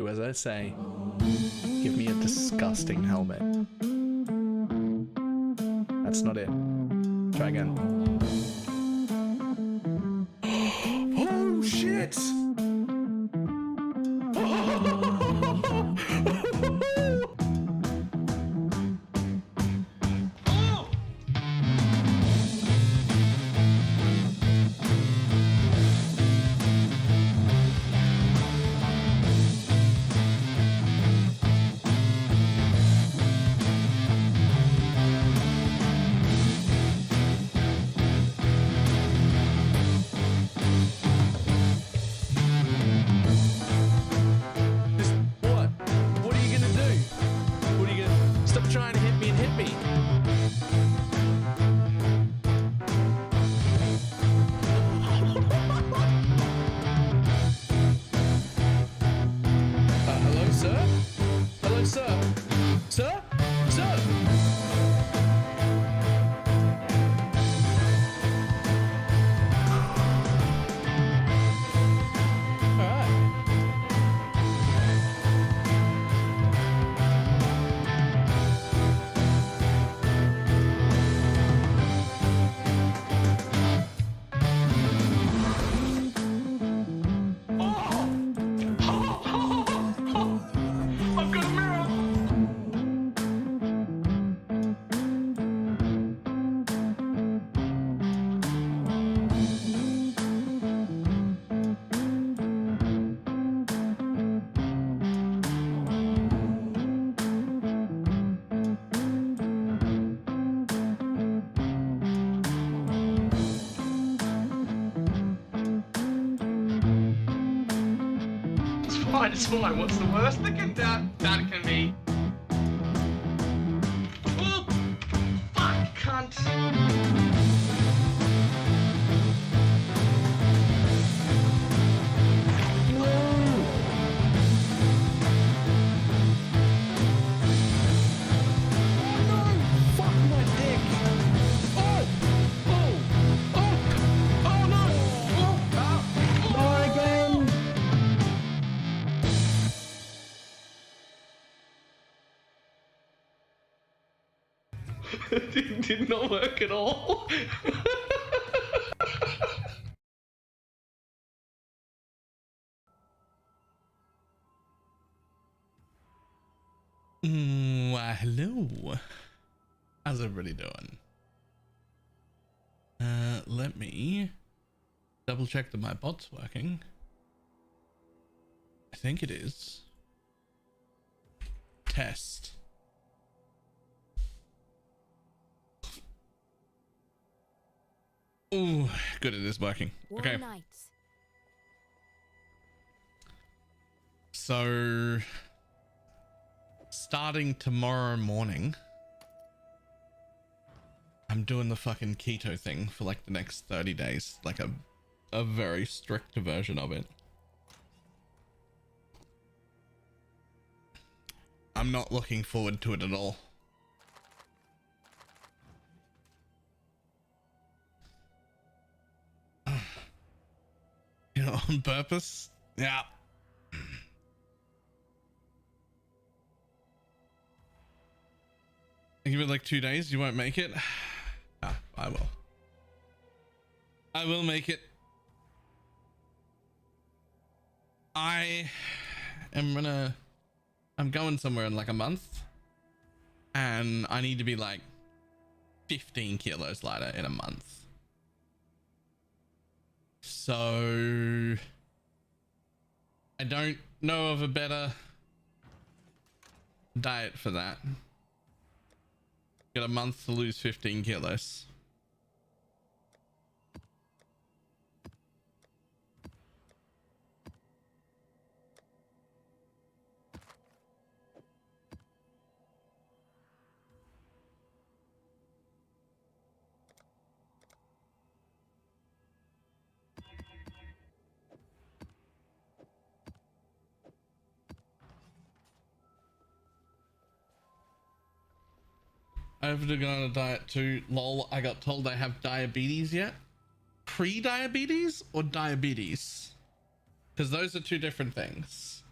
do as I say. Give me a disgusting helmet. That's not it. Try again. Oh shit! It's fine. What's the worst that can be? Oh, fuck, cunt. It did not work at all. Hello. How's everybody doing? Let me double check that my bot's working. I think it is. Test. Oh, good, it is working. Okay. So, starting tomorrow morning, I'm doing the fucking keto thing for like the next 30 days, like a very strict version of it. I'm not looking forward to it at all. You know, on purpose? Yeah. Give it like 2 days, you won't make it? Ah, I will. I will make it. I'm going somewhere in like a month, and I need to be like 15 kilos lighter in a month. So I don't know of a better diet for that. Got a month to lose 15 kilos. I have to go on a diet too. Lol, I got told I have diabetes yet. Pre-diabetes or diabetes? Because those are two different things.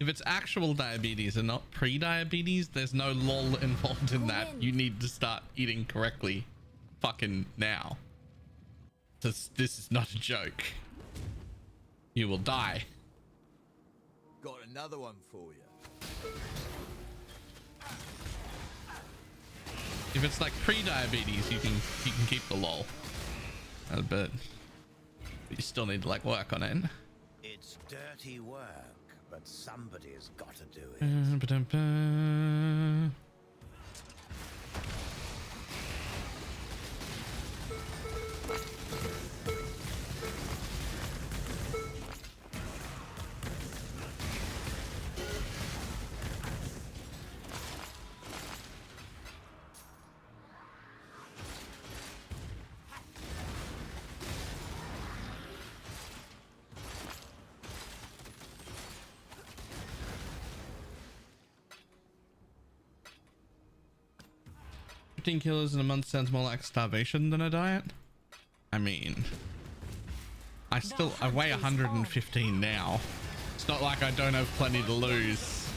If it's actual diabetes and not pre-diabetes, there's no lol involved in that. You need to start eating correctly fucking now. This is not a joke. You will die. Got another one for you. If it's like pre-diabetes, you can keep the lol. But you still need to like work on it. It's dirty work, but somebody's got to do it. Ba-dum-ba. 15 kilos in a month sounds more like starvation than a diet. I mean, I weigh 115 now. It's not like I don't have plenty to lose.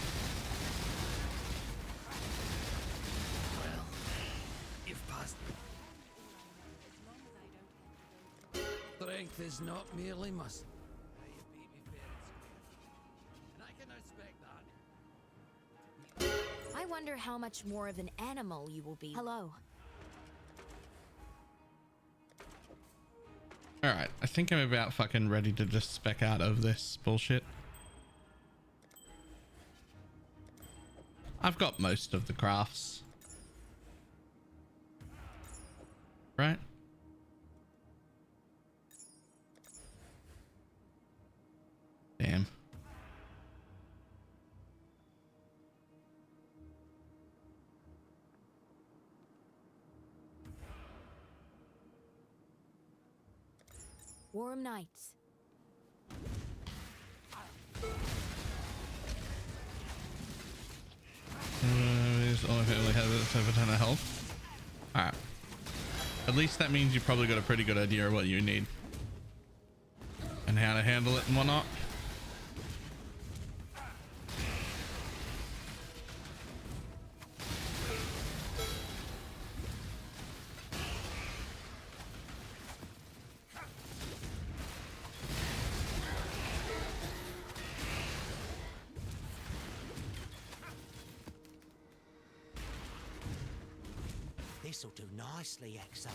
Well, you've passed. Strength is not merely muscle. You beat me fair and square, and I can respect that. I wonder how much more of an animal you will be. Hello. All right, I think I'm about fucking ready to just spec out of this bullshit. I've got most of the crafts. Right? Damn. Warm nights. Only family has a ton of health. All right. At least that means you probably got a pretty good idea of what you need and how to handle it and whatnot. This'll do nicely, Exile.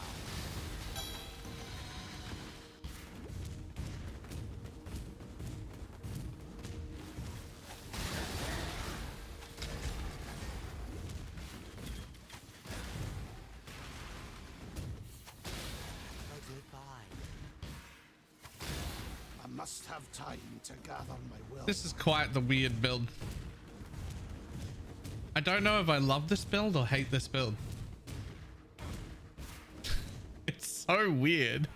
Oh, goodbye. I must have time to gather my will. This is quite the weird build. I don't know if I love this build or hate this build. It's so weird.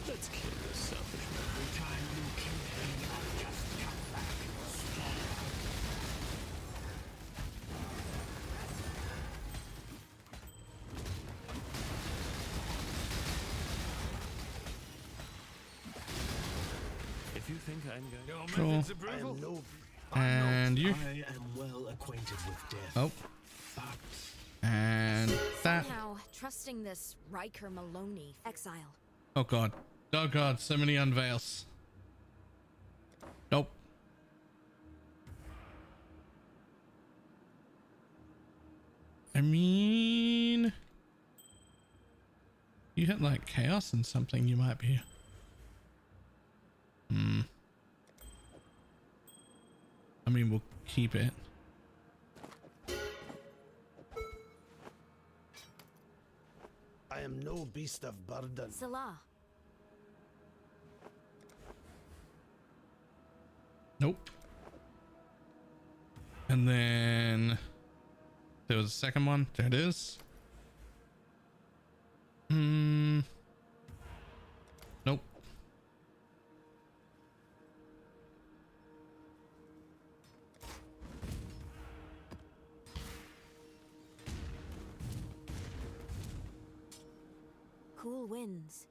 Let's kill this selfish man. Every time you kill him, I'll just come back stronger. If you think I'm going... Your Cool. methods I approval. am no... And you. I am well acquainted with death. Oh. And that. Somehow, trusting this Riker Maloney exile. Oh god. Oh god, so many unveils. Nope. I mean, you hit like chaos and something, you might be. I mean, we'll keep it. I am no beast of burden. Salah. Nope. And then there was a second one. There it is. Nope. Cool winds.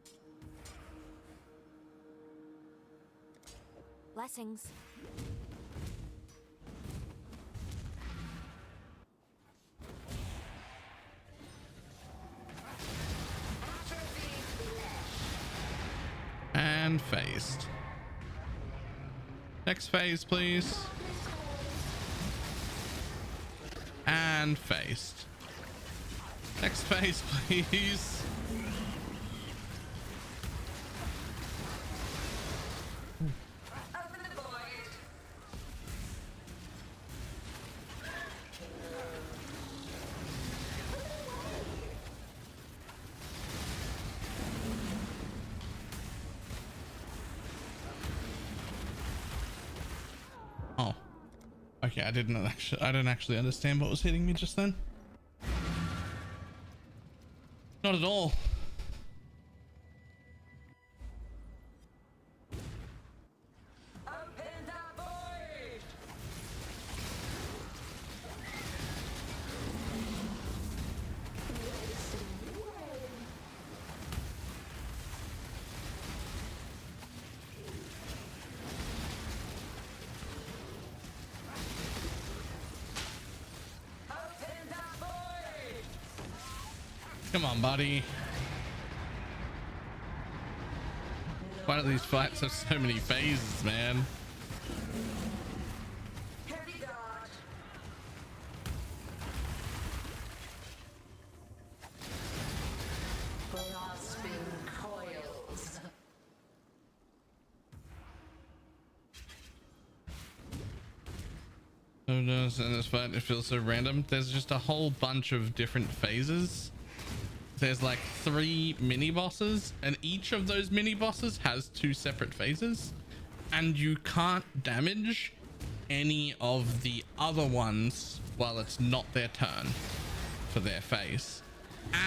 Blessings. And phased. Next phase, please. And phased. Next phase, please. Oh, okay. I didn't actually understand what was hitting me just then. Not at all. Come on, buddy. Why do these fights have so many phases, man? Oh no, in this fight it feels so random. There's just a whole bunch of different phases. There's like 3 mini bosses, and each of those mini bosses has 2 separate phases, and you can't damage any of the other ones while it's not their turn for their phase.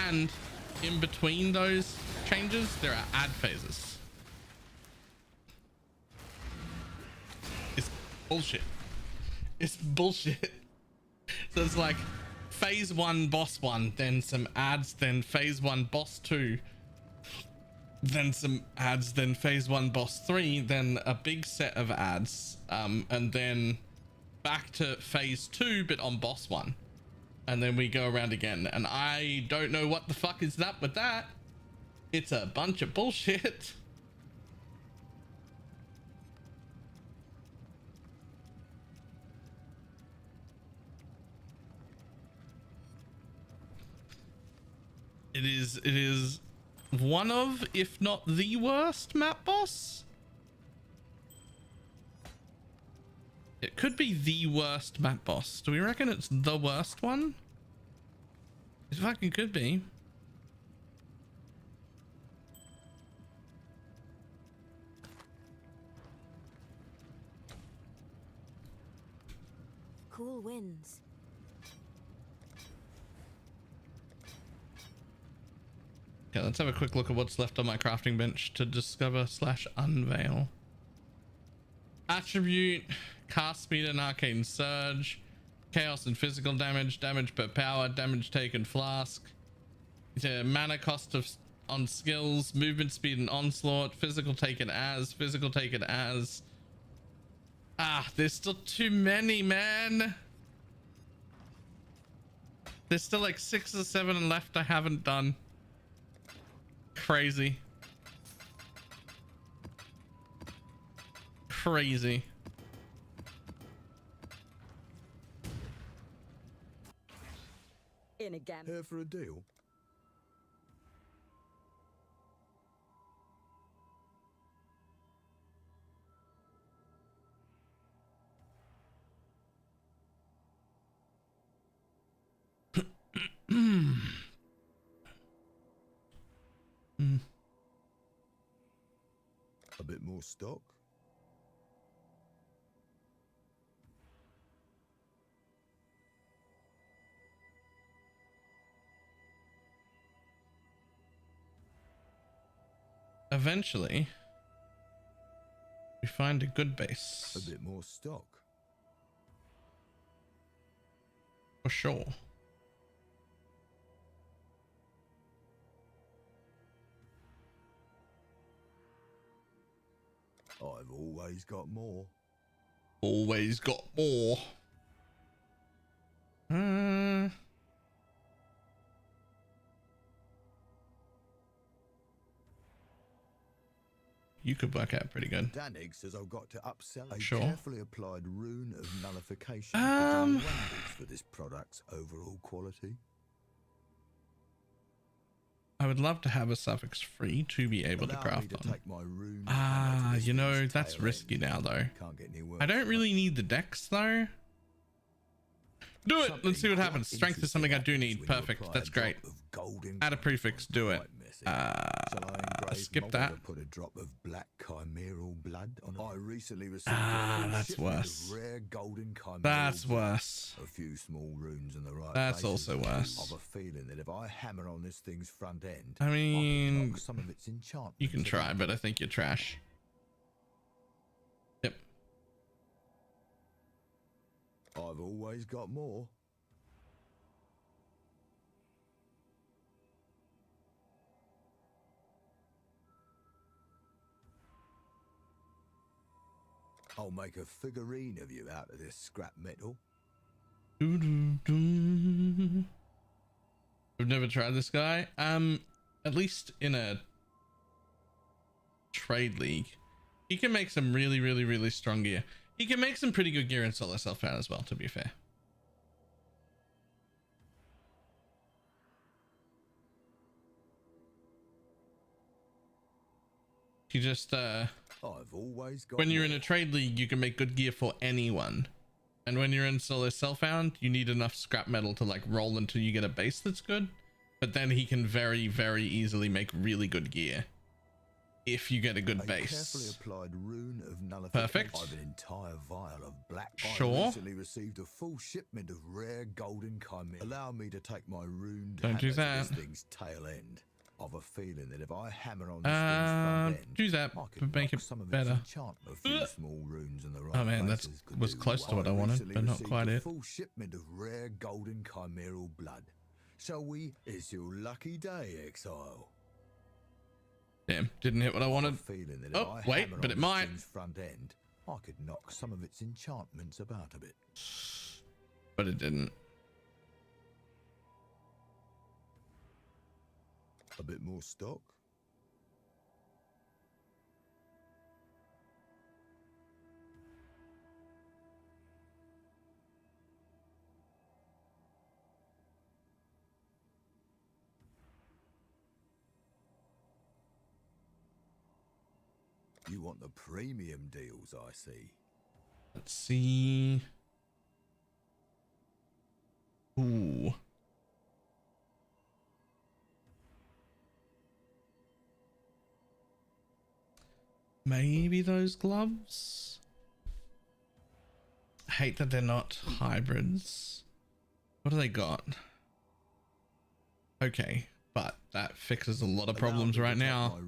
And in between those changes, there are add phases. It's bullshit. It's bullshit. So it's like phase 1 boss 1, then some ads, then phase 1 boss 2, then some ads, then phase 1 boss 3, then a big set of ads, and then back to phase 2 but on boss 1, and then we go around again. And I don't know what the fuck is up with that. It's a bunch of bullshit. It is one of, if not the worst map boss. It could be the worst map boss. Do we reckon it's the worst one? It fucking could be. Cool winds. Okay, let's have a quick look at what's left on my crafting bench to discover / unveil. Attribute, cast speed and arcane surge, chaos and physical damage, damage per power, damage taken flask, mana cost of on skills, movement speed and onslaught, physical taken as. Ah, there's still too many, man. There's still like 6 or 7 left I haven't done. Crazy. again. Here for a deal? A bit more stock? Eventually, we find a good base. A bit more stock? For sure. I've always got more. Always got more. You could work out pretty good. Danig says I've got to upsell a Sure. carefully applied rune of nullification to do wonders for this product's overall quality. I would love to have a suffix free to be able to Allow me craft to them. take my rune hammer to this You know, thing's that's tail risky end. now though. Can't get any worse. I don't really need the dex though. Do it. Let's see what happens. Strength is something I do need. Perfect. That's great. Add a prefix. Do it. Skip that. Put a drop of black chimeral blood on. I recently received a full that's shipment worse. of rare golden chimeral That's blood. worse. A few small runes in the right That's places. also worse. I've a feeling that if I hammer on this thing's front end, I I mean, can knock some of its enchantments. you can about. try, but I think you're trash. Yep. I've always got more. I'll make a figurine of you out of this scrap metal. Doo-doo-doo. I've never tried this guy. At least in a trade league, he can make some really, really, really strong gear. He can make some pretty good gear in solo self-found as well, to be fair. He just I've always got when you're more. in a trade league, you can make good gear for anyone. And when you're in solo self-found, you need enough scrap metal to like roll until you get a base that's good. But then he can very, very easily make really good gear if you get a good Carefully base. applied rune of nullification. Perfect. I've an entire vial of black. Sure. I recently received a full shipment of rare golden chimera. Allow me to take my rune Don't do hammer to that. this thing's tail end. I've a feeling that if I hammer on this thing's front end, do that, I but could make knock it some of its better. enchantment. A few small runes in the right Oh man, that places could was do close to what I wanted, recently but not received quite a it. full shipment of rare golden chimeral blood. Shall we? It's your lucky day, exile. Damn, didn't hit what I wanted. Feeling that if Oh, I wait, hammer but on it this might. thing's front end, I could knock some of its enchantments about a bit. But it didn't. A bit more stock. You want the premium deals, I see. Let's see. Ooh. Maybe those gloves? I hate that they're not hybrids. What do they got? Okay, but that fixes a lot of problems right now.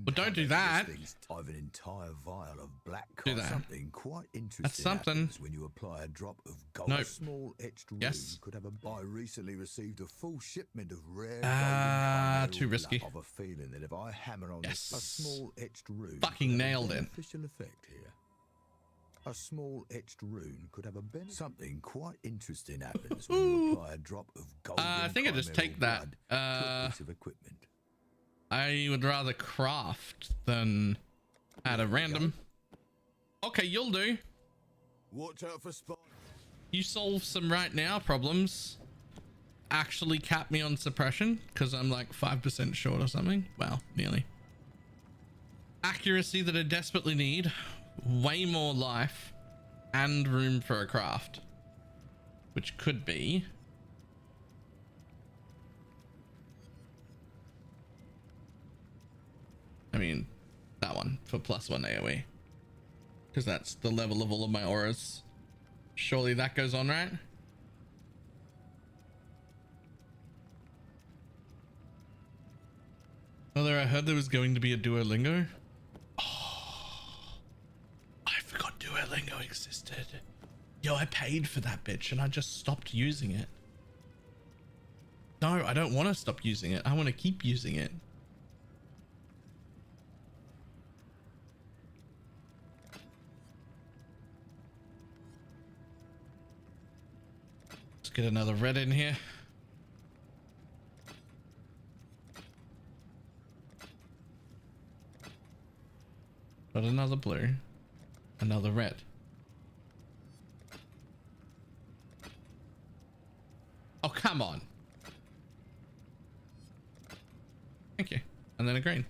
Well, don't do that. I've an entire vial of black Do that. something quite interesting. That's something. happens when you apply a drop of gold. Nope. A small etched rune Yes. could have a. I recently received a full shipment of rare. golden Too chimeral risky. blood. I've a feeling that if I hammer on Yes. this, a small etched rune. Fucking could have a nailed it. beneficial effect here. A small etched rune could have a something quite interesting happens when you apply a drop of golden. I think I just take chimeral that. blood to a piece of equipment. I would rather craft than add a random. Okay, you'll do. Watch out for spiders. You solve some right now problems. actually cap me on suppression because I'm like 5% short or something. Well, nearly. Accuracy that I desperately need, way more life, and room for a craft, which could be I mean that one for +1 AoE, because that's the level of all of my auras. Surely that goes on, right? Although I heard there was going to be a Duolingo. Oh, I forgot Duolingo existed. Yo, I paid for that bitch and I just stopped using it. No, I don't want to stop using it. I want to keep using it. Let's get another red in here. Got another blue, another red. Oh, come on. Thank you. And then a green.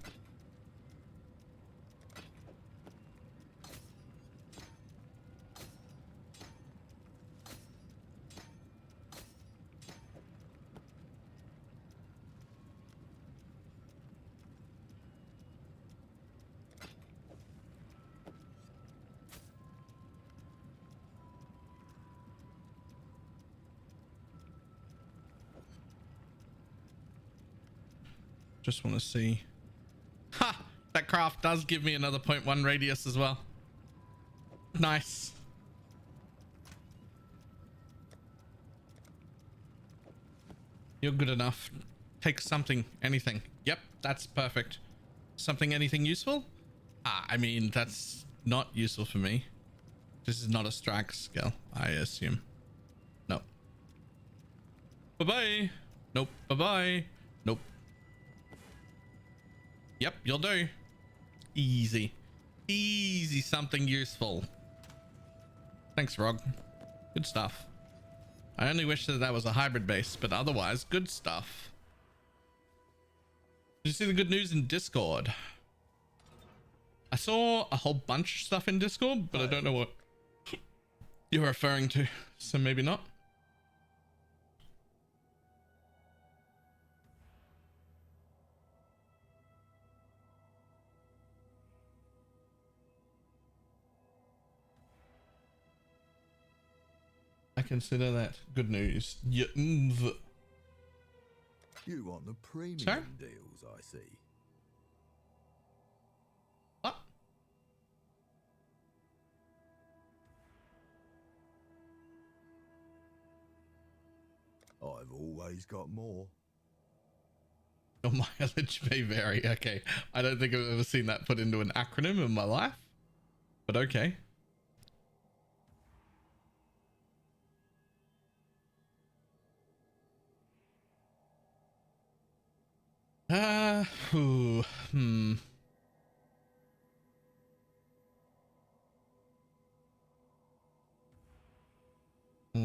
Just want to see. Ha! That craft does give me another 0.1 radius as well. Nice. You're good enough. Take something, anything. Yep, that's perfect. Something, anything useful? I mean, that's not useful for me. This is not a strike skill, I assume. No. Bye-bye. Nope. Bye-bye. Nope. Yep, you'll do. Easy. Easy, something useful. Thanks, Rog. Good stuff. I only wish that that was a hybrid base, but otherwise, good stuff. Did you see the good news in Discord? I saw a whole bunch of stuff in Discord, but I don't know what you're referring to, so maybe not. I consider that good news. You want the premium Sorry? deals, I see. What? I've always got more. Your mileage may vary. Okay. I don't think I've ever seen that put into an acronym in my life, but okay.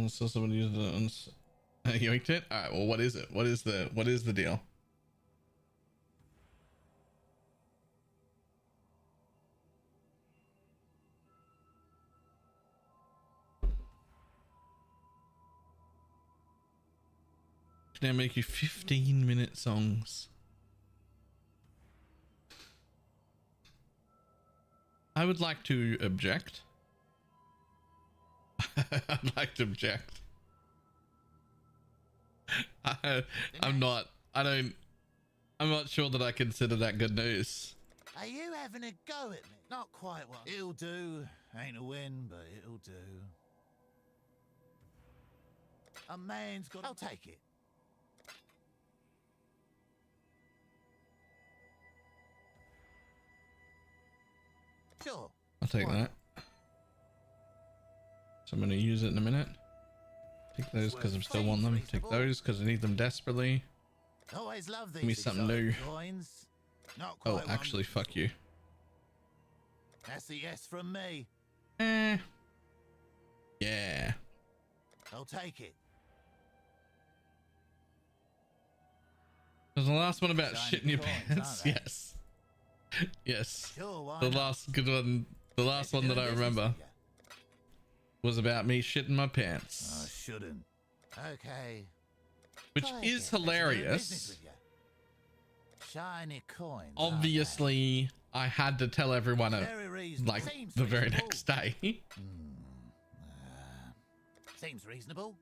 So somebody used it. Yoinked it. All right. Well, what is it? What is the deal? Can I make you 15-minute songs? I would like to object. I'd like to object. I'm not sure that I consider that good news. Are you having a go at me? Not quite what it'll do. Ain't a win, but it'll do. A man's got. I'll take it. Sure. I'll take that. So I'm going to use it in a minute. Take those because I still want them. Take those because I need them desperately. Always love these. Give me something new. Coins. Not Oh, quite actually, fuck you. That's a yes from me. Yeah. I'll take it. Was the last one about Shiny shitting your coins, pants? aren't they? Yes. Yes. Sure, why The not? last good one, the last one that I remember was about me shitting my I pants, shouldn't. Okay. which Try is again. Let's do business hilarious. with ya. Shiny coins. aren't Obviously, I had to tell everyone they? it Very reasonable. like Seems the very reasonable. next day. Seems reasonable.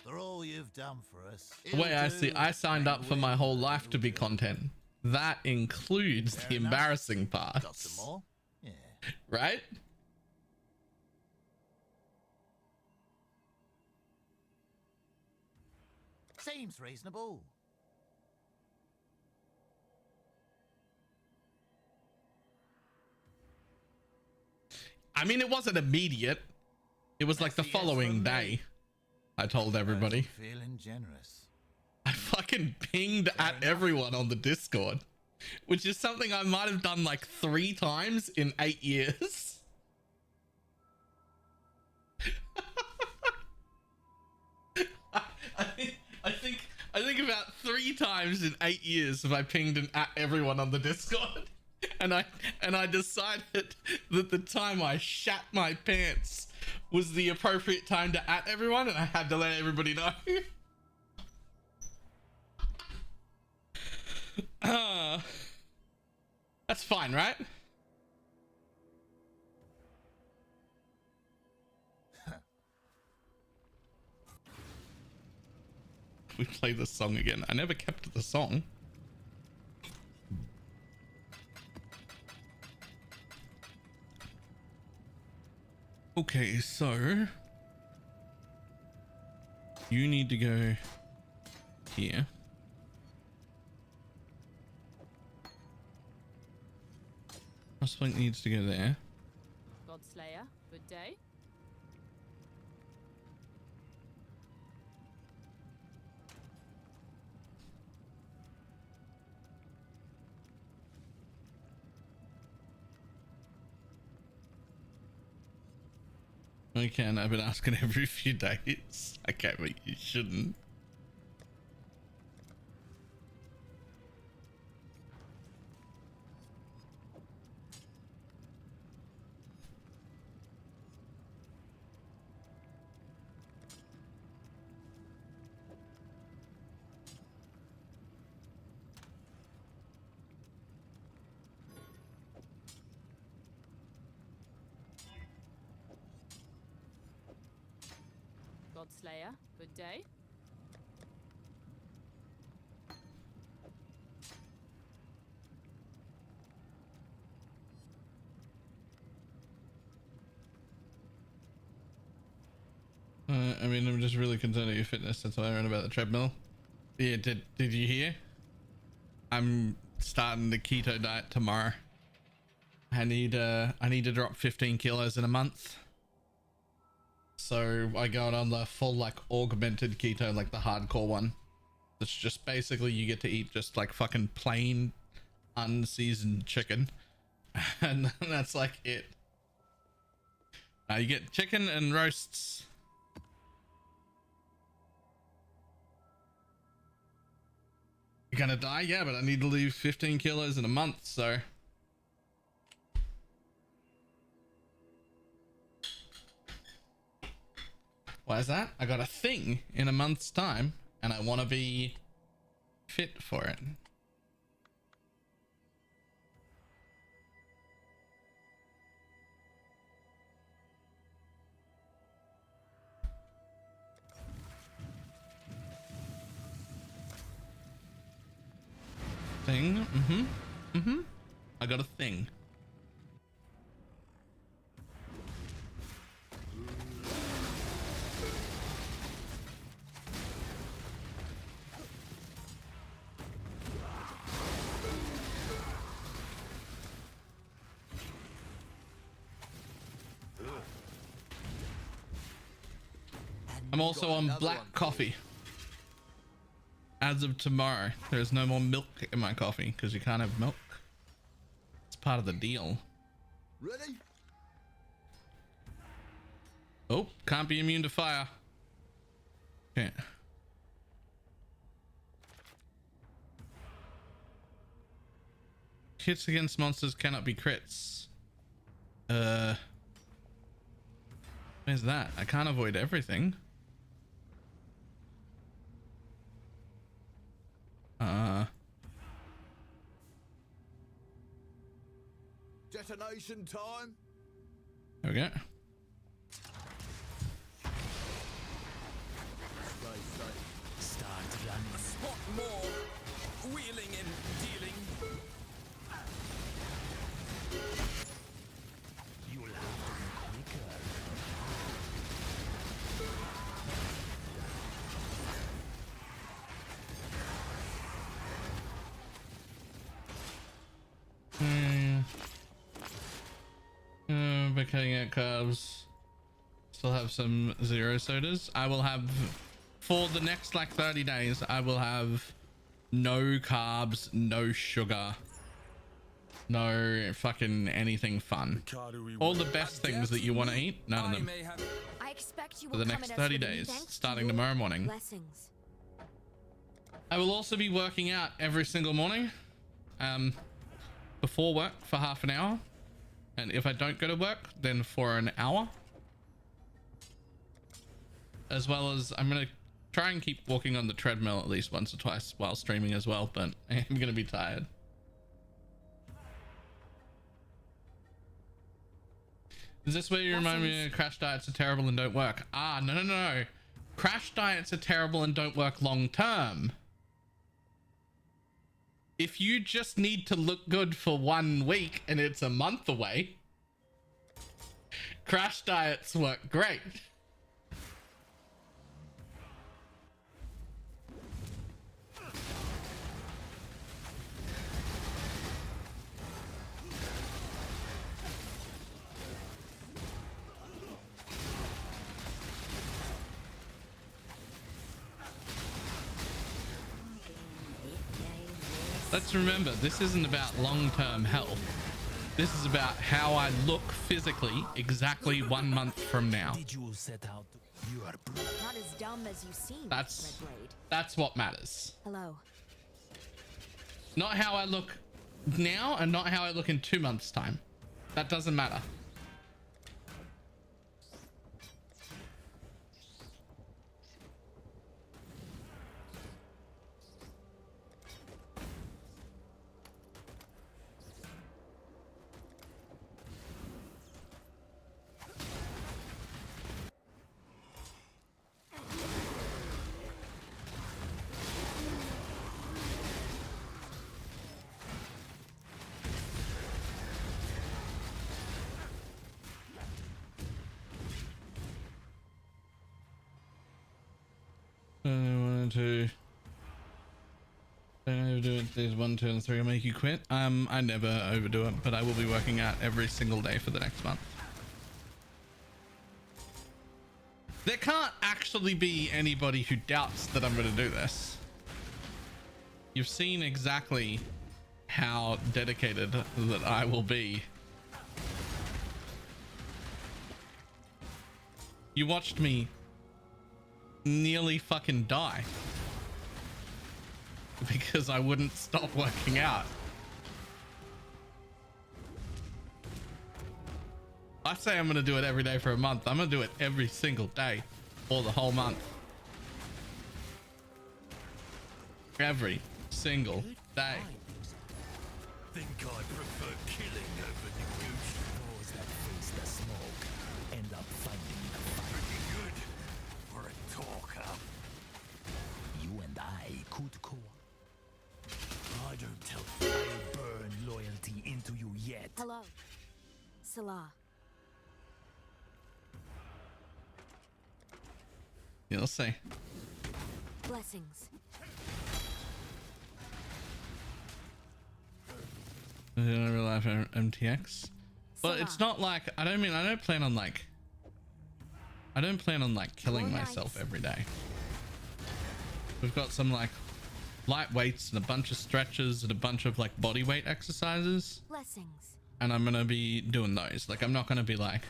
For all you've done for us. The way I see, I signed up for my whole life to be It'll do. content. That includes Fair the enough. embarrassing Got parts, some more? Yeah. right? Seems reasonable. I mean, it wasn't immediate. It was like the That's a yes following from me. day. I told everybody. Feeling generous. I fucking pinged at enough. everyone on the Discord, which is something I might have done like 3 times in 8 years. I think about 3 times in 8 years have I pinged and at everyone on the Discord, and I decided that the time I shat my pants was the appropriate time to at everyone, and I had to let everybody know. That's fine, right? We play the song again. I never kept the song. Okay, so you need to go here. Frostpunk needs to go there. Godslayer, good day. I can. I've been asking every few days. Okay, but you shouldn't. Godslayer, good day. I mean, I'm just really concerned about your fitness. That's why I ran about the treadmill. Yeah, did you hear? I'm starting the keto diet tomorrow. I need to drop 15 kilos in a month. So I got on the full like augmented keto, like the hardcore one. It's just basically you get to eat just like fucking plain unseasoned chicken. And that's like it. You get chicken and roasts. You're gonna die? Yeah, but I need to lose 15 kilos in a month, so. Why is that? I got a thing in a month's time, and I want to be fit for it. Thing? I got a thing. I'm also on black coffee. As of tomorrow, there's no more milk in my coffee because you can't have milk. It's part of the deal. Ready? Oh, can't be immune to fire. Okay. hits against monsters cannot be crits. Where's that? I can't avoid everything. Detonation time. There we go. Start running. Spot more. Wheeling and dealing. You'll have to be quicker. Cutting out carbs. Still have some zero sodas. I will have, for the next like 30 days, I will have no carbs, no sugar, no fucking anything fun. All the best things that you want to eat, none of them. I expect you For will the come next at us 30 with days, thanks to starting your tomorrow morning. Blessings. I will also be working out every single morning, before work for half an hour. And if I don't go to work, then for an hour. As well as I'm going to try and keep walking on the treadmill at least once or twice while streaming as well, but I'm going to be tired. Is this where you remind me crash diets are terrible and don't work? Ah, no. Crash diets are terrible and don't work long term. If you just need to look good for 1 week and it's a month away, crash diets work great. Let's remember, this isn't about long-term health. This is about how I look physically exactly 1 month from now. Did you set out? You are Not as dumb as you seem. That's Redblade. that's what matters. Hello. Not how I look now and not how I look in 2 months' time. That doesn't matter. Don't overdo it. There's 1, 2, and 3 will make you quit. I never overdo it, but I will be working out every single day for the next month. There can't actually be anybody who doubts that I'm going to do this. You've seen exactly how dedicated that I will be. You watched me nearly fucking die because I wouldn't stop working out. I say I'm going to do it every day for a month. I'm going to do it every single day for the whole month. Every single day. Think I prefer killing over the goose. Those that face the smoke end up finding the fire. Pretty good for a talker. You and I could co-op. I don't tell you. I'll burn loyalty into you yet. Hello. Salah. You'll see. Blessings. In real life MTX, but it's not like I don't plan on like killing myself every day. We've got some like light weights and a bunch of stretches and a bunch of like body weight exercises, Blessings. and I'm gonna be doing those. Like I'm not gonna be like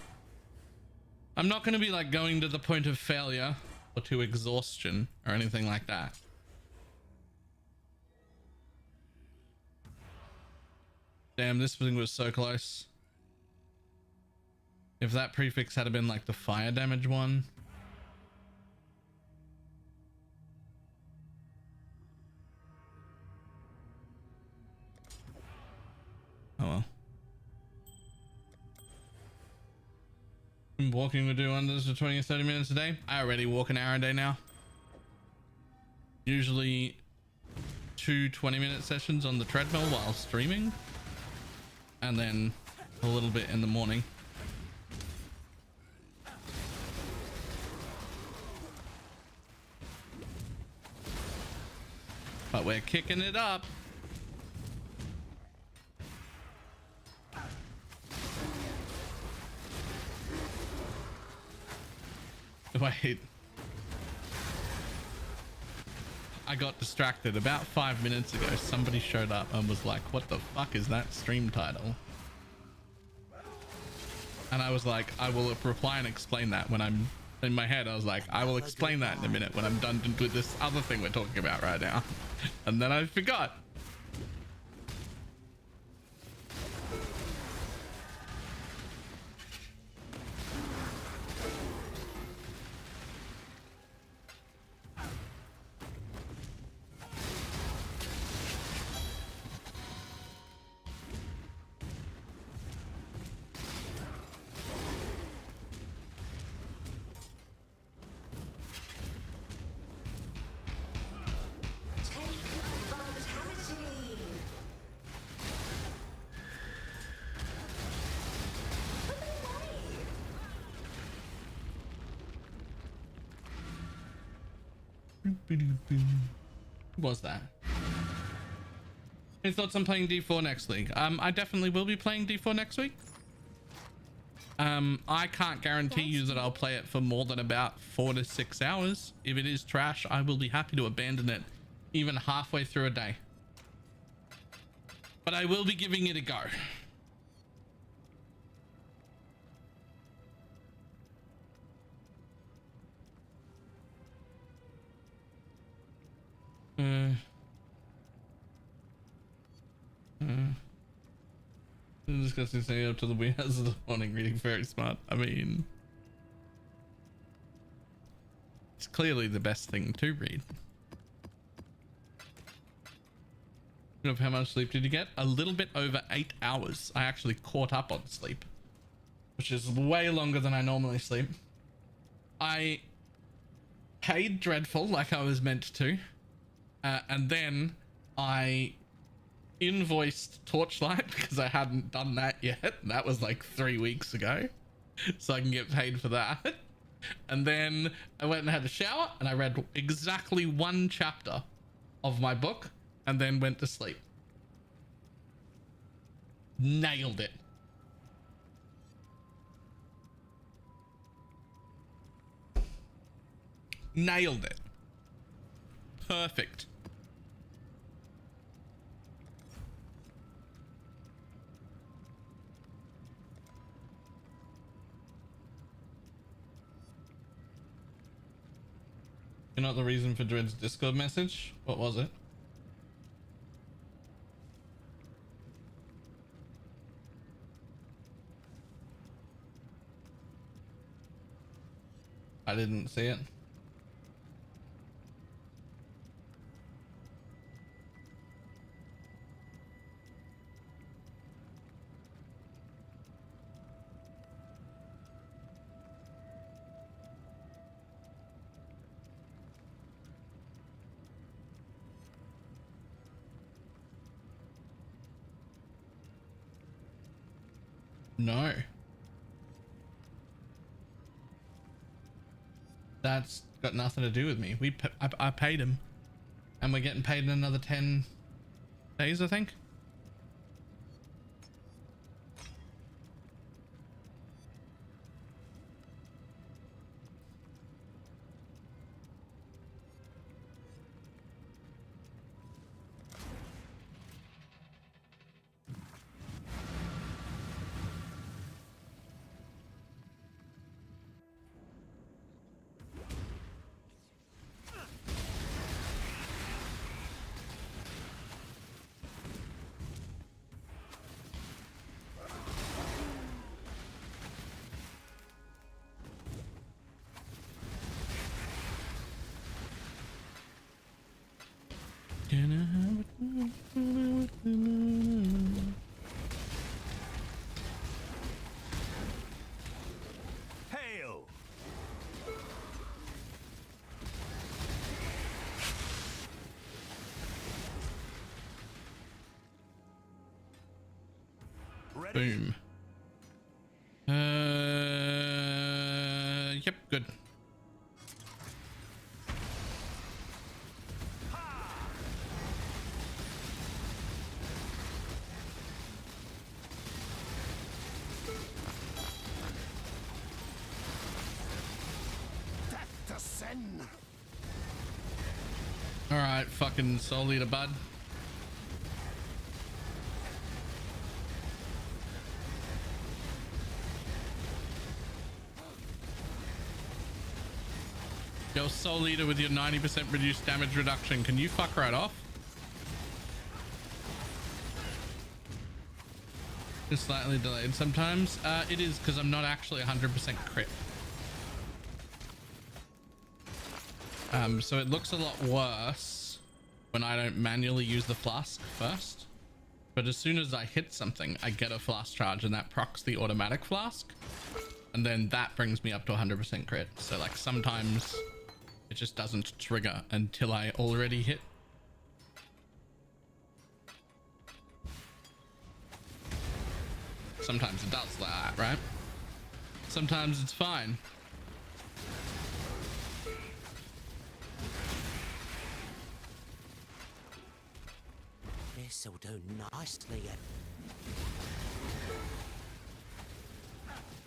going to the point of failure or to exhaustion or anything like that. Damn, this thing was so close. If that prefix had been like the fire damage one. Oh well. I'm walking to do under for 20 or 30 minutes a day. I already walk an hour a day now. Usually 2 20-minute sessions on the treadmill while streaming. And then a little bit in the morning. But we're kicking it up. Wait. I got distracted about 5 minutes ago. Somebody showed up and was like, what the fuck is that stream title? And I was like, I will reply and explain that when I'm in my head. I was like, I will explain that in a minute when I'm done with this other thing we're talking about right now. And then I forgot. Who was that? Any thoughts on playing D4 next week? I definitely will be playing D4 next week. I can't guarantee you that I'll play it for more than about 4 to 6 hours. If it is trash, I will be happy to abandon it even halfway through a day. But I will be giving it a go. Discussing staying up to the wee hours of the morning reading. Very smart. I mean, it's clearly the best thing to read. How much sleep did you get? A little bit over 8 hours. I actually caught up on sleep, which is way longer than I normally sleep. I paid dreadful like I was meant to, and then I invoiced Torchlight because I hadn't done that yet. That was like 3 weeks ago, so I can get paid for that. And then I went and had a shower and I read exactly 1 chapter of my book and then went to sleep. Nailed it. Nailed it. Perfect. You know the reason for Dread's Discord message? What was it? I didn't see it. No. That's got nothing to do with me. I paid him, and we're getting paid in another 10 days, I think. Can I have it? Hail! Ready? Boom. Yep, good. Death to sin! All right, fucking soul leader, bud. Yo, soul leader with your 90% reduced damage reduction. Can you fuck right off? It's slightly delayed sometimes. It is because I'm not actually 100% crit. So it looks a lot worse when I don't manually use the flask first. But as soon as I hit something, I get a flask charge and that procs the automatic flask. And then that brings me up to 100% crit. So like sometimes it just doesn't trigger until I already hit. Sometimes it does that, right? Sometimes it's fine. This'll do nicely.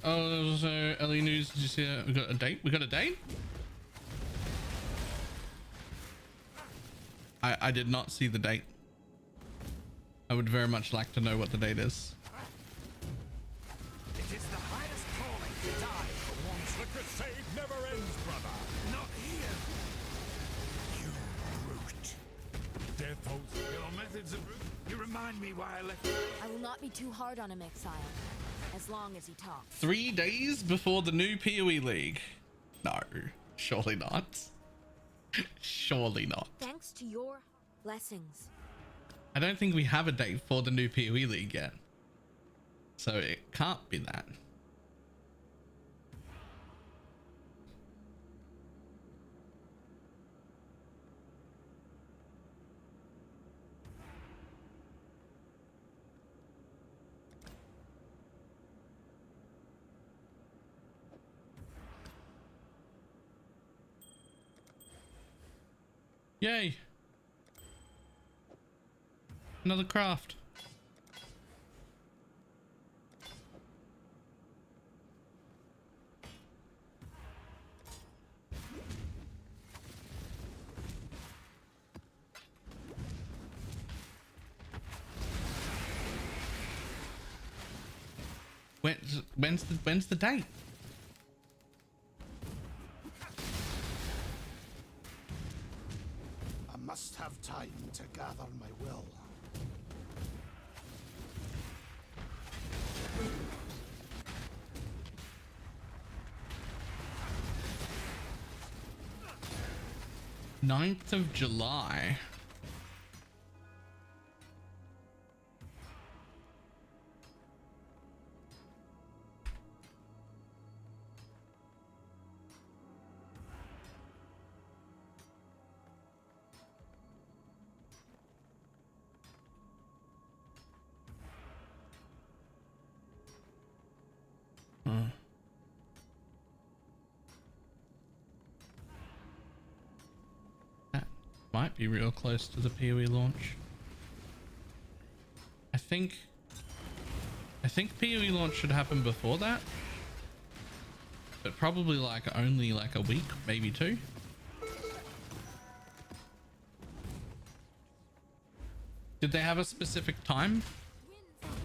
Oh, so Ellie News, did you see that? We got a date? We got a date? I did not see the date. I would very much like to know what the date is. It is the highest calling to die for once. The crusade never ends, brother. Not here. You brute. Death holds your methods of brute. You remind me why I left. I will not be too hard on him, Exile. As long as he talks. 3 days before the new PoE League. No, surely not. Surely not. Thanks to your blessings. I don't think we have a date for the new PoE League yet. So it can't be that. Yay. Another craft. When's the date? I must have time to gather my will. Ninth of July. That might be real close to the PoE launch. I think PoE launch should happen before that, but probably like only like a week, maybe 2. Did they have a specific time,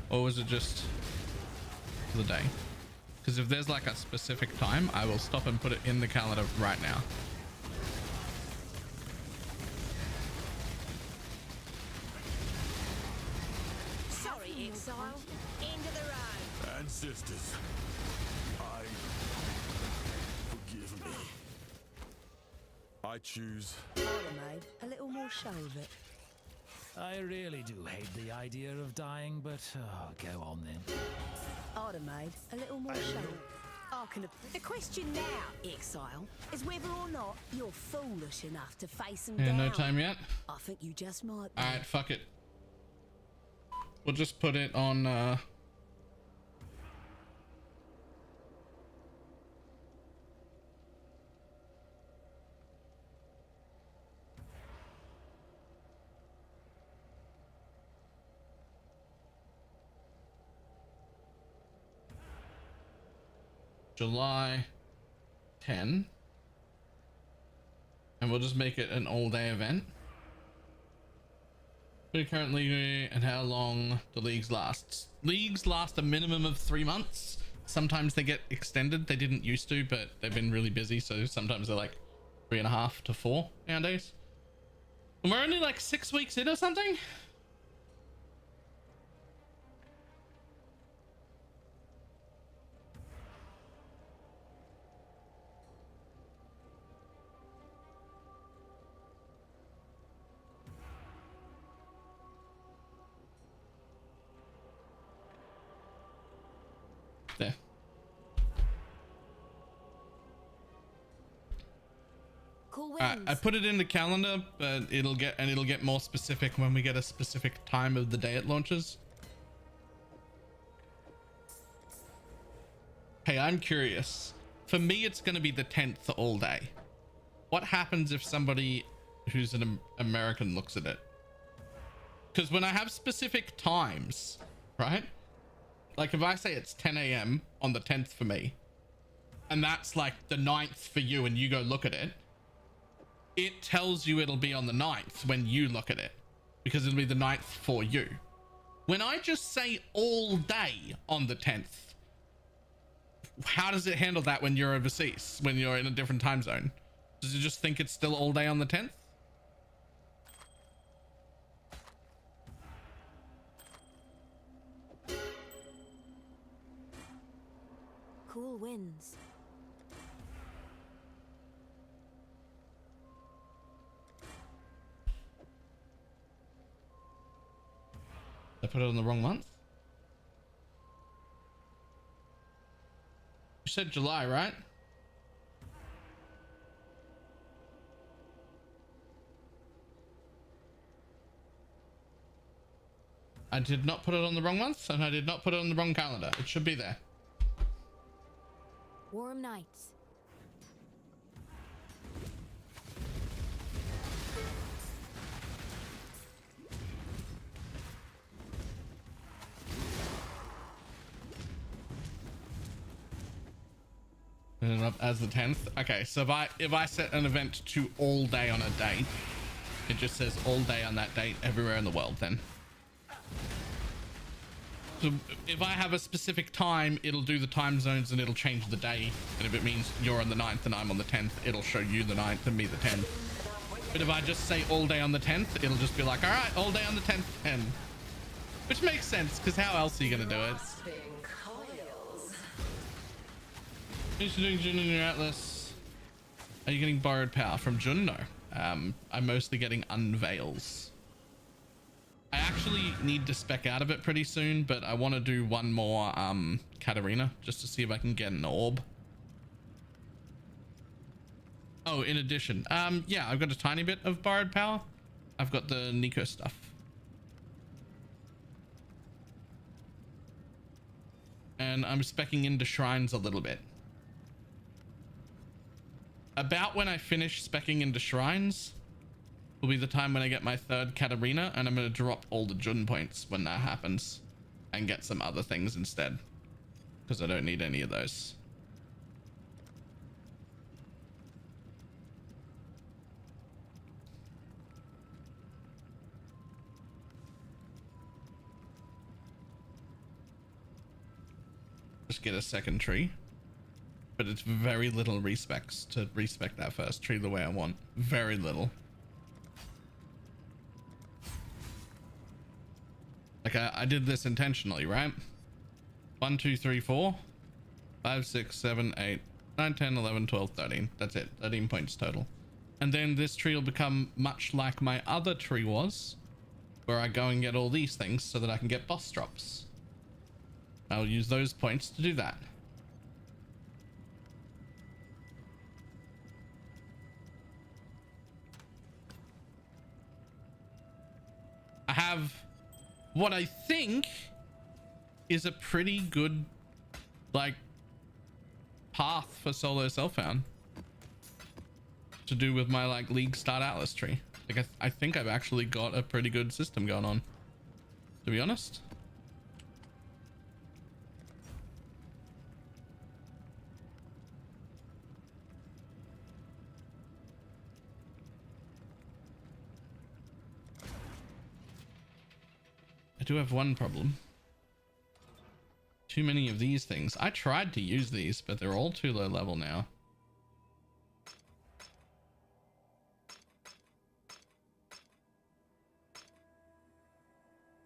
or was it just the day? Because if there's like a specific time, I will stop and put it in the calendar right now. Sorry, Exile. End of the road. Ancestors, forgive me. I choose. BalorMage, a little more show of it. I really do hate the idea of dying, but go on then. Adorned, a little more shape. The question now, Exile, is whether or not you're foolish enough to face him down. No time yet. I think you just might be. Alright, fuck it. We'll just put it on July 10, and we'll just make it an all-day event. We're currently and how long the leagues last. Leagues last a minimum of 3 months. Sometimes they get extended. They didn't used to, but they've been really busy, so sometimes they're like 3.5 to 4 nowadays. And we're only like 6 weeks in or something. There. Cool wins. I put it in the calendar, but it'll get more specific when we get a specific time of the day it launches. Hey, I'm curious. For me, it's going to be the 10th all day. What happens if somebody who's an American looks at it? Because when I have specific times, right? Like if I say it's 10 a.m. on the 10th for me, and that's like the 9th for you, and you go look at it, it tells you it'll be on the 9th when you look at it, because it'll be the 9th for you. When I just say all day on the 10th, how does it handle that when you're overseas, when you're in a different time zone? Does it just think it's still all day on the 10th? Cool wins. I put it on the wrong month. You said July, right? I did not put it on the wrong month, and I did not put it on the wrong calendar. It should be there. Warm nights. And up as the 10th. Okay, so if I set an event to all day on a date, it just says all day on that date everywhere in the world then. So if I have a specific time, it'll do the time zones and it'll change the day. And if it means you're on the 9th and I'm on the 10th, it'll show you the 9th and me the 10th. But if I just say all day on the 10th, it'll just be like, all right, all day on the 10th, 10. Which makes sense, because how else are you going to do it? Who's doing Jun in your Atlas? Are you getting borrowed power from Jun? No. I'm mostly getting unveils. I actually need to spec out of it pretty soon, but I want to do one more Katarina just to see if I can get an orb. Oh, in addition, yeah, I've got a tiny bit of borrowed power. I've got the Nico stuff. And I'm speccing into shrines a little bit. About when I finish speccing into shrines will be the time when I get my 3rd Katarina, and I'm going to drop all the Jun points when that happens and get some other things instead, because I don't need any of those. Just get a 2nd tree. But it's very little respecs to respec that 1st tree the way I want. Very little. Like I did this intentionally, right? 1, 2, 3, 4, 5, 6, 7, 8, 9, 10, 11, 12, 13. That's it. 13 points total. And then this tree will become much like my other tree was, where I go and get all these things so that I can get boss drops. I'll use those points to do that. I have what I think is a pretty good, like, path for solo self-found to do with my, like, League Start Atlas tree. Like, I think I've actually got a pretty good system going on, to be honest. I do have one problem. Too many of these things. I tried to use these, but they're all too low level now.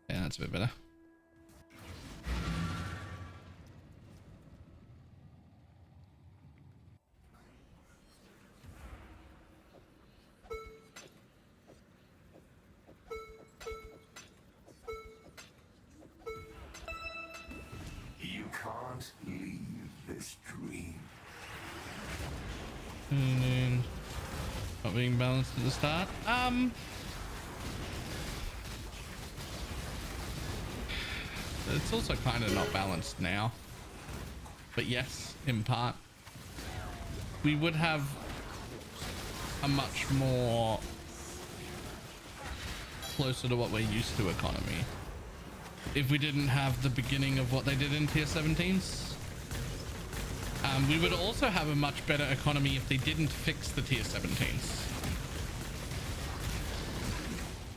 Yeah, that's a bit better. You can't leave this dream. And not being balanced at the start. It's also kind of not balanced now, but yes, in part. We would have a much more closer to what we're used to economy if we didn't have the beginning of what they did in tier 17s. We would also have a much better economy if they didn't fix the tier 17s.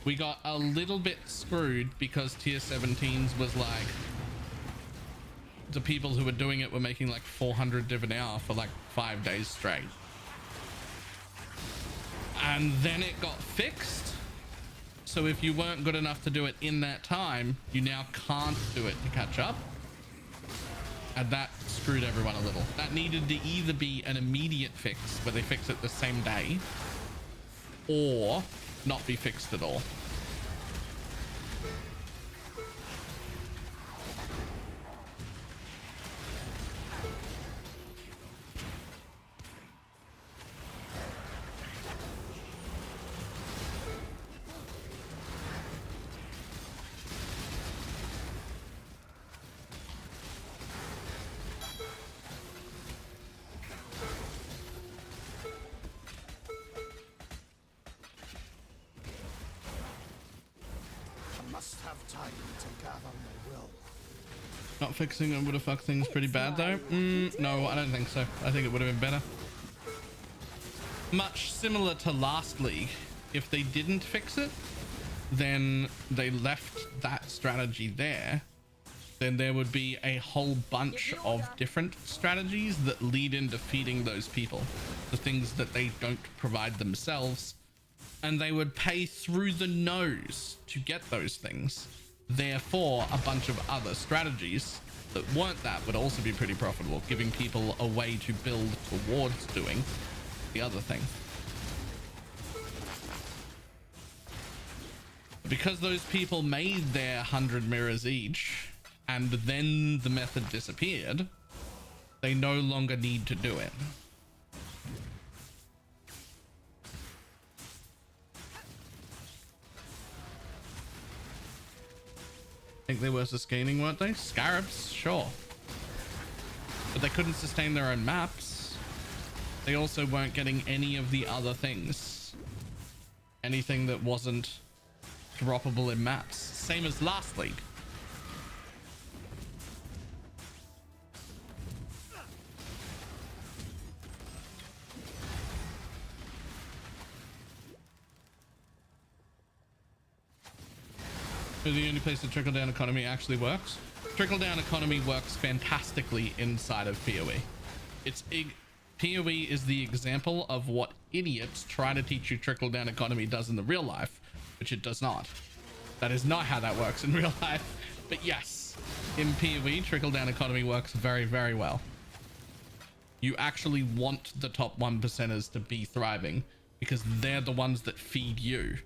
We got a little bit screwed because tier 17s was like, the people who were doing it were making like 400 div an hour for like 5 days straight. And then it got fixed. So if you weren't good enough to do it in that time, you now can't do it to catch up. And that screwed everyone a little. That needed to either be an immediate fix where they fix it the same day, or not be fixed at all. Not fixing it would have fucked things pretty bad though. No, I don't think so. I think it would have been better. Much similar to last league. If they didn't fix it, then they left that strategy there. Then there would be a whole bunch of different strategies that lead into feeding those people. The things that they don't provide themselves. And they would pay through the nose to get those things. Therefore, a bunch of other strategies that weren't that would also be pretty profitable, giving people a way to build towards doing the other thing. Because those people made their 100 mirrors each, and then the method disappeared, they no longer need to do it. I think they were sustaining, weren't they? Scarabs, sure. But they couldn't sustain their own maps. They also weren't getting any of the other things. Anything that wasn't droppable in maps. Same as last league. The only place the trickle-down economy actually works. Trickle-down economy works fantastically inside of PoE. PoE is the example of what idiots try to teach you trickle-down economy does in the real life, which it does not. That is not how that works in real life. But yes, in PoE, trickle-down economy works very, very well. You actually want the top 1%ers to be thriving because they're the ones that feed you.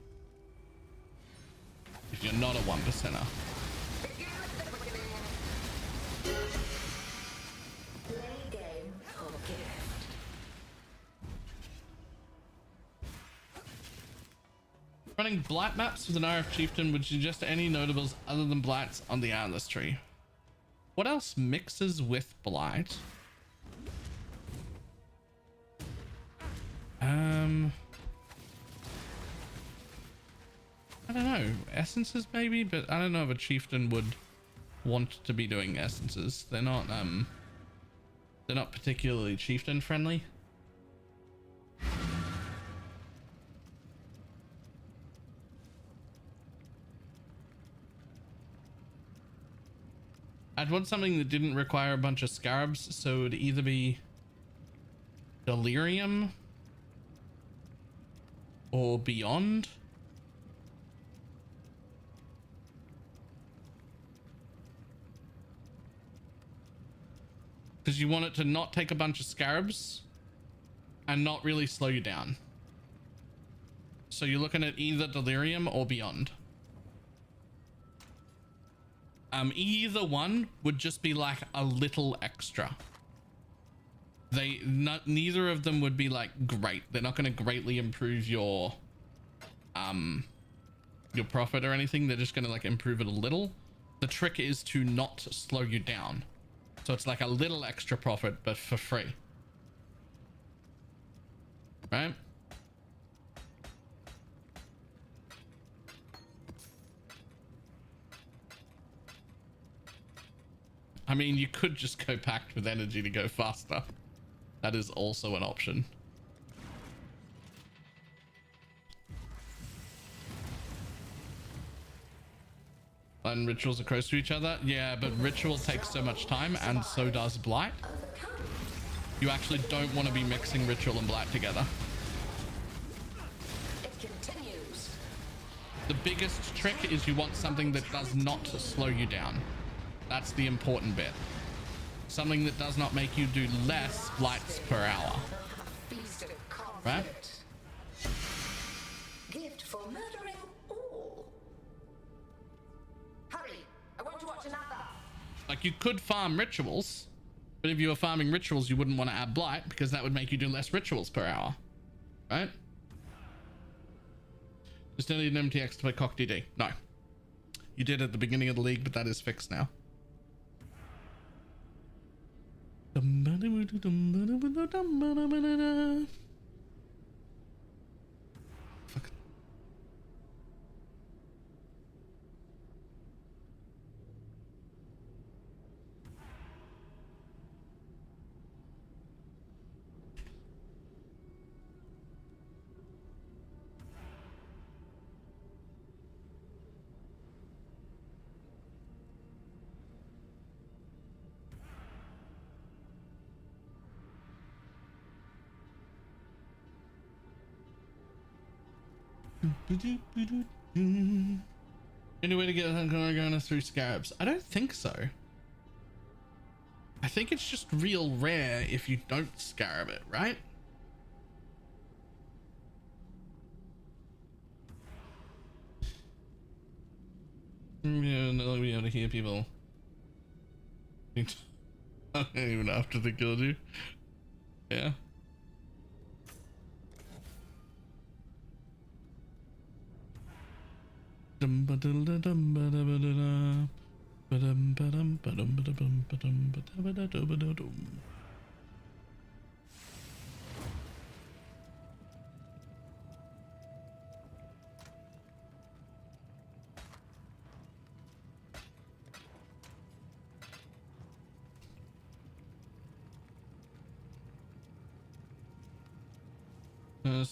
if you're not a 1%er. Running blight maps with an RF chieftain would suggest any notables other than blights on the Atlas tree. What else mixes with blight? I don't know, essences maybe, but I don't know if a chieftain would want to be doing essences. They're not particularly chieftain friendly. I'd want something that didn't require a bunch of scarabs, so it would either be delirium or beyond. Because you want it to not take a bunch of scarabs and not really slow you down. So you're looking at either delirium or beyond. Either one would just be like a little extra. Neither of them would be like great. They're not going to greatly improve your profit or anything. They're just going to like improve it a little. The trick is to not slow you down. So it's like a little extra profit, but for free. Right? I mean, you could just go packed with energy to go faster. That is also an option. And rituals are close to each other. Yeah, but ritual takes so much time, and so does blight. You actually don't want to be mixing ritual and blight together. It continues. The biggest trick is you want something that does not slow you down. That's the important bit. Something that does not make you do less blights per hour. Right? Gift for murdering all. Hurry, I want to watch another. Like, you could farm rituals, but if you were farming rituals, you wouldn't want to add blight because that would make you do less rituals per hour. Right? Just don't need an MTX to play CoC DD. No. You did at the beginning of the league, but that is fixed now. Fuck. Any way to get Adorned through scarabs? I don't think so. I think it's just real rare if you don't scarab it, right? Yeah, no, be able to hear people. Even after they killed you. Yeah.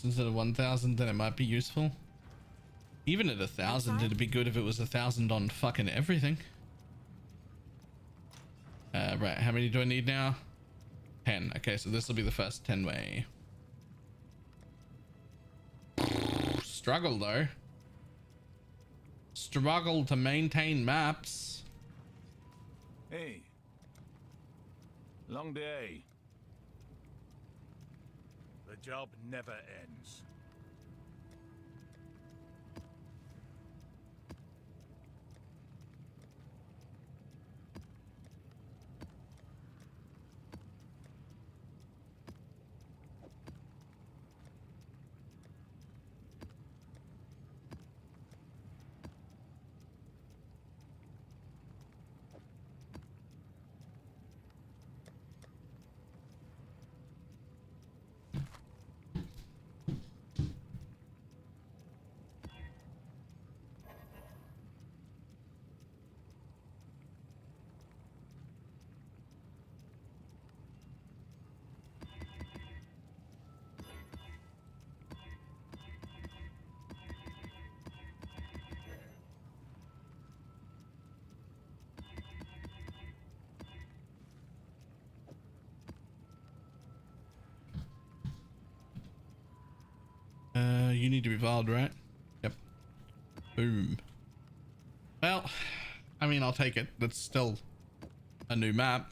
Instead of 1,000, then it might be useful. Even at 1,000, it'd be good if it was 1,000 on fucking everything. Right, how many do I need now? 10. Okay, so this will be the first 10 way. Struggle though. Struggle to maintain maps. Hey. Long day. The job never ends. you need to be filed, right? Yep. Boom. Well, I mean, I'll take it. That's still a new map.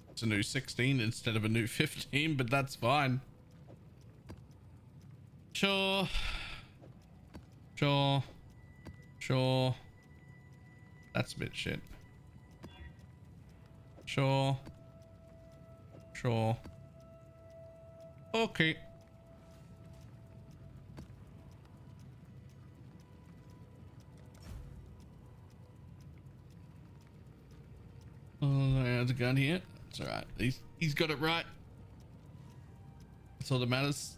It's a new 16 instead of a new 15, but that's fine. Sure. Sure. Sure. That's a bit shit. Sure. Sure. Okay. Oh, there's a gun here. It's all right. He's got it right. That's all that matters.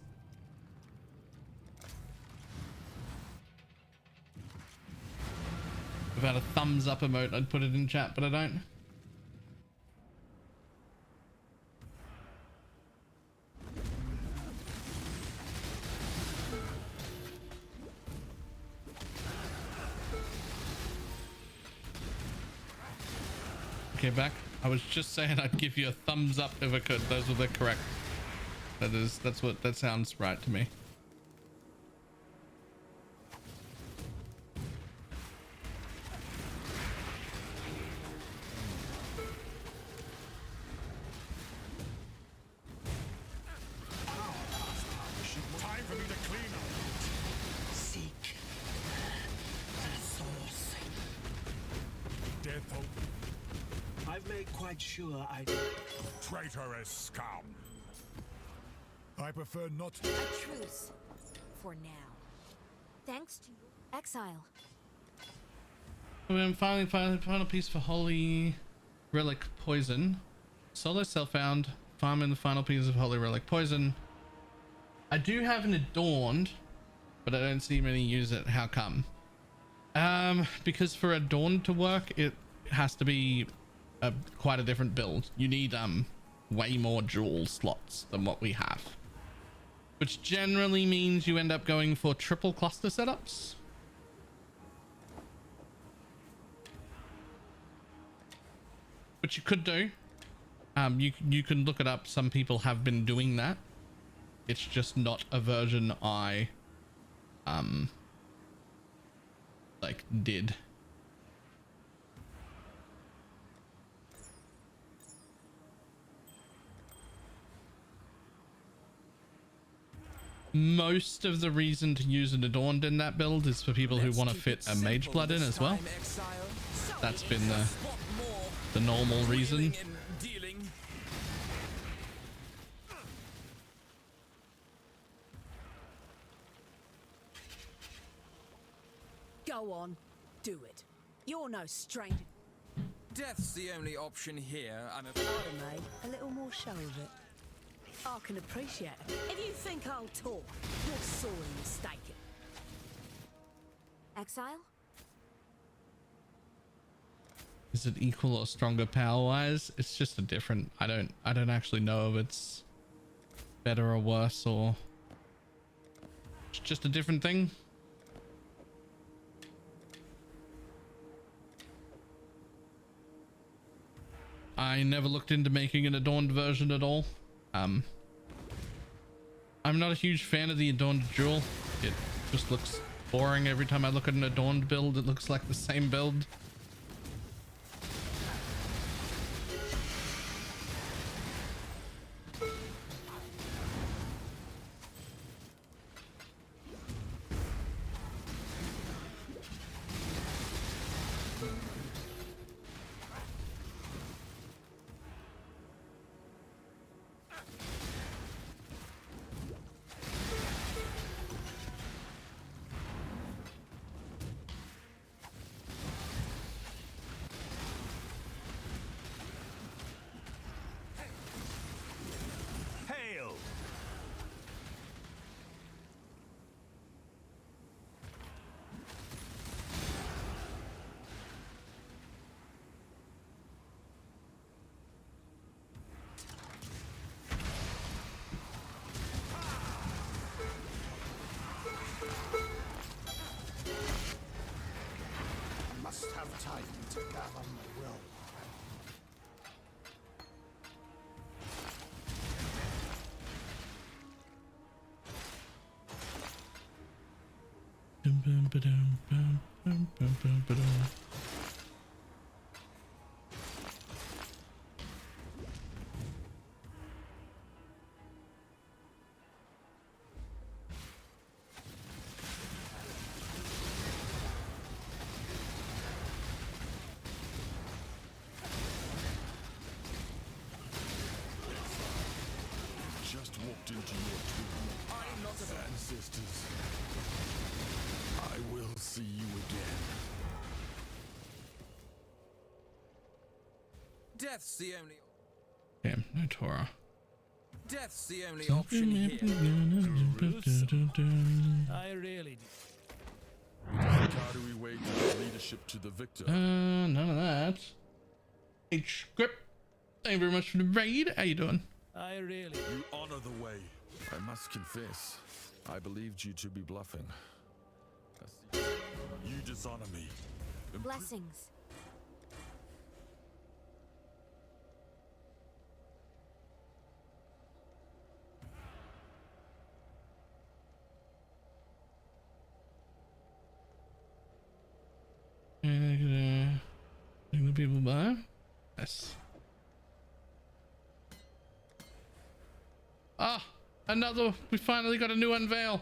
If I had a thumbs up emote, I'd put it in chat, but I don't. Okay, back. I was just saying I'd give you a thumbs up if I could. Those were the correct. That sounds right to me. Time for me to clean up. Seek the source. Death hope. I've made quite sure I... Traitorous scum. I prefer not to... A truce. For now. Thanks to exile. And finally, final piece for Holy Relic Poison. Solo self-found. Farm in the final piece of Holy Relic Poison. I do have an Adorned, but I don't see many use it. How come? Because for Adorned to work, it has to be quite a different build. You need way more jewel slots than what we have, which generally means you end up going for triple cluster setups. Which you could do. You can look it up. Some people have been doing that. It's just not a version I like did. Most of the reason to use an Adorned in that build is for people who want to fit a Mage Blood in as well. That's been the normal reason. Go on, do it. You're no stranger. Death's the only option here. I'm a BalorMage, a little more show of it. I can appreciate it. If you think I'll talk, you're sorely mistaken. Exile? Is it equal or stronger power wise? It's just a different. I don't actually know if it's better or worse, or it's just a different thing. I never looked into making an Adorned version at all. I'm not a huge fan of the Adorned jewel. It just looks boring every time I look at an Adorned build. It looks like the same build. Time to gather my will. Just walked into your tomb. Ancestors, I will see you again. Death's the only. Damn, no Torah. Death's the only option here. I really do. How do we wage leadership to the victor? None of that. H grip. Thank you very much for the raid. How you doing? I really. You honor the way. I must confess, I believed you to be bluffing. You dishonor me. Blessings. Bring the people by. Yes. Ah, another. We finally got a new unveil.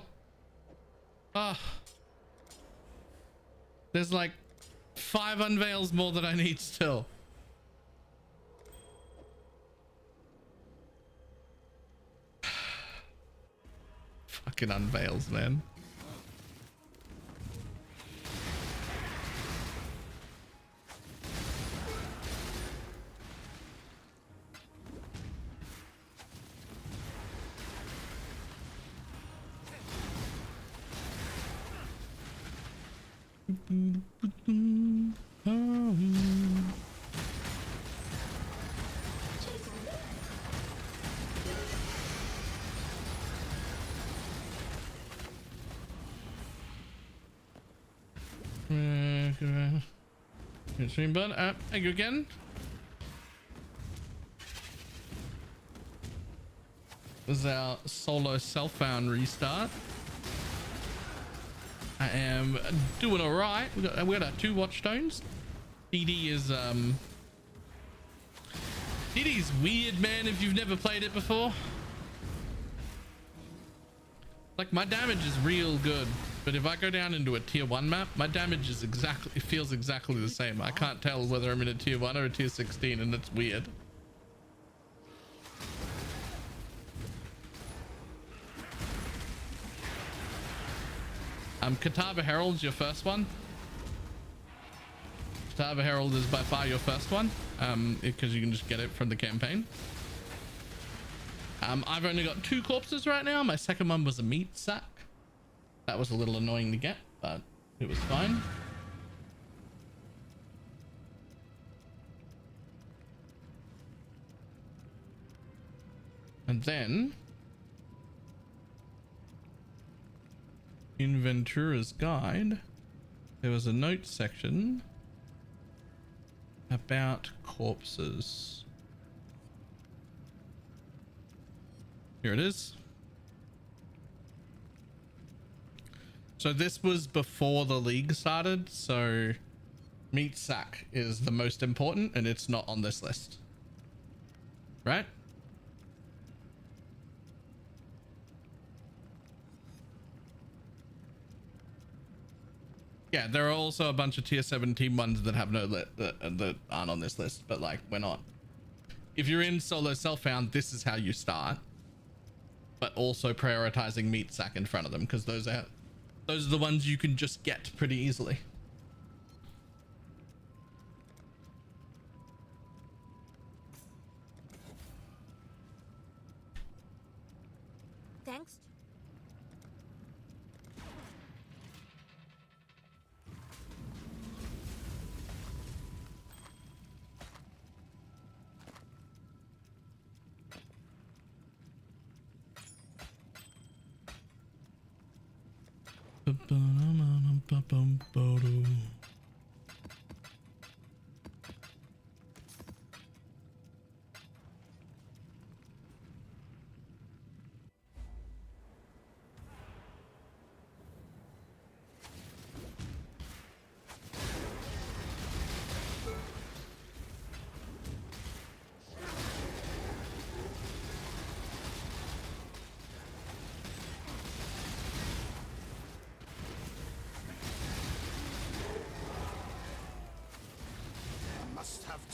Ah. There's like 5 unveils more than I need still. Fucking unveils, man. Stream bud, thank you again. This is our solo self-found restart. I am doing all right. We got our 2 watchstones. DD is DD's weird, man. If you've never played it before, like my damage is real good, but if I go down into a tier 1 map, my damage is it feels exactly the same. I can't tell whether I'm in a tier 1 or a tier 16, and it's weird. Katava Herald's your first one. Katava Herald is by far your first one, because you can just get it from the campaign. I've only got 2 corpses right now. My second one was a meat sack. That was a little annoying to get, but it was fine. And then in Ventura's guide, there was a note section about corpses. Here it is. So this was before the league started, so meat sack is the most important, and it's not on this list, right? Yeah, there are also a bunch of tier 17 ones that have no that aren't on this list, but like we're not. If you're in solo self-found, this is how you start, but also prioritizing meat sack in front of them, because those are the ones you can just get pretty easily. Thanks.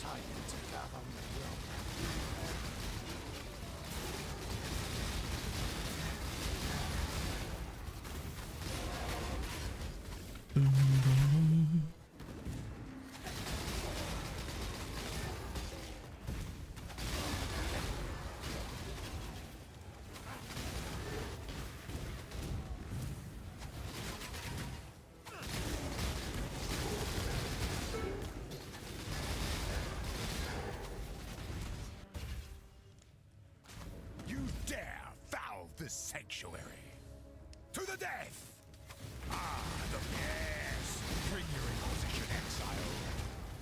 taken to government wrong. You dare foul this sanctuary! To the death! Ah, the yes! Bring your Inquisition, exile.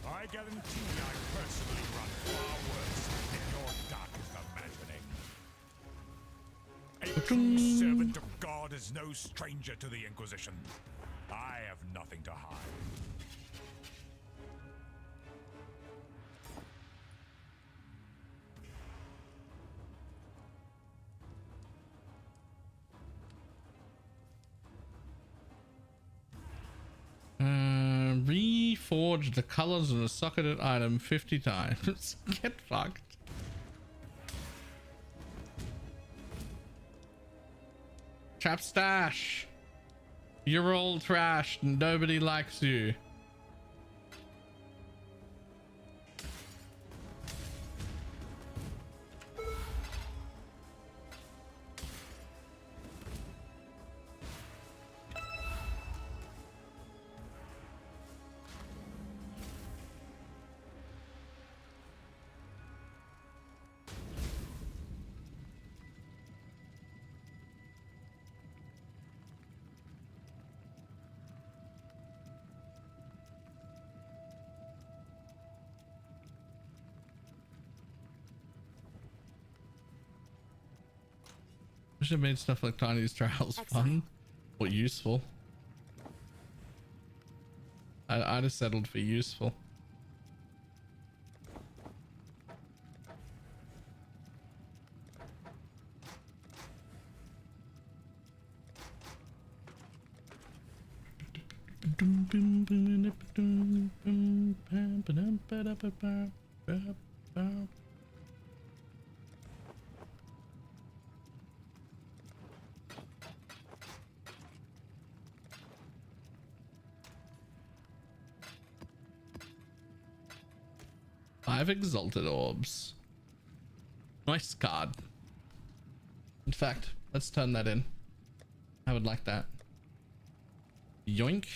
I guarantee I personally run far worse than your darkest imagining. A true servant of God is no stranger to the Inquisition. I have nothing to hide. Reforge the colors of the socketed item 50 times. Get fucked. Trap stash. You're all trashed and nobody likes you. Wish it made stuff like Tiny's trials fun or useful. I'd have settled for useful. Five exalted orbs. Nice card. In fact, let's turn that in. I would like that. Yoink.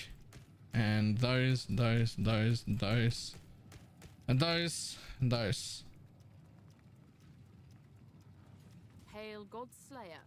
And those, and those, and those, and those. And those, and those. Hail God Slayer.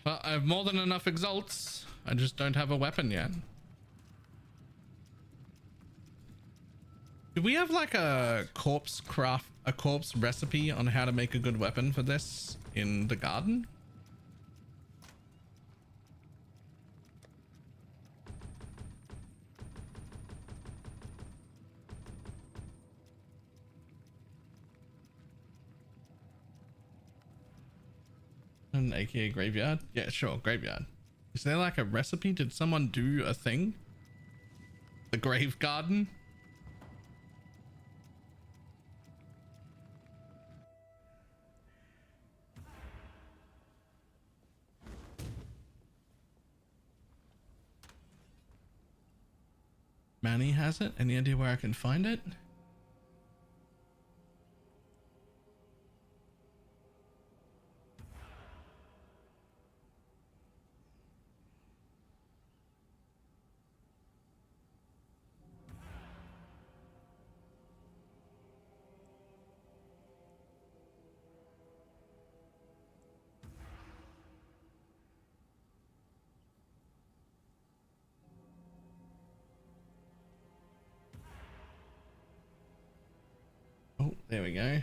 Well, I have more than enough exalts. I just don't have a weapon yet. Do we have like a corpse recipe on how to make a good weapon for this in the garden? An AKA graveyard? Yeah, sure, graveyard. Is there like a recipe? Did someone do a thing? The grave garden? Manny has it? Any idea where I can find it? Oh, there we go.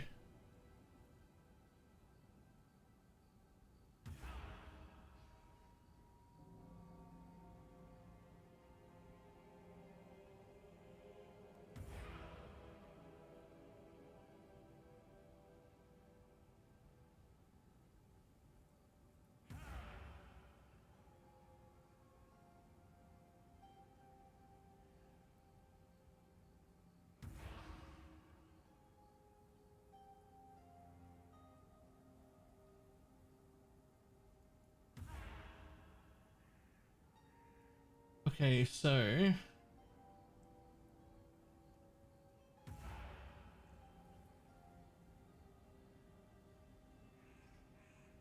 Okay, so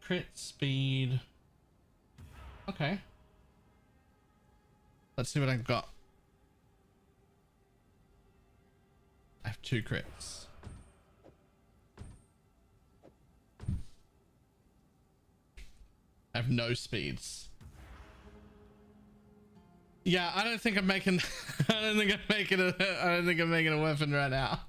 crit speed. Okay. Let's see what I've got. I have 2 crits. I have no speeds. Yeah, I don't think I'm making I don't think I'm making a weapon right now.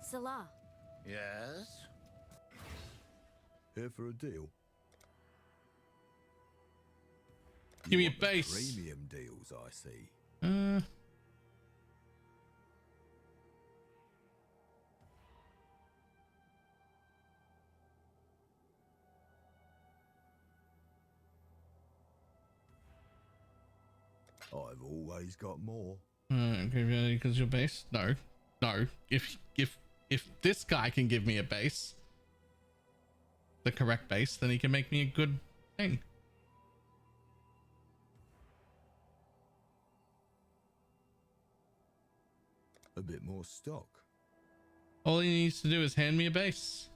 Salah. Yes? Here for a deal. Give me a Want the base. Premium deals, I see. I've always got more. Okay, because your base? No. If this guy can give me a base, the correct base, then he can make me a good thing. A bit more stock. All he needs to do is hand me a base.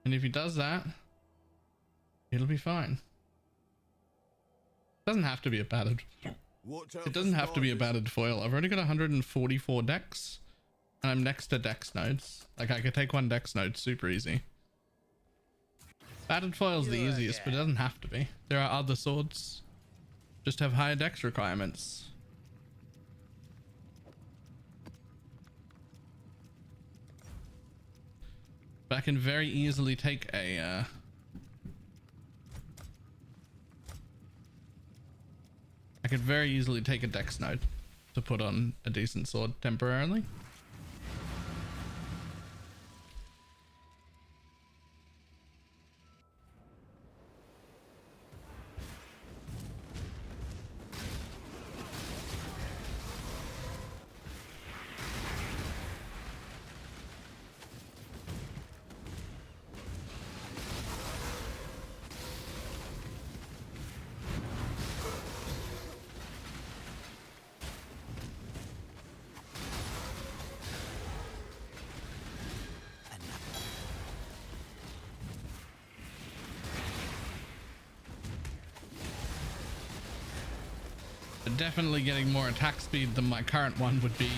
And if he does that, it'll be fine. Doesn't have to be a battered. It doesn't have to be a battered foil. I've already got 144 decks. And I'm next to dex nodes. Like I could take 1 dex node super easy. Battered foil's the easiest, but it doesn't have to be. There are other swords. Just have higher dex requirements. But I can very easily take a I could very easily take a dex node to put on a decent sword temporarily. Definitely getting more attack speed than my current one would be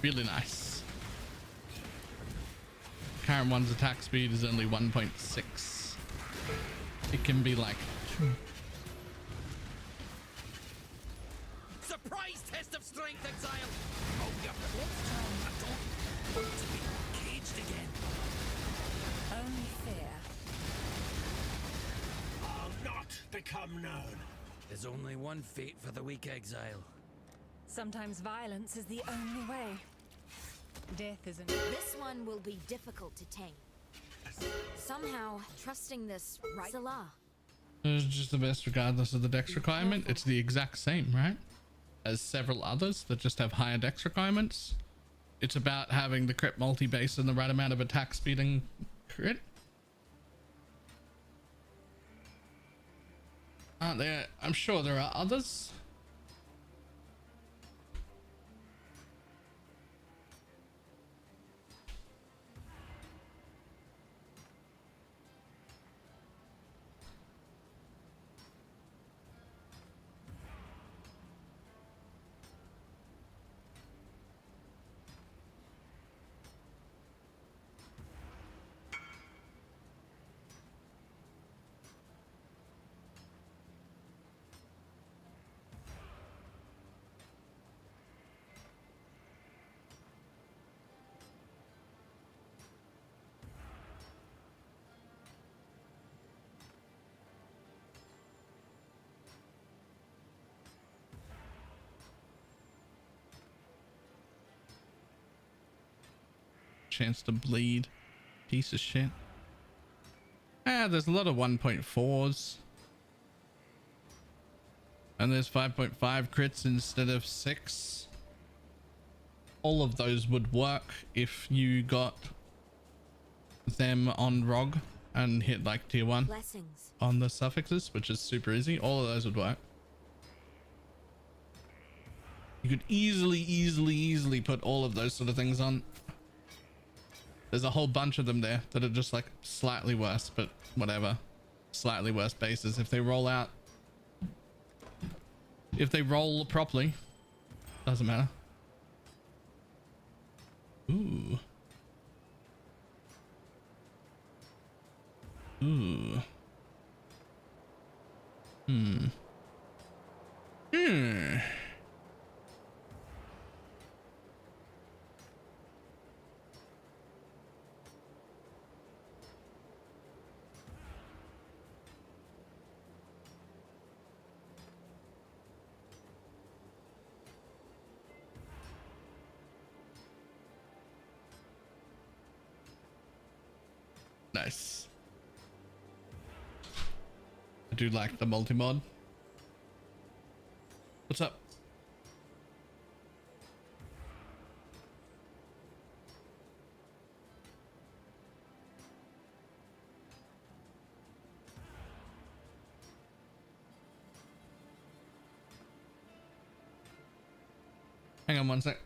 really nice. Current one's attack speed is only 1.6. It can be like 2. Surprise test of strength, Exile! Oh, yeah. I don't want to be caged again. Only fair. I'll not become known. There's only one fate for the weak, Exile. Sometimes violence is the only way. Death isn't. This one will be difficult to tame. Somehow, trusting this right Salah. It's just the best regardless of the dex requirement. It's the exact same, right? As several others that just have higher dex requirements. It's about having the crit multi-base and the right amount of attack speed and crit. Aren't there? I'm sure there are others. Chance to bleed. Piece of shit. There's a lot of 1.4s. And there's 5.5 crits instead of 6. all of those would work if you got them on ROG and hit like tier 1 Blessings. on the suffixes, which is super easy. All of those would work. You could easily put all of those sort of things on. There's a whole bunch of them there that are just like slightly worse, but whatever. Slightly worse bases. If they roll out, if they roll properly, doesn't matter. Ooh. Ooh. Hmm. Hmm. Nice. I do like the multi-mod. What's up? Hang on one sec.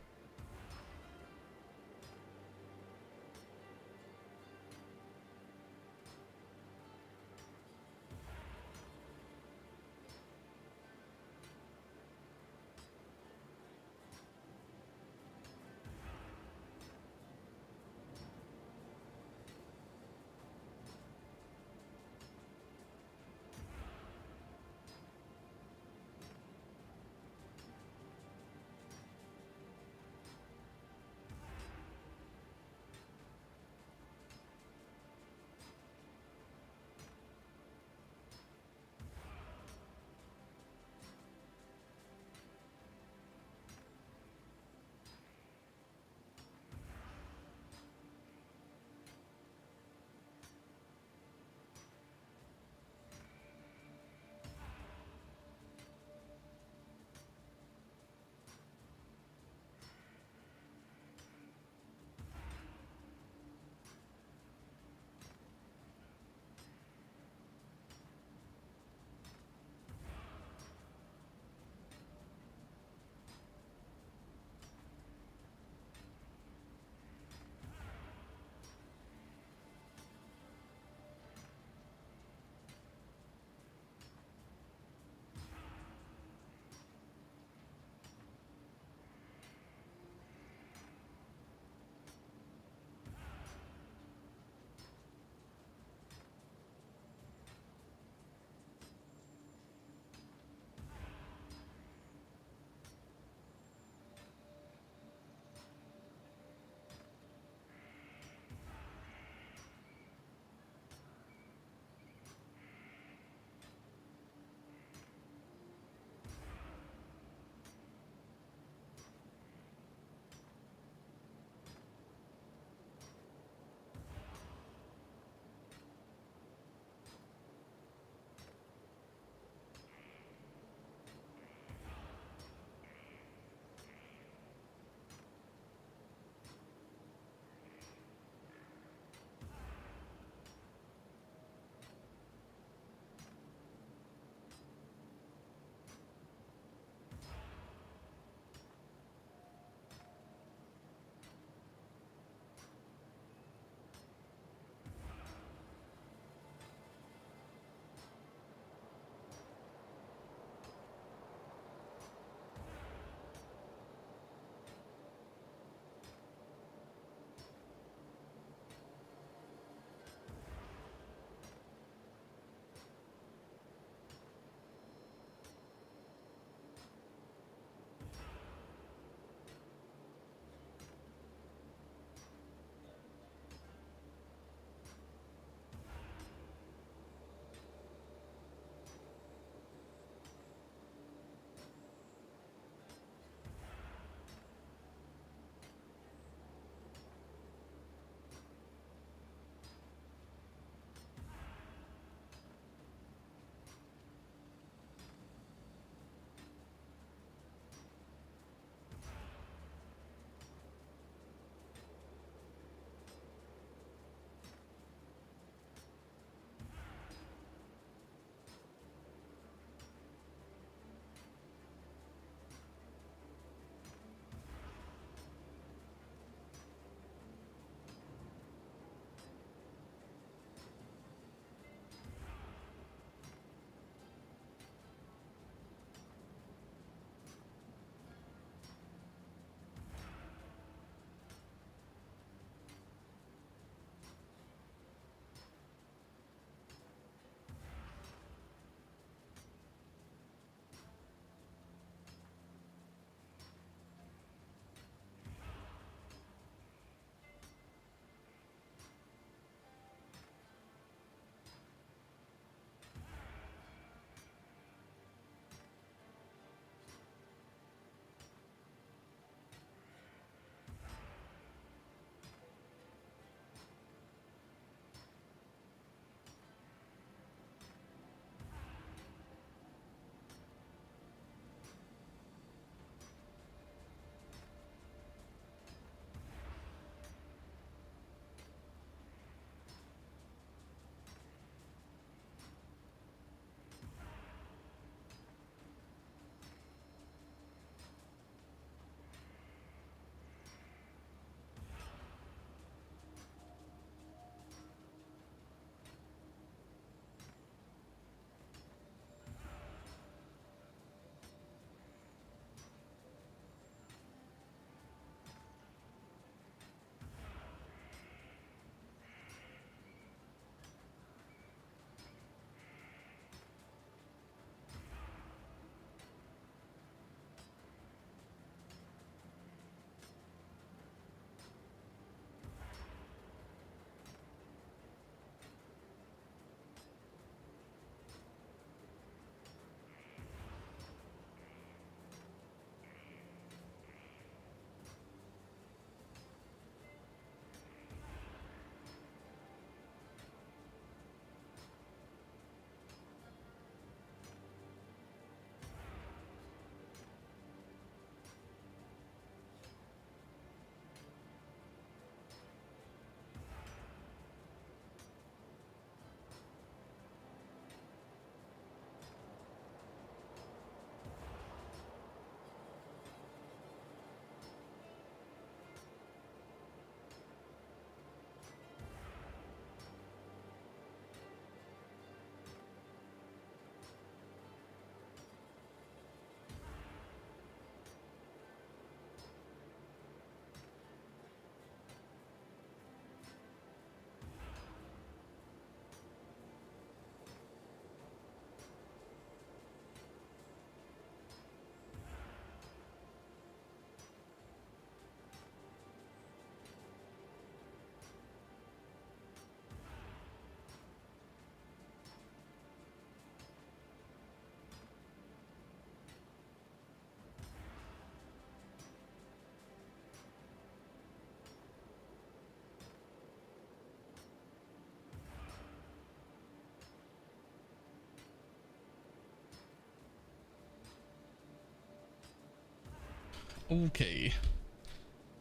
Okay.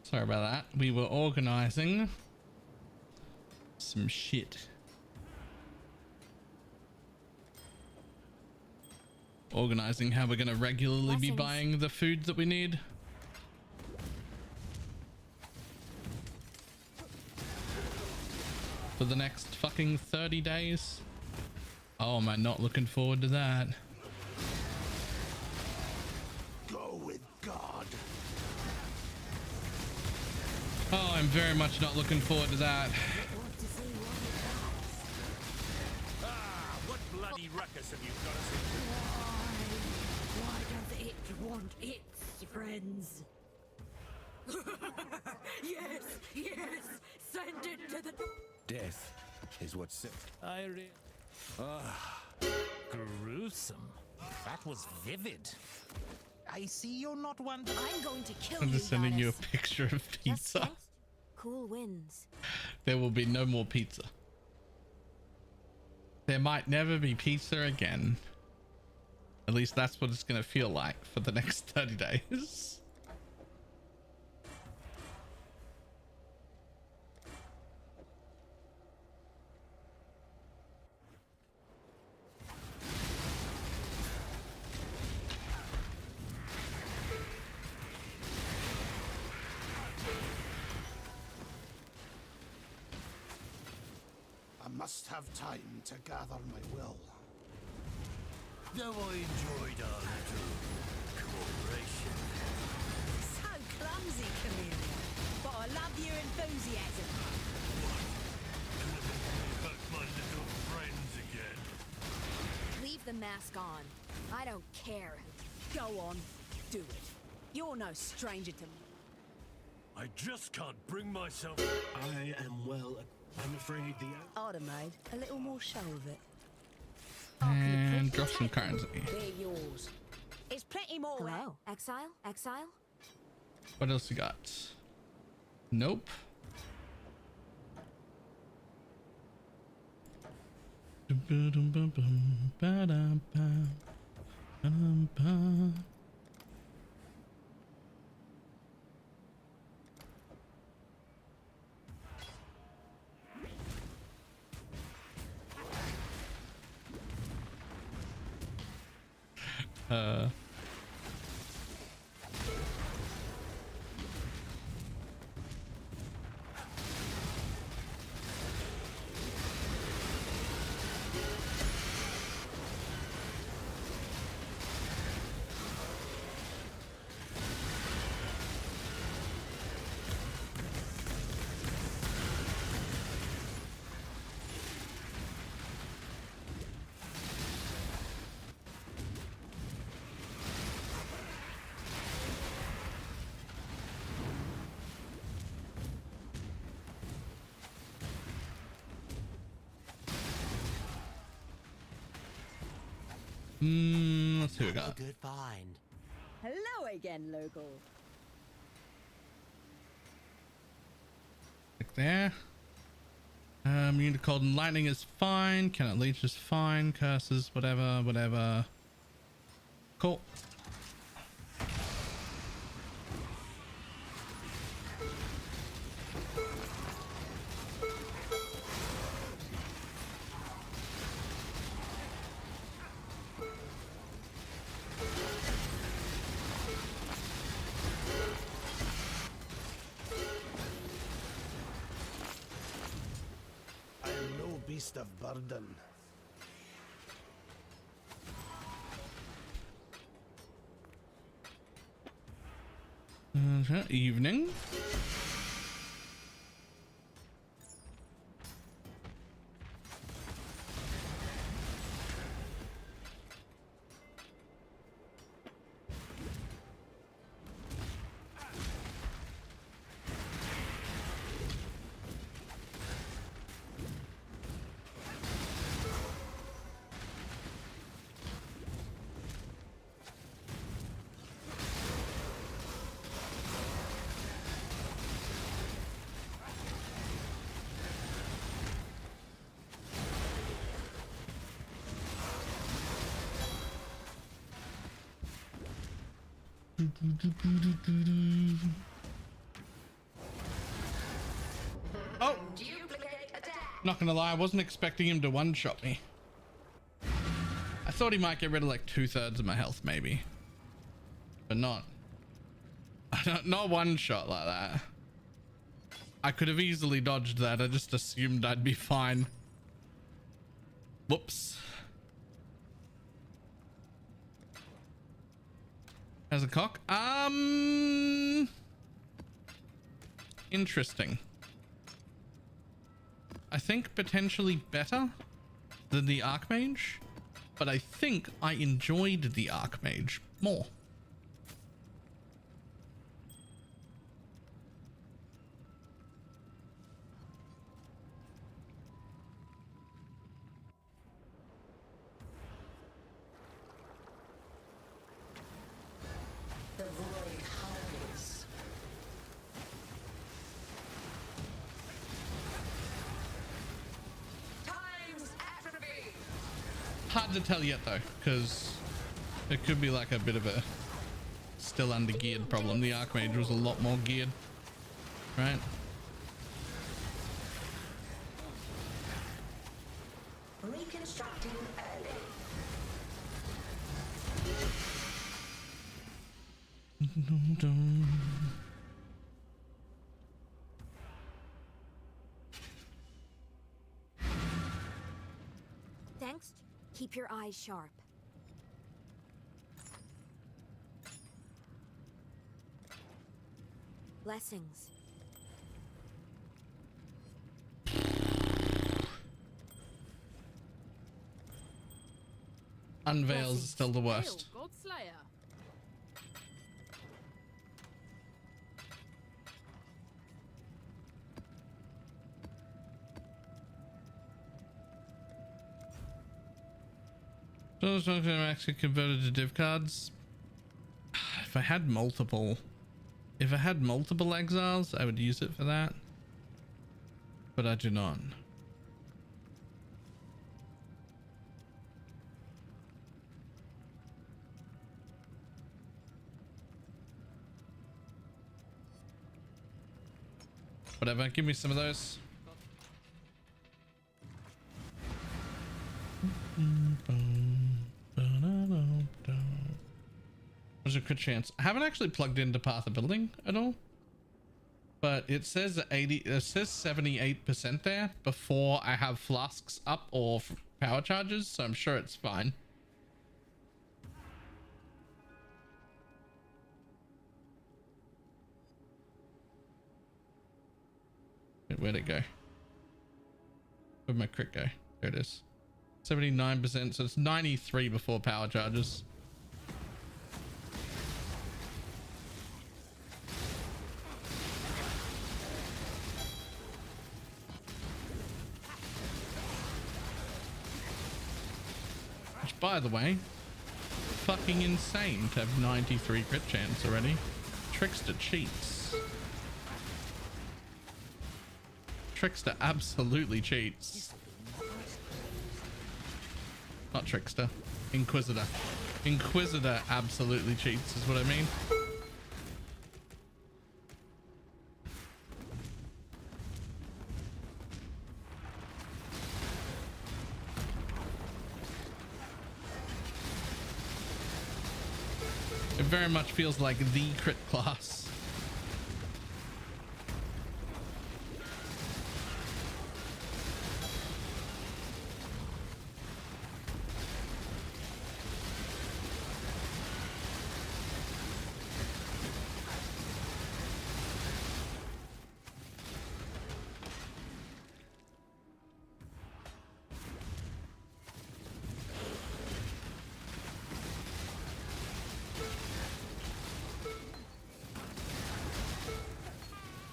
Sorry about that. We were organizing some shit. Organizing how we're going to regularly be buying the food that we need. For the next fucking 30 days. Oh, am I not looking forward to that? Go with God. Oh, I'm very much not looking forward to that. Ah, what bloody ruckus have you got us into? Why does it want its friends? Yes, yes, send it to the... Death is what's gruesome. That was vivid. I see you're not one. I'm going to kill I'm you, just sending you a goddess. picture of pizza. Cool wins. There will be no more pizza. There might never be pizza again. At least that's what it's going to feel like for the next 30 days. I must have time to gather my will. Though I enjoyed our little cooperation. So clumsy, Chameleon. But I love your enthusiasm. Hurt my little friends again. Leave the mask on. I don't care. Go on, do it. You're no stranger to me. I just can't bring myself. I am well. I'm afraid the... Adorned, a little more show of it. And drop some currency. They're yours. There's plenty more. Hello? Exile? Exile? What else we got? Nope. Let's see what we got. Good find. Hello again, local. Click there. Immune to cold and lightning is fine. Cannot leech is fine. Curses, whatever. Cool. I am no beast of burden. Evening. Oh, not gonna lie, I wasn't expecting him to one-shot me. I thought he might get rid of like 2/3 of my health maybe, but not one shot like that. I could have easily dodged that. I just assumed I'd be fine. Whoops. As a CoC, interesting. I think potentially better than the Archmage, but I think I enjoyed the Archmage more. The void hungers. Time's atrophy. Hard to tell yet though, because it could be like a bit of a still under geared problem. The Archmage was a lot more geared, right? Reconstructing early. Thanks. Keep your eyes sharp. Blessings. Unveils is still the worst. Godslayer. So it's not going to actually converted to div cards. If I had multiple exiles, I would use it for that, but I do not. Whatever, give me some of those. What's a crit chance? I haven't actually plugged into Path of Building at all, but it says 78% there before I have flasks up or power charges, so I'm sure it's fine. Wait, where'd it go? Where'd my crit go? There it is. 79%, so it's 93 before power charges. Which, by the way, fucking insane to have 93 crit chance already. Trickster cheats. Trickster absolutely cheats. Not Trickster. Inquisitor. Inquisitor absolutely cheats is what I mean. It very much feels like the crit class.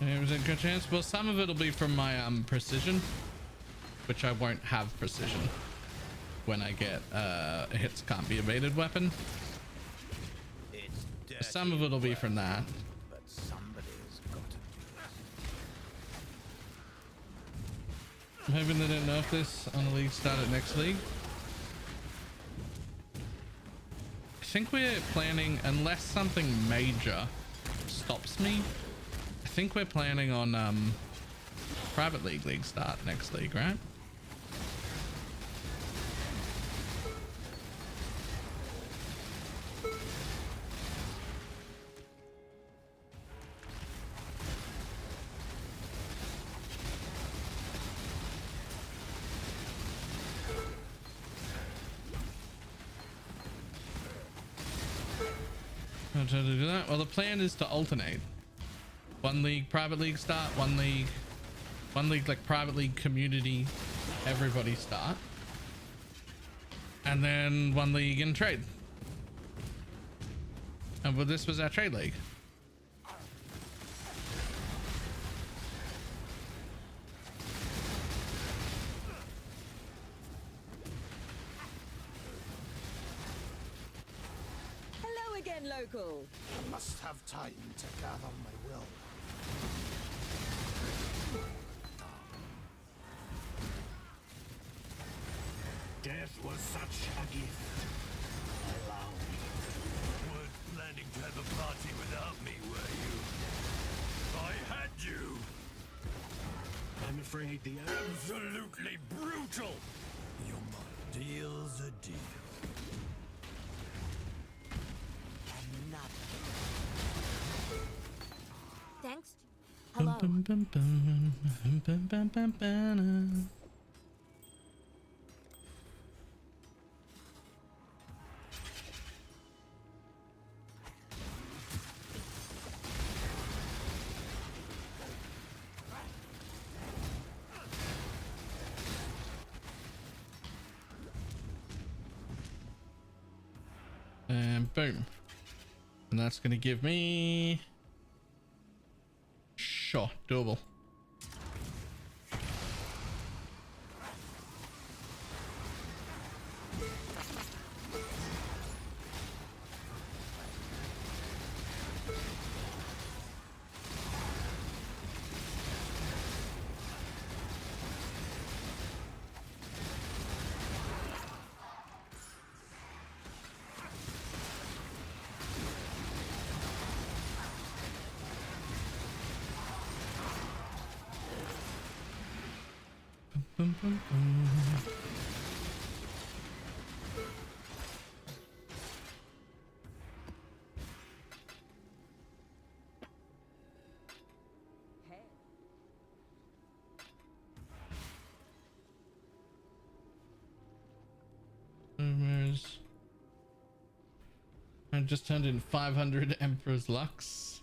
It was a good chance. Well, some of it'll be from my precision, which I won't have precision when I get a hits can't be evaded weapon. Some of it'll be from that. But somebody's got to do it. I'm hoping they don't nerf this on the league start at next league. I think we're planning, unless something major stops me, I think we're planning on private league start next league, right? Well, the plan is to alternate. One league, private league start, one league like private league community, everybody start. And then one league in trade. And well, this was our trade league. Local. I must have time to gather my will. Death was such a gift. Allow me. Weren't planning to have a party without me, were you? I had you. I'm afraid the Absolutely brutal. Your deal's a deal. Thanks. Hello. And boom. And that's going to give me... Sure, doable. I just turned in 500 Emperor's Lux.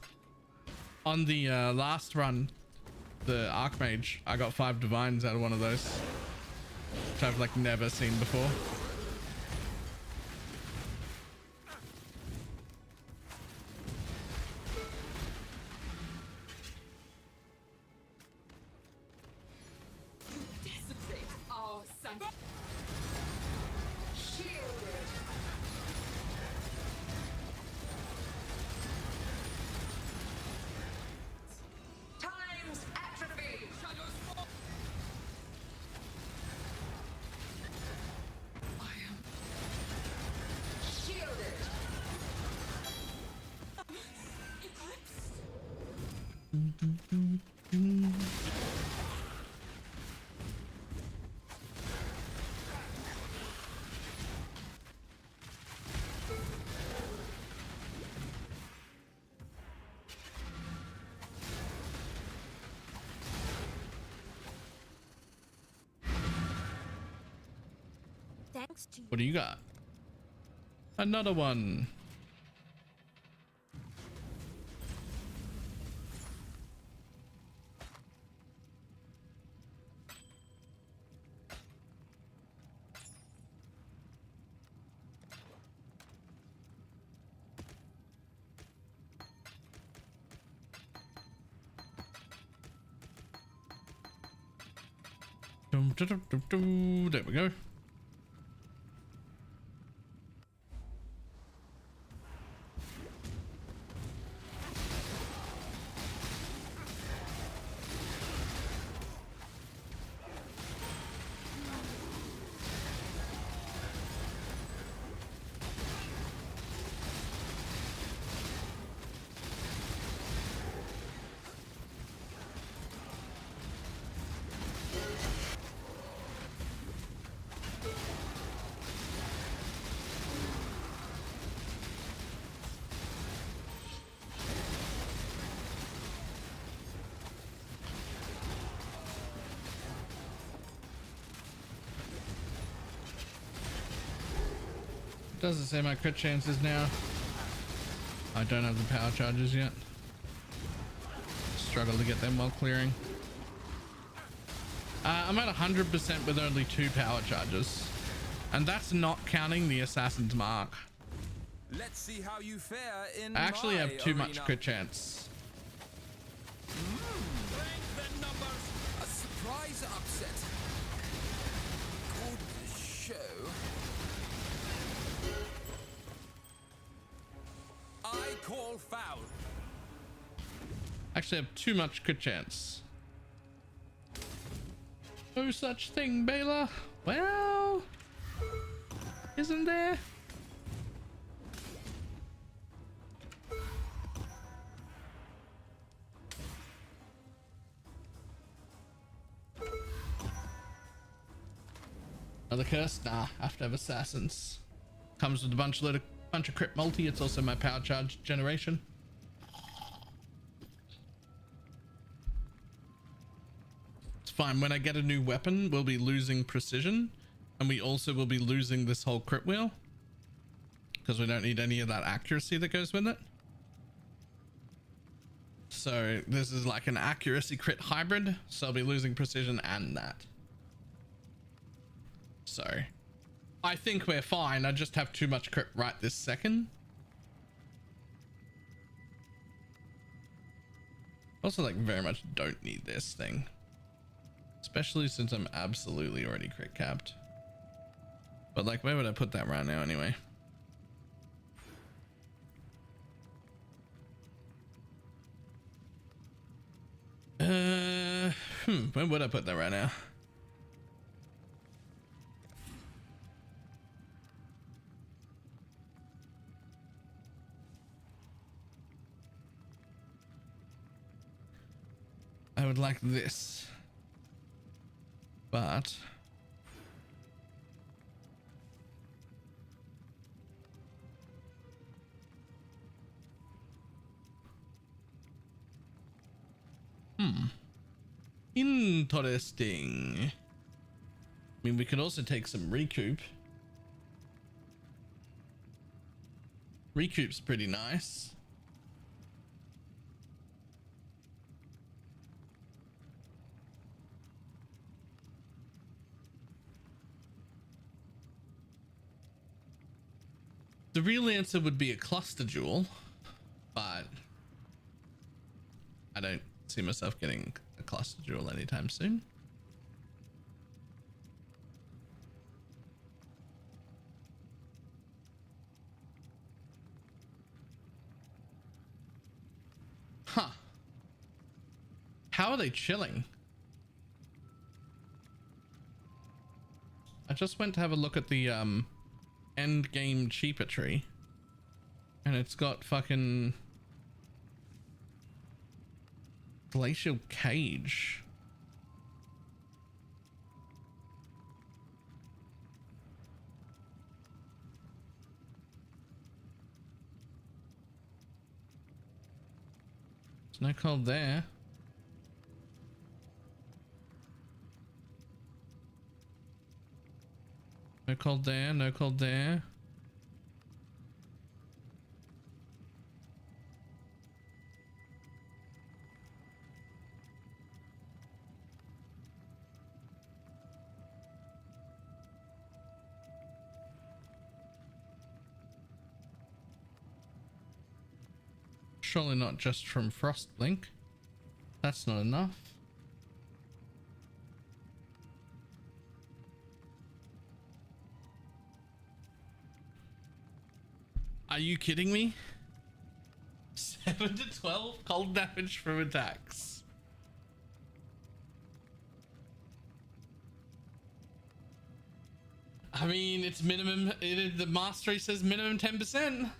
On the last run, the Archmage, I got 5 Divines out of one of those, which I've like never seen before. Thanks to What do you got? Another one. There we go. Doesn't say my crit chances now. I don't have the power charges yet. Struggle to get them while clearing. I'm at 100% with only 2 power charges. And that's not counting the Assassin's Mark. Let's see how you fare in I actually my have too much arena. crit chance. Strength in numbers. A surprise upset. Good show. I call foul. Actually, I have too much crit chance. No such thing, Baylor. Well, isn't there? Another curse? Nah, I have to have assassins. Comes with a bunch of crit multi. It's also my power charge generation. It's fine. When I get a new weapon, we'll be losing precision, and we also will be losing this whole crit wheel because we don't need any of that accuracy that goes with it. So this is like an accuracy crit hybrid, so I'll be losing precision and that. So I think we're fine. I just have too much crit right this second. Also, like, very much don't need this thing, especially since I'm absolutely already crit capped. But like, where would I put that right now anyway? Where would I put that right now? I would like this, but interesting. I mean, we could also take some recoup. Recoup's pretty nice. The real answer would be a cluster jewel, but I don't see myself getting a cluster jewel anytime soon. Huh. How are they chilling? I just went to have a look at the Endgame cheaper tree, and it's got fucking glacial cage. There's no cold there. No cold there, no cold there. Surely not just from Frostblink. That's not enough. Are you kidding me? 7 to 12 cold damage from attacks. I mean, it's minimum. The mastery says minimum 10%.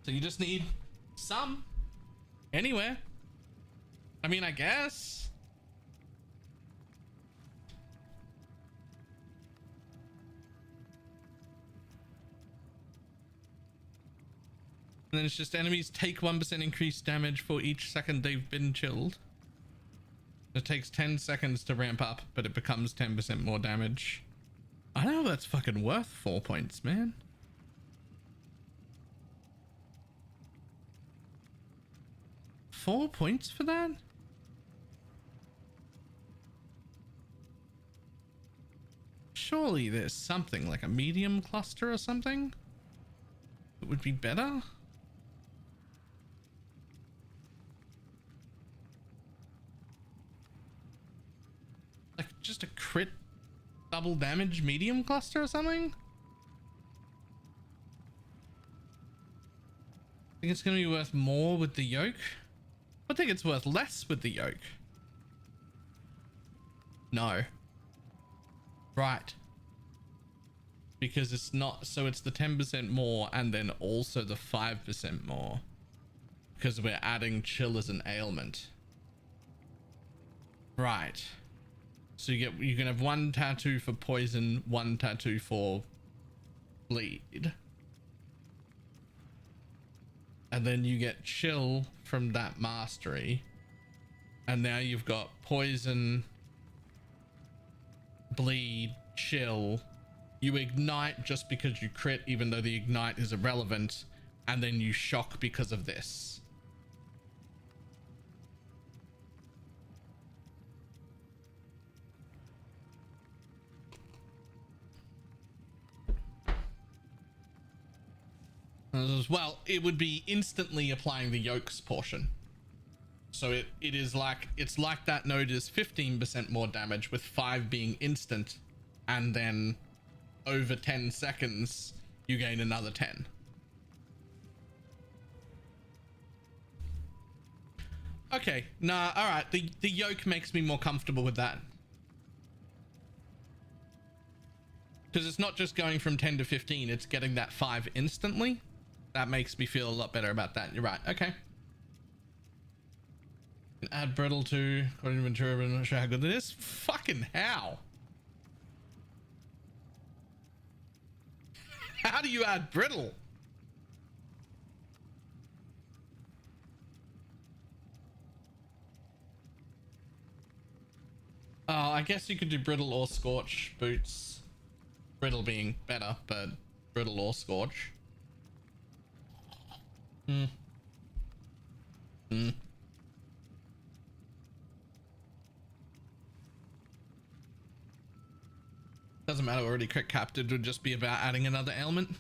So you just need some anywhere. I mean, I guess. And then it's just enemies take 1% increased damage for each second they've been chilled. It takes 10 seconds to ramp up, but it becomes 10% more damage I know that's fucking worth 4 points, man. £4 for that? Surely there's something like a medium cluster or something that would be better. Like just a crit double damage medium cluster or something. I think it's going to be worth more with the yoke. I think it's worth less with the yoke. No. Right. Because it's not, so it's the 10% more and then also the 5% more. Because we're adding chill as an ailment. Right. So you can have 1 tattoo for poison, 1 tattoo for bleed. And then you get chill from that mastery. And now you've got poison, bleed, chill. You ignite just because you crit, even though the ignite is irrelevant. And then you shock because of this. As well, it would be instantly applying the yokes portion. So it is like, it's like that node is 15% more damage with 5 being instant, and then over 10 seconds you gain another 10. Okay, nah, all right, the yoke makes me more comfortable with that. Because it's not just going from 10 to 15, it's getting that 5 instantly. That makes me feel a lot better about that. You're right. Okay. Add brittle to, according to Ventura, but I'm not sure how good it is. Fucking how? How do you add brittle? Oh, I guess you could do brittle or scorch boots. Brittle being better, but brittle or scorch. Doesn't matter, already crit capped. It would just be about adding another ailment.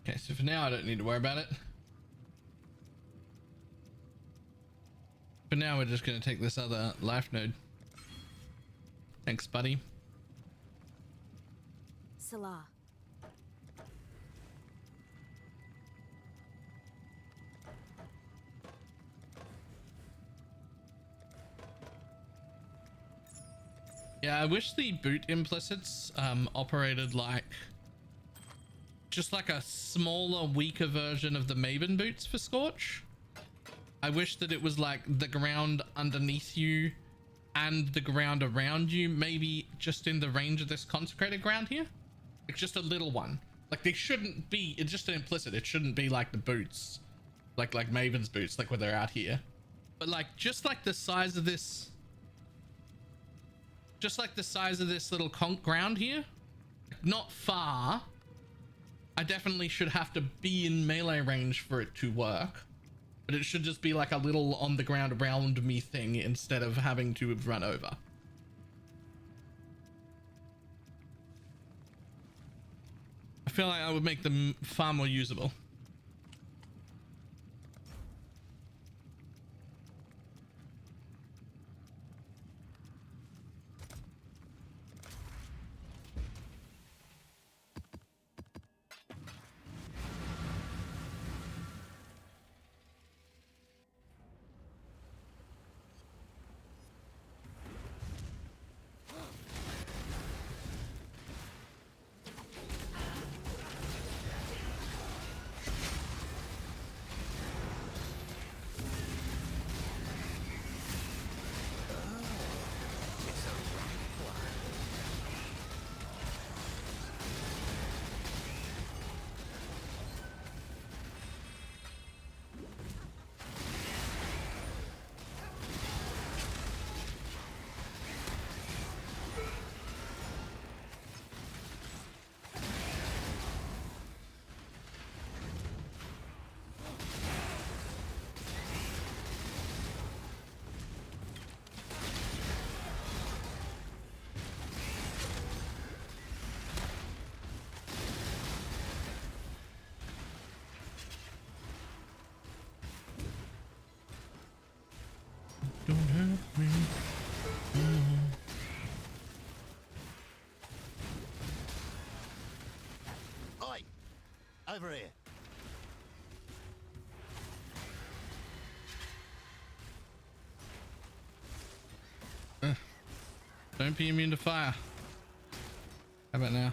Okay, so for now I don't need to worry about it. For now we're just going to take this other life node. Thanks, buddy. Salah. Yeah, I wish the boot implicits operated like just like a smaller, weaker version of the Maven boots for Scorch. I wish that it was like the ground underneath you and the ground around you, maybe just in the range of this consecrated ground here. Like just a little one. Like they shouldn't be, it's just an implicit. It shouldn't be like the boots, like Maven's boots, like where they're out here. But like, just like the size of this, just like the size of this little conch ground here, not far. I definitely should have to be in melee range for it to work, but it should just be like a little on the ground around me thing instead of having to run over. I feel like I would make them far more usable. Over here. Don't be immune to fire. How about now?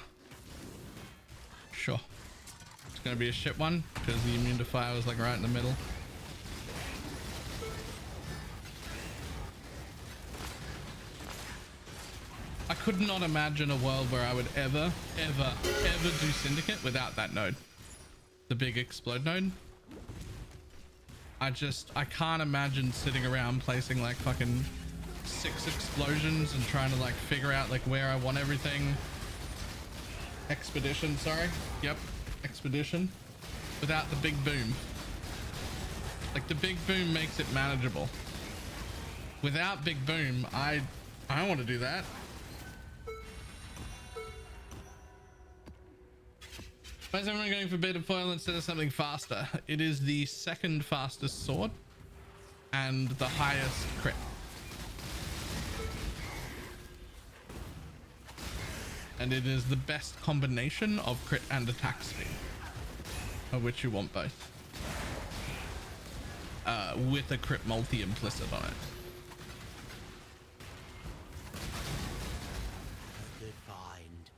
Sure. It's gonna be a shit one because the immune to fire was like right in the middle. I could not imagine a world where I would ever do Syndicate without that node. The big explode node. I can't imagine sitting around placing like fucking 6 explosions and trying to like figure out like where I want everything. Expedition, sorry. Yep, expedition. Without the big boom. Like the big boom makes it manageable. Without big boom, I don't want to do that. Why is everyone going for beta foil instead of something faster? It is the second fastest sword and the highest crit. And it is the best combination of crit and attack speed, of which you want both. With a crit multi implicit on it. Good find.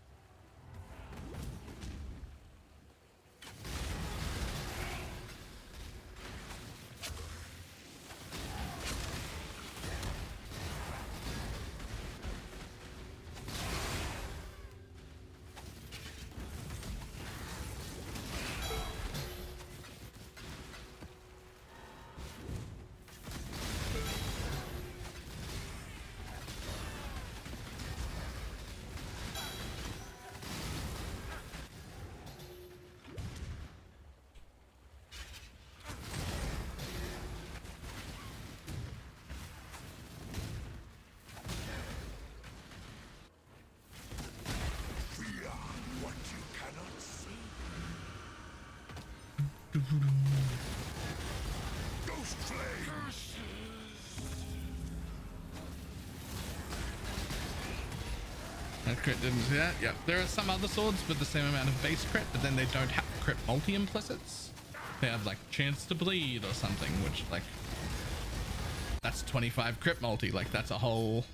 That crit didn't see that. Yep. There are some other swords with the same amount of base crit, but then they don't have crit multi implicits. They have like chance to bleed or something, which like that's 25 crit multi. Like that's a whole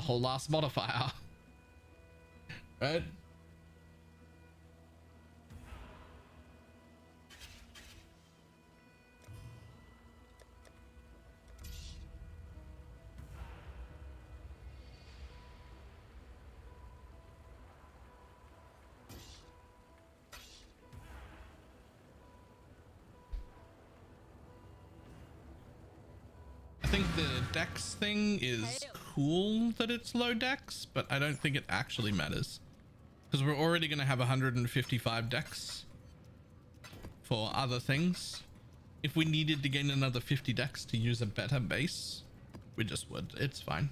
last modifier. Right? I think the dex thing is cool that it's low dex, but I don't think it actually matters because we're already going to have 155 dex for other things. If we needed to gain another 50 dex to use a better base, we just would. It's fine.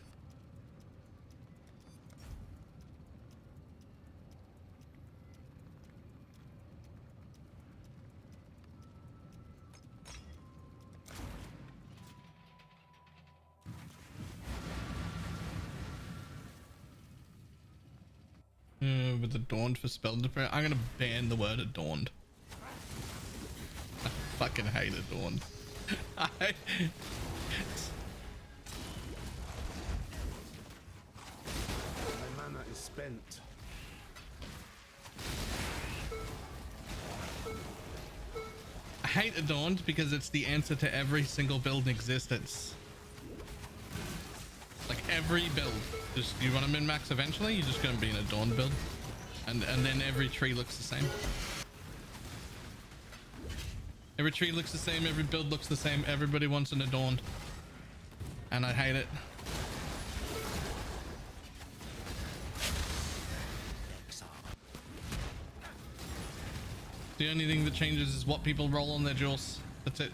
With Adorned for spell defense, I'm gonna ban the word Adorned. I fucking hate Adorned. My mana is spent. I hate Adorned because it's the answer to every single build in existence. Like every build, just you want to min max eventually, you're just gonna be an Adorned build, and then every tree looks the same. Every tree looks the same, every build looks the same, everybody wants an Adorned, and I hate it. The only thing that changes is what people roll on their jewels. That's it.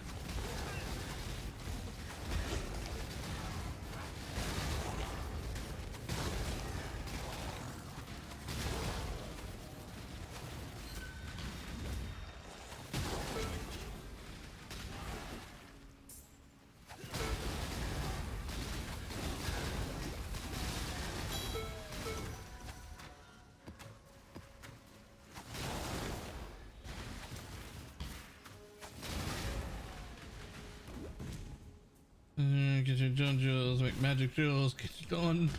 magic jewels, make magic jewels, get it done.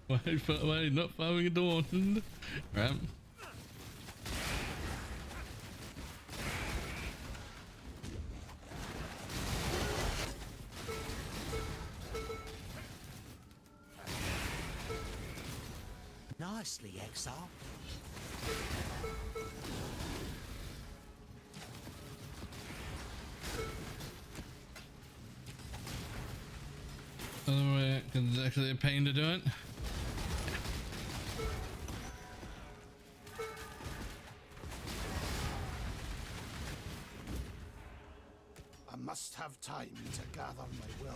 Why not farming Adorned? Right. Nicely, Exile. Because it's actually a pain to do it. I must have time to gather my will.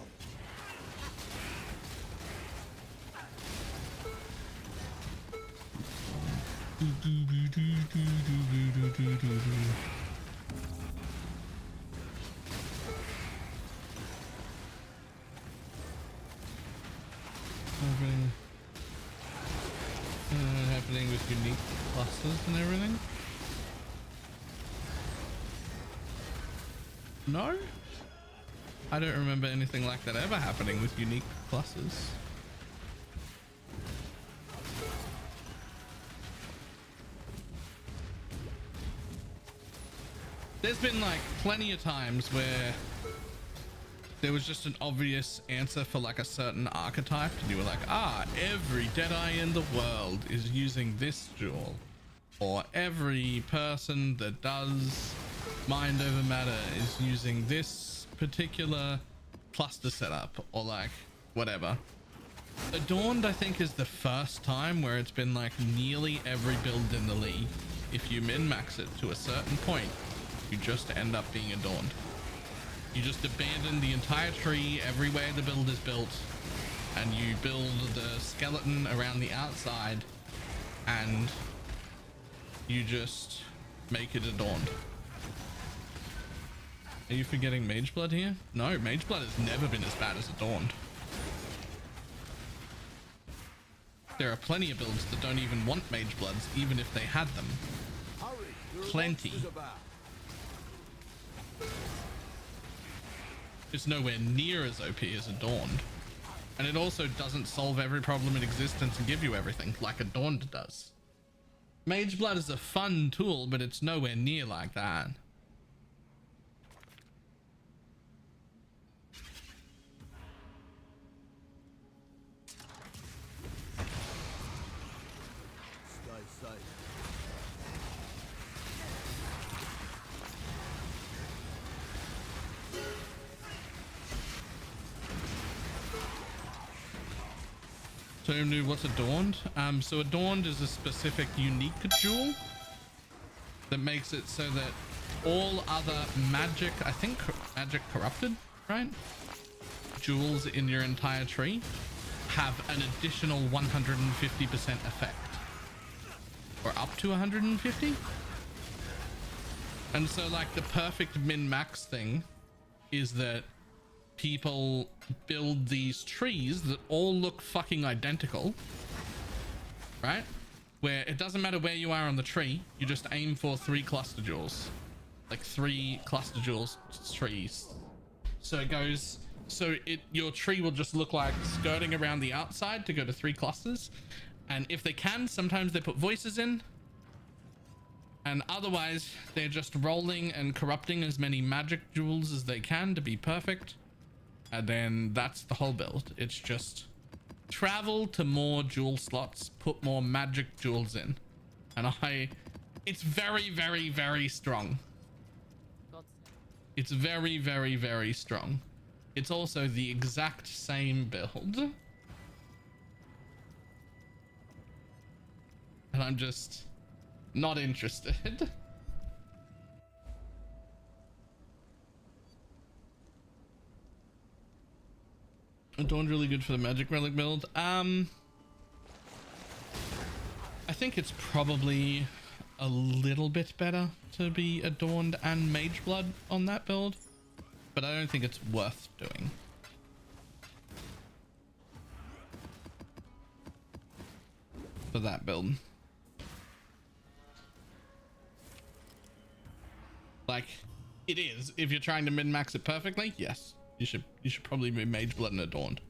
Happening with unique clusters and everything. No, I don't remember anything like that ever happening with unique clusters. There's been like plenty of times where there was just an obvious answer for like a certain archetype and you were like, ah, every Deadeye in the world is using this jewel, or every person that does mind over matter is using this particular cluster setup, or like whatever. Adorned, I think, is the first time where it's been like nearly every build in the league, if you min-max it to a certain point, you just end up being Adorned. You just abandon the entire tree everywhere the build is built, and you build the skeleton around the outside, and you just make it Adorned. Are you forgetting Mageblood here? No, Mageblood has never been as bad as Adorned. There are plenty of builds that don't even want Magebloods, even if they had them. Plenty. It's nowhere near as OP as Adorned. And it also doesn't solve every problem in existence and give you everything like Adorned does. Mageblood is a fun tool, but it's nowhere near like that. So new, what's Adorned? So Adorned is a specific unique jewel that makes it so that all other magic, I think magic corrupted, right? Jewels in your entire tree have an additional 150% effect, or up to 150. And so like the perfect min-max thing is that people build these trees that all look fucking identical, right? Where it doesn't matter where you are on the tree, you just aim for 3 cluster jewels, like 3 cluster jewels trees. So it goes, so your tree will just look like skirting around the outside to go to 3 clusters. And if they can, sometimes they put voices in, and otherwise they're just rolling and corrupting as many magic jewels as they can to be perfect. And then that's the whole build. It's just travel to more jewel slots, put more magic jewels in. And it's very, very, very strong. It's very, very, very strong. It's also the exact same build. And I'm just not interested. Adorned really good for the magic relic build. I think it's probably a little bit better to be Adorned and Mageblood on that build, but I don't think it's worth doing. For that build. Like, it is. If you're trying to min-max it perfectly, yes. You should probably be Mage Blood and Adorned.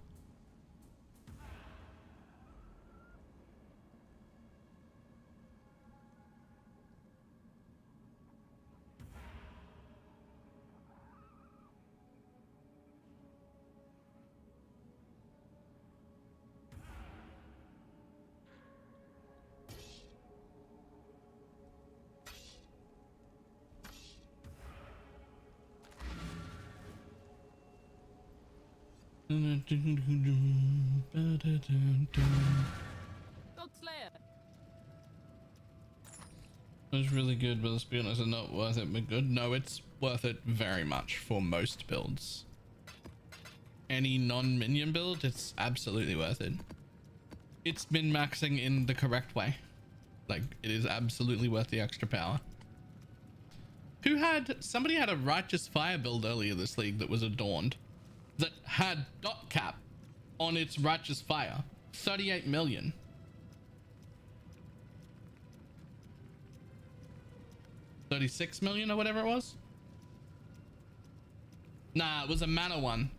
It was really good, but let's be honest, it's not worth it, but good. No, it's worth it very much for most builds. Any non-minion build, it's absolutely worth it. It's min maxing in the correct way. Like, it is absolutely worth the extra power. Somebody had a Righteous Fire build earlier this league that was Adorned, that had dot cap on its Righteous Fire. 38 million. $36 million or whatever it was. Nah, it was a mana one.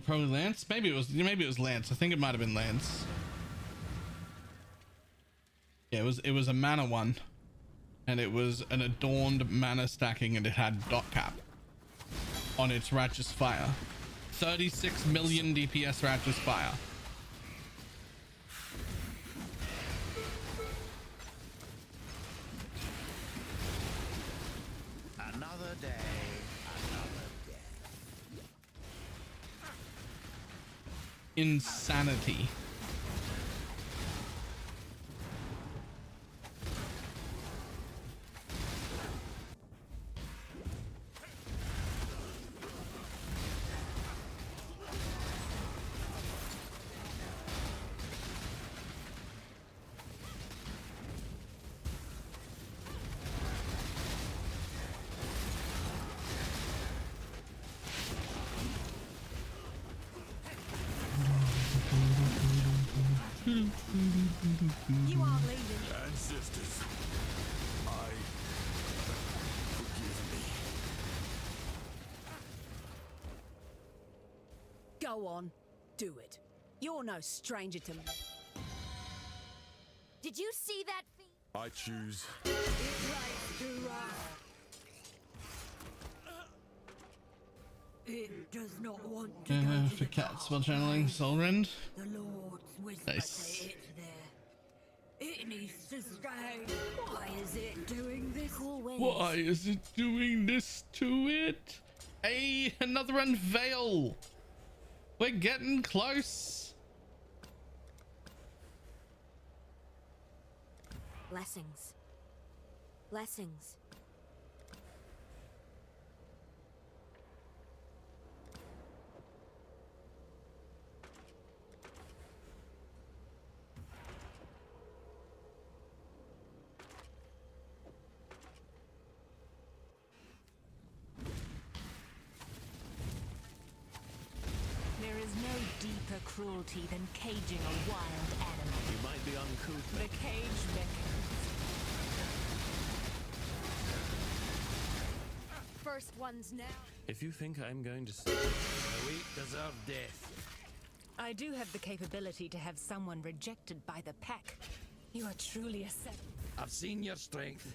Probably Lance. Maybe it was Lance. I think it might have been Lance. Yeah, it was a mana one, and it was an Adorned mana stacking, and it had dot cap on its Righteous Fire. 36 million DPS Righteous Fire. Another day. Insanity. You aren't leaving. Ancestors, forgive me. Go on, do it. You're no stranger to me. Did you see that feat? I choose. It does not want to For cat spell channeling, Soul Rend. The Lord's whisper Nice. say it's there. It needs to stay. Why is it doing this? Cool winds. Why is it doing this to it? Hey, another unveil. We're getting close. Blessings. Blessings. There is no deeper cruelty than caging a wild animal. You might be uncouth, The cage beckons. First ones now. If you think I'm going to say the weak deserve death. I do have the capability to have someone rejected by the pack. You are truly a set. I've seen your strength.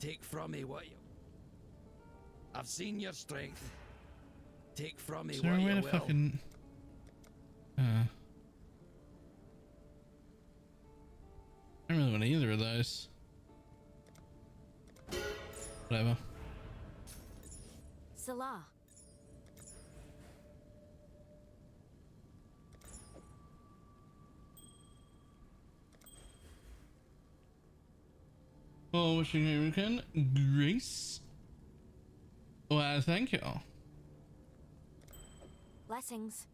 Take from me what you... I've seen your strength. Take from me Is there what a way you to will. fucking... I don't really want either of those. Whatever. Salah. Oh, wishing you can. Grace. Well, thank you. Blessings.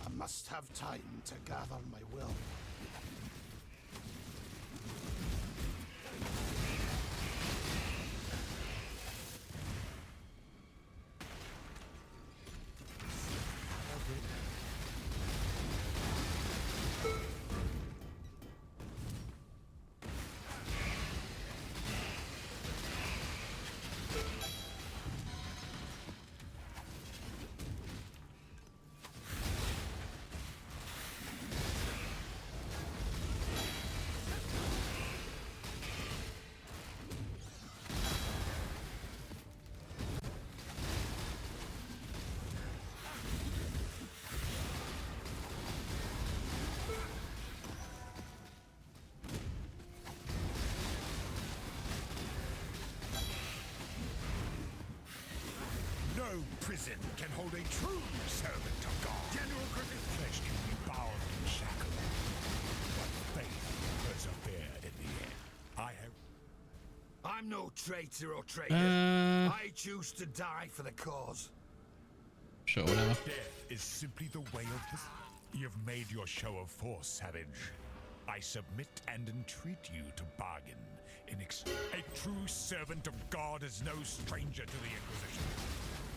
I must have time to gather my will. prison can hold a true servant of God. General Griffith's flesh can be bound and shackled, but faith persevered in the end. I'm no traitor or traitor. I choose to die for the cause. Sure, whatever. Death is simply the way of the... You've made your show of force, Savage. I submit and entreat you to bargain. A true servant of God is no stranger to the Inquisition.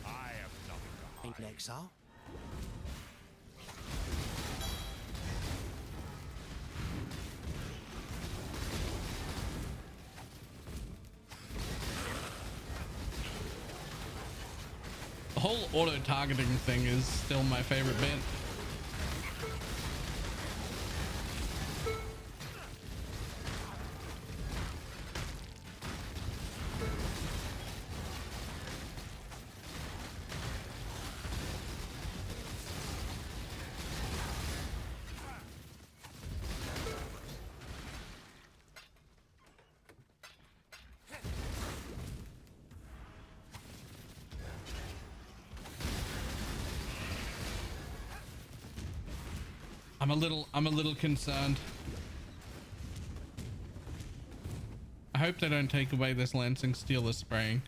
I have nothing to hide. In exile? The whole auto-targeting thing is still my favorite bit. I'm a little concerned. I hope they don't take away this Lancing Stealer spraying.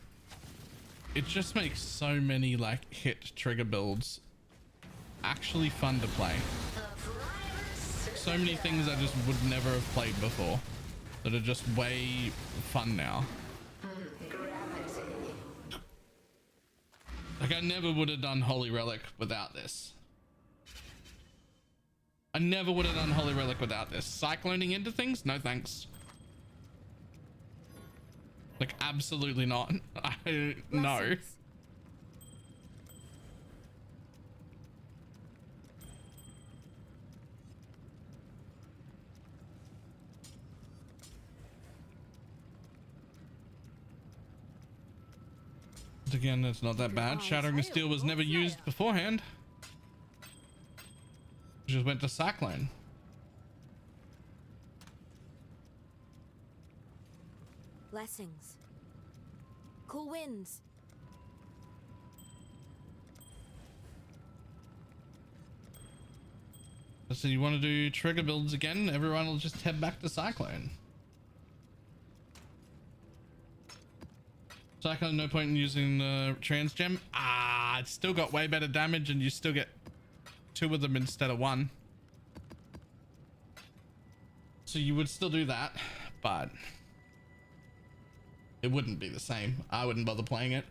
It just makes so many like hit trigger builds actually fun to play. So many things I just would never have played before that are just way fun now. Like I never would have done Holy Relic without this. I never would have done Holy Relic without this. Cycloning into things? No thanks. Like absolutely not. No. Again, it's not that bad. Shattering of Steel was never used beforehand. Just went to Cyclone. Blessings. Cool winds. So you want to do trigger builds again? Everyone will just head back to Cyclone. Cyclone, no point in using the trans gem. Ah, it's still got way better damage and you still get 2 of them instead of 1. So you would still do that, but it wouldn't be the same. I wouldn't bother playing it.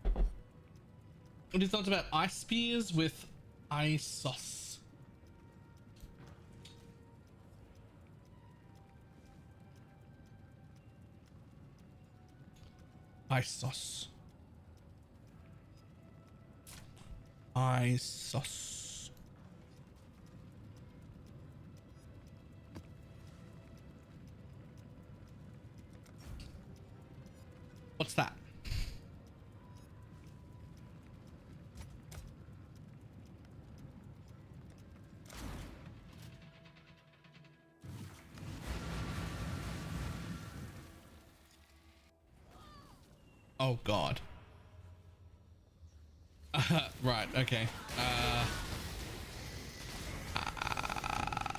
What are your thoughts about ice spears with ice sauce? Ice sauce. Ice sauce. What's that? Oh God. Right, okay.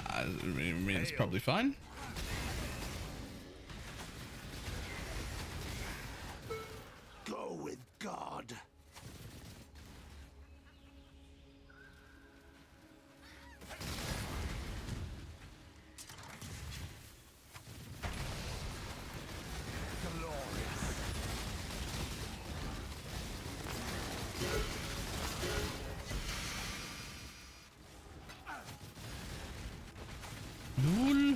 I mean, it's probably fine. Go with God. Lul.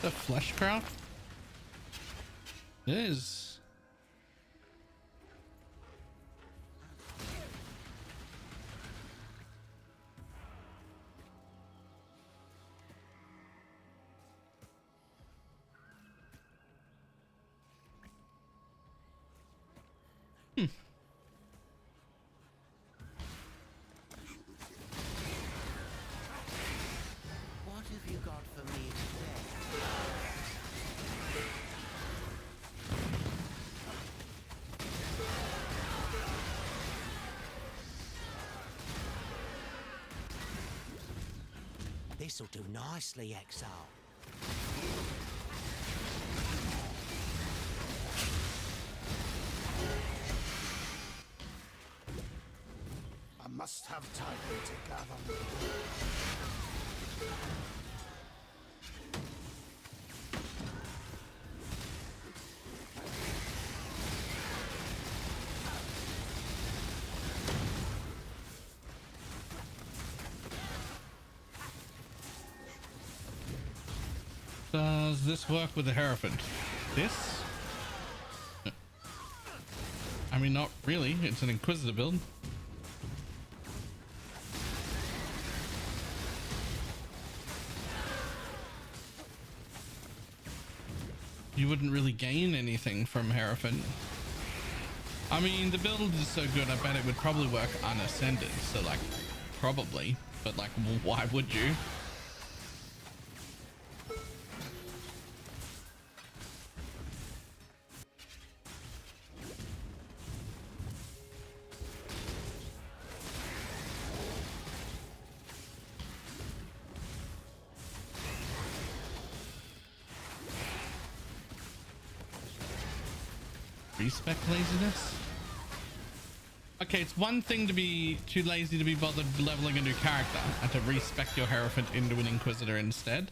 The fleshcraft? It is. This'll do nicely, Exile. I must have time to gather. Does this work with the Hierophant? This? I mean, not really. It's an Inquisitor build. You wouldn't really gain anything from Hierophant. I mean, the build is so good, I bet it would probably work unascended. So, like, probably. But, like, why would you? Respec laziness? Okay, it's one thing to be too lazy to be bothered leveling a new character and to respec your Hierophant into an Inquisitor instead.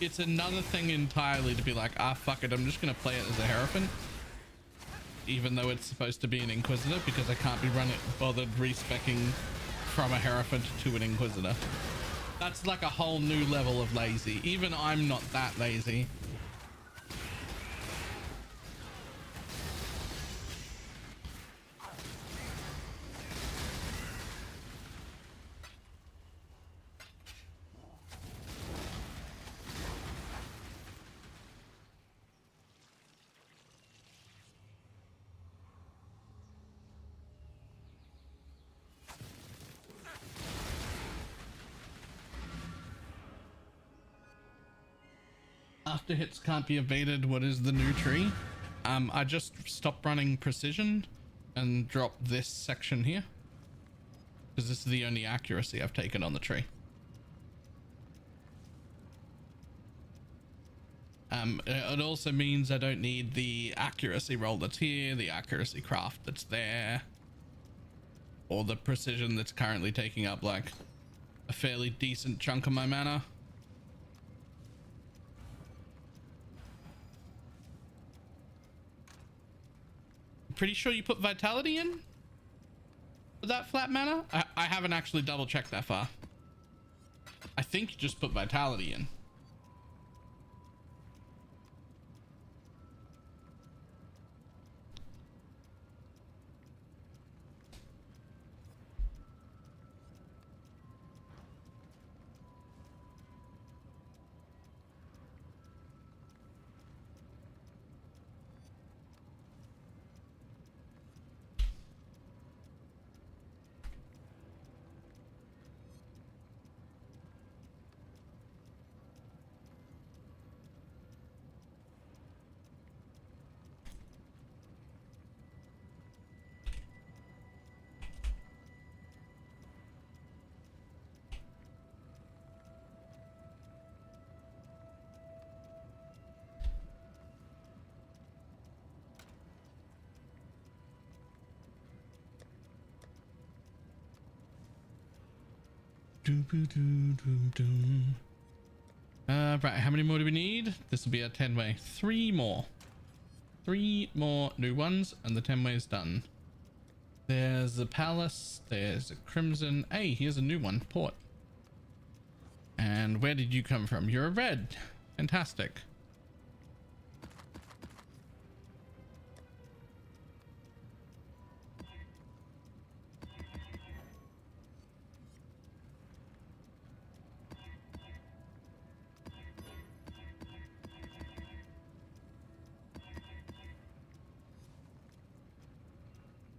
It's another thing entirely to be like, ah, fuck it, I'm just gonna play it as a Hierophant, even though it's supposed to be an Inquisitor, because I can't be bothered respecing from a Hierophant to an Inquisitor. That's like a whole new level of lazy. Even I'm not that lazy. After hits can't be evaded, what is the new tree? I just stopped running precision and dropped this section here because this is the only accuracy I've taken on the tree. It also means I don't need the accuracy roll that's here, the accuracy craft that's there, or the precision that's currently taking up like a fairly decent chunk of my mana. Pretty sure you put vitality in for that flat mana? I haven't actually double checked that far. I think you just put vitality in. Right, how many more do we need? This will be a 10-way. Three more new ones and the 10-way is done. There's a palace, there's a crimson. Hey, here's a new one, port. And where did you come from? You're a red. Fantastic.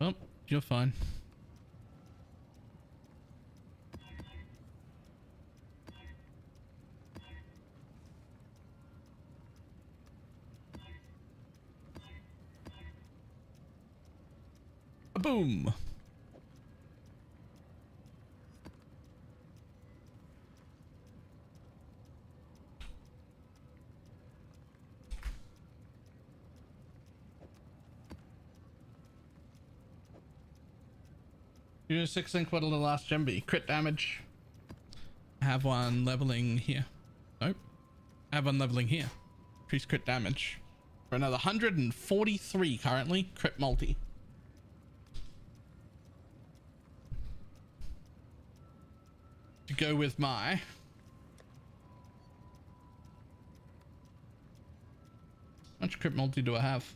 Oh, you're fine. Boom. Do a 6 link. What'll the last gem be? Crit damage. I have one leveling here. Nope. I have one leveling here. Increase crit damage for another 143 currently. Crit multi. To go with my how much crit multi do I have?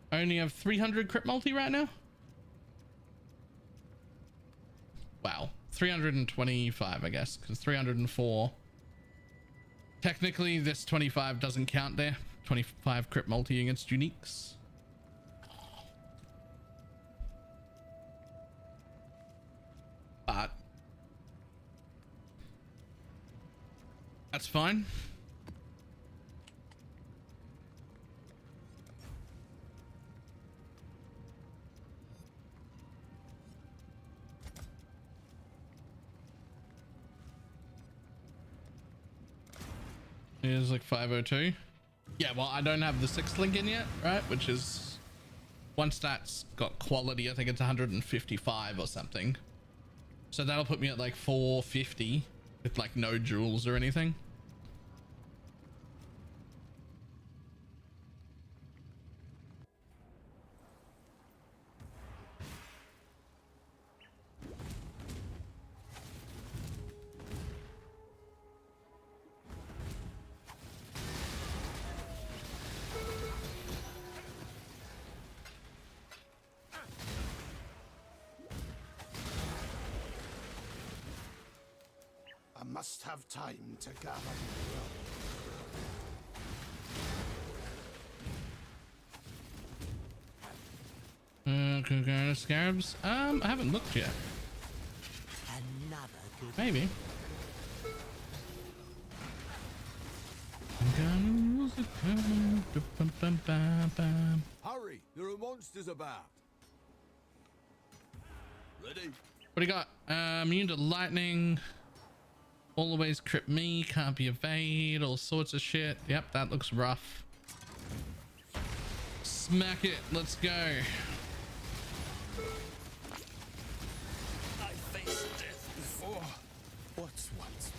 I only have 300 crit multi right now. Wow, 325 I guess, because 304 technically this 25 doesn't count there. 25 crit multi against uniques. But that's fine. It is like 502. Yeah, well, I don't have the 6th link in yet, right? Which is once that's got quality, I think it's 155 or something. So that'll put me at like 450 with like no jewels or anything. Must have time to gather. Scarabs. I haven't looked yet. Another good. Maybe. Hurry! There are monsters about. Ready? What do you got? Immune to lightning. Always crit me, can't be evade, all sorts of shit. Yep, that looks rough. Smack it, let's go. I faced death before. What's once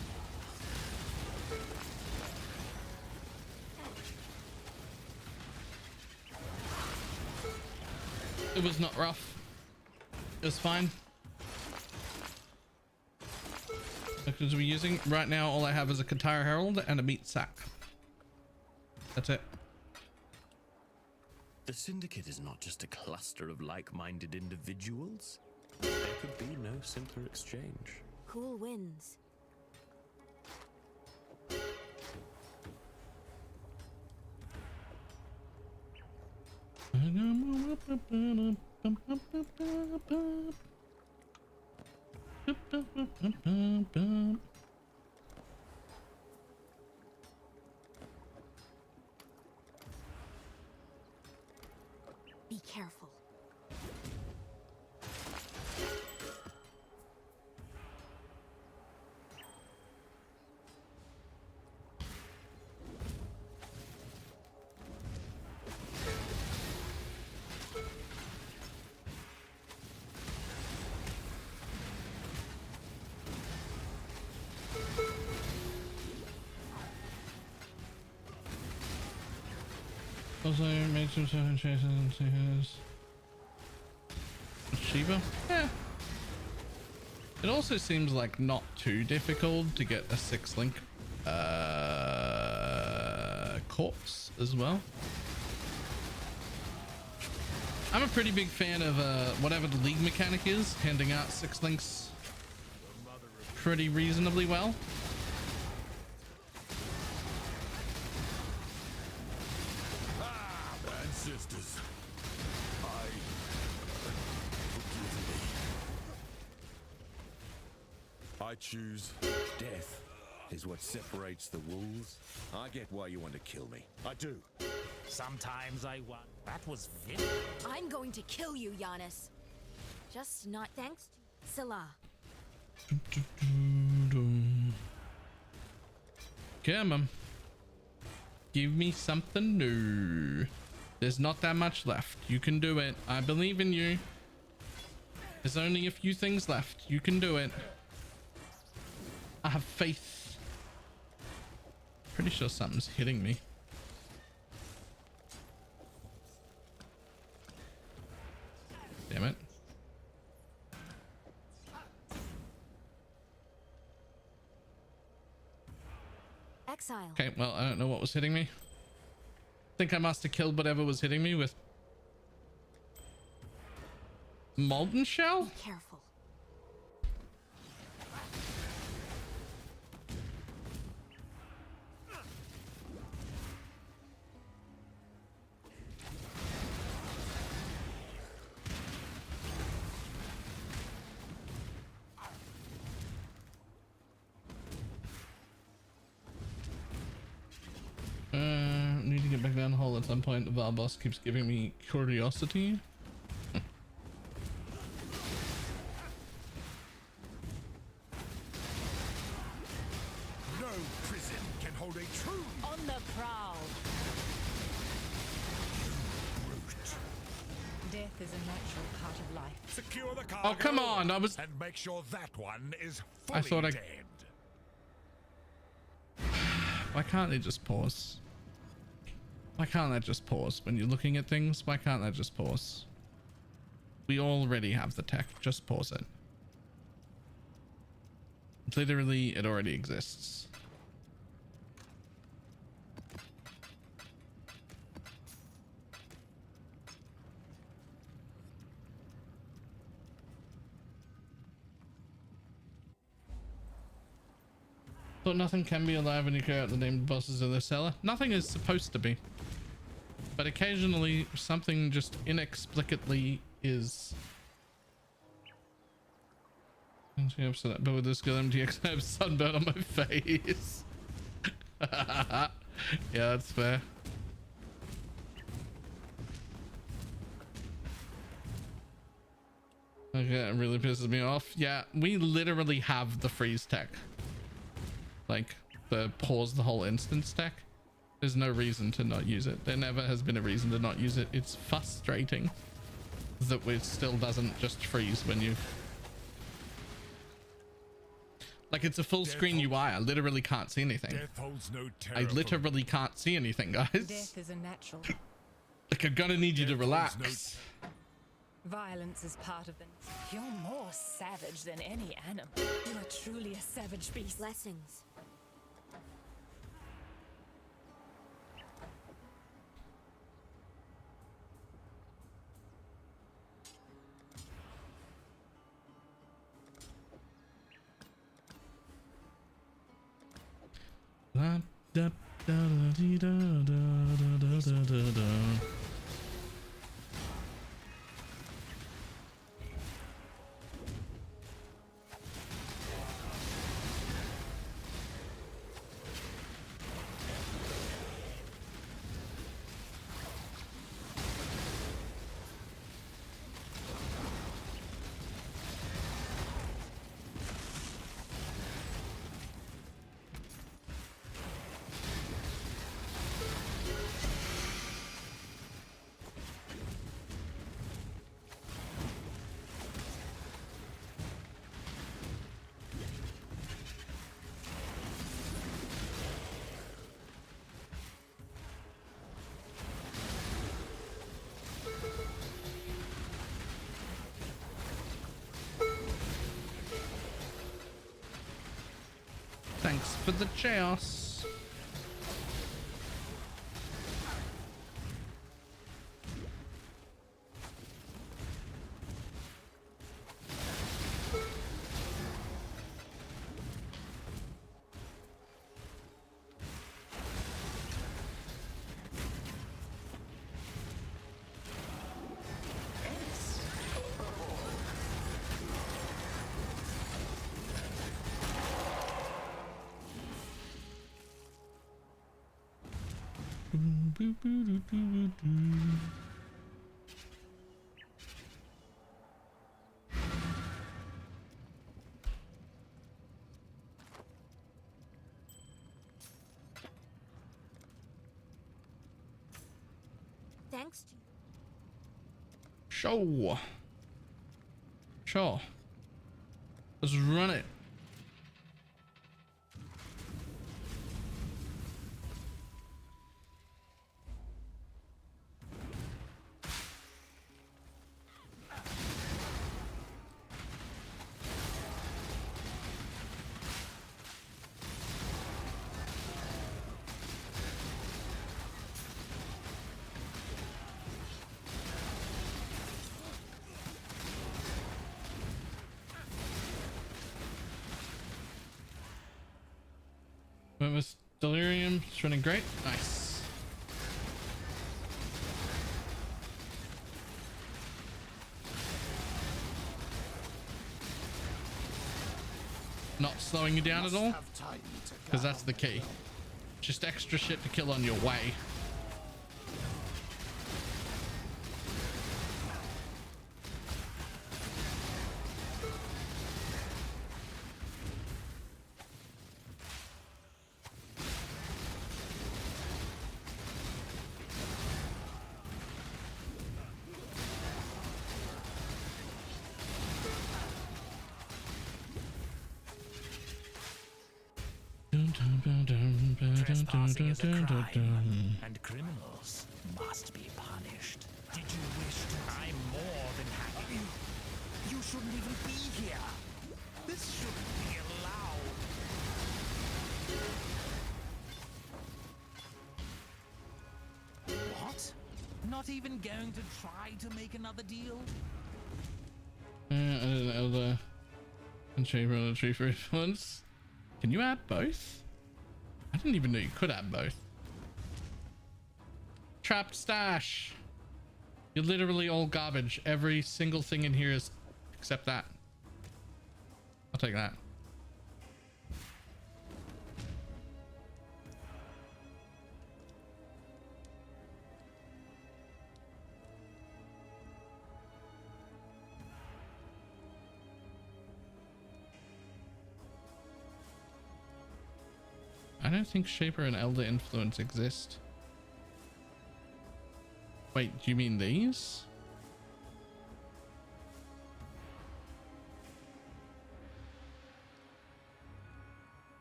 more? It was not rough. It was fine. Because we're using right now, all I have is a Katara Herald and a meat sack. That's it. The Syndicate is not just a cluster of like-minded individuals. There could be no simpler exchange. Cool winds. Be careful. Also, make some certain chases and see his Shiva. Yeah. It also seems like not too difficult to get a 6 link corpse as well. I'm a pretty big fan of whatever the league mechanic is, handing out 6 links pretty reasonably well. Ancestors, I choose death. Is what separates the wolves. I get why you want to kill me. I do. Sometimes I want. That was very. I'm going to kill you, Giannis. Just not thanks to Scylla. Come on. Give me something new. There's not that much left. You can do it. I believe in you. There's only a few things left. You can do it. I have faith. Pretty sure something's hitting me. Damn it. Exile. Okay, well, I don't know what was hitting me. I think I must have killed whatever was hitting me with molten shell? Be careful. Need to get back down the hole at some point. The Val boss keeps giving me curiosity. No prison can hold a true On the prowl. brute. Death is a natural part of life. Secure the cargo. Oh, come on. And make sure that one is fully I thought I- dead. Why can't they just pause? Why can't I just pause? When you're looking at things, why can't I just pause? We already have the tech. Just pause it. Literally, it already exists. Thought nothing can be alive when you carry out the named bosses of the cellar. Nothing is supposed to be. But occasionally something just inexplicably is. But with this skill MTX, I have sunburn on my face. Yeah, that's fair. Okay, it really pisses me off. Yeah, we literally have the freeze tech. Like the pause the whole instance tech. There's no reason to not use it. There never has been a reason to not use it. It's frustrating that it still doesn't just freeze when you... Like, it's a full screen UI. I literally can't see anything. Death holds no terror I literally can't see anything, guys. Death is a natural. Like, I'm gonna need you to relax. Violence is part of them. You're more savage than any animal. You are truly a savage beast. Blessings. Da, da, da, da, dee, da, da, da, da, da, da. Thanks for the chaos. Thanks to Sure. Sure. Let's run it. Went with Delirium, it's running great. Nice. Not slowing you down at all, because that's the key. Just extra shit to kill on your way. Trespassing is a crime, and criminals must be punished. Did you wish to? I'm more than happy. You shouldn't even be here. This shouldn't be allowed. What? Not even going to try to make another deal? Elder and Chamber on the tree for influence. Can you add both? I didn't even know you could add both. Trapped stash. You're literally all garbage. Every single thing in here is except that. I'll take that. I don't think Shaper and Elder Influence exist. Wait, do you mean these?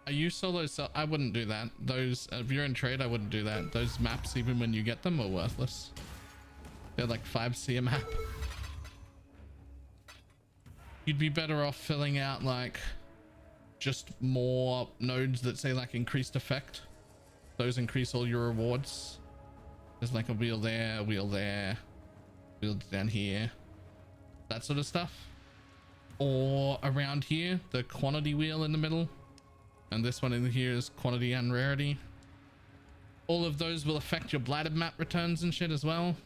Are you solo? So I wouldn't do that. Those, if you're in trade, I wouldn't do that. Those maps, even when you get them, are worthless. They're like 5C a map. You'd be better off filling out like just more nodes that say like increased effect. Those increase all your rewards. There's like a wheel there, a wheel there, wheel down here, that sort of stuff. Or around here, the quantity wheel in the middle, and this one in here is quantity and rarity. All of those will affect your bladder map returns and shit as well.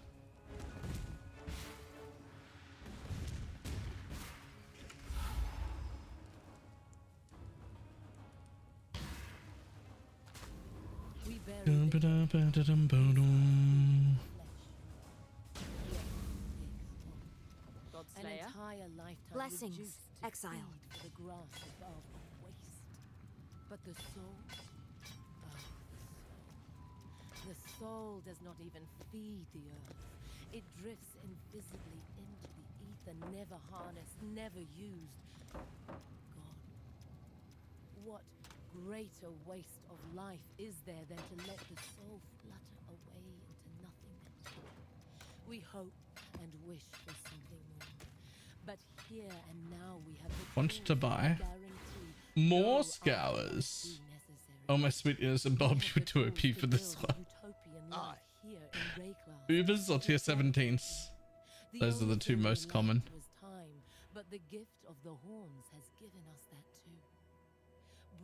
Blessings, exile. The grass above waste. But the soul, the soul does not even feed the earth. It drifts invisibly into the ether, never harnessed, never used. God, what greater waste of life is there than to let the soul flutter away into nothingness? We hope and wish for something more. But here and now we have the Want to buy more scours. Oh my sweet innocent Bob, you were too OP for this one. Ubers or tier 17s? Those are the two most common. But the gift of the horns has given us that too.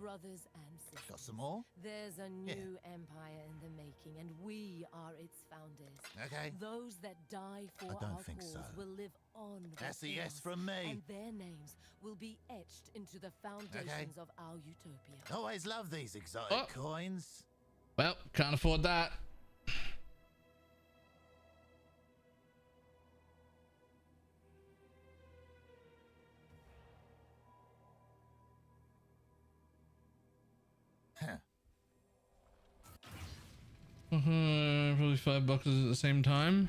Brothers and sisters. Got some more? There's a new empire in the making, and we are its founders. Okay. Those that die for I don't our think cause so. will live on. That's a within yes us, from me. And their names will be etched into the foundations of our utopia. Always love these exotic coins. Well, can't afford that. Probably 5 boxes at the same time.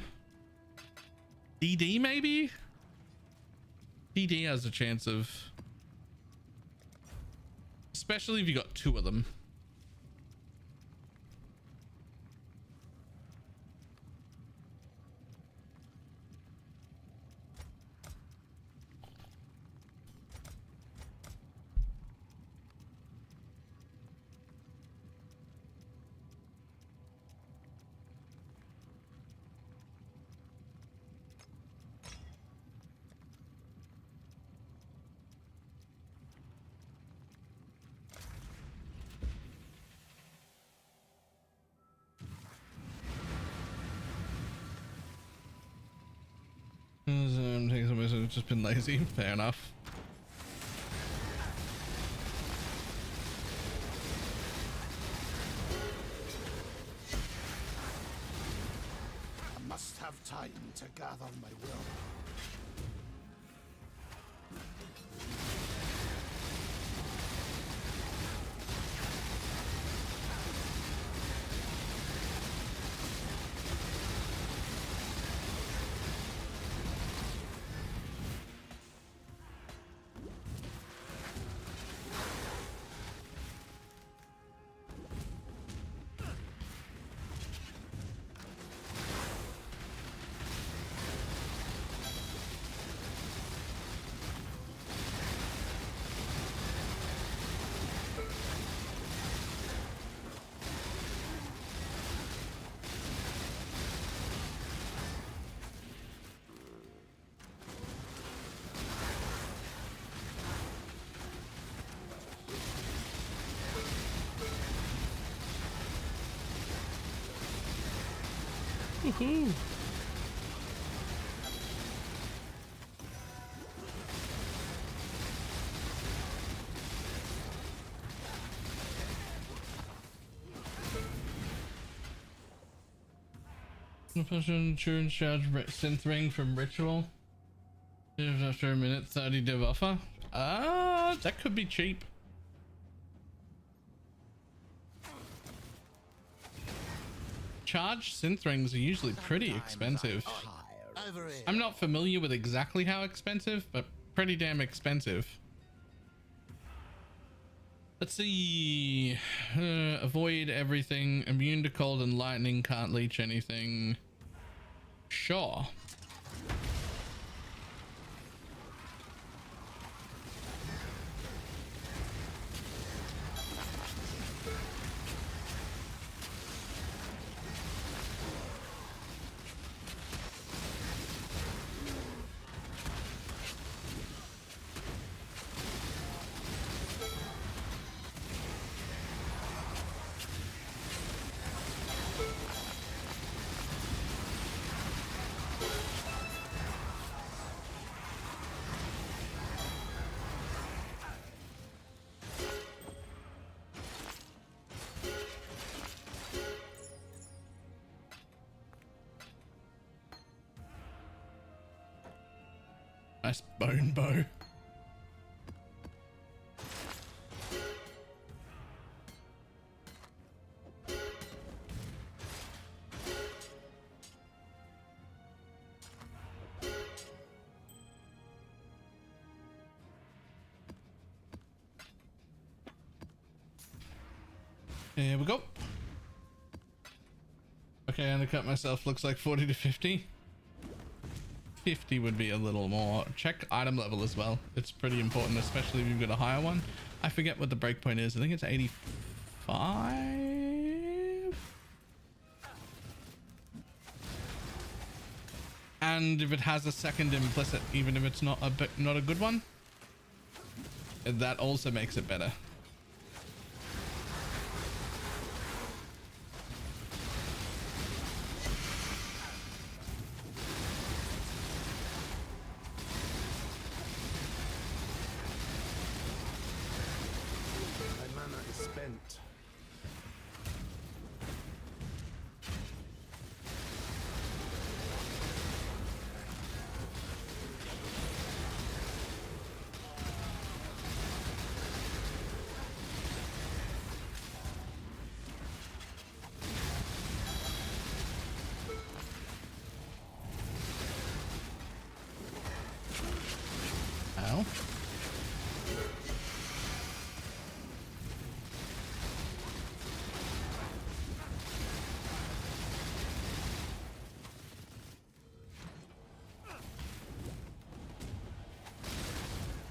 DD maybe? DD has a chance of, especially if you got 2 of them. I've just been lazy. Fair enough. I must have time to gather my will. Woohoo! Insurance charge synth ring from ritual. After a minute, 30 div offer. That could be cheap. Charged synth rings are usually pretty expensive. I'm not familiar with exactly how expensive, but pretty damn expensive. Let's see. Avoid everything. Immune to cold and lightning. Can't leech anything. Sure. Nice bone bow. Here we go. Okay, undercut myself. Looks like 40 to 50. 50 would be a little more. Check item level as well. It's pretty important, especially if you've got a higher one. I forget what the breakpoint is. I think it's 85. And if it has a second implicit, even if it's not a good one, that also makes it better.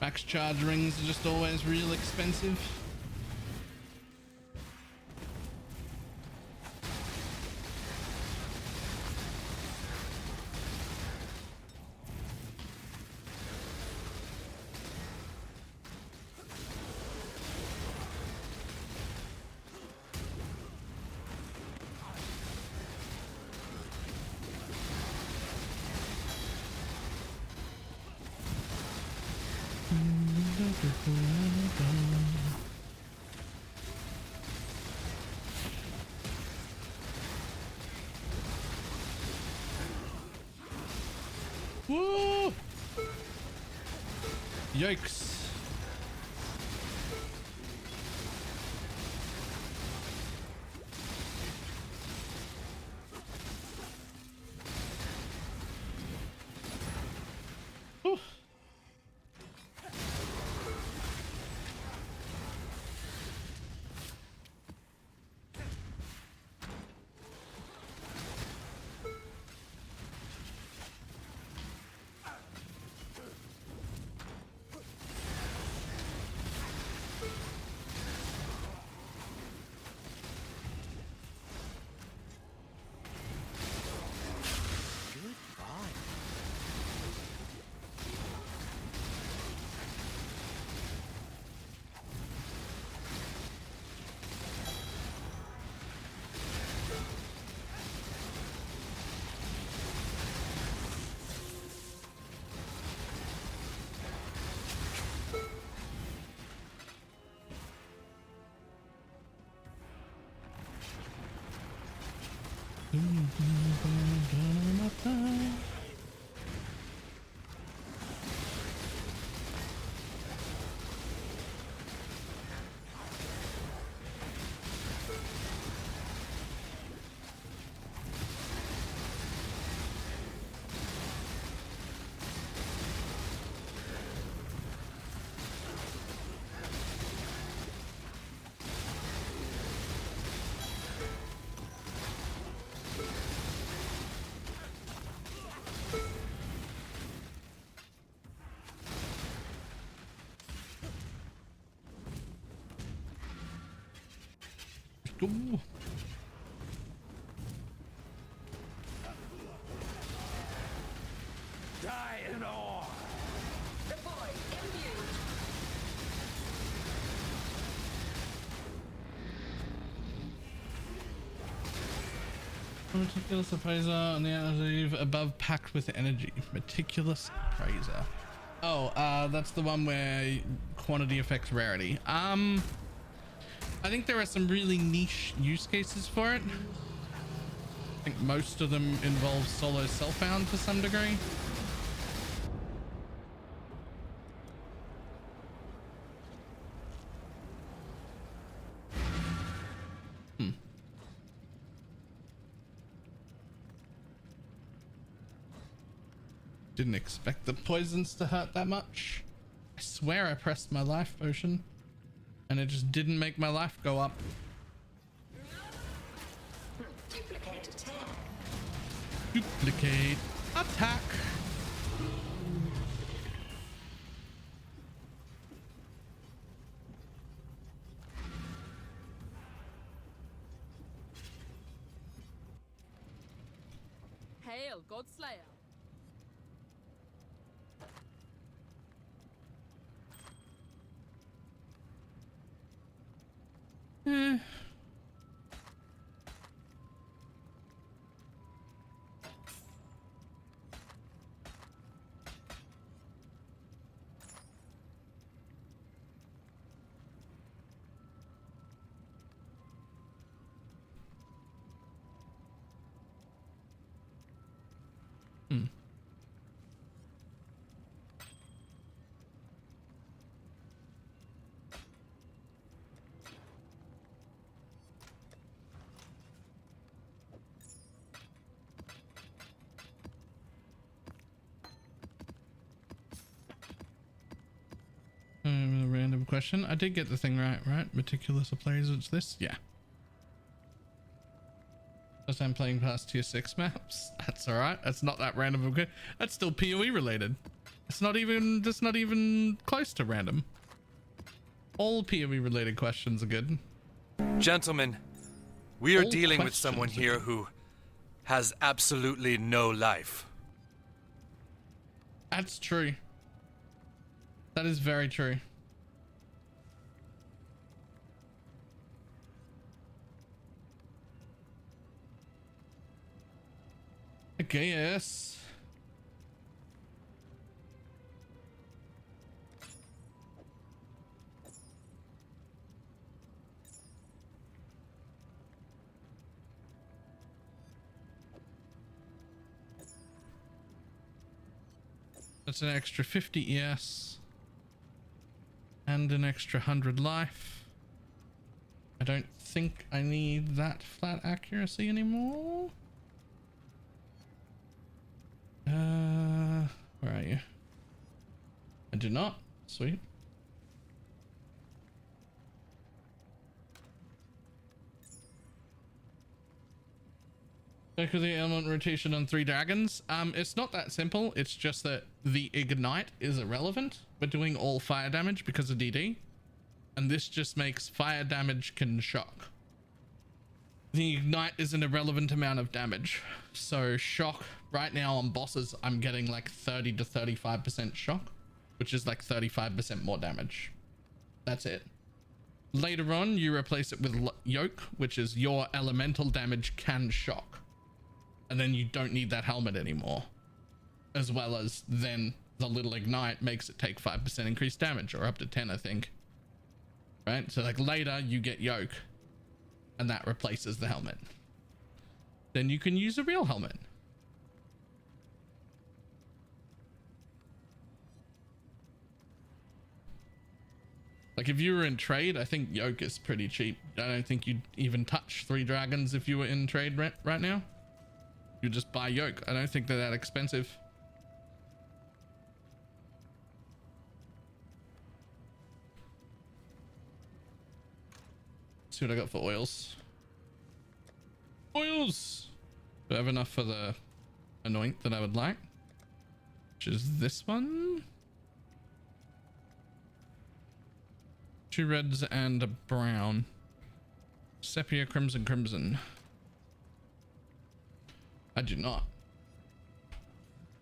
Max charge rings are just always real expensive. Woo! Yikes. Whew. Ooh. Die in awe. The boy imbued. Meticulous appraiser on the outer above packed with energy. Meticulous appraiser. Oh, that's the one where quantity affects rarity. I think there are some really niche use cases for it. I think most of them involve solo self-bound to some degree. Didn't expect the poisons to hurt that much. I swear I pressed my life potion and it just didn't make my life go up. Duplicate attack. Duplicate attack. Hail, Godslayer. A random question. I did get the thing right? Meticulous appraiser. It's this? Yeah. First time playing past tier 6 maps. That's alright. That's not that random. Okay. That's still PoE related. It's not even, that's not even close to random. All PoE related questions are good. Gentlemen, we are All dealing with someone questions are here good. who has absolutely no life. That's true. That is very true. I guess. That's an extra 50 ES. And an extra 100 life. I don't think I need that flat accuracy anymore. Where are you? I do not. Sweet. Check the element rotation on 3 dragons. It's not that simple. It's just that the ignite is irrelevant. We're doing all fire damage because of DD. And this just makes fire damage can shock. The ignite is an irrelevant amount of damage. So shock right now on bosses, I'm getting like 30 to 35% shock, which is like 35% more damage. That's it. Later on, you replace it with yoke, which is your elemental damage can shock. And then you don't need that helmet anymore. As well as then the little ignite makes it take 5% increased damage, or up to 10, I think. Right? So like later you get yoke and that replaces the helmet. Then you can use a real helmet. Like if you were in trade, I think yoke is pretty cheap. I don't think you'd even touch 3 dragons if you were in trade right now. You just buy yoke. I don't think they're that expensive. See what I got for oils. Oils! Do I have enough for the anoint that I would like? Which is this one. 2 reds and a brown. Sepia, crimson, crimson. I do not.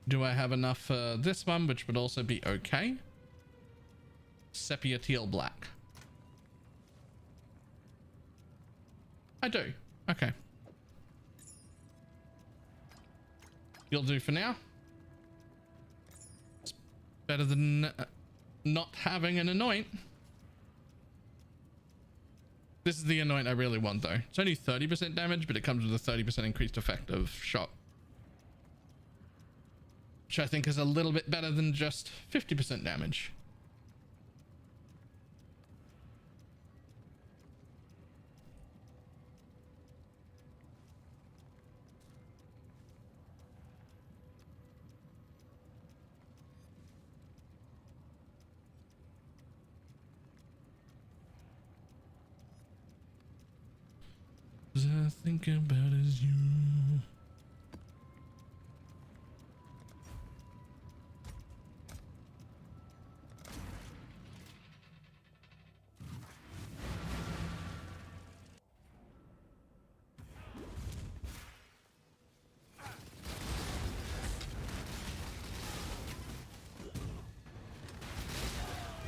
Do I have enough for this one, which would also be okay? Sepia, teal, black. I do. Okay. You'll do for now. It's better than not having an anoint. This is the anoint I really want though. It's only 30% damage, but it comes with a 30% increased effect of shock. Which I think is a little bit better than just 50% damage. I think about is you.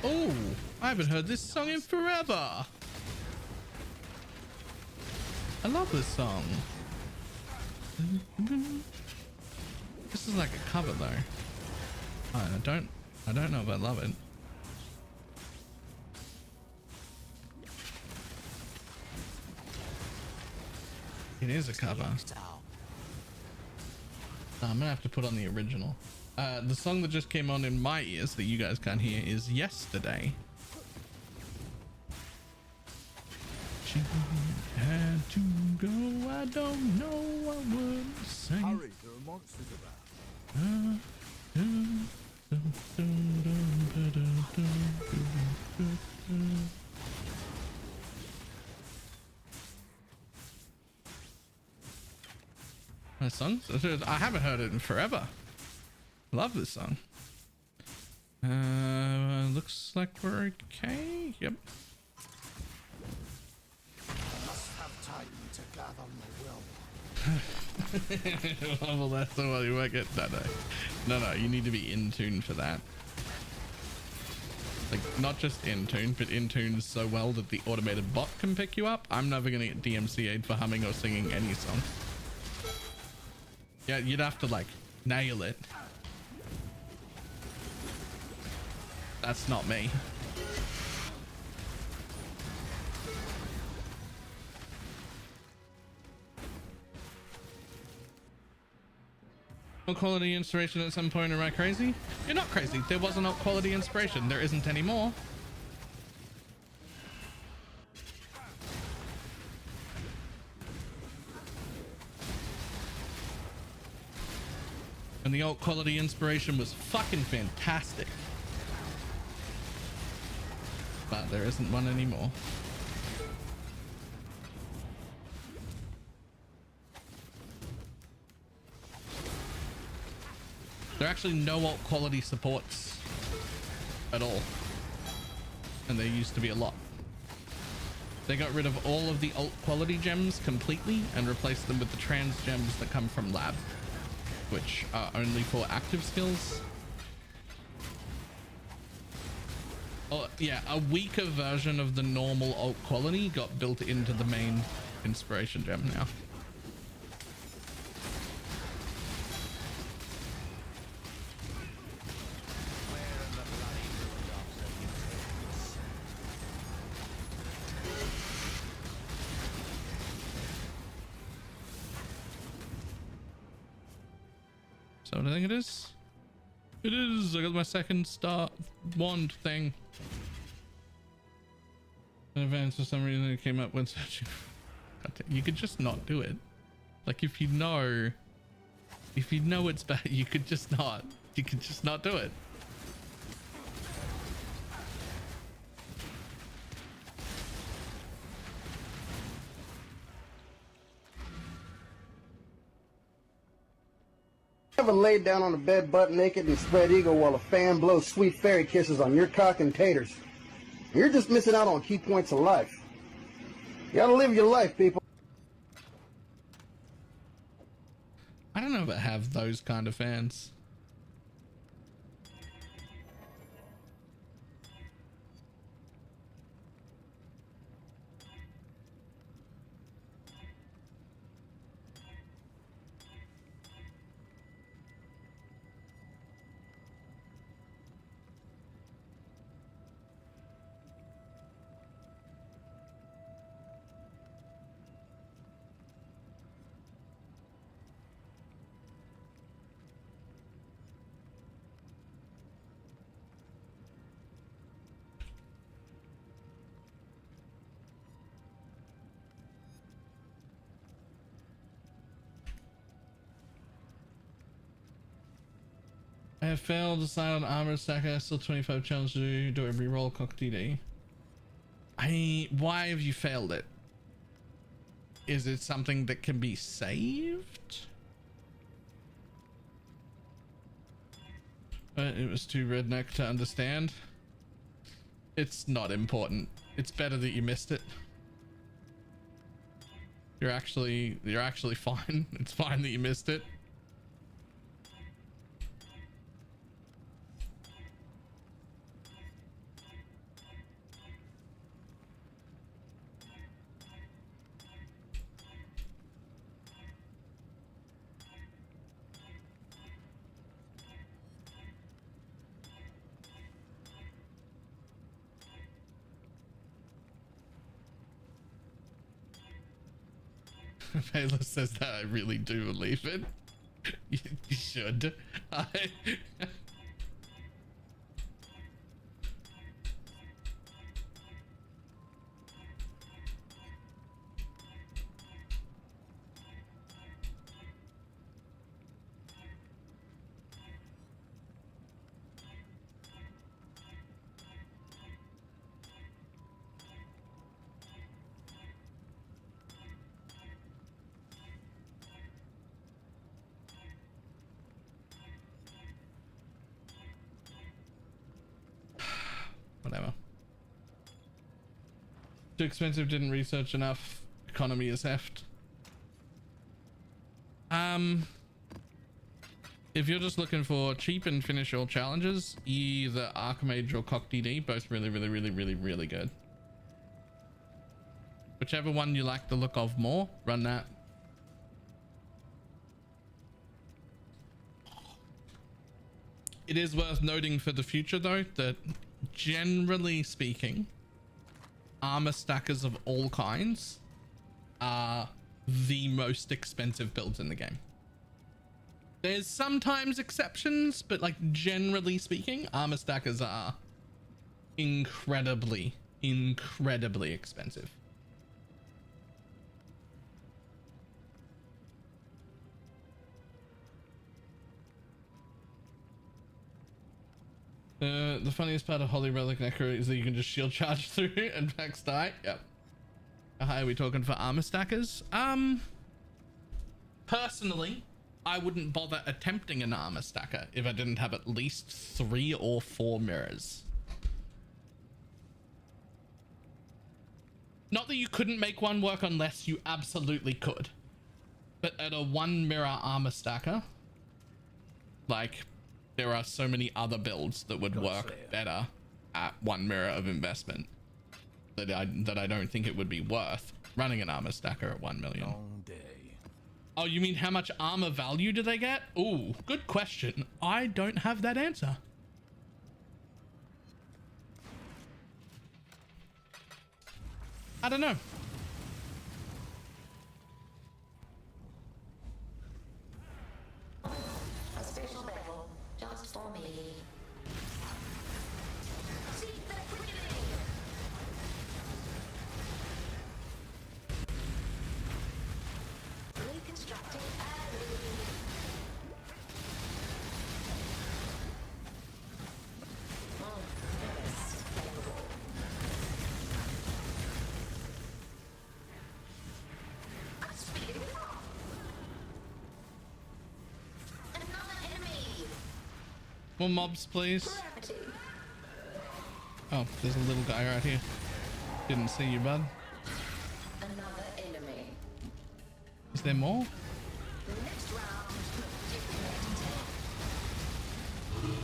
Oh, I haven't heard this song in forever. I love this song. This is like a cover though. I don't know if I love it. It is a cover. I'm gonna have to put on the original. The song that just came on in my ears that you guys can't hear is Yesterday. She had to go, I don't know what would say. Hurry, there are monsters My song? I haven't heard it in forever. Love this song. Looks like we're okay. Yep. I must have time to gather my will. Well, that's the way you work it. No, you need to be in tune for that. Like, not just in tune, but in tune so well that the automated bot can pick you up. I'm never gonna get DMCA'd for humming or singing any song. Yeah, you'd have to like nail it. That's not me. Quality inspiration at some point. Am I crazy? You're not crazy. There wasn't quality inspiration. There isn't anymore. And the alt quality inspiration was fucking fantastic. But there isn't one anymore. There are actually no alt quality supports at all. And there used to be a lot. They got rid of all of the alt quality gems completely and replaced them with the trans gems that come from lab, which are only for active skills. Oh yeah, a weaker version of the normal alt quality got built into the main inspiration gem now. So what do I think it is? It is. I got my second star wand thing. In advance, for some reason it came up when searching. You could just not do it. Like if you know it's bad, you could just not. You could just not do it. Ever laid down on the bed butt naked and spread eagle while a fan blows sweet fairy kisses on your cock and taters? You're just missing out on key points of life. You gotta live your life, people. I don't know if I have those kind of fans. I have failed to sign on armor stacker. Still 25 challenge to do a reroll CoC DD. Why have you failed it? Is it something that can be saved? It was too redneck to understand. It's not important. It's better that you missed it. You're actually fine. It's fine that you missed it. Baylor says that I really do believe it. You should. Too expensive, didn't research enough. Economy is heft. If you're just looking for cheap and finish all challenges, either BalorMage or CoC DD, both really good. Whichever one you like the look of more, run that. It is worth noting for the future though that generally speaking, armor stackers of all kinds are the most expensive builds in the game. There's sometimes exceptions, but like generally speaking, armor stackers are incredibly expensive. The funniest part of Holy Relic Necro is that you can just shield charge through and max die. Yep. How high are we talking for armor stackers? Personally, I wouldn't bother attempting an armor stacker if I didn't have at least 3 or 4 mirrors. Not that you couldn't make one work unless you absolutely could. But at a 1 mirror armor stacker, like, there are so many other builds that would work better at 1 mirror of investment that I don't think it would be worth running an armor stacker at 1 million. Oh, you mean how much armor value do they get? Ooh, good question. I don't have that answer. I don't know. A special battle just for me. See that cricketing! Reconstructing alley. Oh, yes. I'm speeding up. Another enemy. More mobs, please. Gravity. Oh, there's a little guy right here. Didn't see you, bud. Another enemy. Is there more? Next round. Gravity.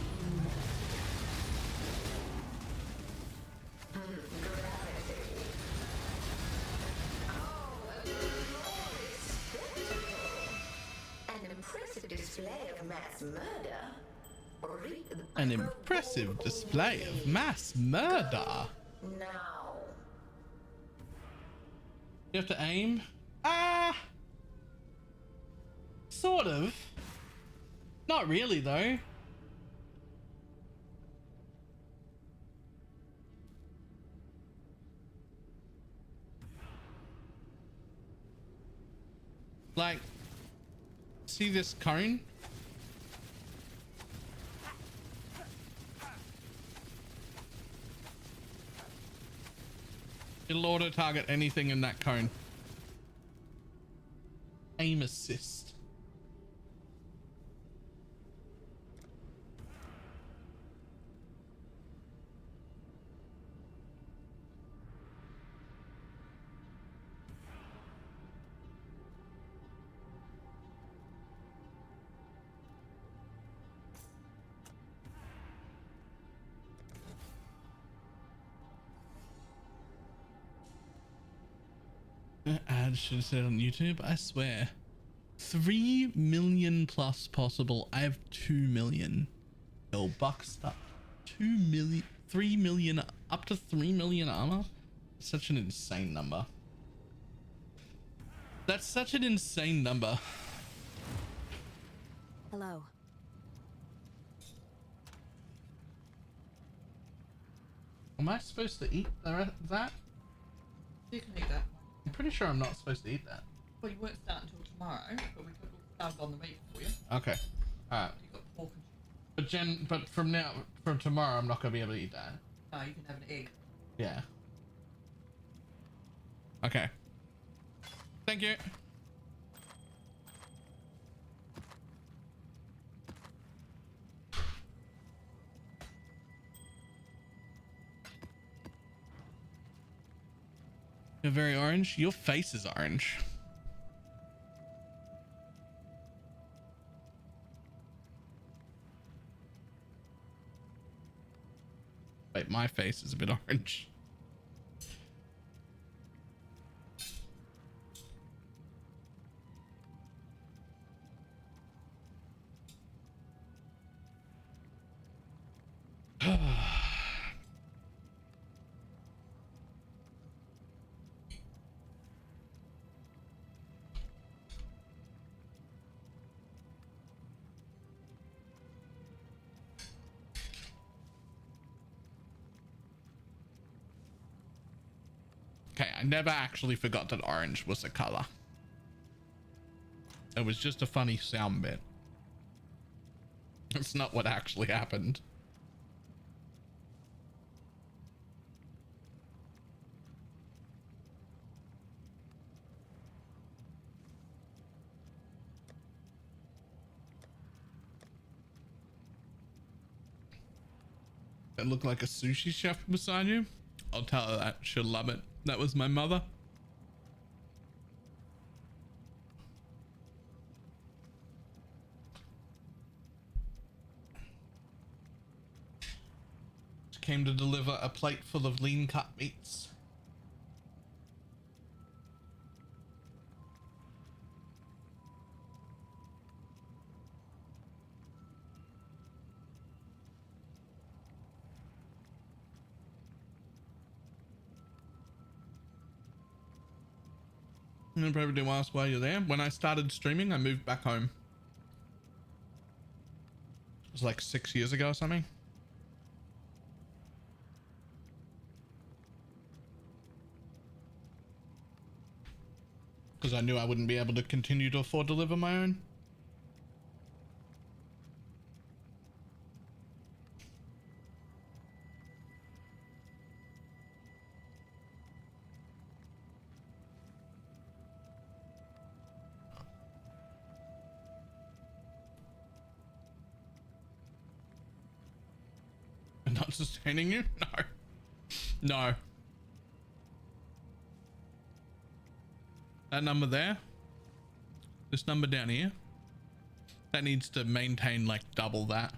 Oh, a glorious spectacle. An impressive display of mass murder. An impressive display of mass murder. Now. You have to aim? Sort of. Not really though. Like, see this cone? It'll auto target anything in that cone. Aim assist. Ad should have said on YouTube, I swear. 3 million plus possible. I have 2 million. Yo, Buckster. 2 million, 3 million, up to 3 million armor. Such an insane number. That's such an insane number. Hello. Am I supposed to eat that? You can eat that. I'm pretty sure I'm not supposed to eat that. Well, you won't start until tomorrow, but we could have on the meat for you. Okay. Alright. You've got pork and But from tomorrow, I'm not going to be able to eat that. no, you can have an egg. Yeah. Okay. Thank you. You're very orange. Your face is orange. Wait, my face is a bit orange. Okay, I never actually forgot that orange was a color. It was just a funny sound bit. It's not what actually happened. It looked like a sushi chef beside you. I'll tell her that. She'll love it. That was my mother. She came to deliver a plate full of lean cut meats. And probably do ask why you're there. When I started streaming, I moved back home. It was like 6 years ago or something. Because I knew I wouldn't be able to continue to afford to live on my own. Not sustaining you? No. No. That number there, this number down here, that needs to maintain like double that.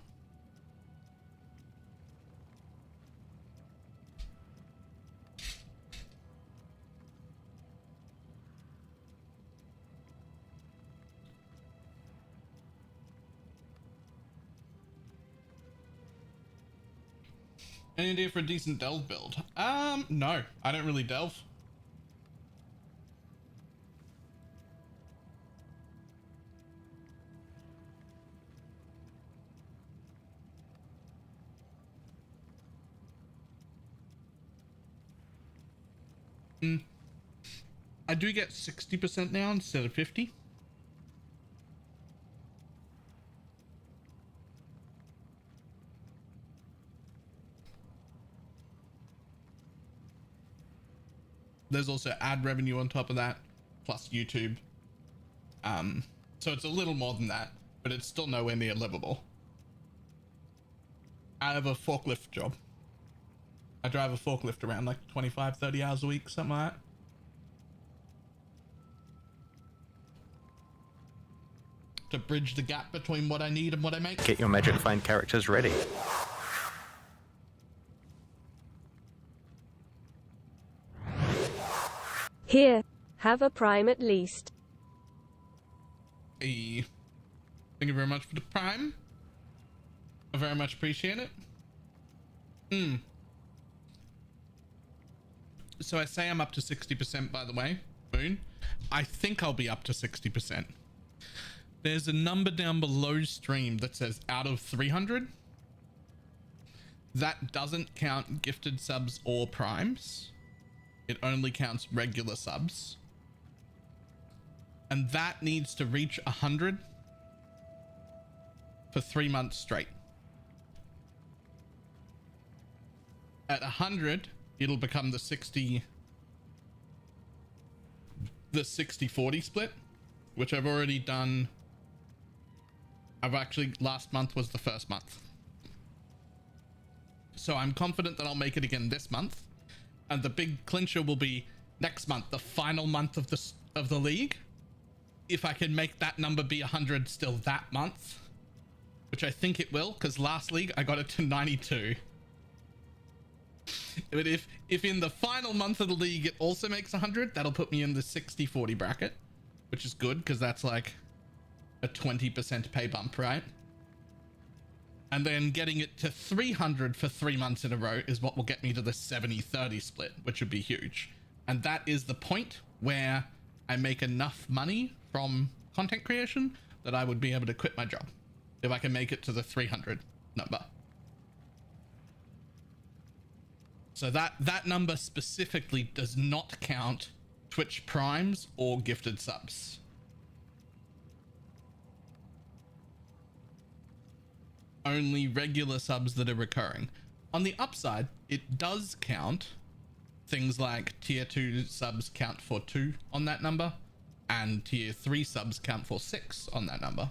Any idea for a decent delve build? No, I don't really delve. I do get 60% now instead of 50. There's also ad revenue on top of that, plus YouTube. So it's a little more than that, but it's still nowhere near livable. I have a forklift job. I drive a forklift around like 25, 30 hours a week, something like that. To bridge the gap between what I need and what I make. Get your magic find characters ready. Here, have a prime at least. Hey, thank you very much for the prime. I very much appreciate it. So I say I'm up to 60%, by the way, Boone. I think I'll be up to 60%. There's a number down below stream that says out of 300. That doesn't count gifted subs or primes. It only counts regular subs. And that needs to reach 100 for 3 months straight. At 100, it'll become the 60-40 split, which I've already done. Last month was the first month. So I'm confident that I'll make it again this month. And the big clincher will be next month, the final month of the league, if I can make that number be 100 still that month, which I think it will, because last league I got it to 92. But if in the final month of the league it also makes 100, that'll put me in the 60-40 bracket, which is good because that's like a 20% pay bump, right? And then getting it to 300 for 3 months in a row is what will get me to the 70-30 split, which would be huge. And that is the point where I make enough money from content creation that I would be able to quit my job if I can make it to the 300 number. So that number specifically does not count Twitch primes or gifted subs. Only regular subs that are recurring. On the upside, it does count things like tier 2 subs count for 2 on that number, and tier 3 subs count for 6 on that number.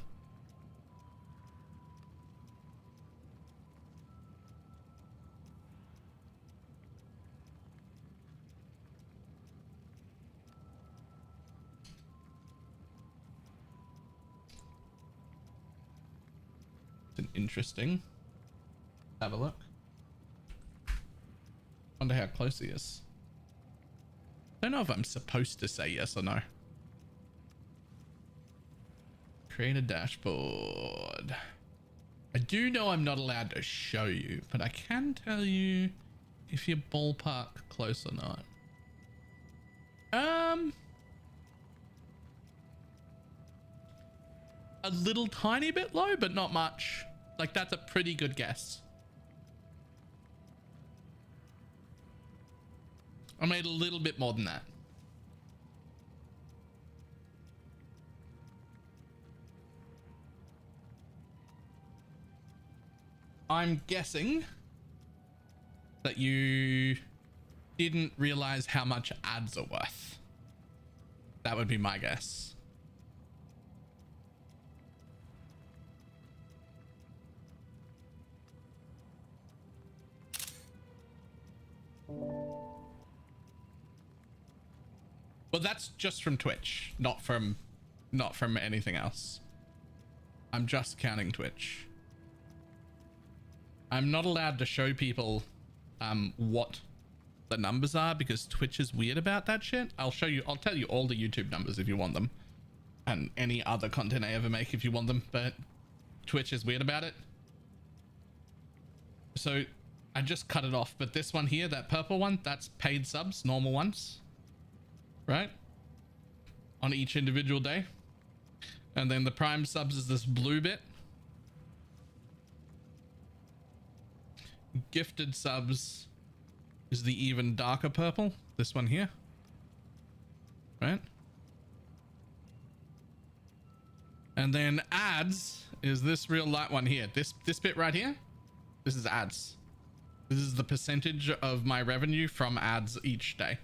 Interesting. Have a look. Wonder how close he is. Don't know if I'm supposed to say yes or no. Create a dashboard. I do know I'm not allowed to show you, but I can tell you if you're ballpark close or not. A little tiny bit low, but not much. Like, that's a pretty good guess. I made a little bit more than that. I'm guessing that you didn't realize how much ads are worth. That would be my guess. Well, that's just from Twitch, not from anything else. I'm just counting Twitch. I'm not allowed to show people what the numbers are because Twitch is weird about that shit. I'll tell you all the YouTube numbers if you want them, and any other content I ever make if you want them, but Twitch is weird about it. So I just cut it off, but this one here, that purple one, that's paid subs, normal ones, right? On each individual day. And then the prime subs is this blue bit. Gifted subs is the even darker purple, this one here, right? And then ads is this real light one here. This bit right here, this is ads. This is the percentage of my revenue from ads each day.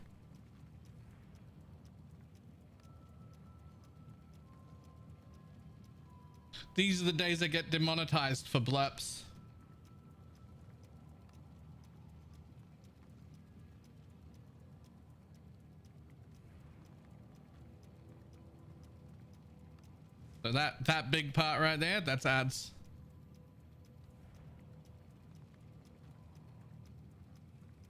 These are the days I get demonetized for blurps. So that big part right there, that's ads.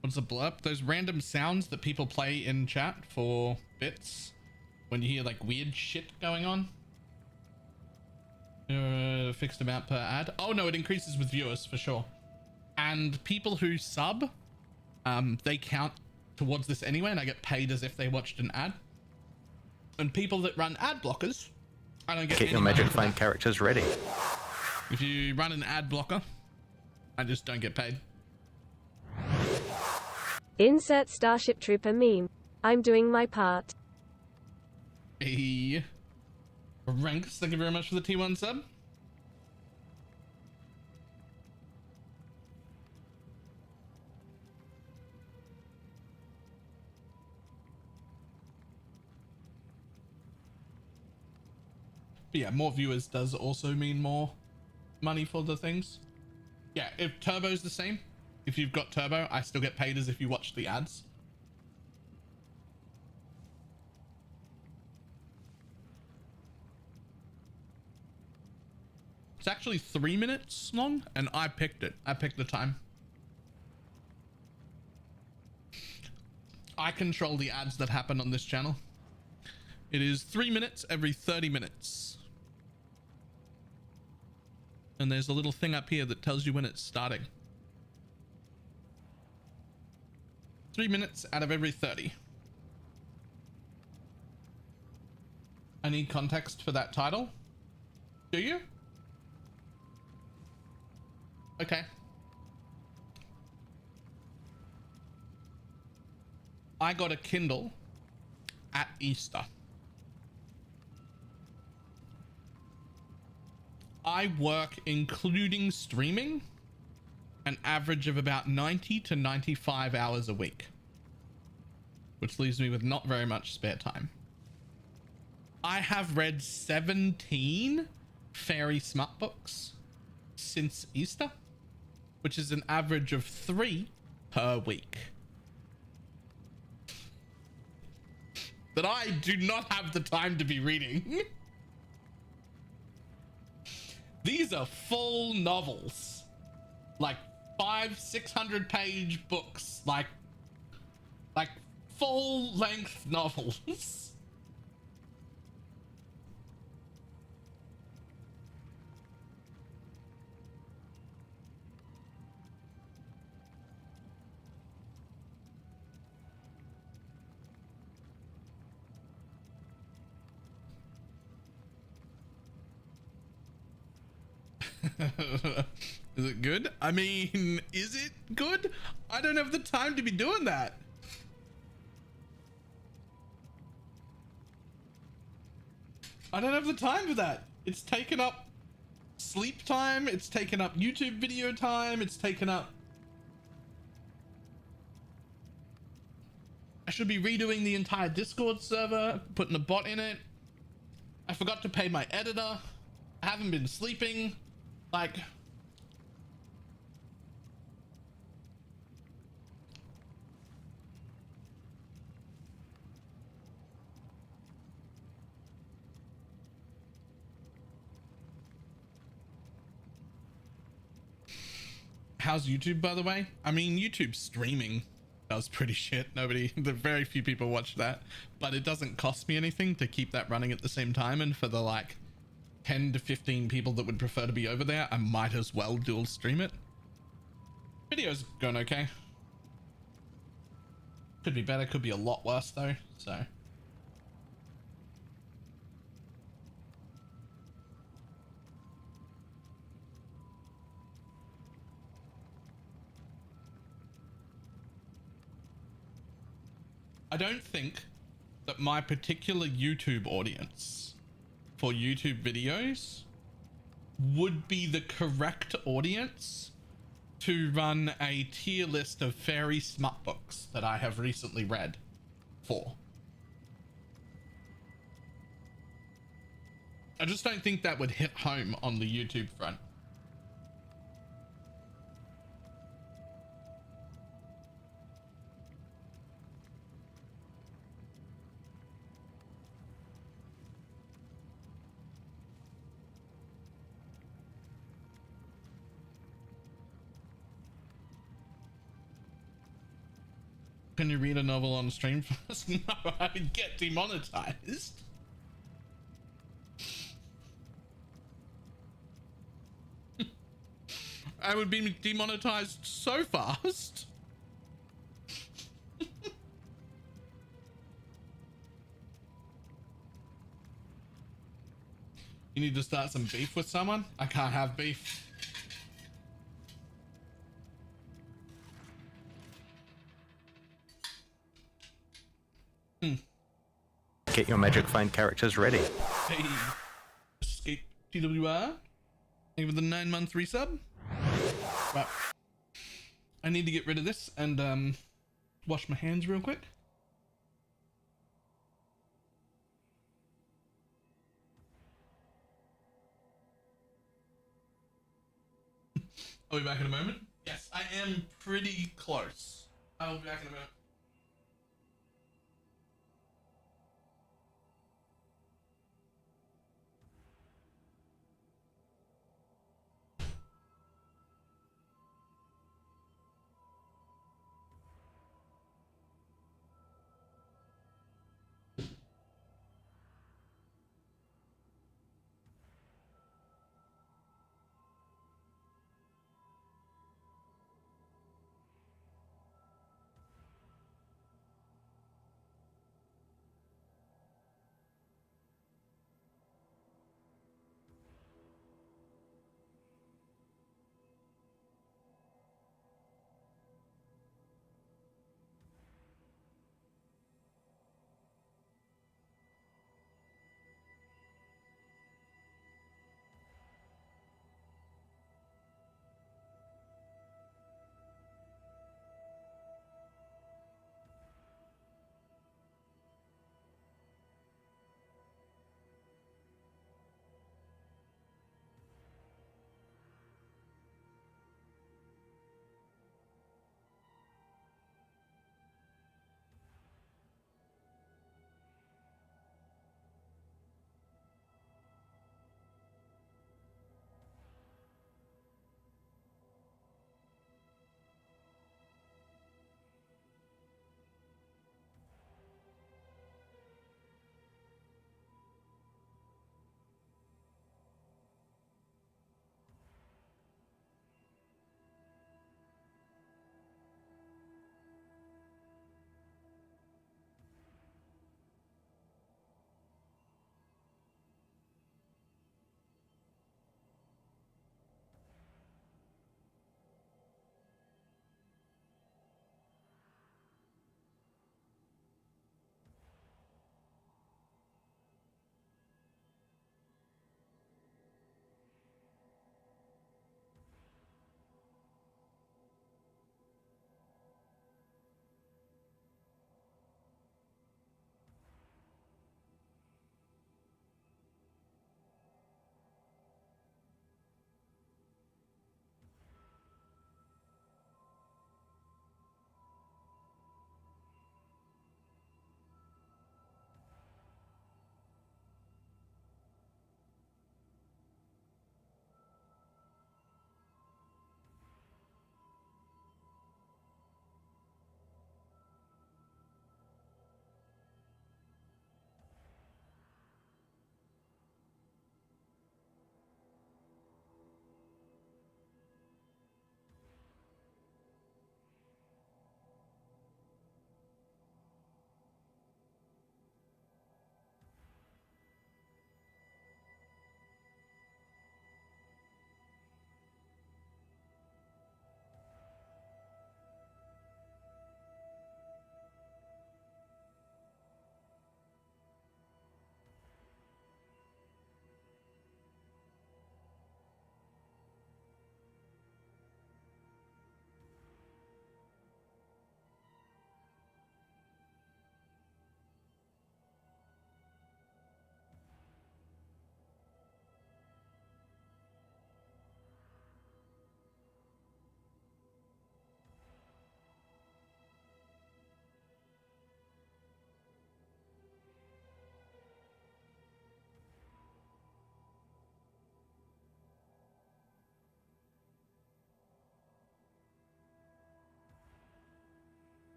What's a blurb? Those random sounds that people play in chat for bits when you hear like weird shit going on. Fixed amount per ad. Oh no, it increases with viewers for sure. And people who sub, they count towards this anyway, and I get paid as if they watched an ad. And people that run ad blockers, I don't get. Get your magic flame characters ready. If you run an ad blocker, I just don't get paid. Insert Starship Trooper meme. I'm doing my part. Hey. Ranks, thank you very much for the T1 sub. But yeah, more viewers does also mean more money for the things. Yeah, if Turbo's the same, if you've got Turbo, I still get paid as if you watch the ads. It's actually 3 minutes long, and I picked it. I picked the time. I control the ads that happen on this channel. It is 3 minutes every 30 minutes. And there's a little thing up here that tells you when it's starting. 3 minutes out of every 30. I need context for that title. Do you? Okay. I got a Kindle at Easter. I work, including streaming, an average of about 90 to 95 hours a week, which leaves me with not very much spare time. I have read 17 fairy smut books since Easter, which is an average of 3 per week. That I do not have the time to be reading. These are full novels, like 500-600 page books, like full length novels. Is it good? I mean, is it good? I don't have the time to be doing that. I don't have the time for that. It's taken up sleep time. It's taken up YouTube video time. It's taken up... I should be redoing the entire Discord server, putting a bot in it. I forgot to pay my editor. I haven't been sleeping. Like... How's YouTube, by the way? I mean, YouTube streaming does pretty shit. Very few people watch that, but it doesn't cost me anything to keep that running at the same time. And for the like 10 to 15 people that would prefer to be over there, I might as well dual stream it. Video's going okay. Could be better, could be a lot worse though, so. I don't think that my particular YouTube audience for YouTube videos would be the correct audience to run a tier list of fairy smut books that I have recently read for. I just don't think that would hit home on the YouTube front. Can you read a novel on stream first? No, I would get demonetized. I would be demonetized so fast. You need to start some beef with someone? I can't have beef. Get your magic find characters ready. Hey, escape TWR. Thank you for the 9-month resub. Right. I need to get rid of this and wash my hands real quick. I'll be back in a moment. Yes, I am pretty close. I'll be back in a minute.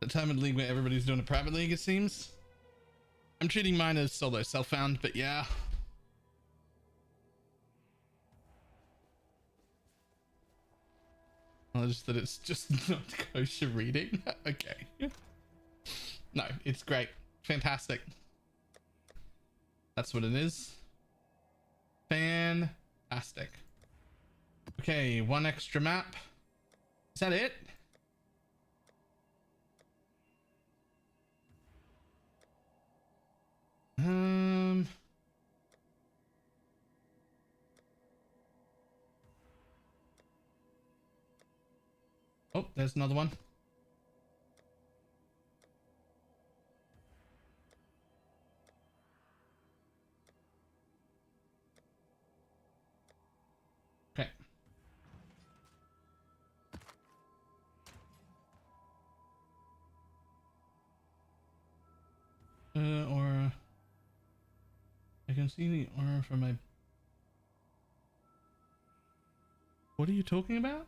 Determined league where everybody's doing a private league, it seems. I'm treating mine as solo self-found, but yeah. Well, just that it's just not kosher reading. Okay. No, it's great. Fantastic. That's what it is. Fantastic. Okay, one extra map. Is that it? Oh, there's another one. Okay. Aura. I can see the aura from my... What are you talking about?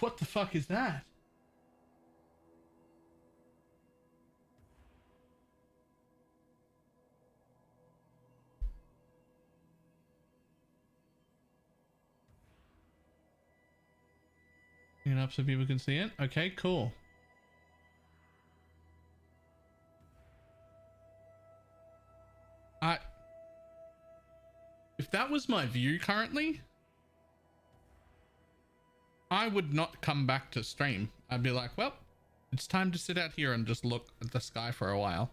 What the fuck is that? Bring it up so people can see it. Okay, cool. If that was my view currently, I would not come back to stream. I'd be like, well, it's time to sit out here and just look at the sky for a while.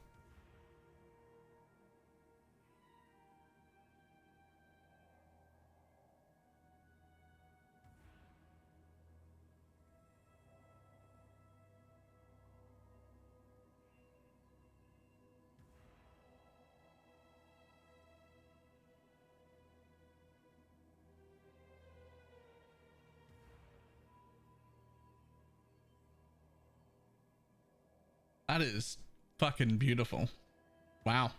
That is fucking beautiful. Wow.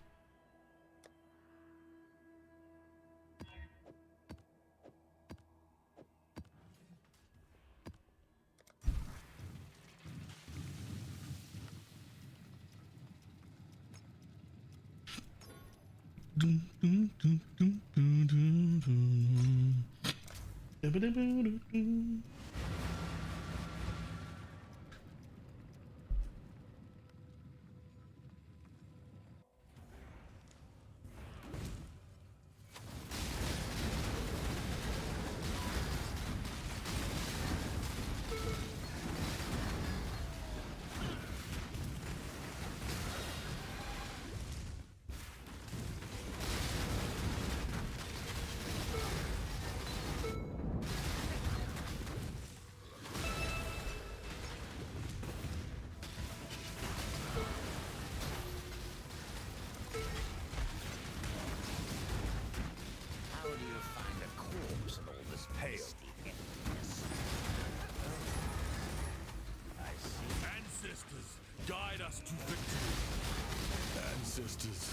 Ancestors,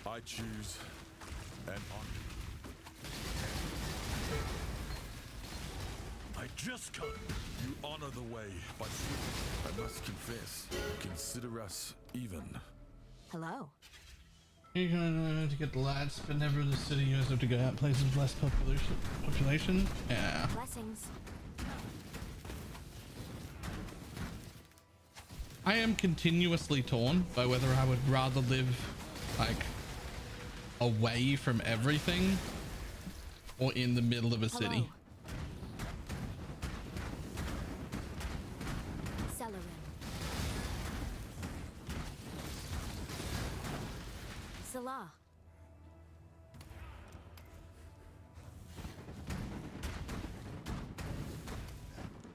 I choose an honor. I just can't. You honor the way by I must confess, consider us even. Hello. You're going to get the lads, but never in the city. You guys have to go out places with less population. Yeah. Blessings. I am continuously torn by whether I would rather live like away from everything or in the middle of a city. Salah.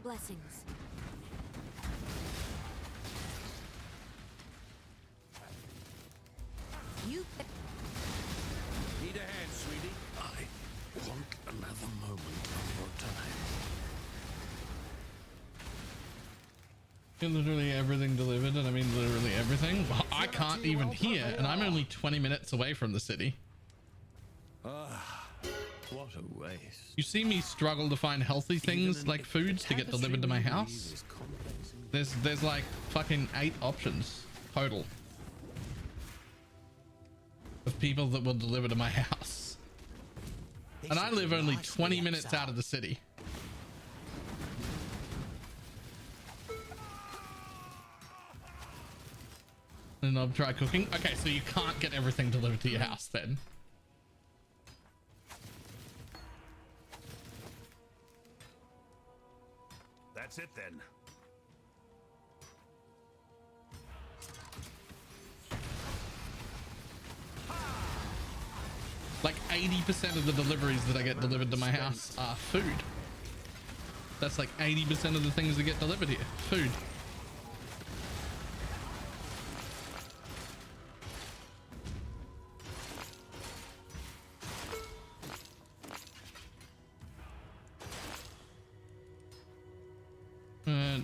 Blessings. You need a hand, sweetie. I want another moment of your time. Get literally everything delivered, and I mean literally everything. Well, I can't even hear, and I'm only 20 minutes away from the city. What a waste. You see me struggle to find healthy things like foods to get delivered to my house? There's like fucking 8 options total of people that will deliver to my house. And I live only 20 minutes out of the city. And I'll try cooking. Okay, so you can't get everything delivered to your house then. That's it then. Like 80% of the deliveries that I get delivered to my house are food. That's like 80% of the things that get delivered here. Food.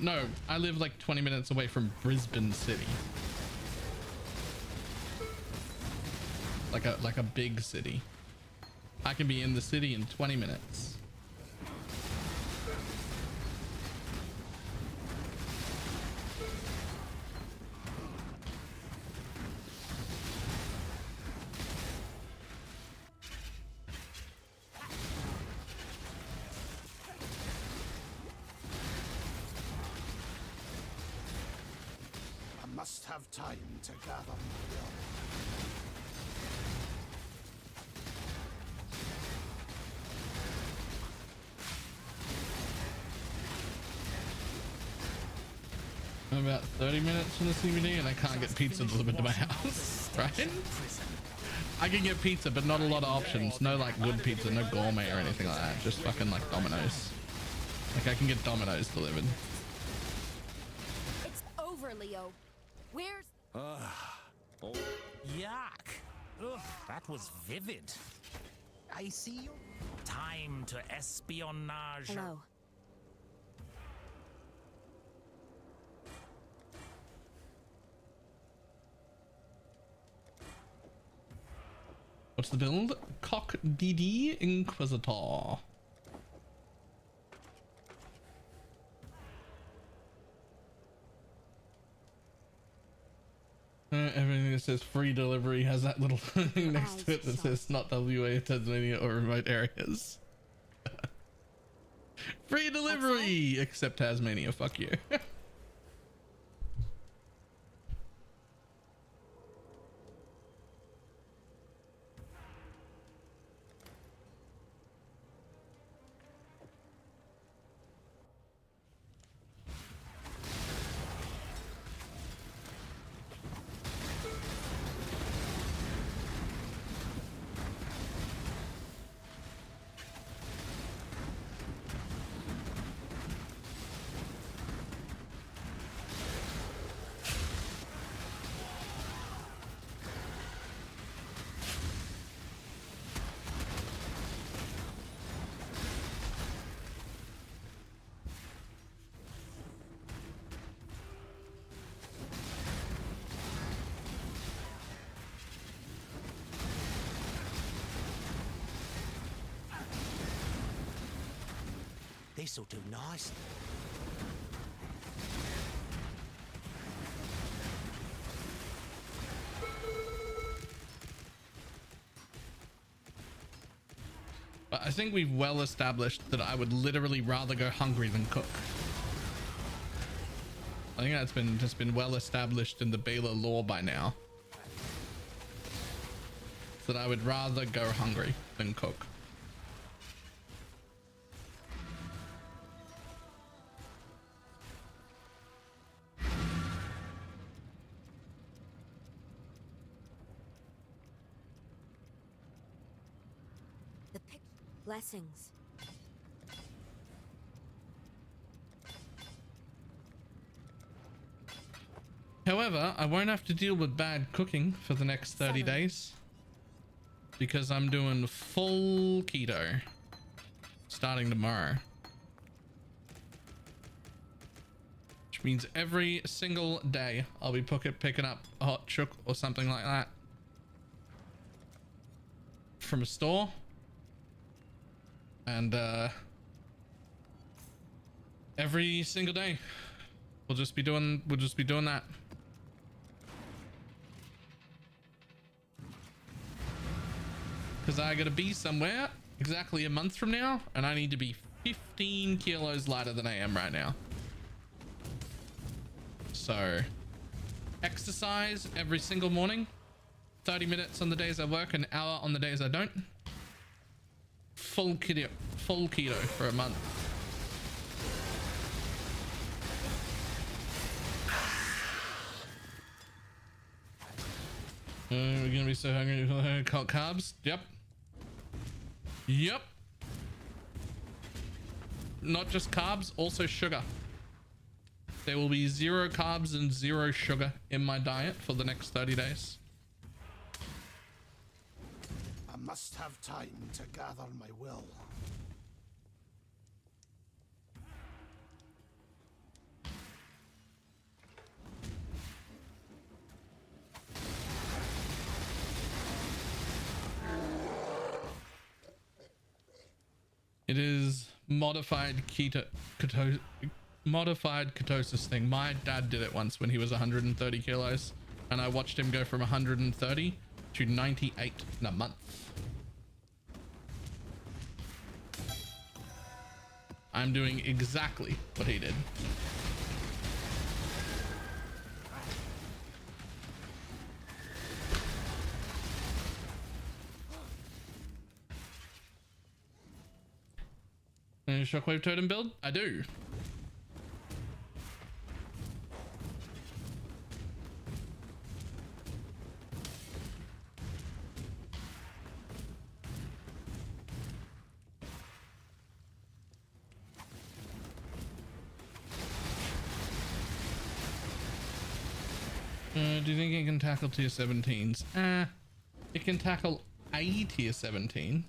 No, I live like 20 minutes away from Brisbane City. Like a big city. I can be in the city in 20 minutes. I must have time to gather my will. I'm about 30 minutes from the CBD and I can't get pizza delivered to my house, right? I can get pizza, but not a lot of options. No like good pizza, no gourmet or anything like that. Just fucking like Domino's. Like I can get Domino's delivered. It's over, Leo. Where's... Yuck! Ugh, that was vivid. I see you. Time to espionage. Hello. What's the build? CoC DD Inquisitor. Everything that says free delivery has that little thing next to it that says not WA, Tasmania or remote areas. Free delivery! Except Tasmania, fuck you. This'll do nicely. But I think we've well established that I would literally rather go hungry than cook. I think that's been well established in the Baylor lore by now. That I would rather go hungry than cook. Blessings. However, I won't have to deal with bad cooking for the next 30 days because I'm doing full keto starting tomorrow. Which means every single day I'll be picking up a hot chook or something like that from a store, and every single day we'll just be doing that. Because I gotta be somewhere exactly a month from now, and I need to be 15 kilos lighter than I am right now. So exercise every single morning, 30 minutes on the days I work, an hour on the days I don't. Full keto for a month. We're gonna be so hungry. Carbs. Yep. Not just carbs, also sugar. There will be 0 carbs and 0 sugar in my diet for the next 30 days. I must have time to gather my will. It is modified ketosis thing. My dad did it once when he was 130 kilos, and I watched him go from 130 to 98 in a month. I'm doing exactly what he did. Shockwave totem build? I do. Do you think it can tackle tier 17s? It can tackle a tier 17.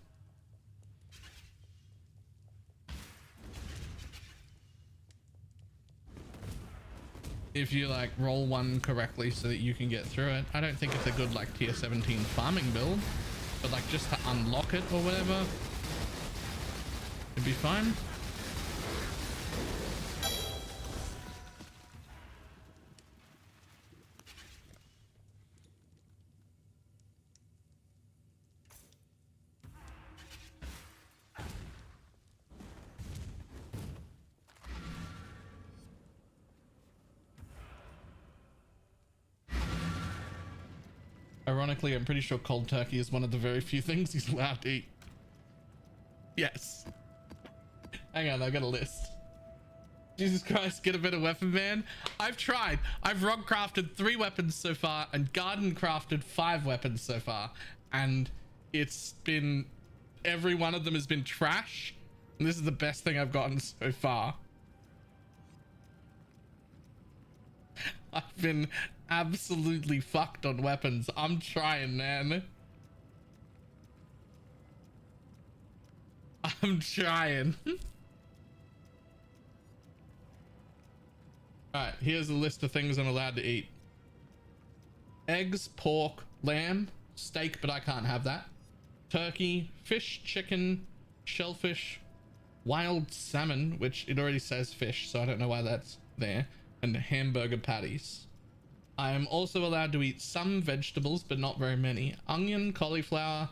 If you like roll one correctly so that you can get through it. I don't think it's a good like tier 17 farming build, but like just to unlock it or whatever, it'd be fine. Ironically, I'm pretty sure cold turkey is one of the very few things he's allowed to eat. Yes. Hang on, I got a list. Jesus Christ, get a better weapon, man. I've tried. I've rock crafted 3 weapons so far and garden crafted 5 weapons so far. And it's been... every one of them has been trash. And this is the best thing I've gotten so far. I've been absolutely fucked on weapons. I'm trying, man. I'm trying. Alright, here's a list of things I'm allowed to eat. Eggs, pork, lamb, steak, but I can't have that. Turkey, fish, chicken, shellfish, wild salmon, which it already says fish, so I don't know why that's there, and hamburger patties. I am also allowed to eat some vegetables, but not very many. Onion, cauliflower,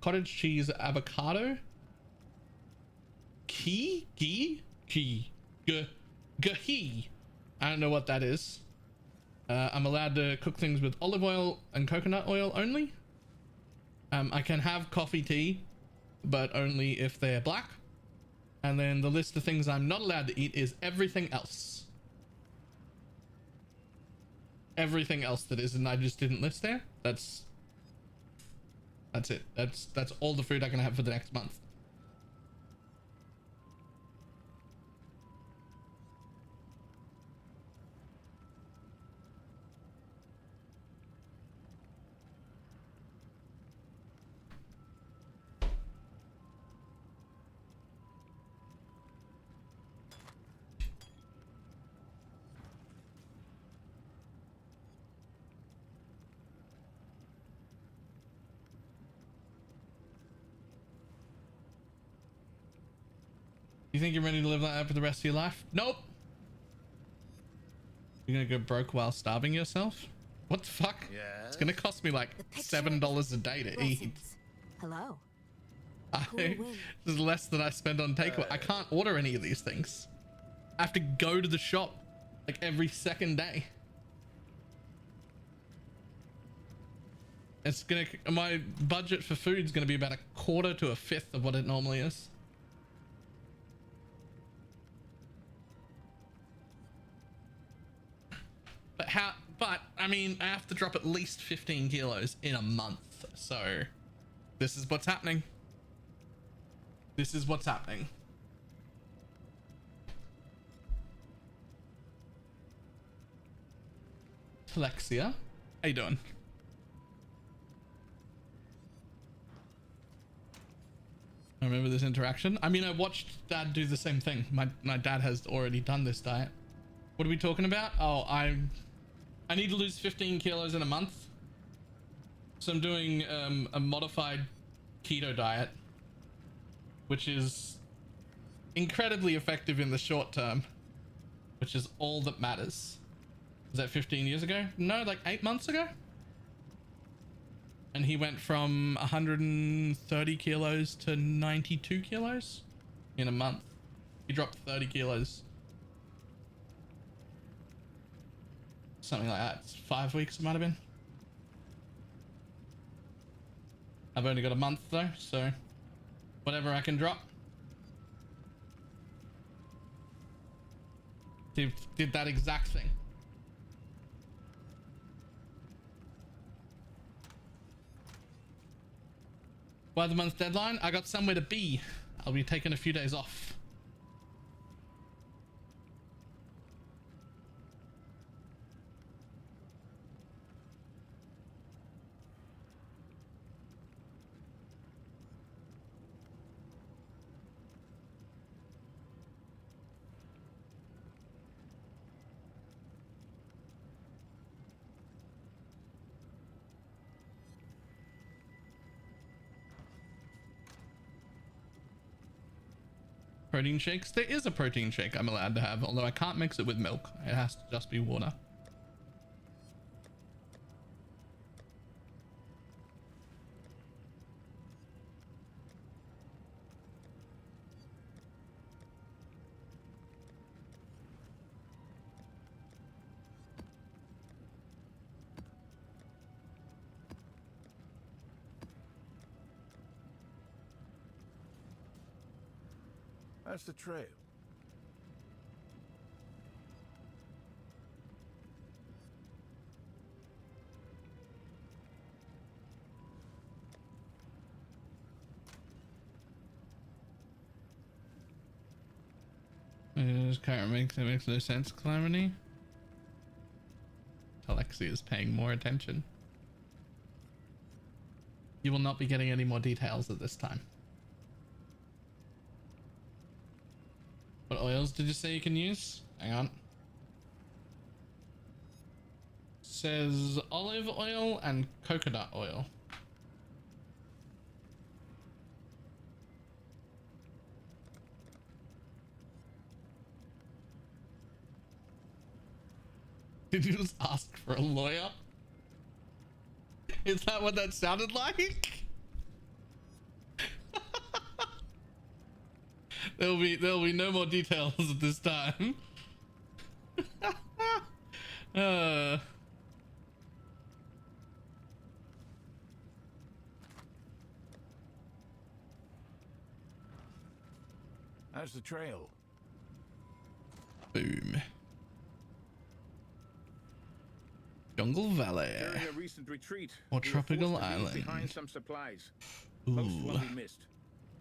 cottage cheese, avocado, ghee. I don't know what that is. I'm allowed to cook things with olive oil and coconut oil only. I can have coffee tea, but only if they're black. And then the list of things I'm not allowed to eat is everything else. Everything else that isn't, I just didn't list there. That's it. That's all the food I can have for the next month. You think you're ready to live like that for the rest of your life? Nope. You're gonna go broke while starving yourself? What the fuck? Yeah. It's gonna cost me like $7 a day to eat. Hello. This is less than I spend on takeaway. I can't order any of these things. I have to go to the shop like every second day. It's gonna, my budget for food is gonna be about 1/4 to 1/5 of what it normally is. But I mean, I have to drop at least 15 kilos in a month. So this is what's happening. This is what's happening. Alexia, how you doing? I remember this interaction. I mean, I watched Dad do the same thing. My dad has already done this diet. What are we talking about? Oh, I need to lose 15 kilos in a month. So I'm doing a modified keto diet, which is incredibly effective in the short term, which is all that matters. Was that 15 years ago? No, like 8 months ago. And he went from 130 kilos to 92 kilos in a month. He dropped 30 kilos. Something like that. It's 5 weeks it might have been. I've only got a month though, so whatever I can drop. Did that exact thing. By the month deadline, I got somewhere to be. I'll be taking a few days off. Protein shakes. There is a protein shake I'm allowed to have, although I can't mix it with milk. It has to just be water. That's the trail. That makes no sense, Calamity. Alexia is paying more attention. You will not be getting any more details at this time. What oils did you say you can use? Hang on. Says olive oil and coconut oil. Did you just ask for a lawyer? Is that what that sounded like? There'll be no more details at this time. How's the trail? Boom. Jungle Valley. During a recent retreat, Or we were Tropical forced to leave Island. behind some supplies. Ooh. Most will be missed.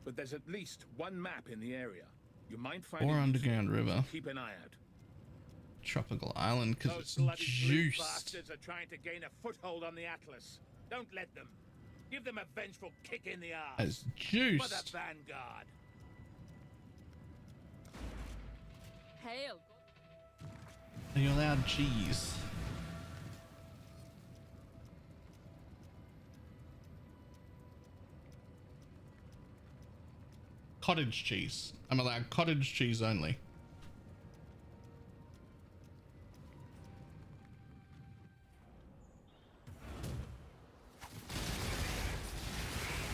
But there's at least one map in the area. You might find Or it Underground useful, River. so keep an eye out. Tropical Island, because Those it's bloody blue juiced. bastards are trying to gain a foothold on the Atlas. Don't let them. Give them a vengeful kick in the arse. As For juiced. the vanguard. Hail. Are you allowed cheese? cottage cheese. I'm allowed cottage cheese only.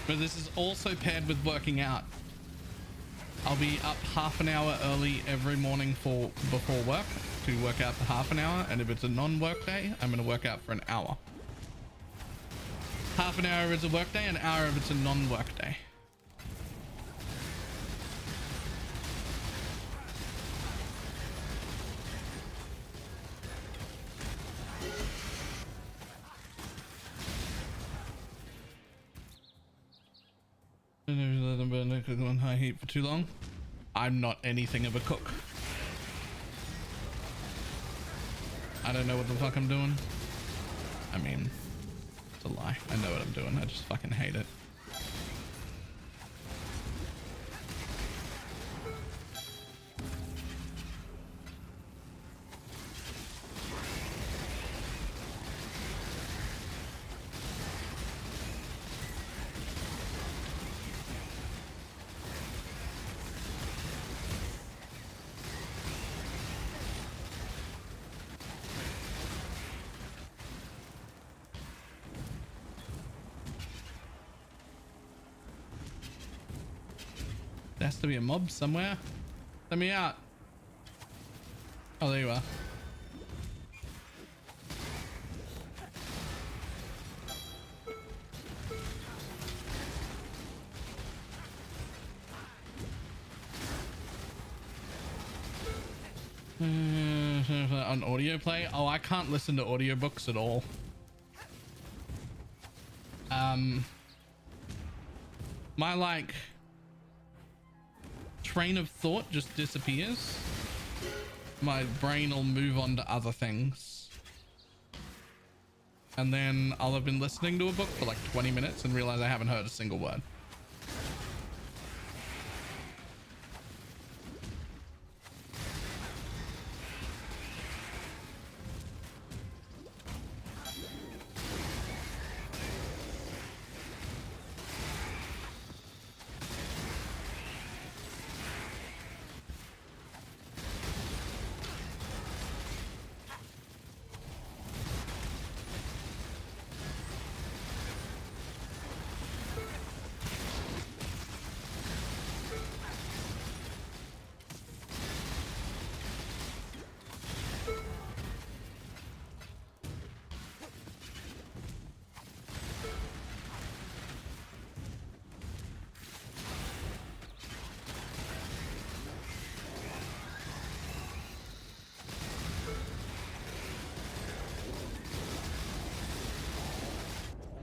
But this is also paired with working out. I'll be up half an hour early every morning before work to work out for half an hour, and if it's a non-work day, I'm going to work out for an hour. Half an hour is a work day, an hour if it's a non-work day. Cook on high heat for too long. I'm not anything of a cook. I don't know what the fuck I'm doing. I mean, it's a lie. I know what I'm doing. I just fucking hate it. There has to be a mob somewhere. Let me out. Oh, there you are. On audio play? Oh, I can't listen to audiobooks at all. My like train of thought just disappears. My brain will move on to other things, and then I'll have been listening to a book for like 20 minutes and realize I haven't heard a single word.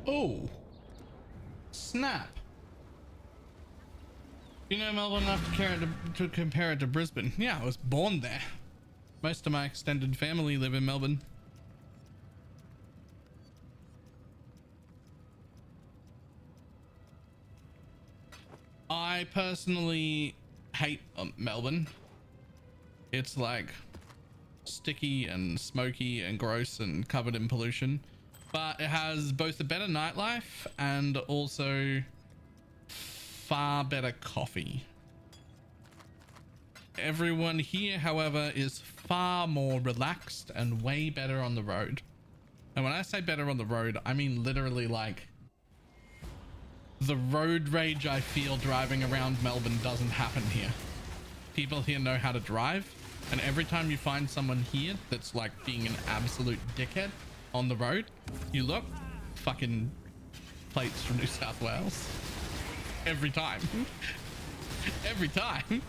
Oh, snap. You know Melbourne enough to compare it to Brisbane. Yeah, I was born there. Most of my extended family live in Melbourne. I personally hate Melbourne. It's like sticky and smoky and gross and covered in pollution. But it has both a better nightlife and also far better coffee. Everyone here, however, is far more relaxed and way better on the road. And when I say better on the road, I mean literally like the road rage I feel driving around Melbourne doesn't happen here. People here know how to drive, and every time you find someone here that's like being an absolute dickhead on the road, you look, fucking plates from New South Wales. Every time. Every time.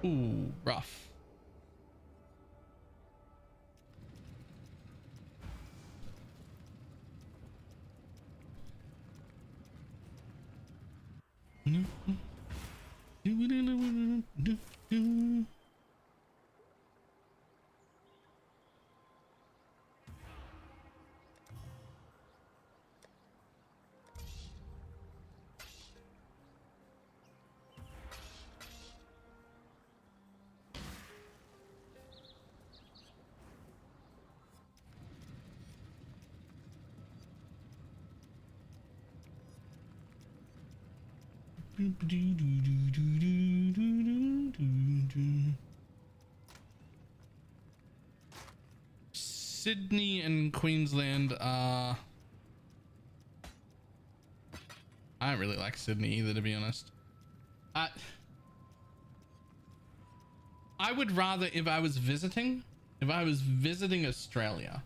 Ooh, rough. Sydney and Queensland are... I don't really like Sydney either, to be honest. I would rather, if I was visiting Australia,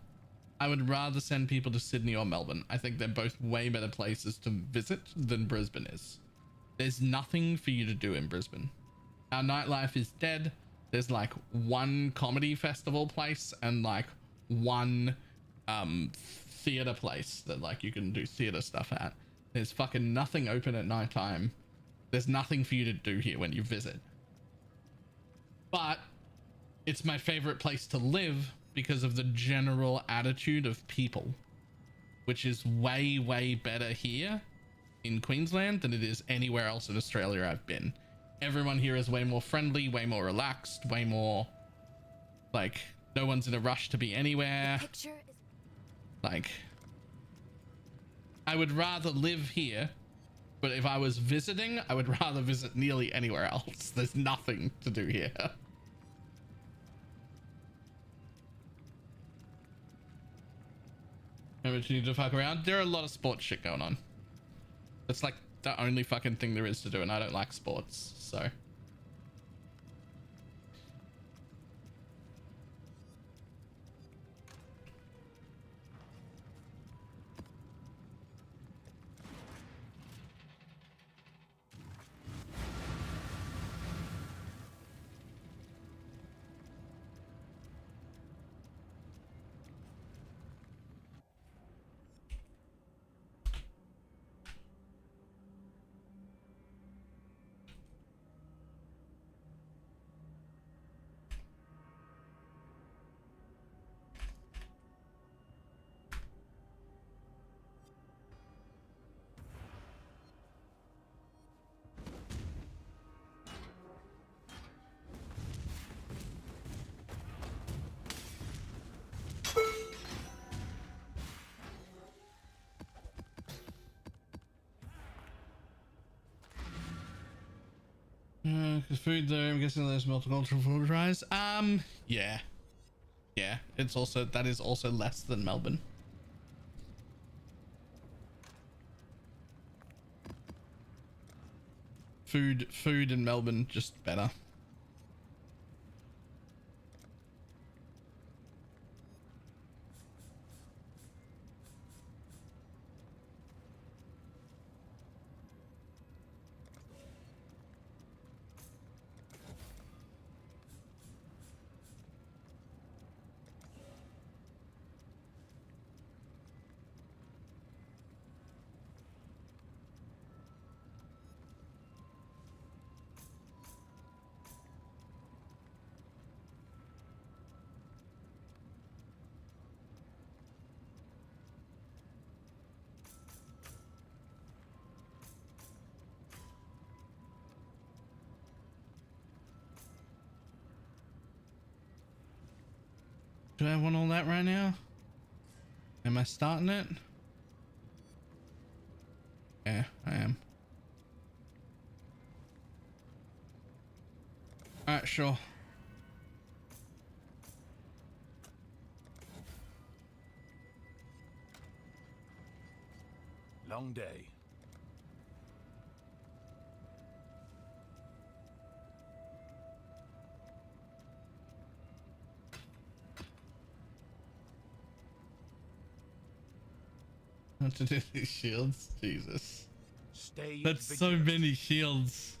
I would rather send people to Sydney or Melbourne. I think they're both way better places to visit than Brisbane is. There's nothing for you to do in Brisbane. Our nightlife is dead. There's like one comedy festival place and like one theater place that like you can do theater stuff at. There's fucking nothing open at nighttime. There's nothing for you to do here when you visit. But it's my favorite place to live because of the general attitude of people, which is way, way better here in Queensland than it is anywhere else in Australia I've been. Everyone here is way more friendly, way more relaxed, way more like no one's in a rush to be anywhere. Like, I would rather live here, but if I was visiting, I would rather visit nearly anywhere else. There's nothing to do here. Maybe you need to fuck around. There are a lot of sports shit going on. It's like the only fucking thing there is to do, and I don't like sports, so. Cause food there, I'm guessing there's multicultural food rise. Yeah. It's also, that is also less than Melbourne. Food in Melbourne just better. Do I want all that right now? Am I starting it? Yeah, I am. Alright, sure. Long day. What to do these shields? Jesus. Stay That's so many shields.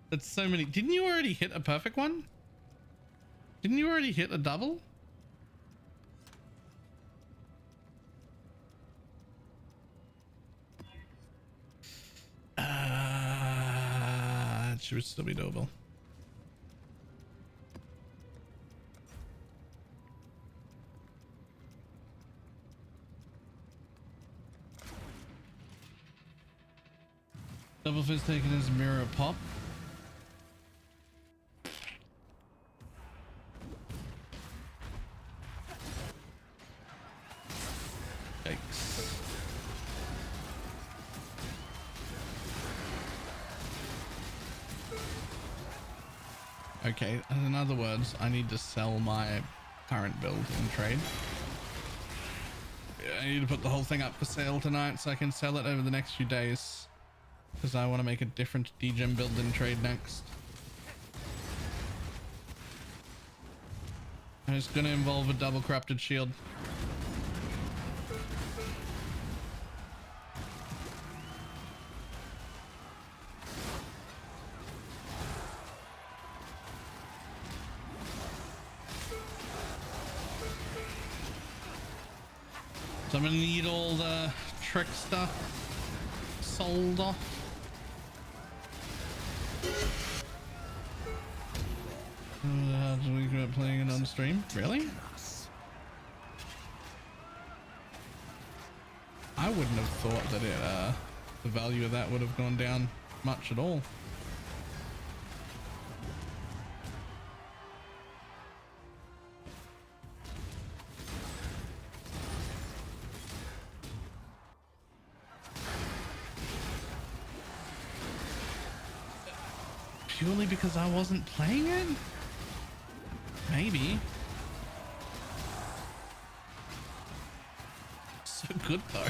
That's so many. Didn't you already hit a perfect one? Didn't you already hit a double? It should still be doable. Double fist taking his mirror pop. Yikes. Okay, in other words, I need to sell my current build in trade. I need to put the whole thing up for sale tonight so I can sell it over the next few days, because I want to make a different degen build in trade next. And it's going to involve a double corrupted shield. So I'm gonna need all the trick stuff sold off. We got playing it on stream? Really? I wouldn't have thought that it the value of that would have gone down much at all. Purely because I wasn't playing it? Maybe. So good though.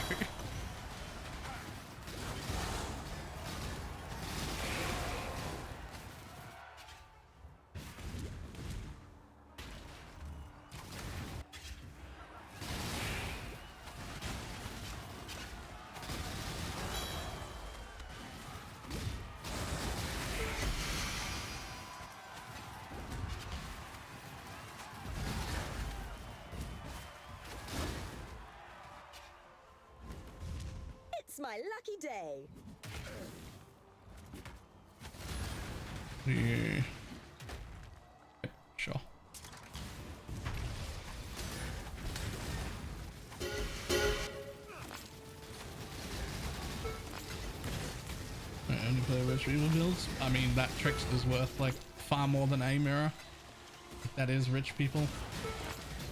It's my lucky day. Yeah. Sure. I only play rich people builds. I mean, that trickster's worth like far more than a mirror. That is rich people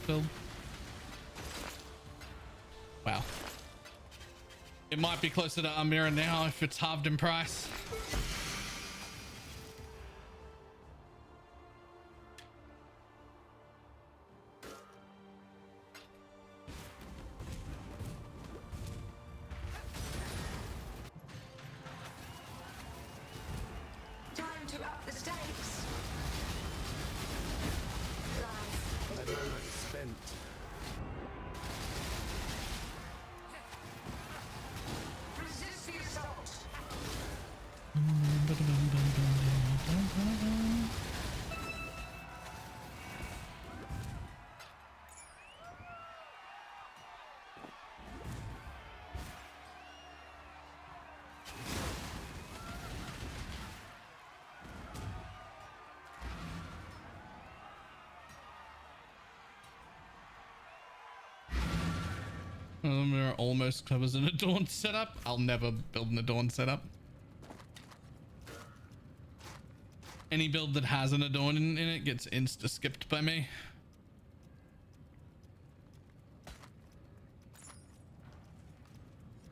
build. Wow. It might be closer to a mirror now if it's halved in price. Time to up the stakes. A moment spent. Resist the assault. Mirror almost covers an Adorned setup. I'll never build an Adorned setup. Any build that has an Adorned in it gets insta skipped by me.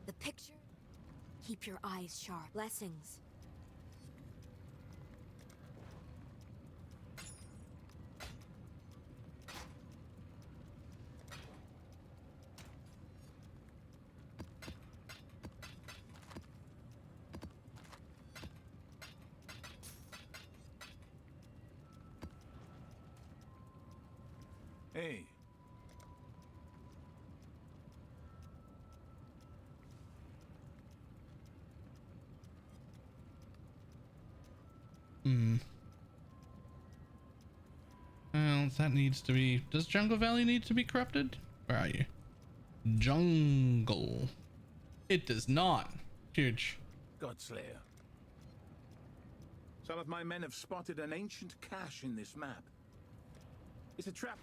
The picture? Keep your eyes sharp. Blessings. Hey. Well, that needs to be... Does Jungle Valley need to be corrupted? Where are you? Jungle. It does not. Huge. Godslayer. Some of my men have spotted an ancient cache in this map. It's a trap.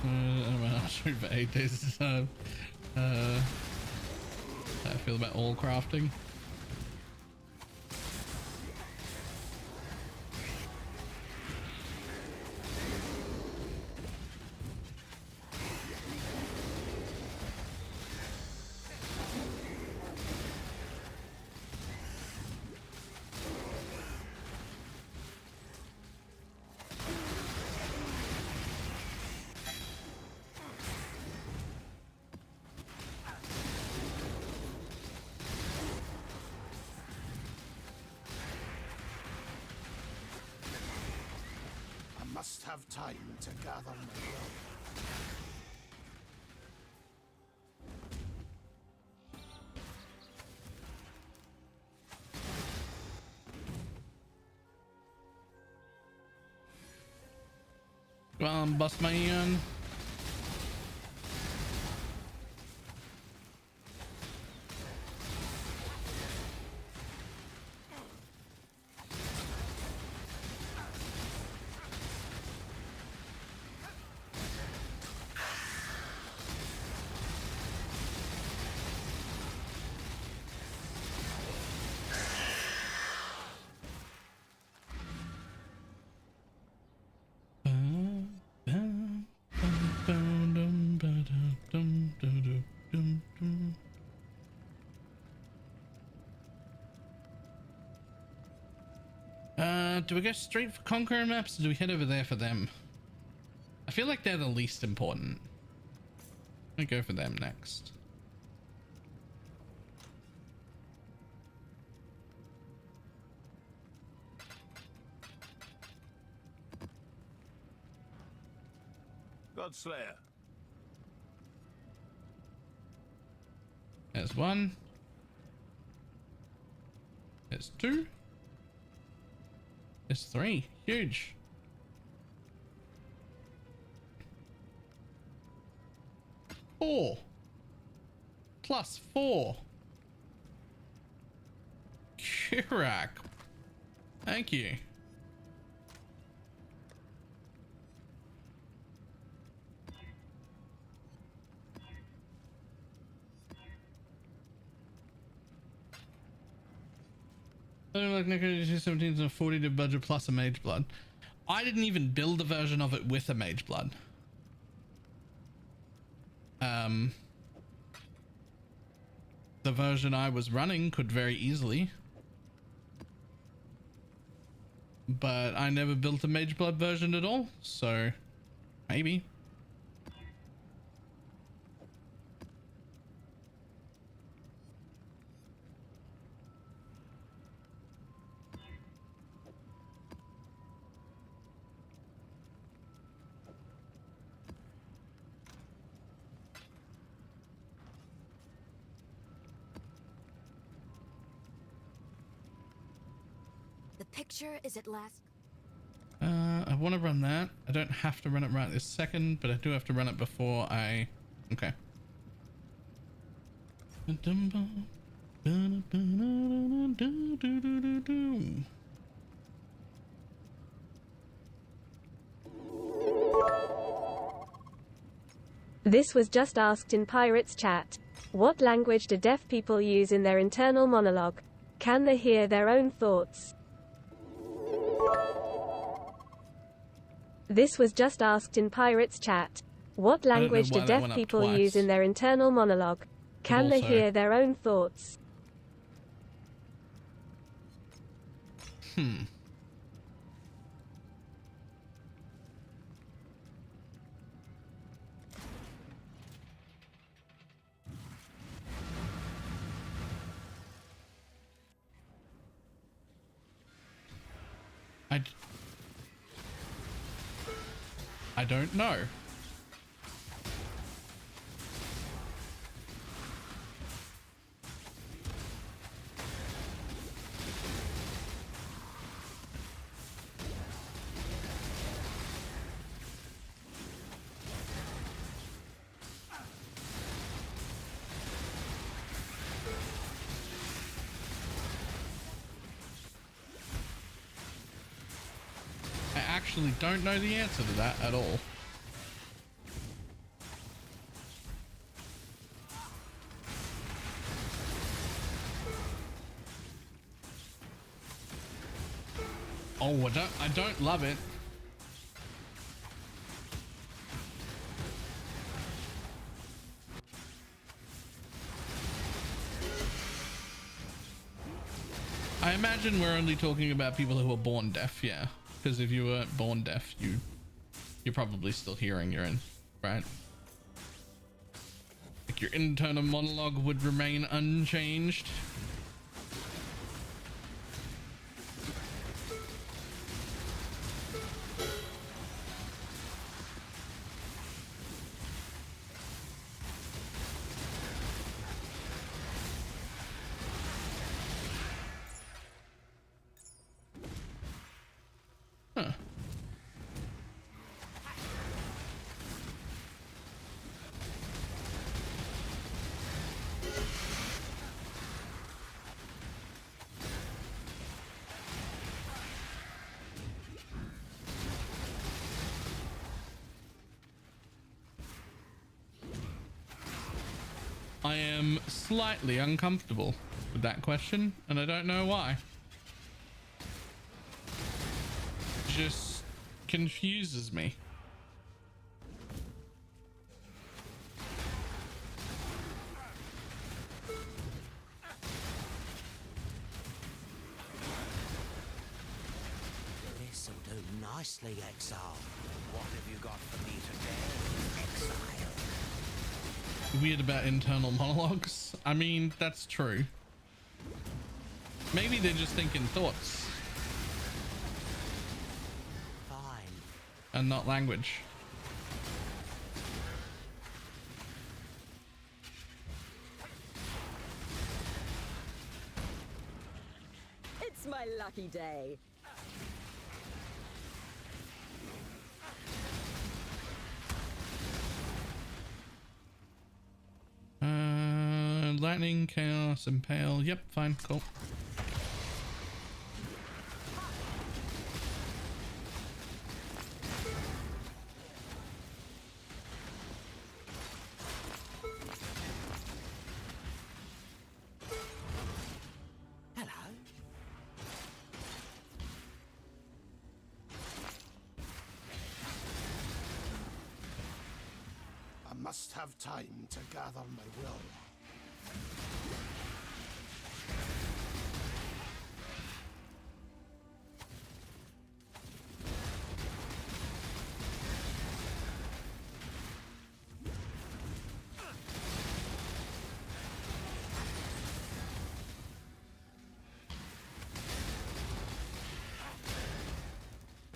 I'm sure for 8 days. How I feel about all crafting. Must have time to gather my wealth. Go on, bust my eon. Do we go straight for Conqueror maps, or do we head over there for them? I feel like they're the least important. I go for them next. Godslayer. There's one. There's two. There's three. Huge. Four. Plus 4. Kirak. Thank you. Like Necro 17 and 40 to budget plus a mage blood. I didn't even build a version of it with a mage blood. The version I was running could very easily, but I never built a mage blood version at all, so maybe. Picture is at last. I want to run that. I don't have to run it right this second, but I do have to run it before I... Okay. This was just asked in Pirates chat. What language do deaf people use in their internal monologue? Can they hear their own thoughts? This was just asked in Pirates chat. What language do deaf people use in their internal monologue? Can they hear their own thoughts? I don't know. I actually don't know the answer to that at all. Oh, I don't love it. I imagine we're only talking about people who are born deaf, yeah. Because if you weren't born deaf, you're probably still hearing your in, right? Like your internal monologue would remain unchanged. Huh. I am slightly uncomfortable with that question, and I don't know why. Just confuses me. This'll do nicely, Exile. What have you got for me today, Exile? Weird about internal monologues. I mean, that's true. Maybe they're just thinking thoughts. Fine. And not language. It's my lucky day. Lightning, chaos, impale. Yep, fine, cool. Hello. I must have time to gather my will.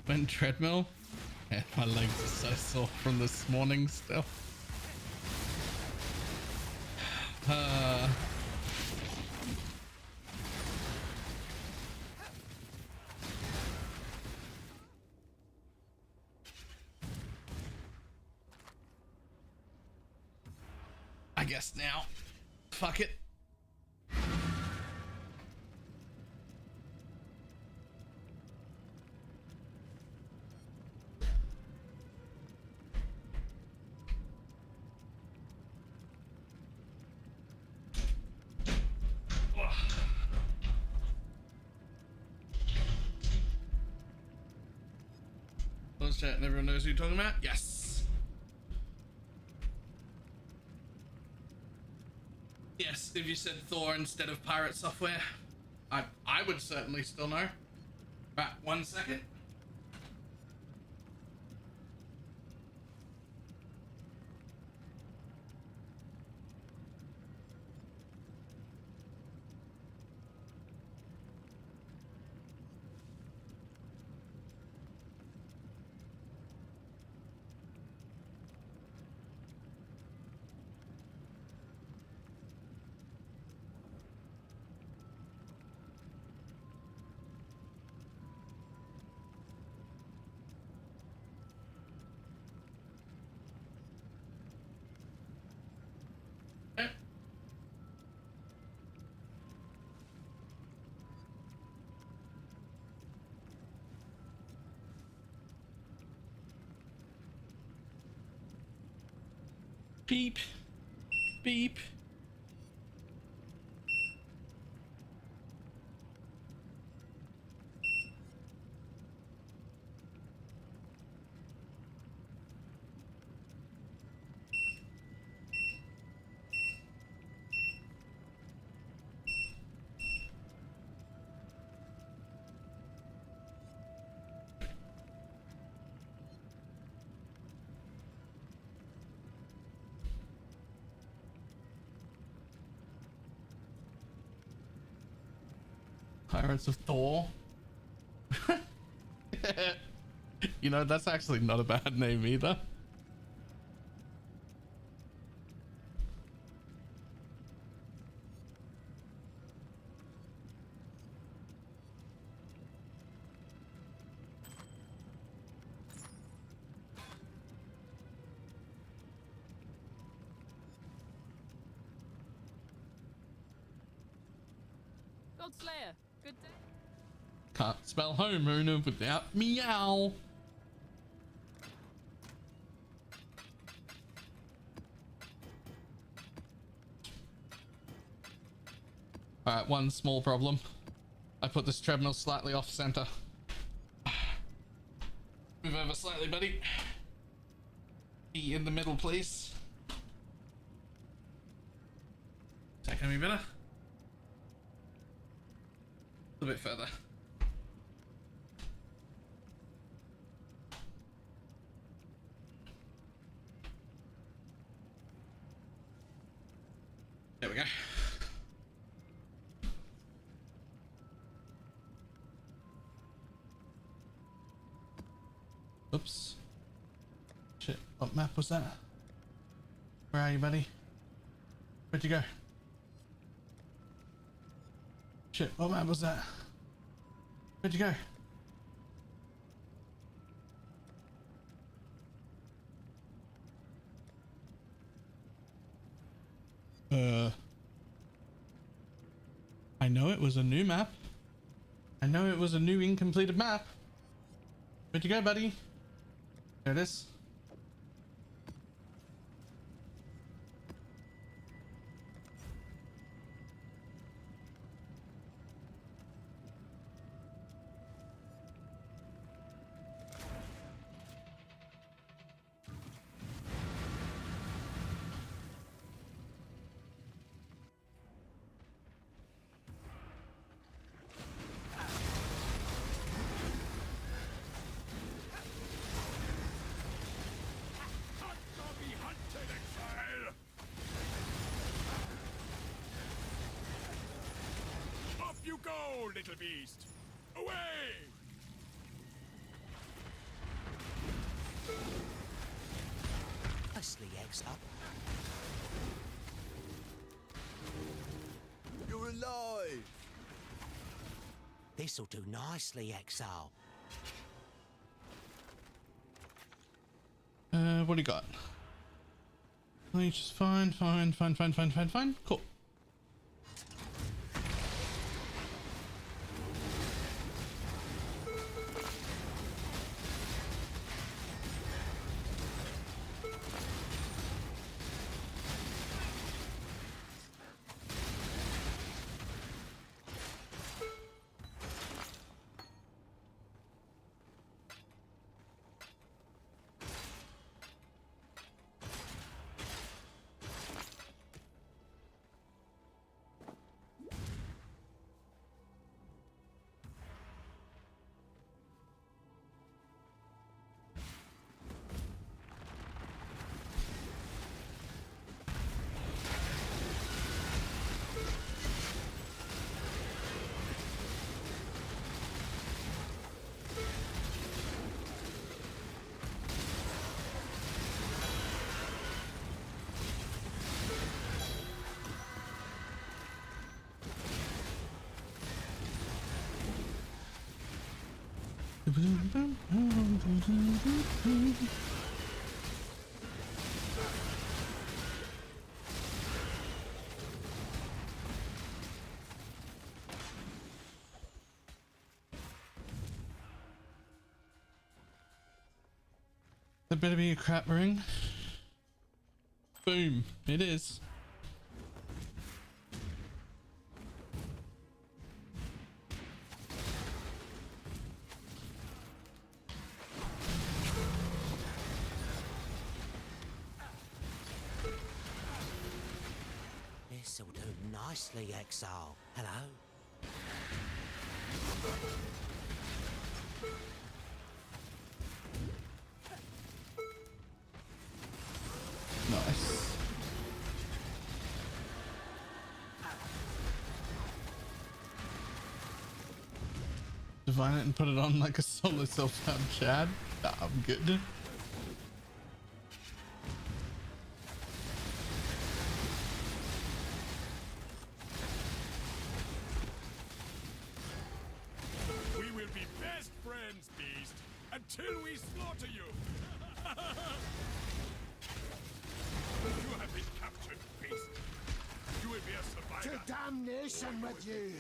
Went treadmill. Yeah, my legs are so sore from this morning still. I guess now. Fuck it. Close chat and everyone knows who you're talking about? Yes. Yes, if you said Thor instead of pirate software, I would certainly still know. Right, 1 second. Beep. Beep. Pirates of Thor. You know, that's actually not a bad name either. Godslayer, good day. Can't spell homeowner without meow. Alright, one small problem. I put this treadmill slightly off center. Move over slightly, buddy. Be in the middle, please. Is that gonna be better? A little bit further. There we go. Oops. Shit, what map was that? Where are you, buddy? Where'd you go? Shit, what map was that? Where'd you go? I know it was a new map. I know it was a new incompleted map. Where'd you go, buddy? There it is. Little beast, away! Nicely, exile. You're alive! This'll do nicely, exile. What do you got? Just fine. Cool. That better be a crap ring. Boom, it is. This'll do nicely, exile. Hello? Nice. find it and put it on like a solo self-tab chat. Nah, I'm good. We will be best friends, Beast, until we slaughter you. You have been captured, Beast. You will be a survivor. To damnation with you!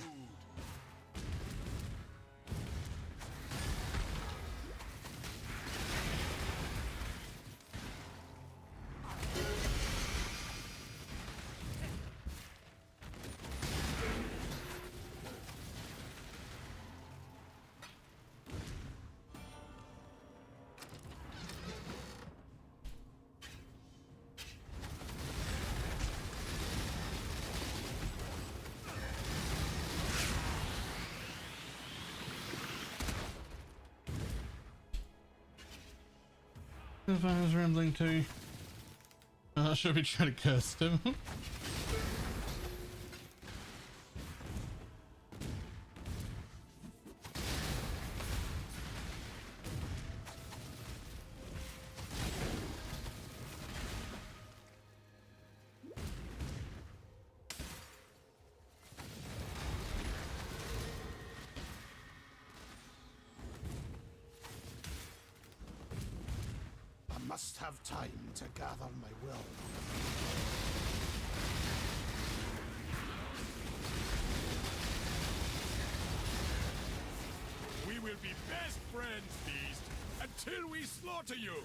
If I was rambling too, I should be trying to curse him. I must have time to gather my will. We will be best friends, Beast, until we slaughter you.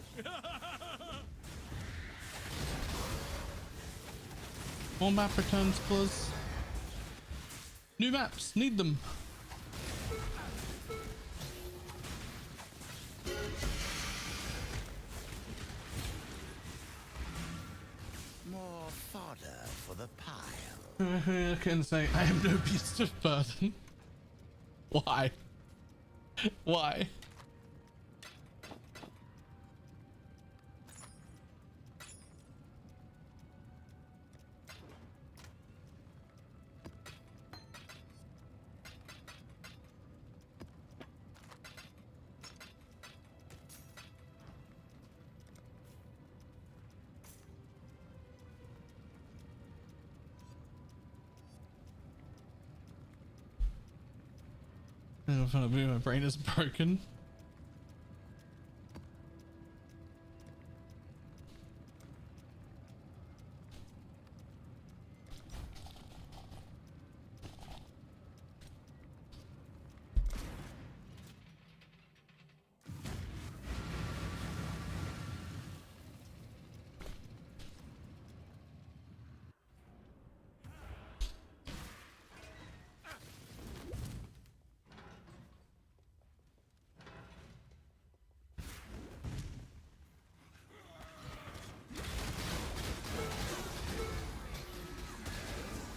More map returns, plus new maps, need them. More fodder for the pile. I can say I am no beast of burden. Why? Why? I'm trying to be, my brain is broken.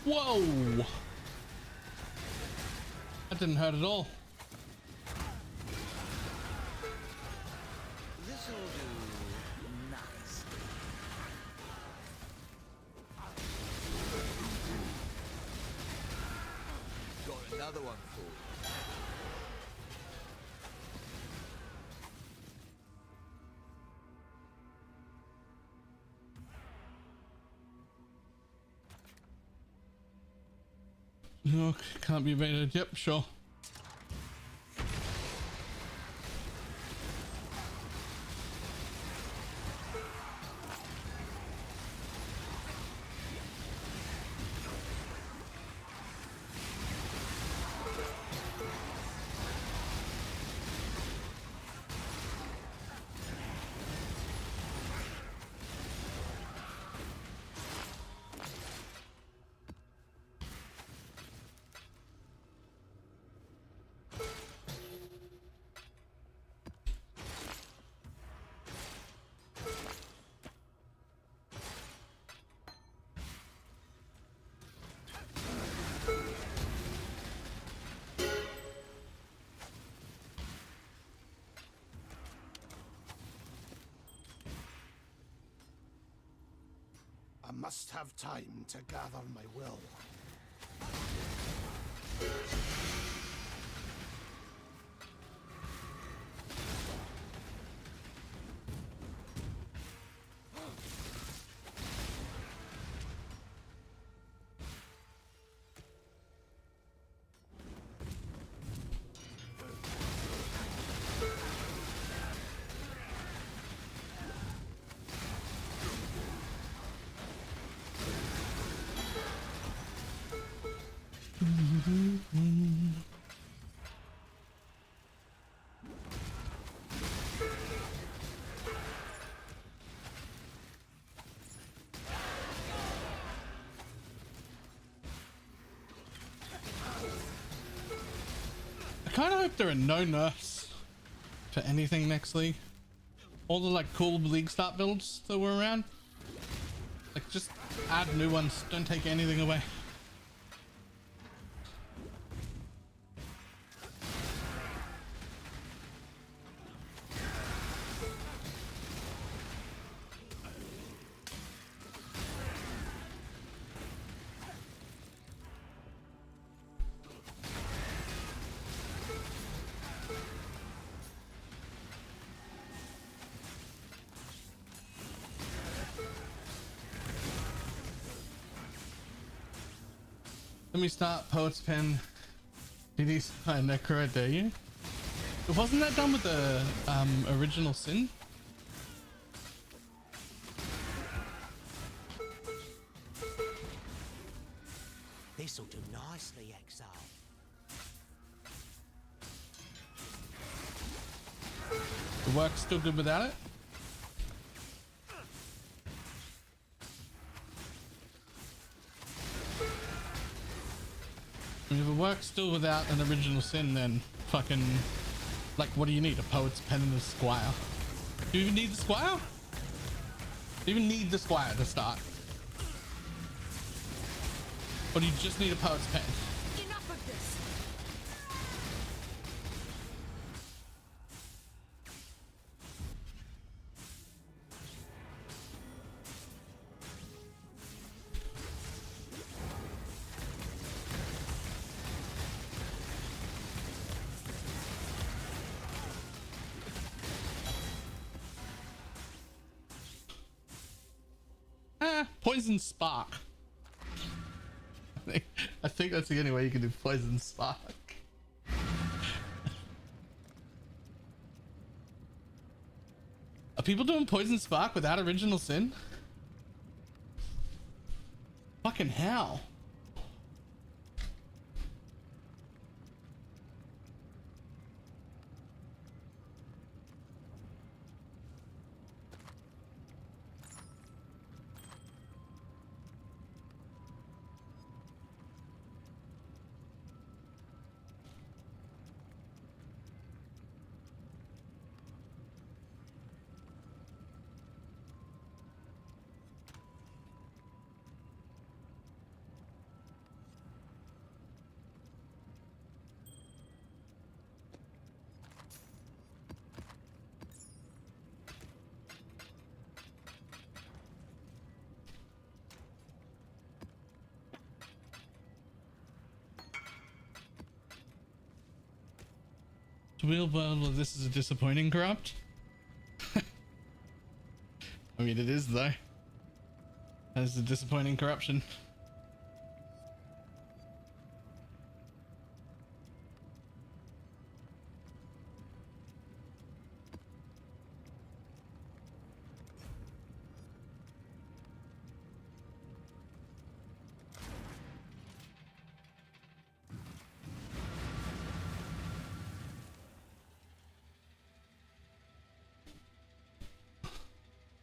Whoa! That didn't hurt at all. This'll do nicely. Got another one for you. No, can't be evaded. Yep, sure. I must have time to gather my will. kind of hope there are no nerfs for anything next league. All the like cool league start builds that were around, like just add new ones. Don't take anything away. Let me start Poet's Pen. Did he find Necro, dare you? Wasn't that done with the original Sin? This'll do nicely, Exile. The work's still good without it? If it works still without an original Sin, then fucking, like, what do you need? A Poet's Pen and a Squire? Do you even need the Squire? Do you even need the Squire to start? Or do you just need a Poet's Pen? Enough of this. Poison Spark. I think that's the only way you can do Poison Spark. Are people doing Poison Spark without original Sin? Fucking hell. Real world, this is a disappointing corrupt. I mean, it is though. That is a disappointing corruption.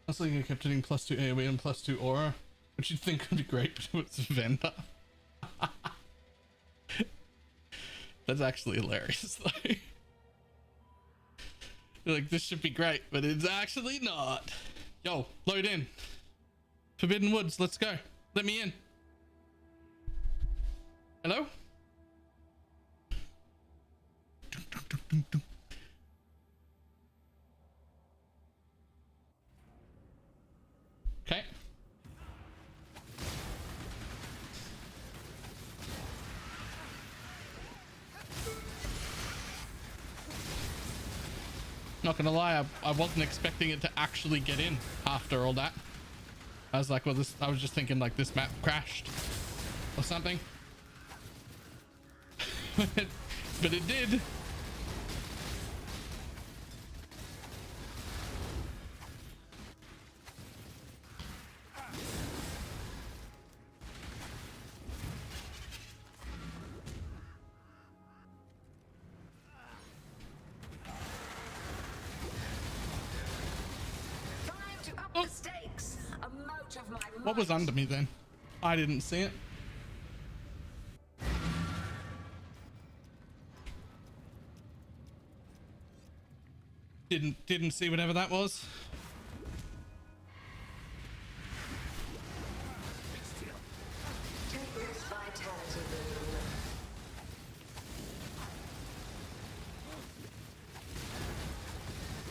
I was thinking I kept hitting +2 AoE and +2 aura, which you'd think would be great, but it was Vendor. That's actually hilarious though. You're like, this should be great, but it's actually not. Yo, load in. Forbidden Woods, let's go. Let me in. Hello? Okay. Not gonna lie, I wasn't expecting it to actually get in after all that. I was like, well, I was just thinking like this map crashed or something. But it did. What was under me then? I didn't see it. Didn't see whatever that was. Take this vitality balloon.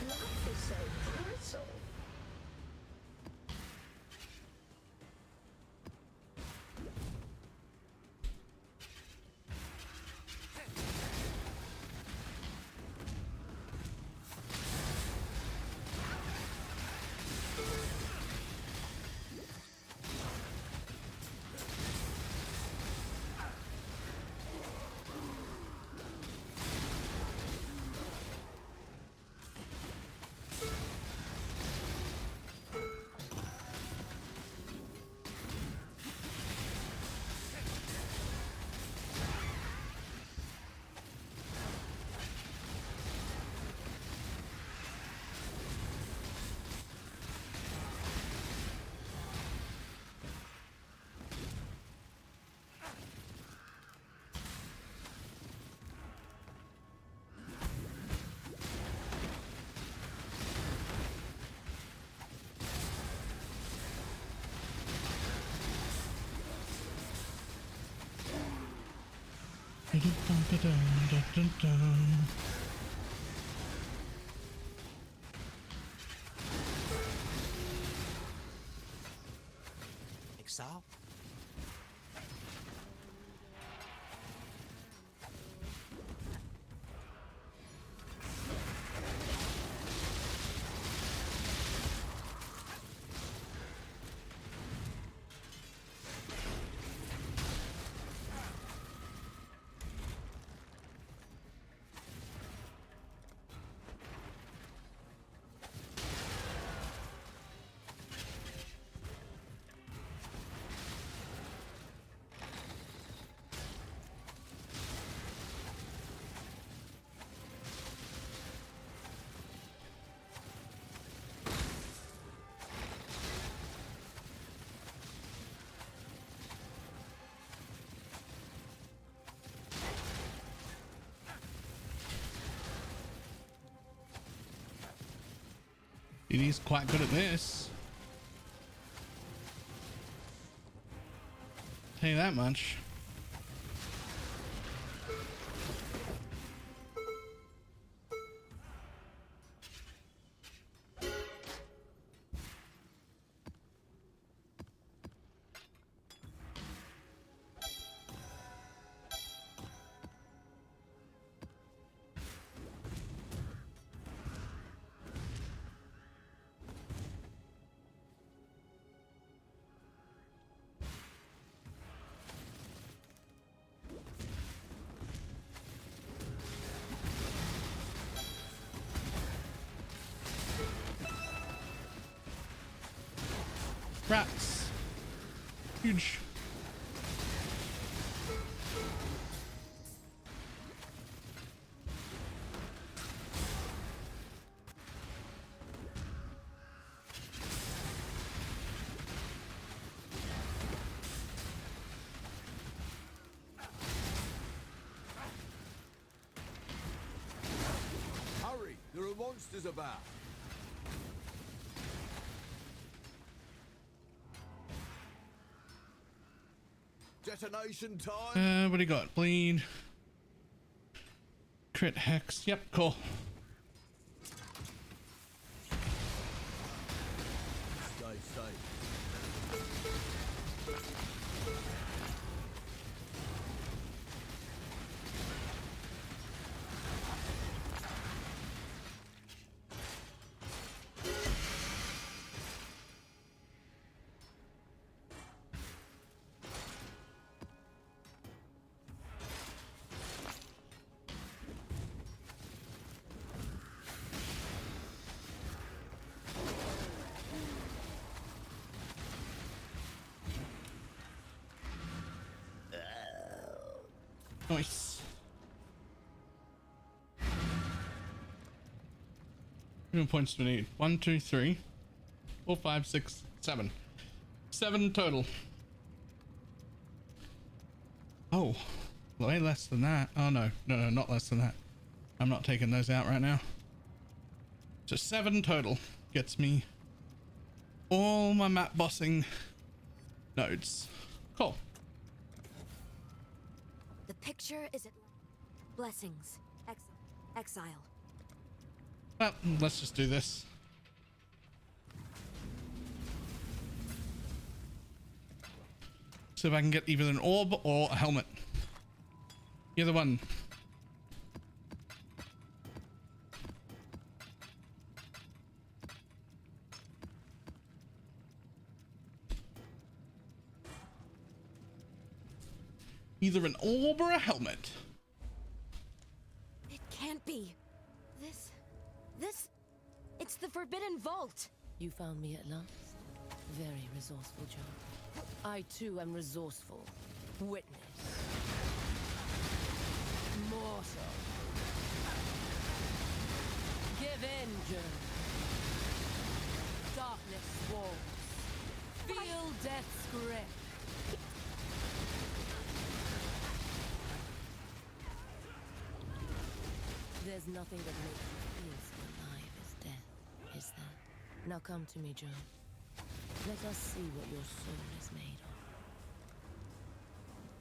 Life is so brittle. Exile? He's quite good at this. Tell you that much. Rats. Huge. Hurry, there are monsters about. Detonation time. What do you got? Bleed. Crit hex. Yep, cool. Stay safe. Nice. How many points do we need? 1, 2, 3, 4, 5, 6, 7. 7 total. Oh, way less than that. Oh no, not less than that. I'm not taking those out right now. So 7 total gets me all my map bossing nodes. Cool. The picture is at blessings. Exile. Well, let's just do this. See if I can get either an orb or a helmet. Either one. Either an orb or a helmet. It can't be. This, it's the Forbidden Vault. You found me at last. Very resourceful, John. I too am resourceful. Witness. Mortal. Give in, John. Darkness swarms. Feel death's grip. There's nothing that makes you feel so alive as death, is there? Now come to me, Joe. Let us see what your soul is made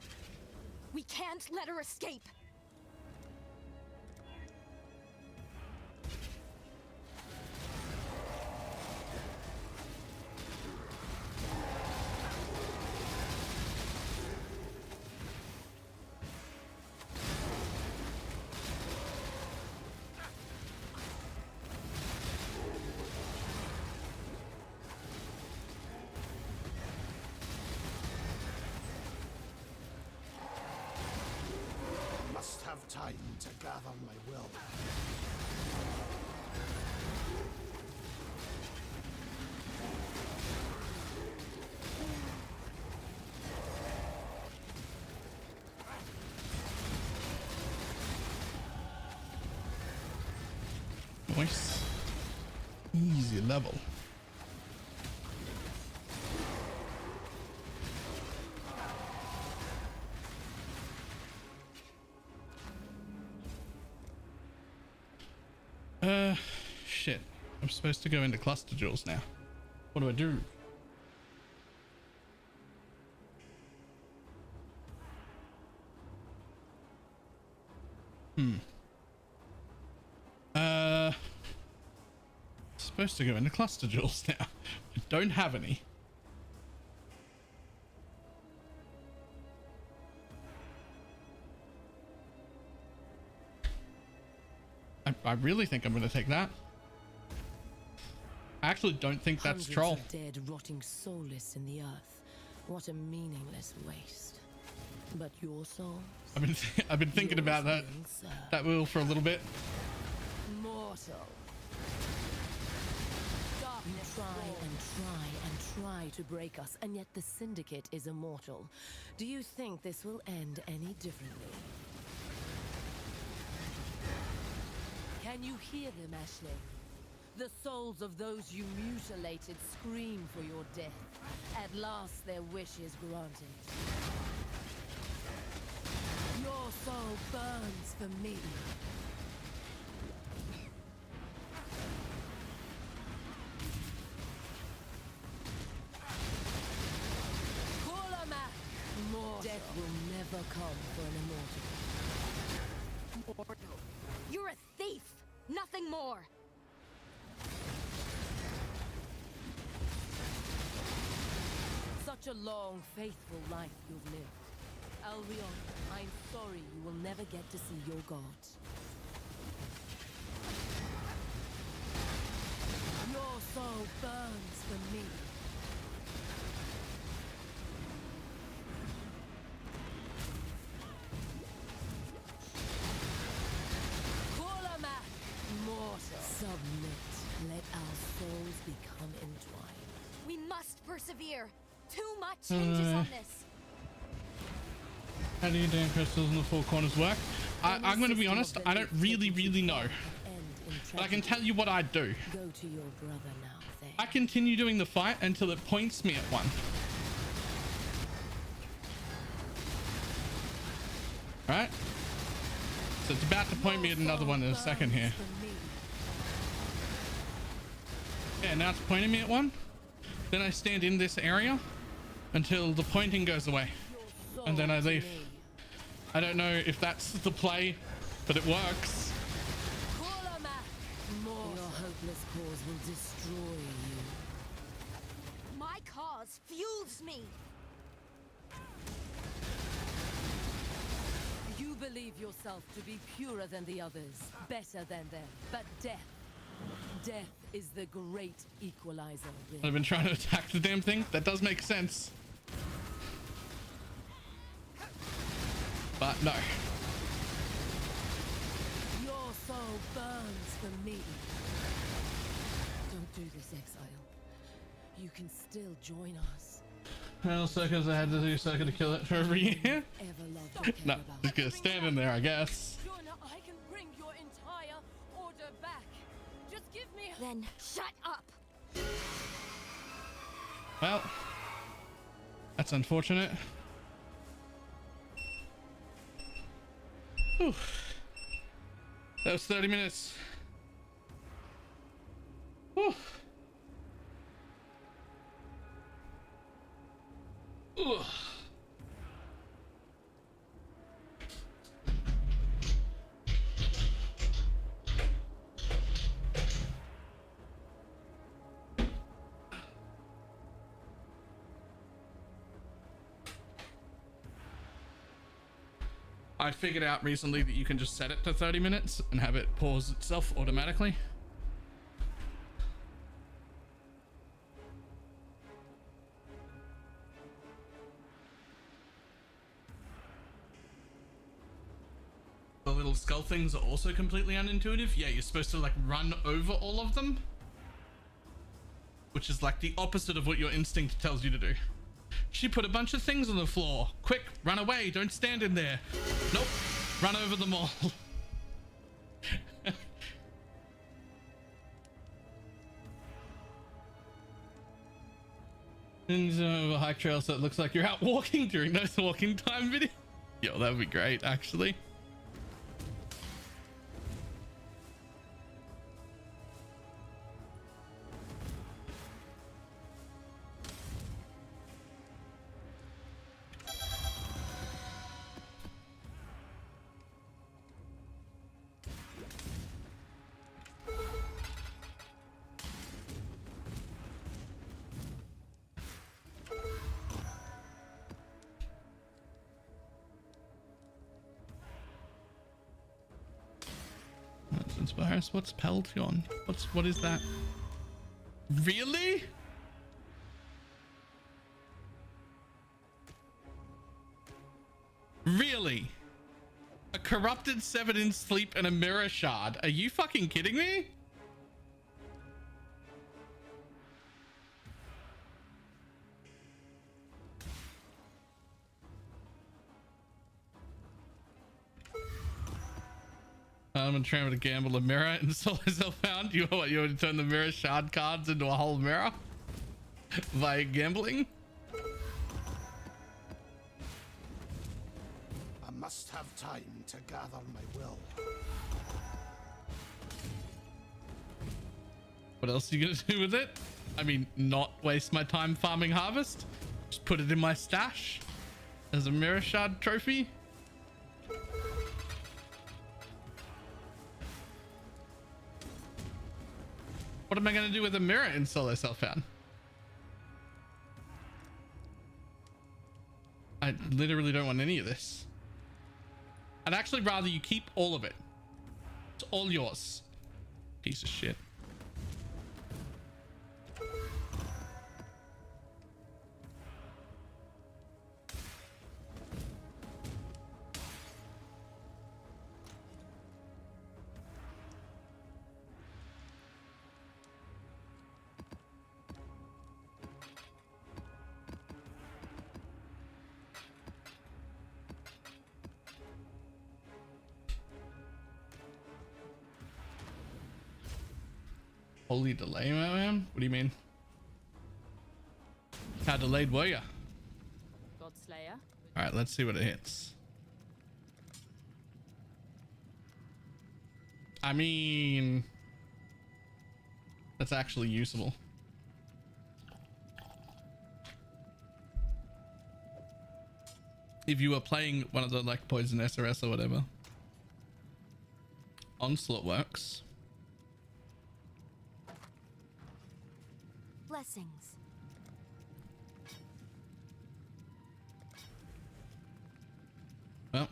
of. We can't let her escape! Have time to gather my will. Nice. Easy level. Shit. I'm supposed to go into cluster jewels now. What do I do? Supposed to go into cluster jewels now. I don't have any. I really think I'm going to take that. I actually don't think that's Hundreds troll. Of dead, rotting soulless in the earth. What a meaningless waste. But your soul? I've been thinking about that will for a little bit. Mortal. You try to break us, and yet the Syndicate is immortal. Do you think this will end any differently? Can you hear them, Ashley? The souls of those you mutilated scream for your death. At last their wish is granted. Your soul burns for me. Death will never come for an immortal. Mortal. You're a thief! Nothing more! Such a long, faithful life you've lived. Albion, I'm sorry you will never get to see your gods. Your soul burns for me. Submit. Let our souls become entwined. We must persevere. Too much hinges on this. How do you damn crystals in the four corners work? I'm going to be honest, I don't really know. But I can tell you what I do. Go to your brother now, there. I continue doing the fight until it points me at one. Alright? So it's about to point me at another one in a second here. Yeah, now it's pointing me at one. Then I stand in this area until the pointing goes away. And then I leave. I don't know if that's the play, but it works. Your hopeless cause will destroy you. My cause fuels me. You believe yourself to be purer than the others, better than them. But death is the great equalizer. I've been trying to attack the damn thing. That does make sense. But no. Your soul burns for me. Don't do this, exile. You can still join us. How many circles I had to do so I could kill it for every year? No, just gonna stand in there, I guess. I can bring your entire order back. Just give me. Then shut up. Well, that's unfortunate. Whew. That was 30 minutes. Whew. Ugh. I figured out recently that you can just set it to 30 minutes and have it pause itself automatically. The little skull things are also completely unintuitive. Yeah, you're supposed to like run over all of them, which is like the opposite of what your instinct tells you to do. She put a bunch of things on the floor. Quick, run away. Don't stand in there. Nope. Run over them all. Things over a hike trail, so it looks like you're out walking during those walking time video. Yo, that would be great, actually. Inspires. What's Peltion? What is that? Really? Really? A corrupted 7 in sleep and a mirror shard. Are you fucking kidding me? I'm gonna try to gamble a mirror and sell myself found. You want to turn the mirror shard cards into a whole mirror via gambling? I must have time to gather my will. What else are you gonna do with it? I mean, not waste my time farming harvest. Just put it in my stash as a mirror shard trophy. What am I going to do with a mirror in Solo Self-Found? I literally don't want any of this. I'd actually rather you keep all of it. It's all yours. Piece of shit. Holy delay, man? What do you mean? How delayed were you? Godslayer. All right, let's see what it hits. I mean, that's actually usable. If you were playing one of the like Poison SRS or whatever, Onslaught works. Blessings. Well,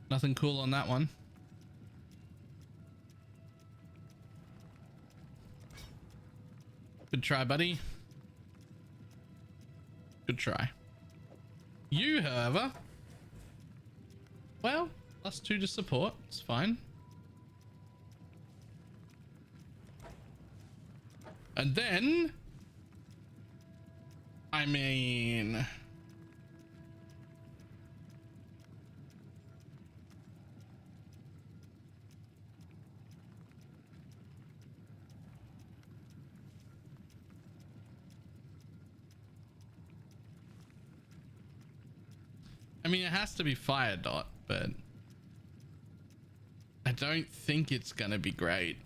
nothing cool on that one. Good try, buddy. Good try. You, however, well, +2 to support. It's fine. And then, I mean, it has to be Fire Dot, but I don't think it's gonna be great.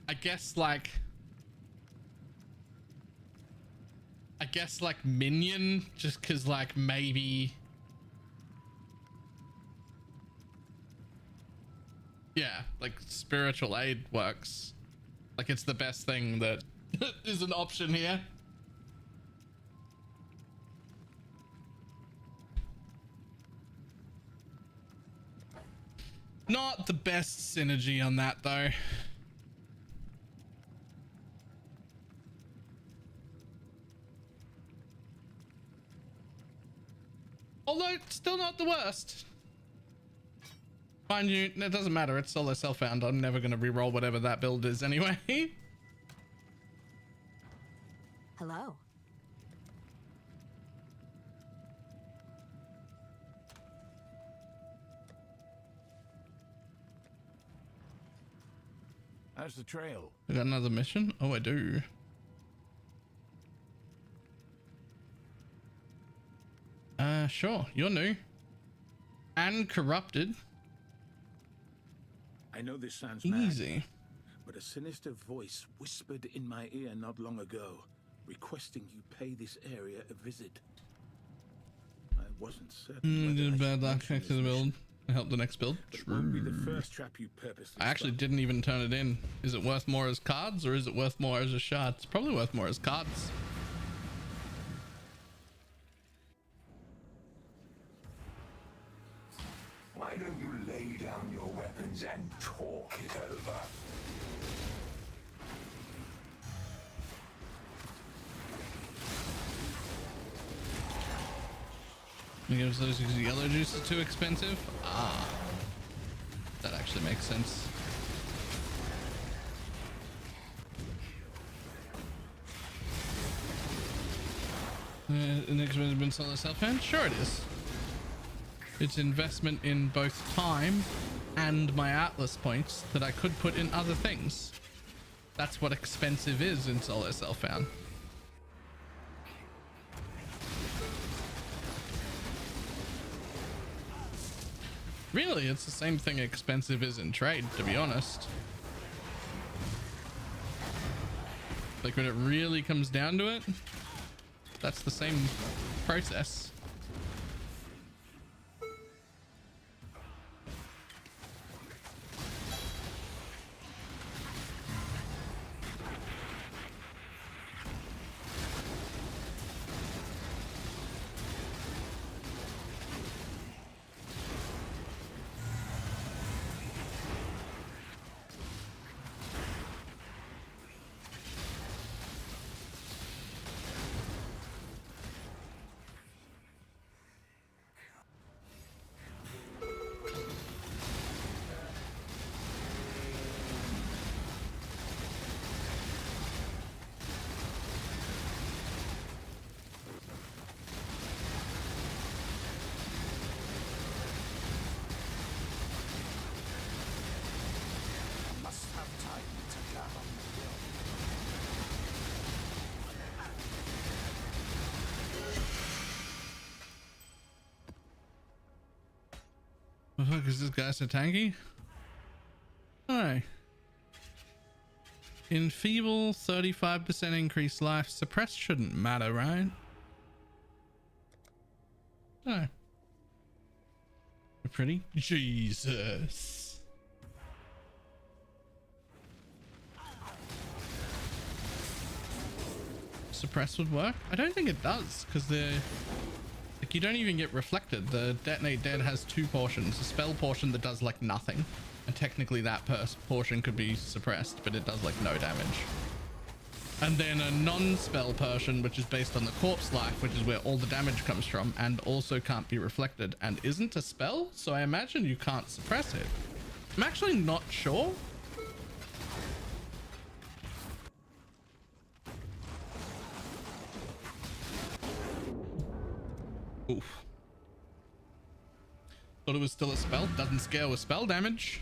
I guess like Minion, just because like maybe, yeah, like Spiritual Aid works. Like it's the best thing that is an option here. Not the best synergy on that though. Although still not the worst. Mind you, it doesn't matter. It's solo self-found. I'm never going to re-roll whatever that build is anyway. Hello. How's the trail? I got another mission? Oh, I do. Sure. You're new. And corrupted. I know this sounds easy, mad, but a sinister voice whispered in my ear not long ago, requesting you pay this area a visit. I wasn't certain. Did bad luck next to the build. I helped the next build. It won't be the first trap you purposely I actually didn't even turn it in. Is it worth more as cards or is it worth more as a shard? It's probably worth more as cards. Why don't you lay down your weapons and talk it over? Because those yellow juice is too expensive? Ah, that actually makes sense. Next one has been solo self-hand? Sure it is. It's investment in both time and my Atlas points that I could put in other things. That's what expensive is in solo self-found. Really, it's the same thing expensive is in trade, to be honest. Like when it really comes down to it, that's the same process. because this guy's so tanky. Hi. Enfeeble, 35% increased life. Suppress shouldn't matter, right? No. Pretty. Jesus. Suppress would work? I don't think it does, because they're... Like, you don't even get reflected. The Detonate Dead has two portions. A spell portion that does, like, nothing. And technically that portion could be suppressed, but it does, like, no damage. And then a non-spell portion, which is based on the corpse life, which is where all the damage comes from, and also can't be reflected, and isn't a spell, so I imagine you can't suppress it. I'm actually not sure. Oof. Thought it was still a spell. Doesn't scale with spell damage.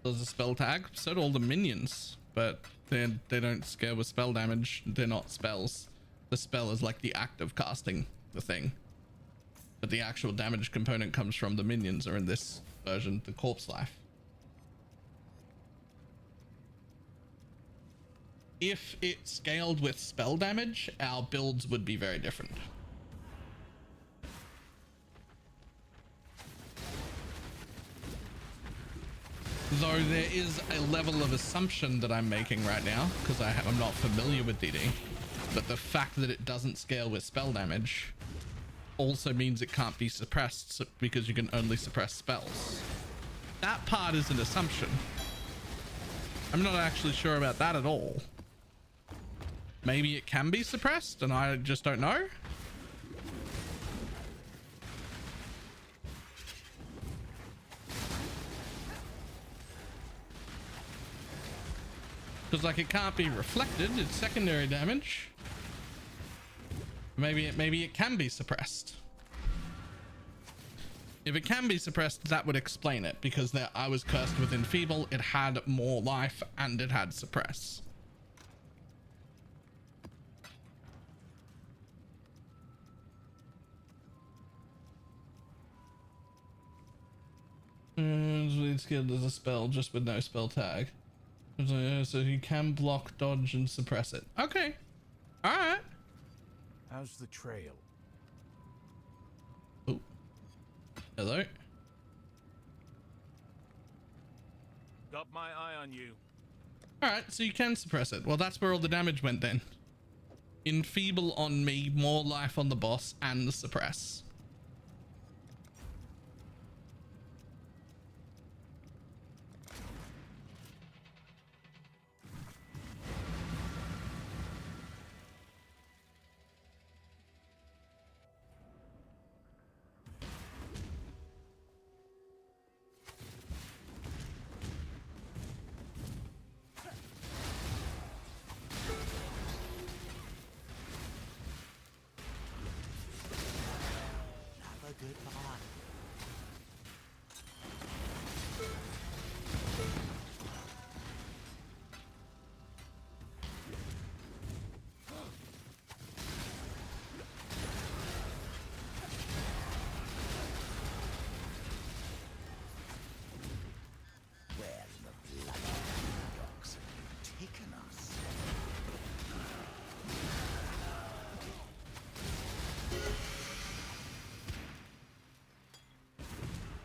There's a spell tag, so do all the minions, but they don't scale with spell damage. They're not spells. The spell is like the act of casting the thing, but the actual damage component comes from the minions, or in this version, the corpse life. If it scaled with spell damage, our builds would be very different. Though there is a level of assumption that I'm making right now, because I'm not familiar with DD, but the fact that it doesn't scale with spell damage also means it can't be suppressed, because you can only suppress spells. That part is an assumption. I'm not actually sure about that at all. Maybe it can be suppressed and I just don't know. Because like it can't be reflected, it's secondary damage. Maybe it can be suppressed. If it can be suppressed, that would explain it, because I was cursed with Enfeeble, it had more life, and it had suppress. It's skilled as a spell, just with no spell tag. So you can block, dodge, and suppress it. Okay. Alright. How's the trail? Oh. Hello? Got my eye on you. Alright, so you can suppress it. Well, that's where all the damage went then. Enfeeble on me, more life on the boss, and suppress.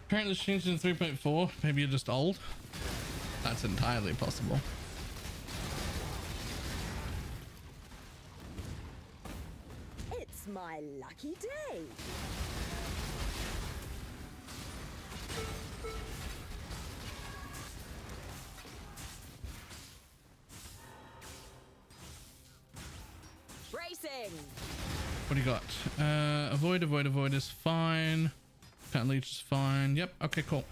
Apparently it's changed in 3.4. Maybe you're just old. That's entirely possible. It's my lucky day. Racing. What do you got? Avoid is fine. Can't leech is fine. Yep. Okay, cool.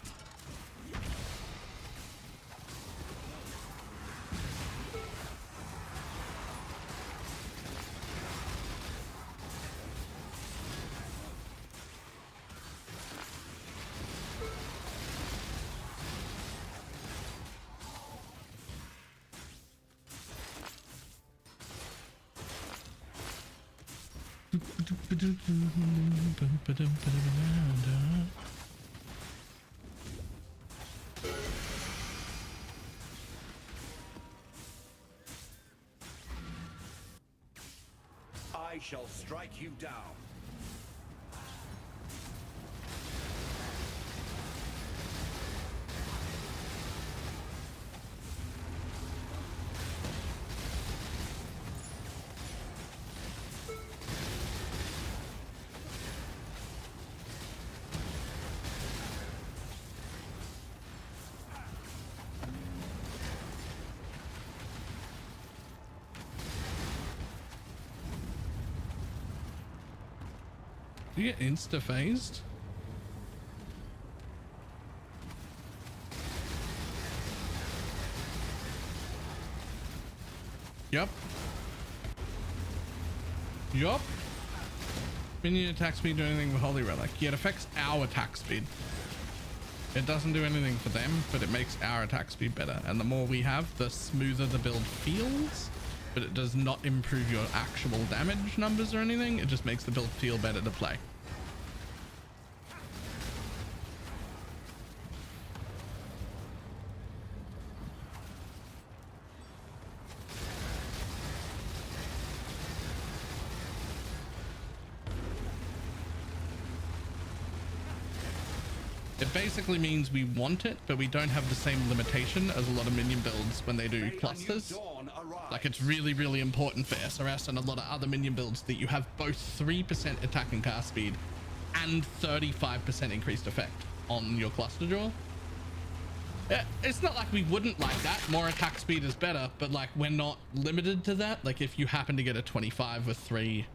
I shall strike you down. Do you get insta-phased? Yup. Yup. Minion attack speed do anything with Holy Relic. Yeah, it affects our attack speed. It doesn't do anything for them, but it makes our attack speed better. And the more we have, the smoother the build feels. But it does not improve your actual damage numbers or anything. It just makes the build feel better to play. It basically means we want it, but we don't have the same limitation as a lot of minion builds when they do clusters. Like, it's really, really important for SRS and a lot of other minion builds that you have both 3% attack and cast speed and 35% increased effect on your cluster draw. Yeah, it's not like we wouldn't like that. More attack speed is better, but like, we're not limited to that. Like, if you happen to get a 25 with 3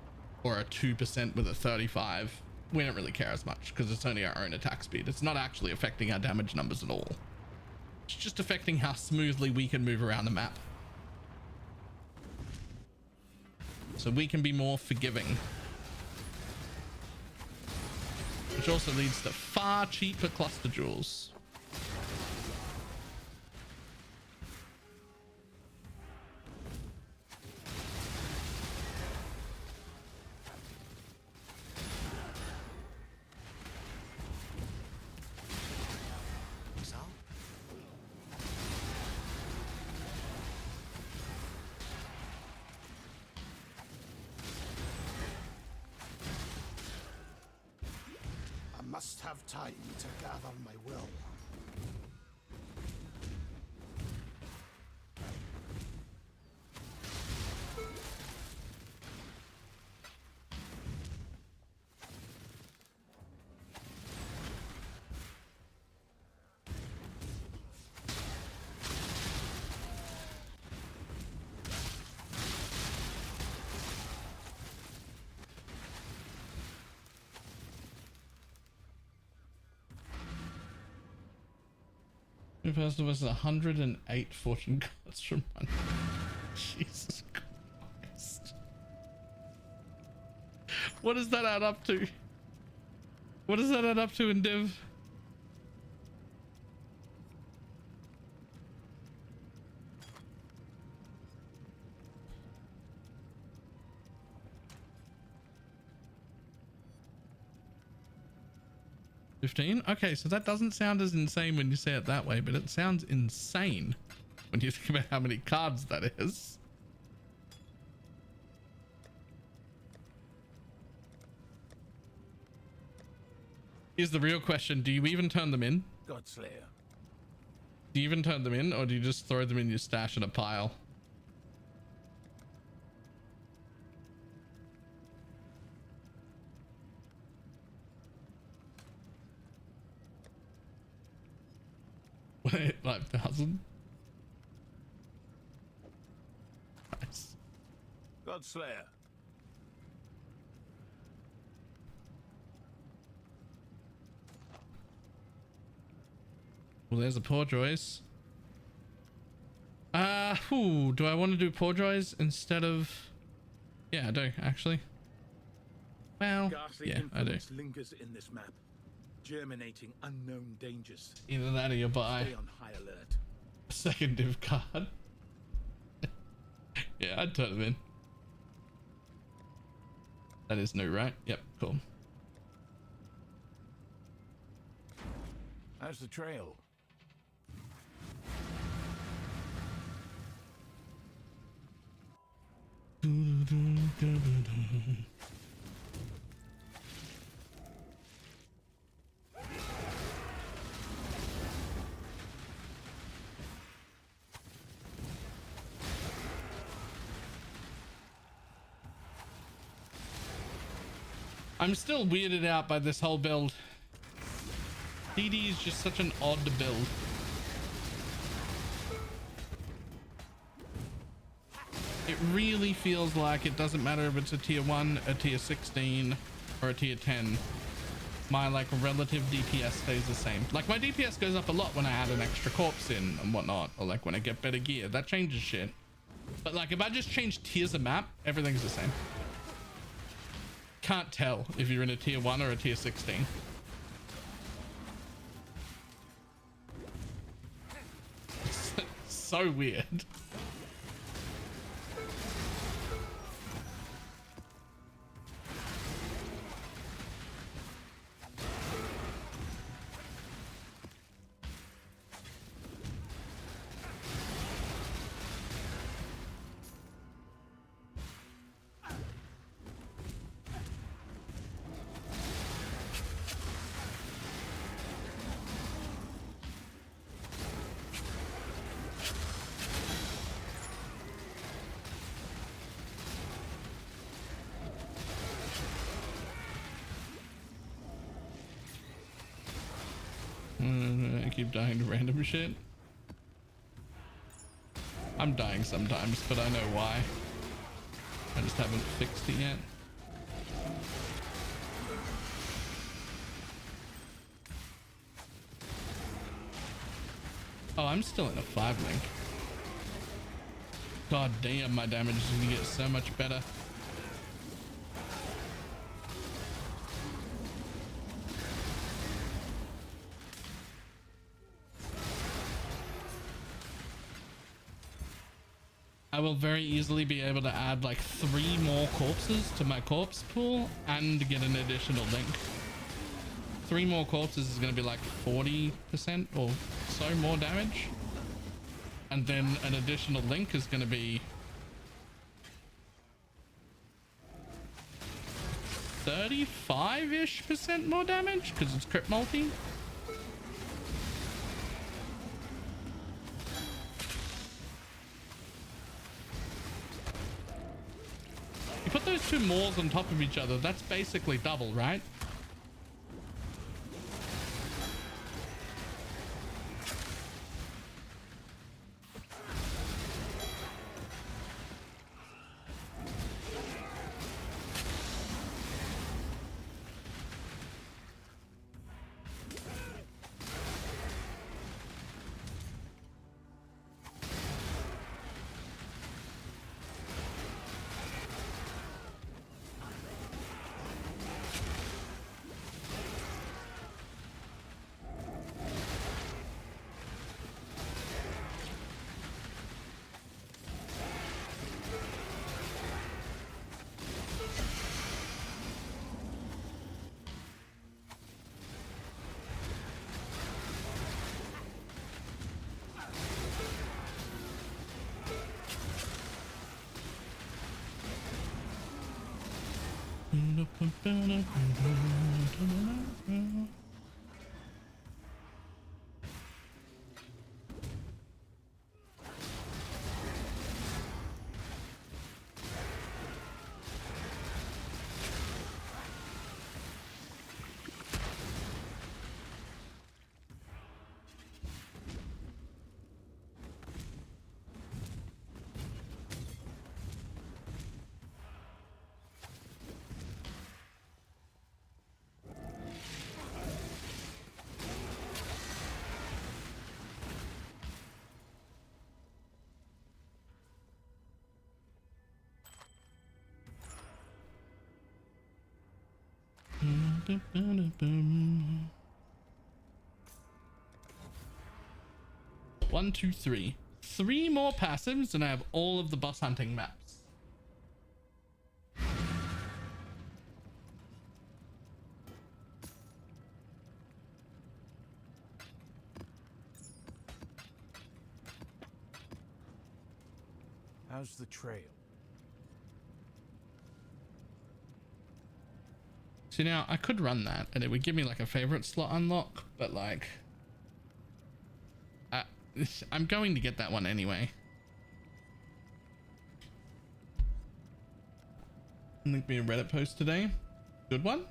or a 2% with a 35, we don't really care as much because it's only our own attack speed. It's not actually affecting our damage numbers at all. It's just affecting how smoothly we can move around the map. So we can be more forgiving. Which also leads to far cheaper cluster jewels. Must have time to gather my will. First of us 108 fortune cards from one. Jesus Christ. What does that add up to? What does that add up to in Div? $15? Okay, so that doesn't sound as insane when you say it that way, but it sounds insane when you think about how many cards that is. Here's the real question. Do you even turn them in? Godslayer. Do you even turn them in, or do you just throw them in your stash in a pile? Wait, 5,000? Nice. Godslayer. Well, there's a Poor Joys. Do I want to do Poor Joys instead of... Yeah, I do, actually. Well, yeah, I do. Lingers in this map, germinating unknown dangers. Either that or you buy Stay on high alert. a second div card. Yeah, I'd turn them in. That is new, right? Yep, cool. How's the trail? I'm still weirded out by this whole build. DD is just such an odd build. It really feels like it doesn't matter if it's a tier 1, a tier 16, or a tier 10. My like relative DPS stays the same. Like my DPS goes up a lot when I add an extra corpse in and whatnot, or like when I get better gear. That changes shit. But like if I just change tiers of map, everything's the same. Can't tell if you're in a tier 1 or a tier 16. So weird. I keep dying to random shit. I'm dying sometimes, but I know why. I just haven't fixed it yet. Oh, I'm still in a 5 link. God damn, my damage is gonna get so much better. I will very easily be able to add like 3 more corpses to my corpse pool and get an additional link. 3 more corpses is going to be like 40% or so more damage. And then an additional link is going to be 35-ish% more damage because it's crit multi. You put those 2 mauls on top of each other, that's basically double, right? One, two, three. 3 more passives and I have all of the boss hunting maps. How's the trail? See, now I could run that and it would give me like a favorite slot unlock, but like I'm going to get that one anyway. Link me a Reddit post today. Good one.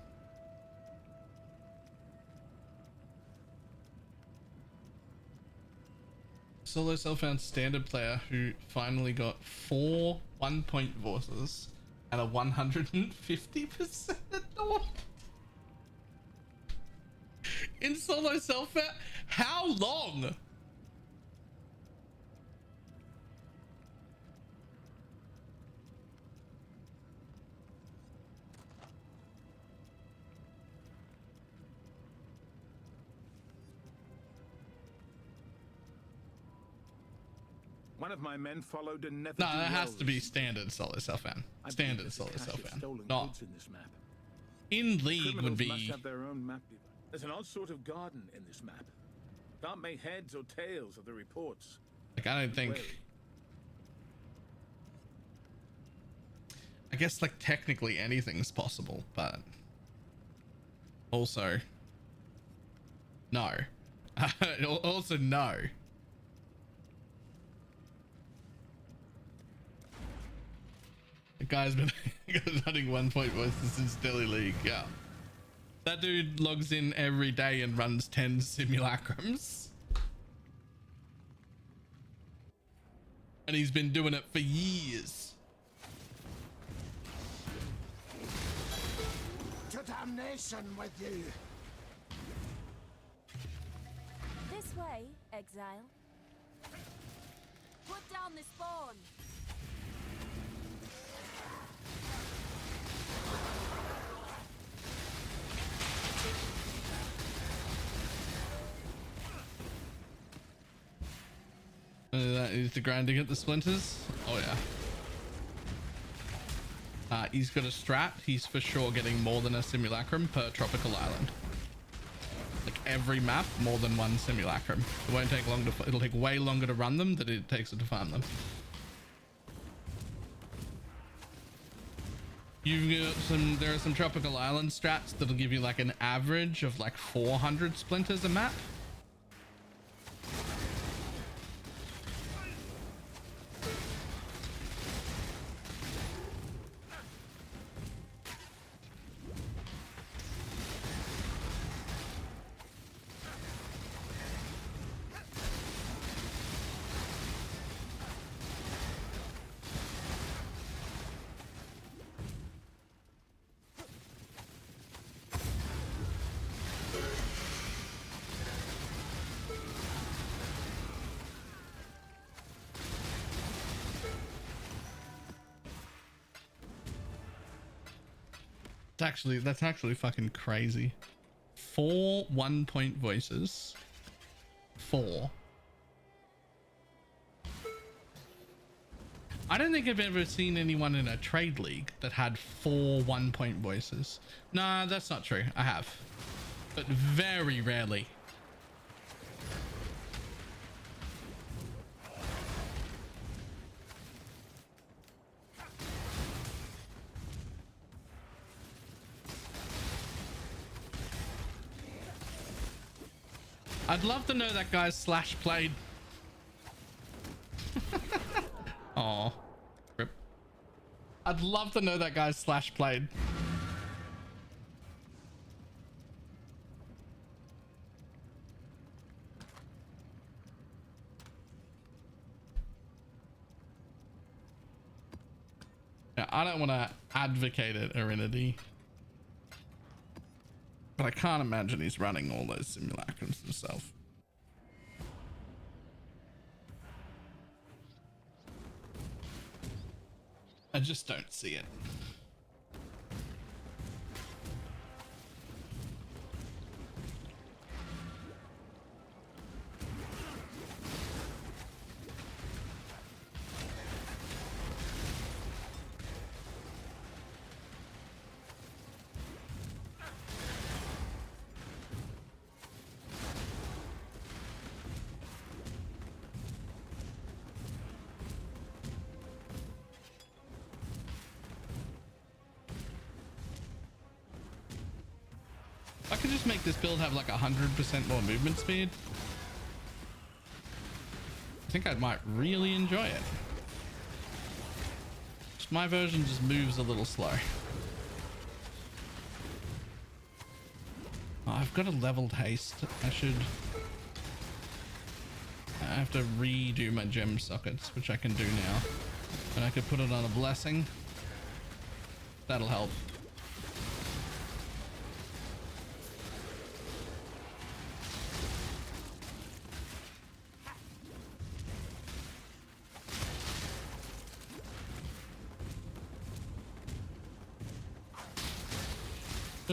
Solo self-found standard player who finally got 4 1-point voices and a 150% Adorned. In solo self-found? How long? One of my men followed and never. No, that has to be standard solo self-found. Standard solo self-found. Not in this map. in league would Criminals be. must have their own map device. There's an odd sort of garden in this map. Can't make heads or tails of the reports. Like, I don't think. I guess like technically anything's possible, but also no. Also no. The guy's been running 1-point voices since Delhi League. Yeah, that dude logs in every day and runs 10 simulacrums, and he's been doing it for years. To damnation with you! This way, exile. Put down the spawn. That is the grind to get the splinters. Oh yeah. He's got a strat. He's for sure getting more than a simulacrum per tropical island. Like every map, more than one simulacrum. It won't take long to. It'll take way longer to run them than it takes it to farm them. You've got some. There are some tropical island strats that'll give you like an average of like 400 splinters a map. That's actually fucking crazy. 4 1-point voices. 4. I don't think I've ever seen anyone in a trade league that had 4 1-point voices. Nah, that's not true. I have, but very rarely. I'd love to know that guy's slash played. Aw. Rip. I'd love to know that guy's slash played. Yeah, I don't want to advocate it, Arinity. But I can't imagine he's running all those simulacrums himself. I just don't see it. I could just make this build have like 100% more movement speed. I think I might really enjoy it. Just my version just moves a little slow. Oh, I've got a leveled haste. I have to redo my gem sockets, which I can do now. And I could put it on a blessing. That'll help.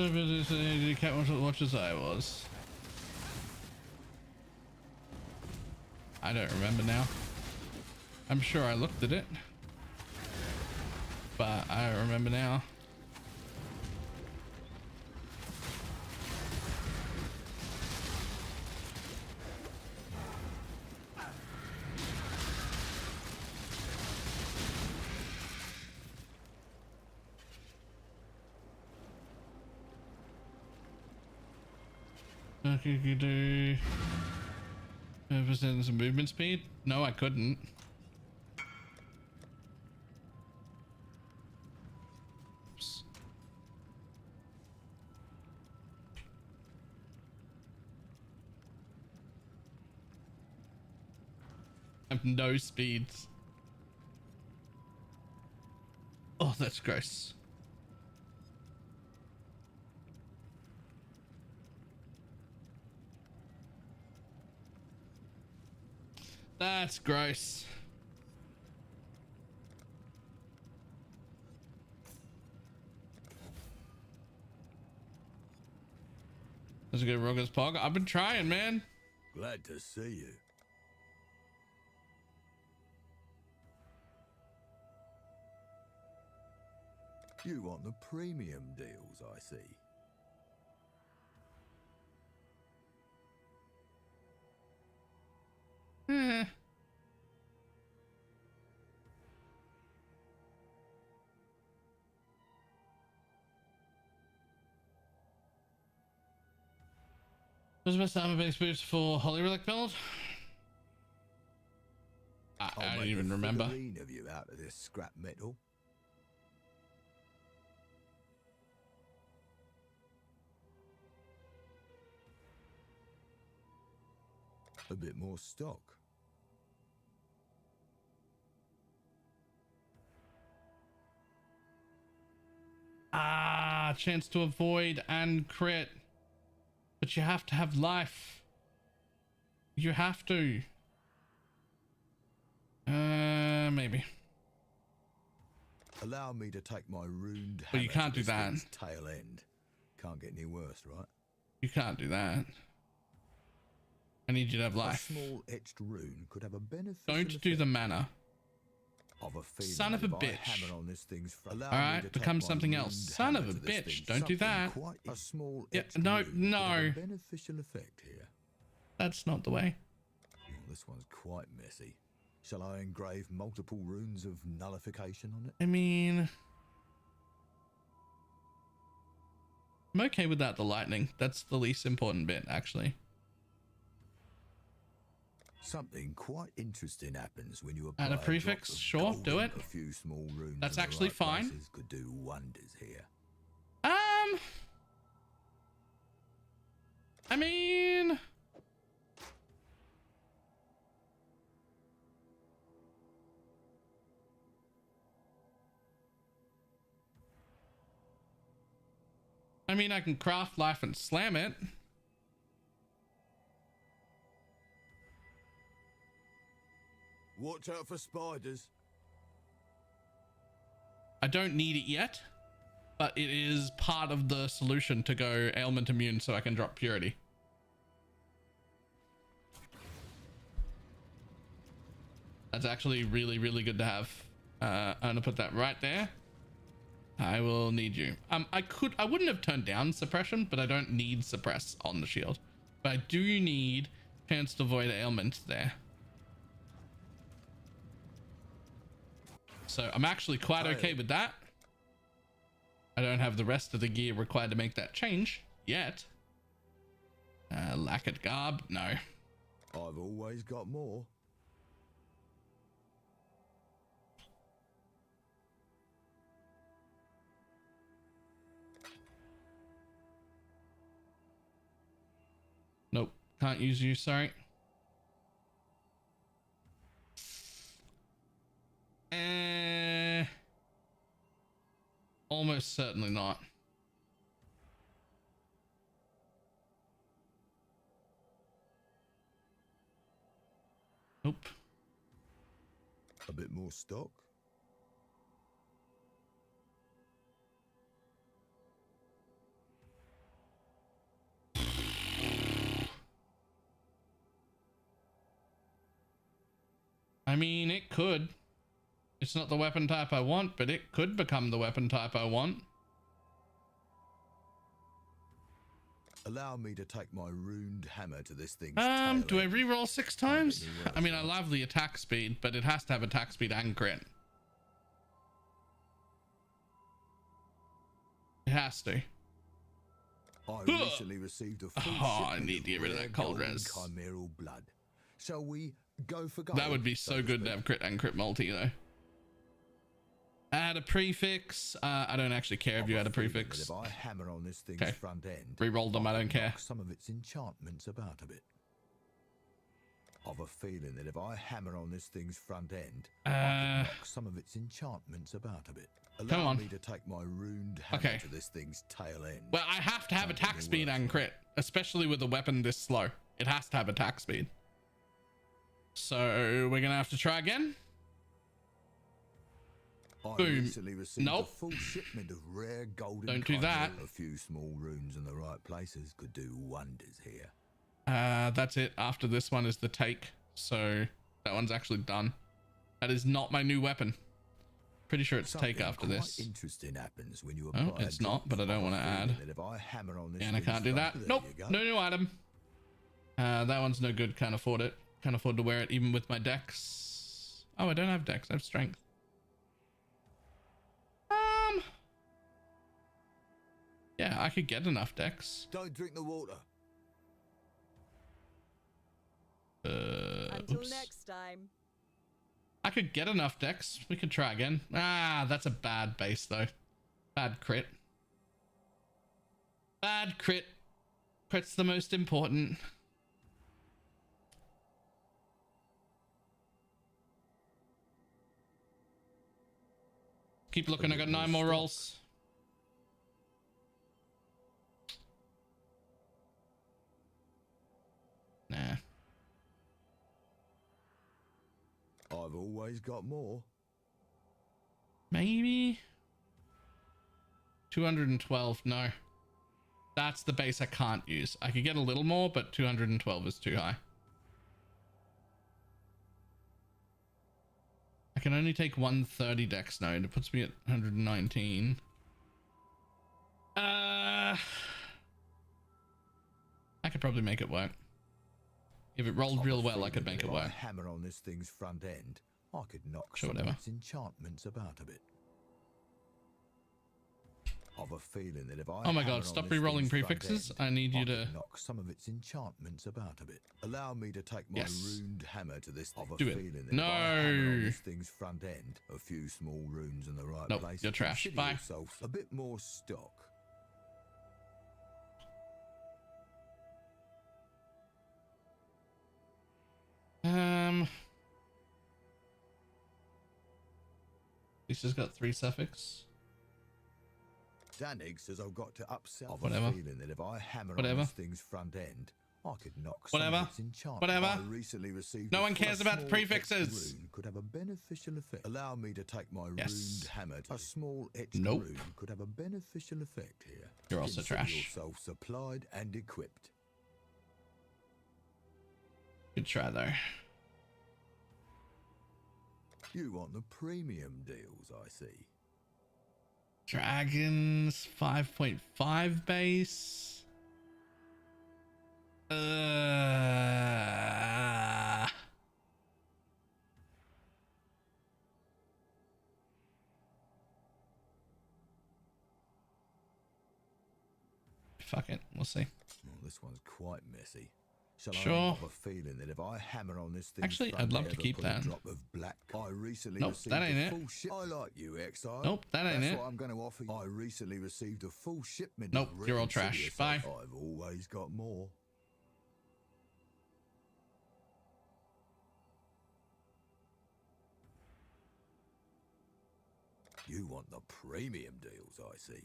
You can't watch as I was. I don't remember now. I'm sure I looked at it, but I don't remember now. You could do 5% movement speed? No, I couldn't. Oops. I have no speeds. Oh, that's gross. That's gross. Let's go Roger's Pog. I've been trying, man. Glad to see you. You want the premium deals, I see. What's the best armor base boost for Holy Relic build? I don't even remember. Of you out of this scrap metal. A bit more stock. Ah, chance to avoid and crit. But you have to have life. You have to. Maybe. Allow me to take my ruined Well, you can't do that. Tail end. Can't get any worse, right? You can't do that. I need you to have life. A small etched rune could have a benefit. Don't do the mana. Of a Son of a bitch. Alright, become something else. Son of a bitch. Don't do that. A small yeah, no. Beneficial effect here. That's not the way. Oh, this one's quite messy. Shall I engrave multiple runes of nullification on it? I mean, I'm okay without the lightning. That's the least important bit, actually. Something quite interesting happens when you apply add a prefix. Sure, do it. A few small runes. That's actually fine. Could do wonders here. I mean, I can craft life and slam it. Watch out for spiders. I don't need it yet, but it is part of the solution to go ailment immune so I can drop purity. That's actually really, really good to have. I'm gonna put that right there. I will need you. I wouldn't have turned down suppression, but I don't need suppress on the shield. But I do need chance to avoid ailments there. So I'm actually quite okay with that. I don't have the rest of the gear required to make that change yet. Lacquered garb? No. I've always got more. Nope. Can't use you, sorry. Almost certainly not. Nope. A bit more stock. I mean, it could. It's not the weapon type I want, but it could become the weapon type I want. Allow me to take my runed hammer to this thing's Do I tail end. reroll 6 times? I mean, I love the attack speed, but it has to have attack speed and crit. It has to. I recently received a full I shipment need of to get rid of rare that cold golden res. chimeral blood. Shall we go for gold? That would be so good to have crit and crit multi, though. Add a prefix. I don't actually care if you add a prefix. If I hammer on this thing's front end, reroll them. I don't care. knock some of its enchantments about a bit. I've a feeling that if I hammer on this thing's front end, I can knock some of its enchantments about a bit. Allow me to take my runed hammer to this thing's tail end. Well, I have to have attack speed and crit, especially with a weapon this slow. It has to have attack speed. So we're gonna have to try again. I Boom. recently received a full shipment of rare golden. Don't do that. A few small runes in the right places could do wonders here. That's it. After this one is the take, so that one's actually done. That is not my new weapon. Pretty sure it's take after this. Interesting happens when you Oh, it's not, but I don't want to add. If I hammer on this And I can't do that. Nope, no new item. That one's no good. Can't afford it. Can't afford to wear it even with my dex. Oh, I don't have dex. I have strength. Yeah, I could get enough dex. Don't drink the water. Until Oops. next time. I could get enough dex. We could try again. That's a bad base though. Bad crit. Bad crit. Crit's the most important. Keep looking. I got 9 more rolls. Nah. I've always got more. Maybe 212. No, that's the base I can't use. I could get a little more, but 212 is too high. I can only take 130 dex node. It puts me at 119. I could probably make it work. If it rolled real well, I could make it work. Hammer on this thing's front end, I could knock Sure, some whatever. of its enchantments about a bit. I've a feeling that if I Oh my hammer god, on stop this re-rolling thing's front prefixes. end, I need you to knock some of its enchantments about a bit. Allow me to take my Yes. runed hammer to this. I've a Do it. feeling that No. if I hammer on this thing's front end, a few small runes in the right Nope, place. you're trash. consider Bye. yourself a bit more stock. This has got 3 suffix. Danig says I've got to upsell. I've Whatever. a feeling that if I hammer Whatever. on this thing's front end, I could knock some Whatever. of its enchantments. Whatever. I recently received No a one cares full about the small etched prefixes. rune could have a beneficial effect. Allow me to take my Yes. runed hammer. A small etched Nope. rune could have a beneficial effect here. You're also Consider trash. yourself supplied and equipped. Good try though. You want the premium deals, I see. Dragons 5.5 base. Fuck it, we'll see. Oh, this one's quite messy. Shall Sure. I have a feeling that if I hammer on this thing, Actually, I'd love to keep that. Drop of black. I recently Nope, received that ain't a it. full ship. I like you, Exile. Nope, that ain't That's it. what I'm going to offer you. I recently received a full shipment. Nope, of you're all Consider trash. yourself. Bye. I've always got more. You want the premium deals, I see.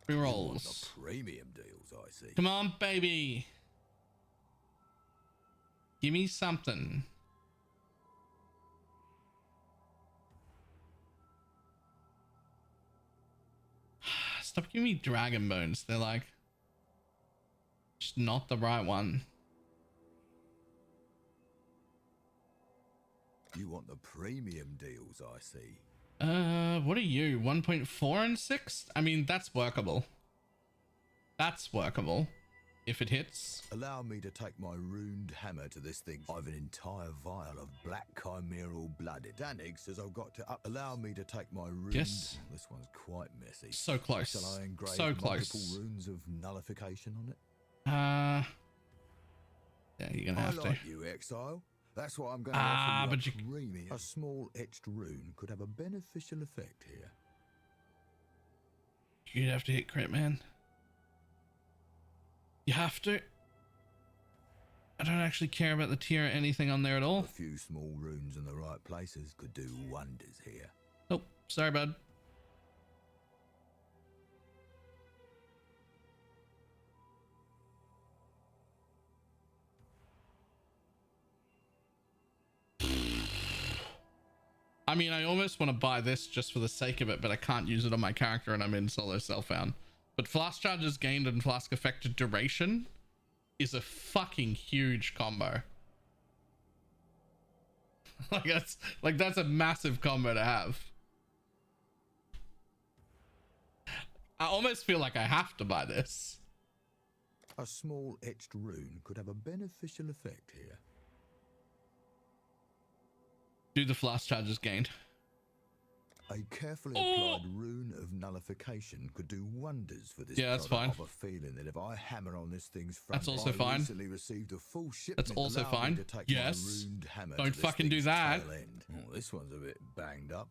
Rerolls. Premium deals, I see. Come on, baby. Give me something. Stop giving me dragon bones. They're like just not the right one. You want the premium deals, I see. What are you? 1.4 and 6? I mean, that's workable. That's workable. If it hits. Allow me to take my runed hammer to this thing. I've an entire vial of black chimeral blood. Danig says I've got to allow me to take my runed. Yes. This one's quite messy. So close. Shall I engrave So multiple close. runes of nullification on it? Yeah, you're gonna have I like you, Exile. That's what I'm going to offer you. But Premium. A small etched rune could have a beneficial effect here. You'd have to hit crit, man. You have to. I don't actually care about the tier or anything on there at all. A few small runes in the right places could do wonders here. Oh, sorry, bud. I mean, I almost want to buy this just for the sake of it, but I can't use it on my character and I'm in solo self-found. But flask charges gained and flask affected duration is a fucking huge combo. that's a massive combo to have. I almost feel like I have to buy this. A small etched rune could have a beneficial effect here. Do the flask charges gained. A carefully applied rune of nullification could do wonders for this. Yeah, that's fine. I have a feeling that if I hammer on this thing's front, That's also I fine. recently received a full shipment. That's also Allow me fine. to take Yes. my runed hammer Don't to this fucking do thing's that. tail end. Oh, this one's a bit banged up.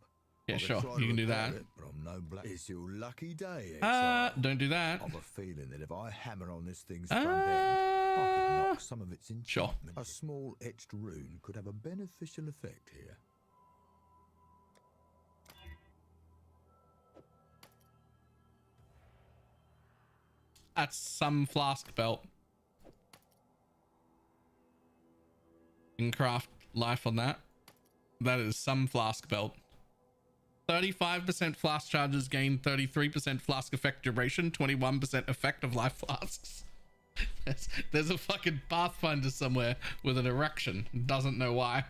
Yeah, I could sure. try You to can do repair that. it, but I'm no black. It's your lucky day. Exile. Don't do that. I have a feeling that if I hammer on this thing's front end, I could knock some of its enchantment. A small etched rune could have a beneficial effect here. That's some flask belt. You can craft life on that. That is some flask belt. 35% flask charges gain, 33% flask effect duration, 21% effect of life flasks. There's a fucking Pathfinder somewhere with an erection. Doesn't know why.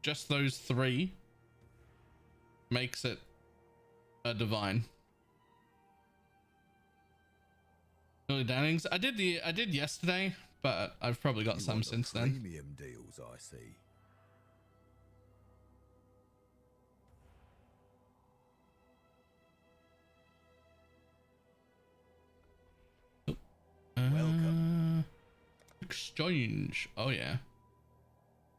Just those three makes it a divine. Early downings. I did yesterday, but I've probably got some since then. Premium deals, I see. Welcome. Exchange. Oh yeah.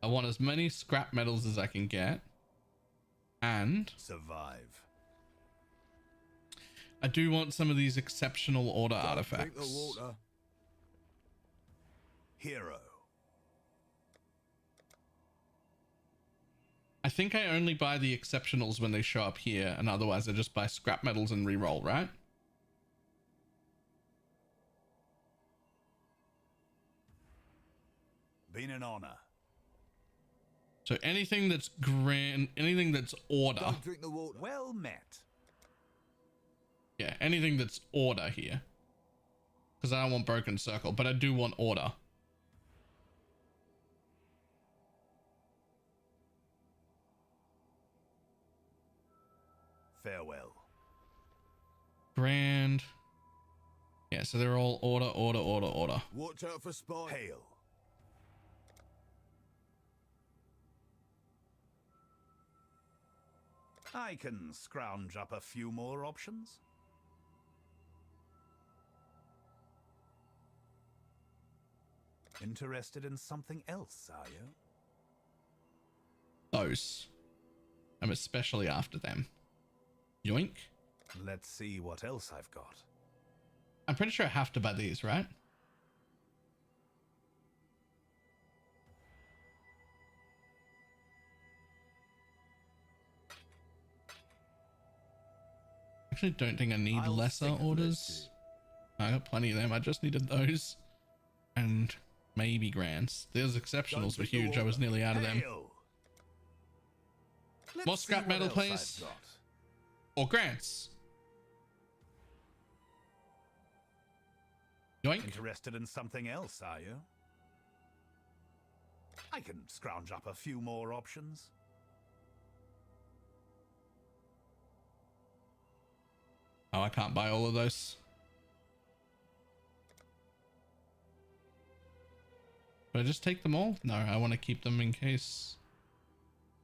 I want as many scrap metals as I can get. And survive. I do want some of these exceptional order artifacts. Drink the water. Hero. I think I only buy the exceptionals when they show up here, and otherwise I just buy scrap metals and reroll, right? Been an honor. So anything that's grand, anything that's order. Don't drink the water. Well met. Yeah, anything that's order here. Because I don't want broken circle, but I do want order. Farewell. Grand. Yeah, so they're all order. Watch out for spy. Hail. I can scrounge up a few more options. Interested in something else, are you? Those. I'm especially after them. Yoink. Let's see what else I've got. I'm pretty sure I have to buy these, right? Actually, don't think I need lesser orders. I got plenty of them. I just needed those. And maybe grants. Those exceptionals were huge. I was nearly out of them. More scrap metal, please. Or grants. Yoink. Interested in something else, are you? I can scrounge up a few more options. Oh, I can't buy all of those. But I just take them all? No, I want to keep them in case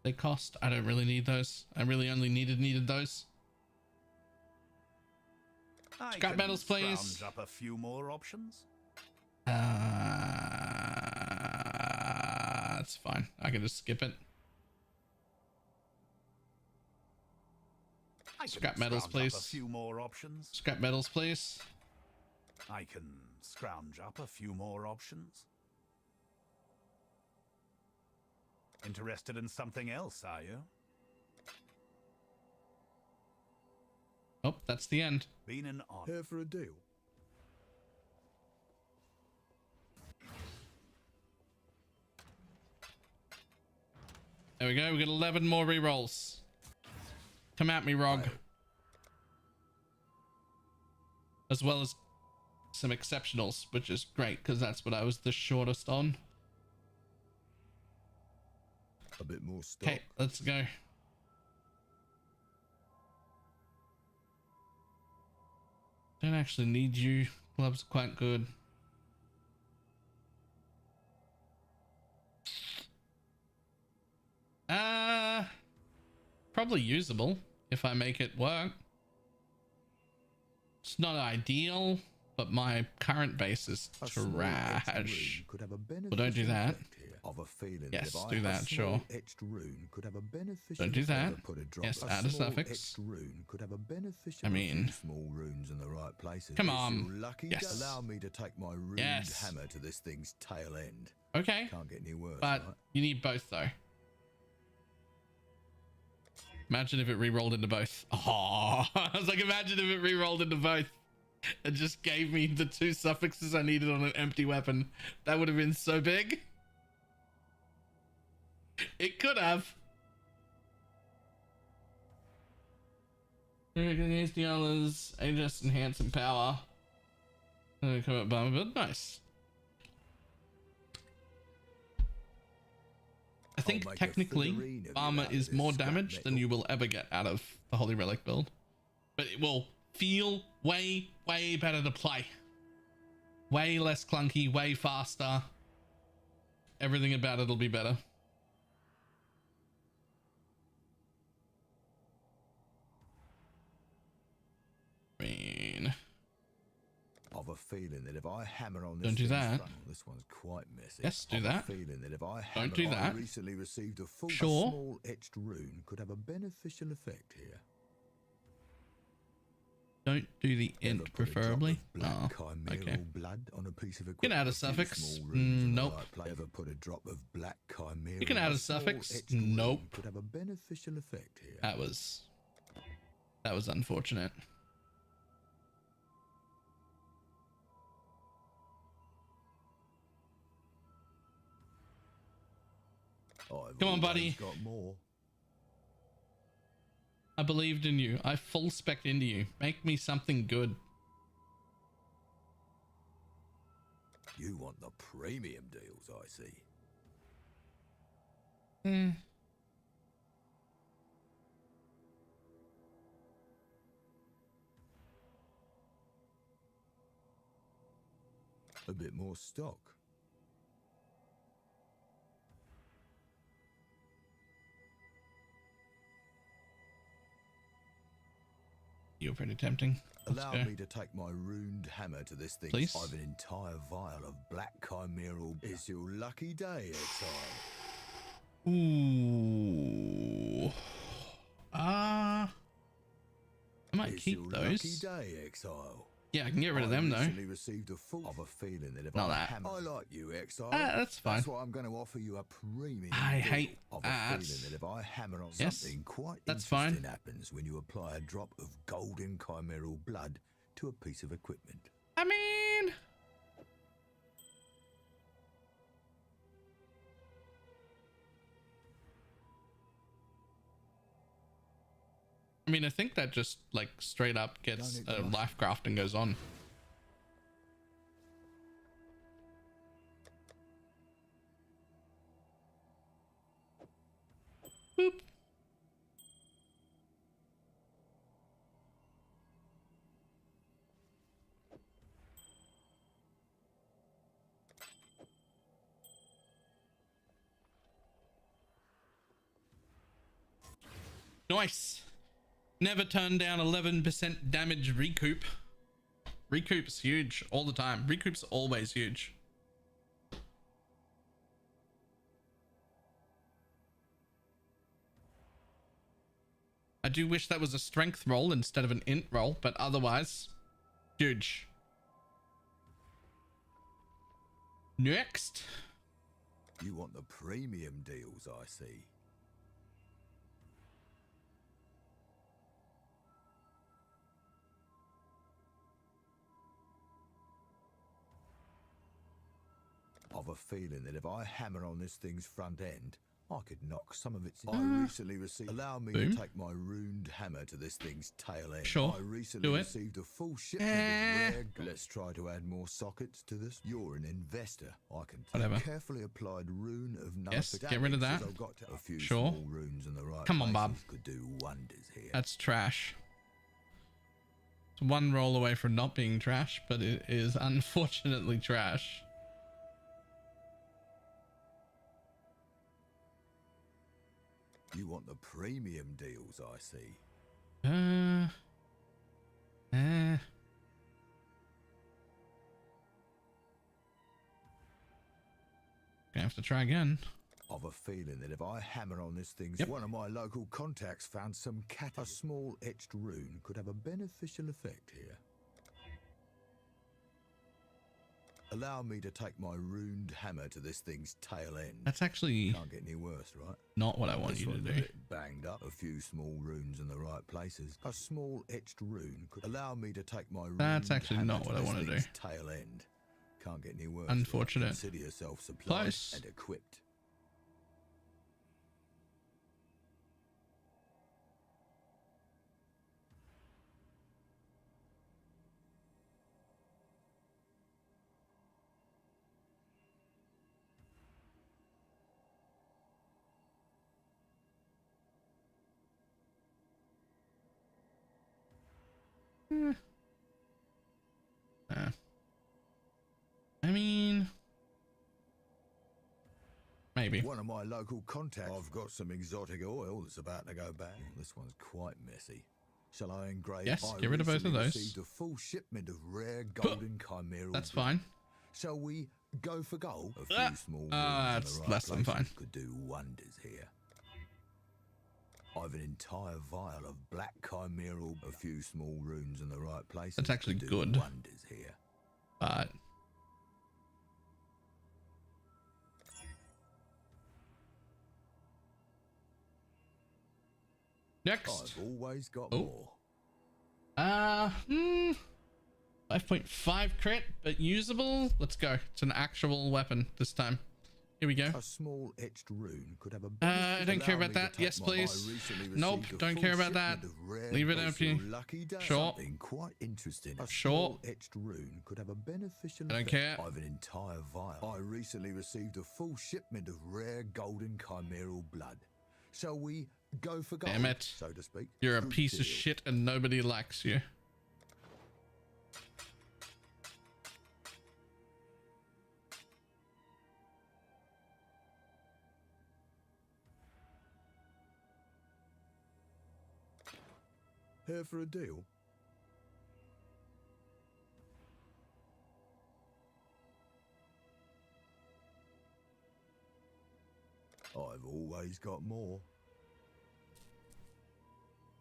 they cost. I don't really need those. I really only needed those. Scrap metals, please. Scrounge up a few more options. That's fine. I can just skip it. Scrap metals, please. A few more options. Scrap metals, please. I can scrounge up a few more options. Interested in something else, are you? Oh, that's the end. Been an honor. Here for a deal. There we go. We got 11 more rerolls. Come at me, Rog. As well as some exceptionals, which is great because that's what I was the shortest on. A bit more stock. Okay, let's go. Don't actually need you. Gloves are quite good. Probably usable if I make it work. It's not ideal, but my current base is trash. Well, don't do that. Yes, do that, sure. Don't do that. Yes, add a suffix. I mean, come on. Yes. Allow me to take my rude hammer to this thing's tail end. Okay. Can't get any worse. But right? you need both though. Imagine if it re-rolled into both. Oh, I was like, imagine if it re-rolled into both. It just gave me the 2 suffixes I needed on an empty weapon. That would have been so big. It could have. Against the others, Aegis enhance in power. Come up bomber, but nice. I think technically armor is more damage than you will ever get out of the Holy Relic build, but it will feel way better to play. Way less clunky, way faster. Everything about it will be better. I mean, I've a feeling that if I hammer on this, don't do that. This one's quite messy. Yes, do that. Feeling that if I don't do that. Recently received a full sure. Small etched rune could have a beneficial effect here. Don't do the int, preferably. Oh, okay. Blood on a piece of you can add a suffix. Nope. Ever put a drop of black chimera. You can add a suffix. Nope. Could have a beneficial effect here. That was unfortunate. Come on, buddy. Got more. I believed in you. I full spec'd into you. Make me something good. You want the premium deals, I see. a bit more stock. You're pretty tempting. Let's Allow go. me to take my ruined hammer to this thing. Please. I've an entire vial of black chimeral. It's your lucky day, exile. Ooh. I might It's keep your those. lucky day, exile. Yeah, I can get rid of them though. recently received a full of a feeling that if Not I that. hammer, I like you, exile. That's fine. That's why I'm going to offer you a premium. I deal hate of a ads. feeling that if I hammer on Yes, something quite that's interesting fine. happens when you apply a drop of golden chimeral blood to a piece of equipment. I mean, I think that just like straight up gets a life graft and goes on. Boop. Nice. Never turn down 11% damage recoup. Recoup's huge all the time. Recoup's always huge. I do wish that was a strength roll instead of an int roll, but otherwise, huge. Next. You want the premium deals, I see. I've a feeling that if I hammer on this thing's front end, I could knock some of its. I recently received. Allow me Boom. to take my ruined hammer to this thing's tail end. Sure, I recently do it. received a full shipment of rare. Let's try to add more sockets to this. You're an investor. I can. Whatever. Carefully applied rune of Yes, nullification. get rid of that. I've got a few Sure. small runes in the right Come on, Bob. places could do wonders here. That's trash. It's one roll away from not being trash, but it is unfortunately trash. You want the premium deals, I see. Gonna have to try again. I've a feeling that if I hammer on this thing, Yep. one of my local contacts found some cat. A small etched rune could have a beneficial effect here. Allow me to take my ruined hammer to this thing's tail end. That's actually Can't get any worse, right? not what I want This you to one's a do. bit banged up. A few small runes in the right places. A small etched rune could allow me to take my. That's ruined actually hammer not what I this want to do. thing's Tail end. Can't get any worse. right? Unfortunate. Consider yourself supplied Close. and equipped. I mean, maybe. One of my local contacts. I've got some exotic oil that's about to go bang. This one's quite messy. Shall I engrave? Yes, I get rid of both of recently those. Received a full shipment of rare golden chimeral. That's blood. fine. Shall we go for gold? A few small runes in that's the right less than places fine. could do wonders here. I've an entire vial of black chimeral. A few small runes in the right places. That's actually could do good. wonders here. But next. I've always got Oh. more. 5.5 crit, but usable. Let's go. It's an actual weapon this time. Here we go. A small etched rune could have a. I don't care about that. Yes, please. Nope, don't care about that. Leave it empty. Sure. Something quite interesting. A Sure. small etched rune could have a beneficial I don't effect. care. I've an entire vial. I recently received a full shipment of rare golden chimeral blood. Shall we go for gold? Damn it. So to speak. You're a Good piece of deal. shit and nobody likes you. Here for a deal? I've always got more.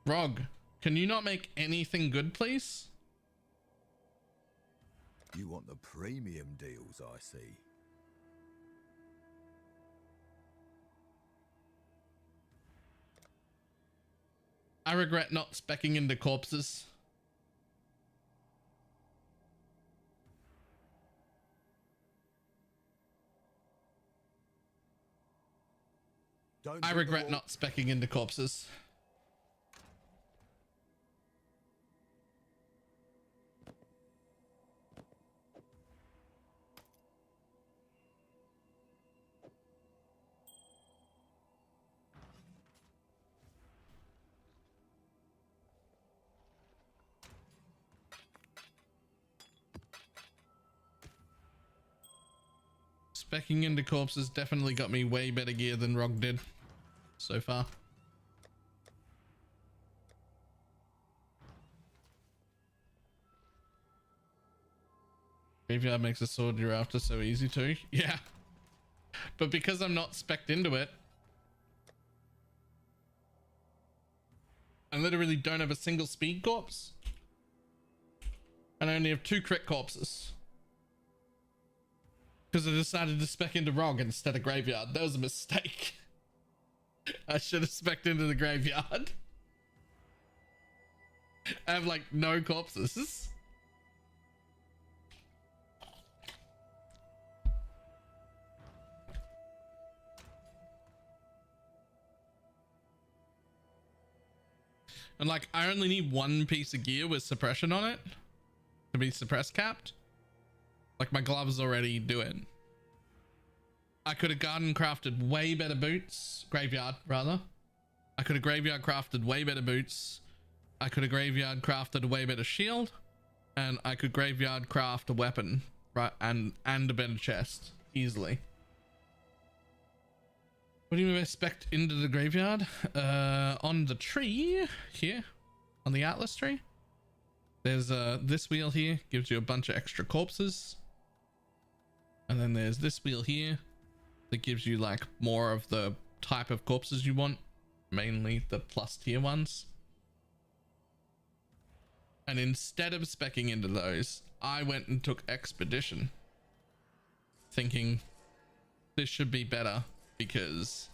Rog, can you not make anything good, please? You want the premium deals, I see. I regret not speccing into corpses. I regret not speccing into corpses. Specking into corpses definitely got me way better gear than Rog did so far. Graveyard makes a sword you're after so easy too. Yeah. But because I'm not specced into it, I literally don't have a single speed corpse. And I only have 2 crit corpses. Because I decided to spec into Rog instead of Graveyard. That was a mistake. I should have specced into the Graveyard. I have like no corpses. And like I only need 1 piece of gear with suppression on it to be suppress capped. Like my gloves already do it. I could have garden crafted way better boots. Graveyard, rather. I could have graveyard crafted way better boots. I could have graveyard crafted a way better shield. And I could graveyard craft a weapon, right? And a better chest. Easily. What do you mean by spec'd into the graveyard? On the tree here. On the Atlas tree. There's this wheel here. Gives you a bunch of extra corpses. And then there's this wheel here that gives you like more of the type of corpses you want, mainly the plus tier ones. And instead of speccing into those, I went and took expedition, thinking this should be better because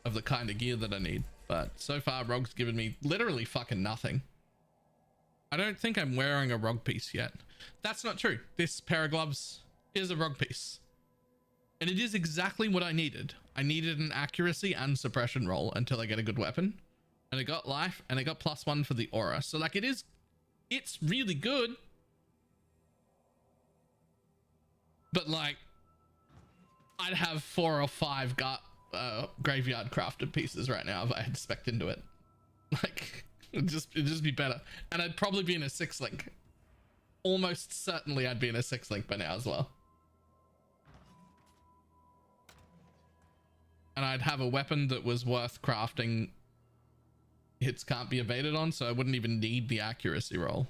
of the kind of gear that I need. But so far Rog's given me literally fucking nothing. I don't think I'm wearing a Rog piece yet. That's not true. This pair of gloves is a Rog piece. And it is exactly what I needed. I needed an accuracy and suppression roll until I get a good weapon. And it got life and it got +1 for the aura. So like it's really good. But like I'd have 4 or 5 graveyard crafted pieces right now if I had specced into it. Like it'd just be better. And I'd probably be in a 6-link. Almost certainly I'd be in a 6-link by now as well. And I'd have a weapon that was worth crafting. Hits can't be evaded on, so I wouldn't even need the accuracy roll.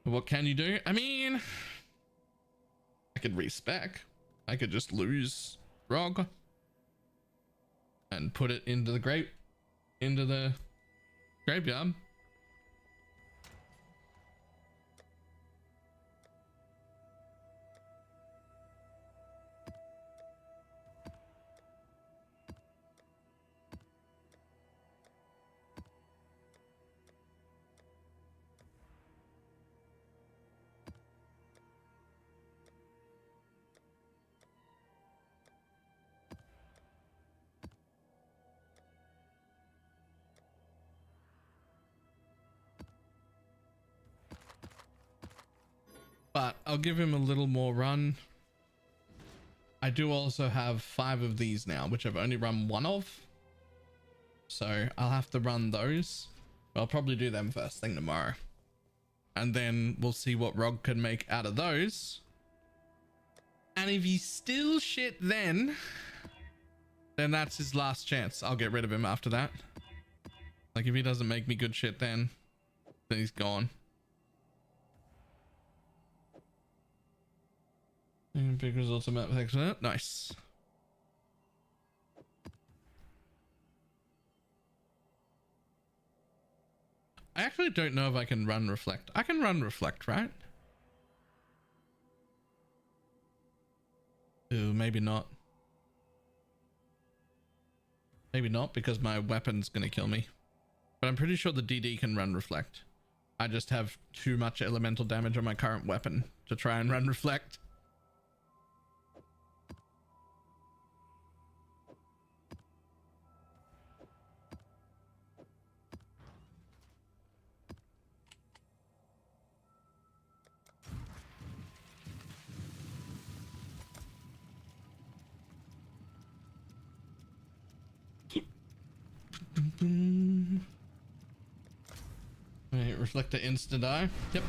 What can you do? I mean, I could respec. I could just lose Rog and put it into the graveyard. But I'll give him a little more run. I do also have 5 of these now, which I've only run 1 of. So I'll have to run those. I'll probably do them first thing tomorrow. And then we'll see what Rog can make out of those. And if he's still shit then that's his last chance. I'll get rid of him after that. Like if he doesn't make me good shit, then he's gone. Big results of map effects. Nice. I actually don't know if I can run reflect. I can run reflect, right? Ooh, maybe not. Maybe not, because my weapon's gonna kill me. But I'm pretty sure the DD can run reflect. I just have too much elemental damage on my current weapon to try and run reflect. Wait, reflector insta die. Yep.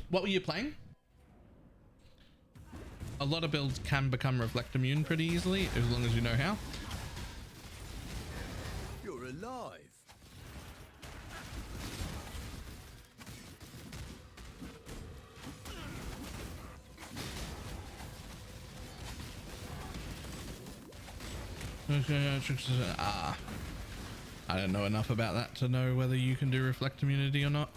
What were you playing? A lot of builds can become reflect immune pretty easily as long as you know how. You're alive. Ah, I don't know enough about that to know whether you can do reflect immunity or not.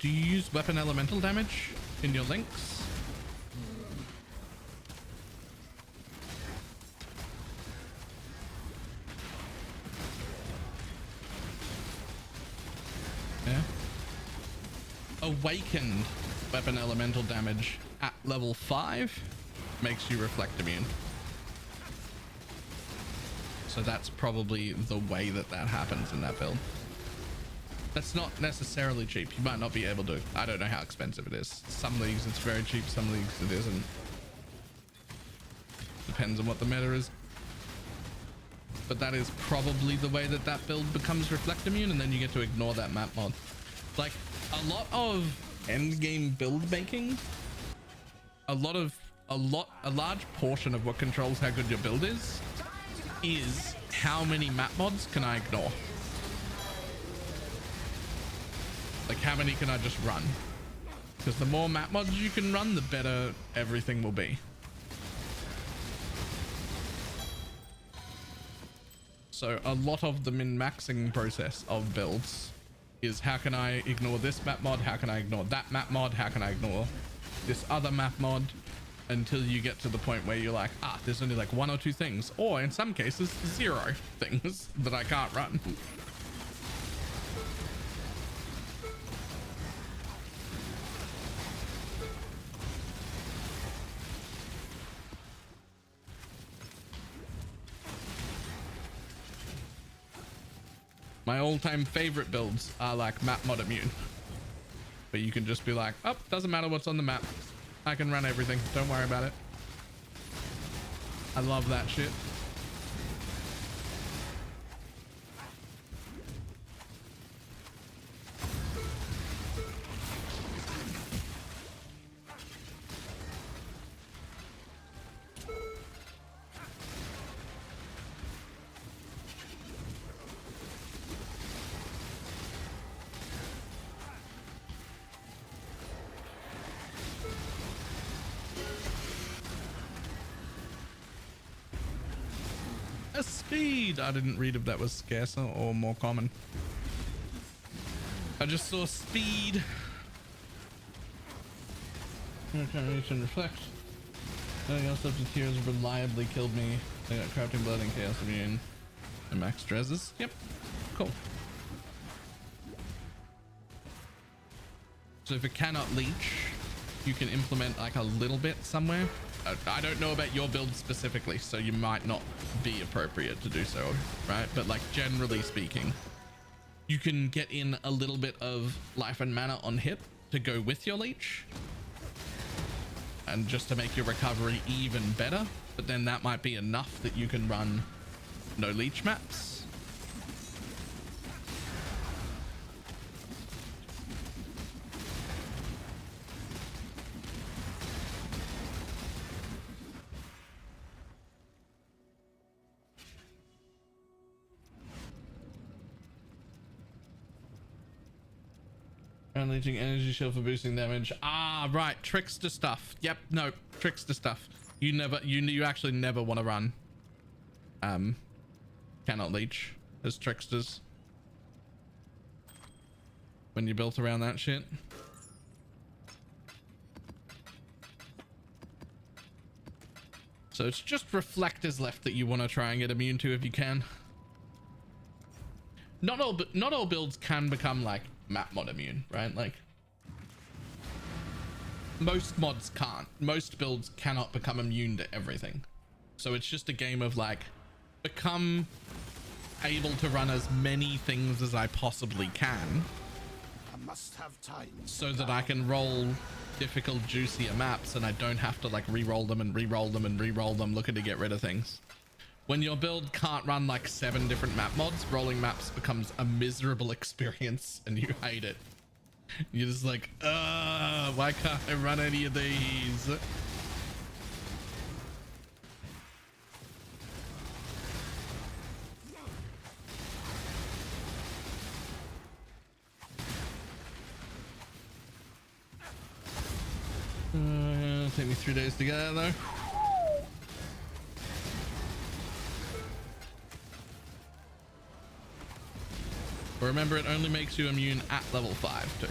Do you use weapon elemental damage in your links? Yeah. Awakened weapon elemental damage at level 5 makes you reflect immune. So that's probably the way that happens in that build. That's not necessarily cheap. You might not be able to. I don't know how expensive it is. Some leagues it's very cheap, some leagues it isn't. Depends on what the meta is. But that is probably the way that build becomes reflect immune, and then you get to ignore that map mod. Like a lot of endgame build making, a large portion of what controls how good your build is how many map mods can I ignore. Like how many can I just run? Because the more map mods you can run, the better everything will be. So a lot of the min-maxing process of builds is how can I ignore this map mod? How can I ignore that map mod? How can I ignore this other map mod? Until you get to the point where you're like, ah, there's only like 1 or 2 things, or in some cases 0 things that I can't run. My all-time favorite builds are like map mod immune, but you can just be like, oh, doesn't matter what's on the map, I can run everything, don't worry about it. I love that shit. Speed! I didn't read if that was scarcer or more common. I just saw speed. Regeneration reflect. Nothing else up to tears reliably killed me. I got crafting blood and chaos immune. And max dresses. Yep. Cool. So if it cannot leech, you can implement like a little bit somewhere. I don't know about your build specifically, so you might not be appropriate to do so, right? But like generally speaking, you can get in a little bit of life and mana on hit to go with your leech, and just to make your recovery even better. But then that might be enough that you can run no leech maps. Unleashing energy shield for boosting damage. Ah, right, trickster stuff. Yep, no, trickster stuff. You actually never want to run cannot leech as tricksters when you're built around that shit. So it's just reflectors left that you want to try and get immune to if you can. Not all builds can become like map mod immune, right? Like most mods can't. Most builds cannot become immune to everything. So it's just a game of like, become able to run as many things as I possibly can, I must have time so that I can roll difficult, juicier maps and I don't have to like re-roll them and re-roll them and re-roll them looking to get rid of things. When your build can't run like 7 different map mods, rolling maps becomes a miserable experience and you hate it. You're just like, why can't I run any of these? Take me 3 days to get out though. Remember, it only makes you immune at level 5 too.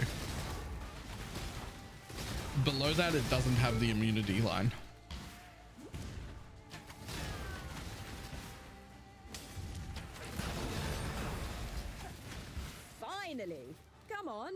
Below that, it doesn't have the immunity line. Finally! Come on!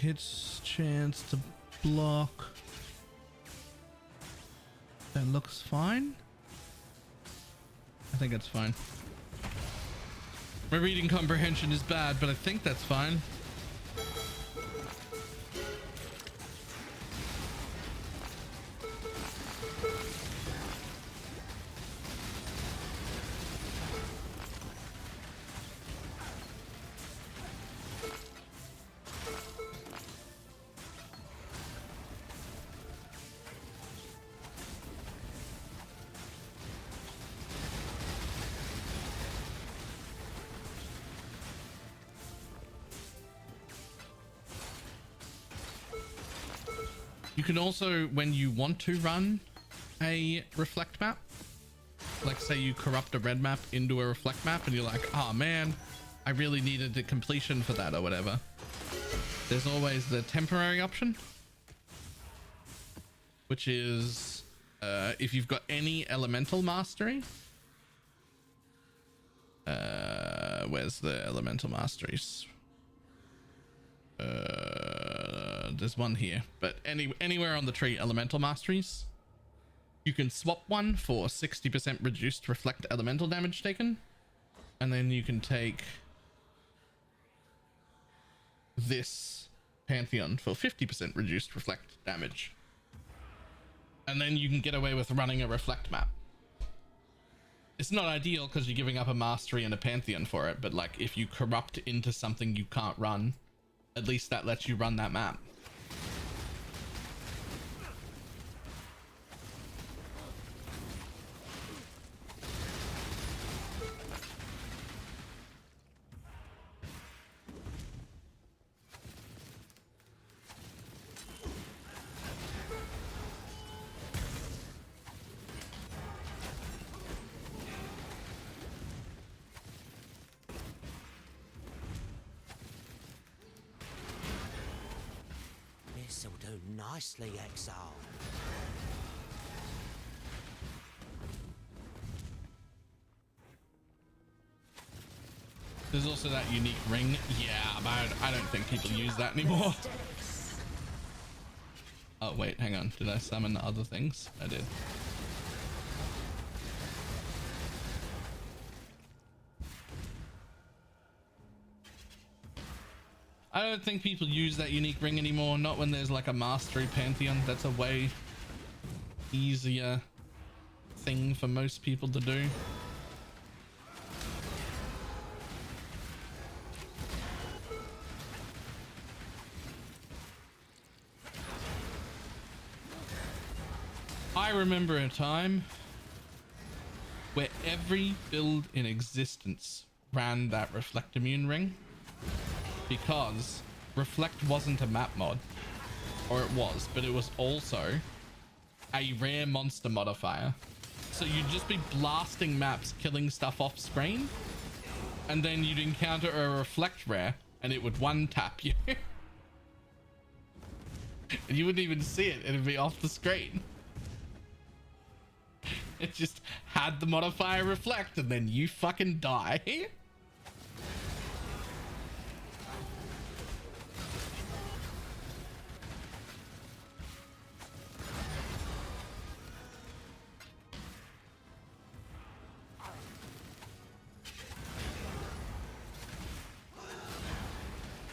Hits chance to block. That looks fine. I think it's fine. My reading comprehension is bad, but I think that's fine. You can also, when you want to run a reflect map, like say you corrupt a red map into a reflect map and you're like, oh man, I really needed the completion for that or whatever. There's always the temporary option, which is if you've got any elemental mastery. Where's the elemental masteries? There's one here, but anywhere on the tree, elemental masteries, you can swap one for 60% reduced reflect elemental damage taken, and then you can take this pantheon for 50% reduced reflect damage, and then you can get away with running a reflect map. It's not ideal because you're giving up a mastery and a pantheon for it, but like if you corrupt into something you can't run, at least that lets you run that map. This'll do nicely, Exile. There's also that unique ring. Yeah, but I don't think people use that anymore. Oh, wait, hang on. Did I summon other things? I did. I don't think people use that unique ring anymore. Not when there's like a mastery pantheon. That's a way easier thing for most people to do. I remember a time where every build in existence ran that Reflect Immune ring because Reflect wasn't a map mod, or it was, but it was also a rare monster modifier. So you'd just be blasting maps, killing stuff off screen, and then you'd encounter a Reflect rare and it would one tap you. And you wouldn't even see it, it'd be off the screen. It just had the modifier Reflect and then you fucking die.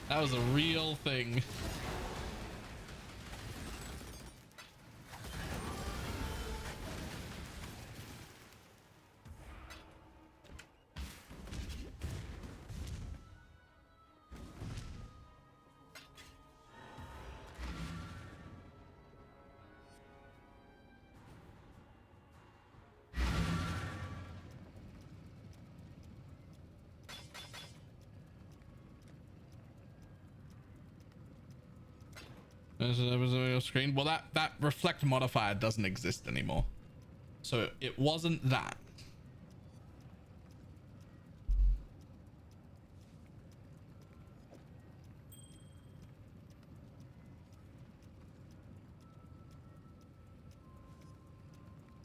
That was a real thing. That was on your screen. Well, that Reflect modifier doesn't exist anymore. So it wasn't that.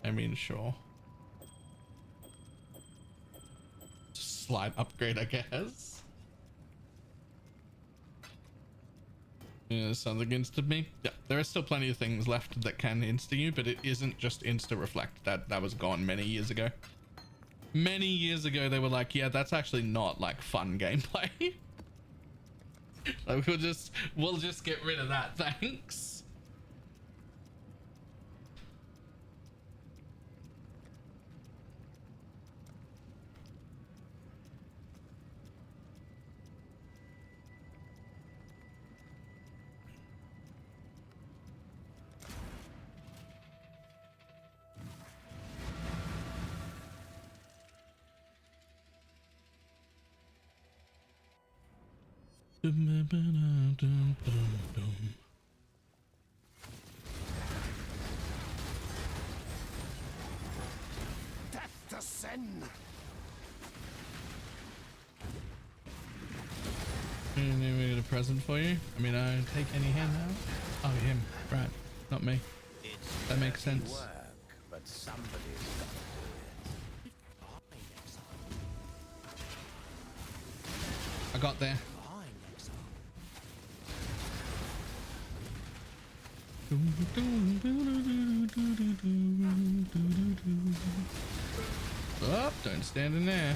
I mean, sure. Slight upgrade, I guess. Yeah, something instant me. Yeah, there are still plenty of things left that can insta you, but it isn't just insta Reflect. That was gone many years ago. Many years ago, they were like, yeah, that's actually not like fun gameplay. Like we'll just get rid of that, thanks. Death to sin. We got a present for you. I mean, I take any hand now. Oh, him. Right, not me. That makes sense. Work, but somebody's got to do it. I got there. Oh, don't stand in there.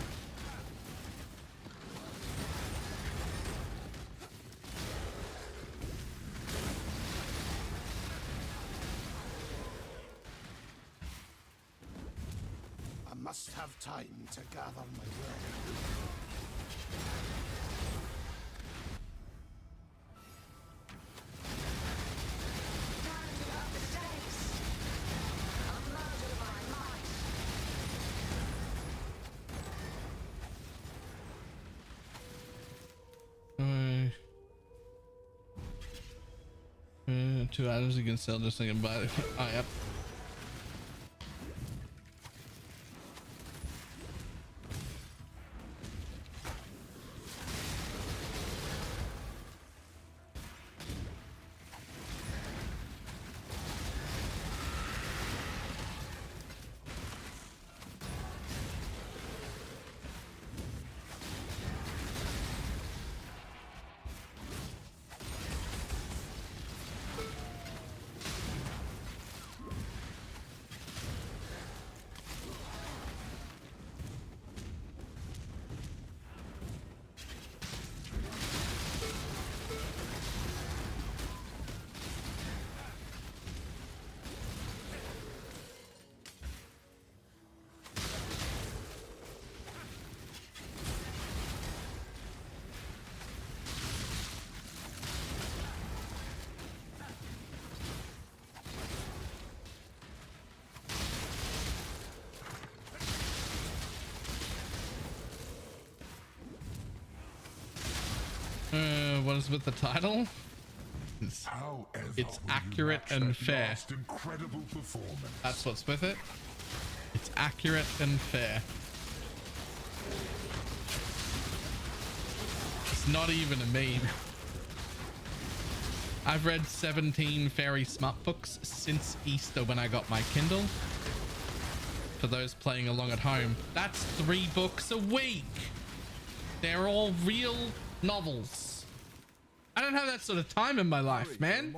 I must have time to gather my will. Two items you can sell just so you can buy it. Oh, yep. What is with the title? It's accurate and fair. Incredible performance. That's what's with it. It's accurate and fair. It's not even a meme. I've read 17 fairy smut books since Easter when I got my Kindle. For those playing along at home, that's 3 books a week. They're all real novels. I don't have that sort of time in my life, man.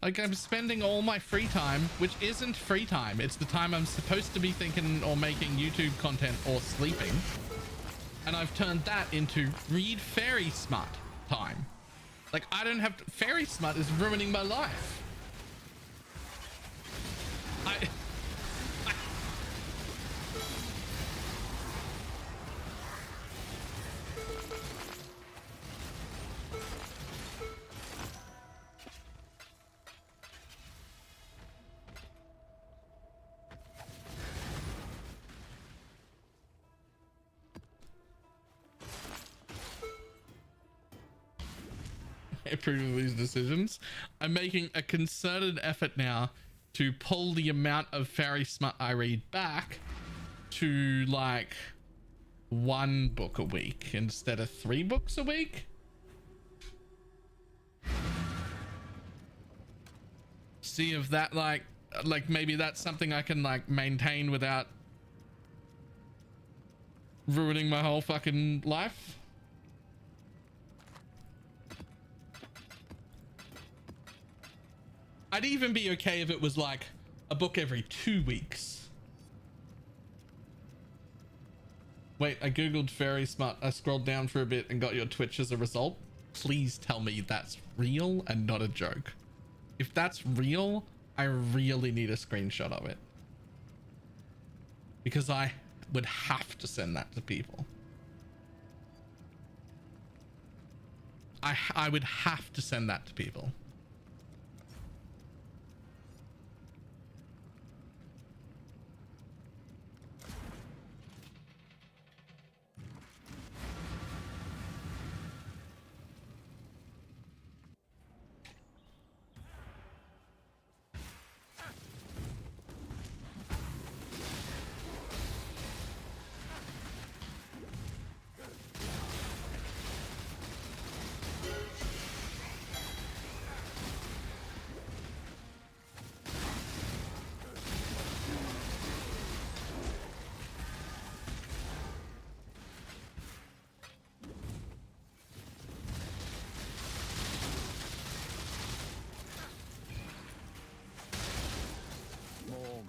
Like, I'm spending all my free time, which isn't free time. It's the time I'm supposed to be thinking or making YouTube content or sleeping. And I've turned that into read fairy smut time. Like, I don't have to, fairy smut is ruining my life. Approving these decisions. I'm making a concerted effort now to pull the amount of fairy smut I read back to like 1 book a week instead of 3 books a week. See if that like maybe that's something I can like maintain without ruining my whole fucking life. I'd even be okay if it was like a book every 2 weeks. Wait, I googled fairy smut. I scrolled down for a bit and got your Twitch as a result. Please tell me that's real and not a joke. If that's real, I really need a screenshot of it. Because I would have to send that to people. I would have to send that to people.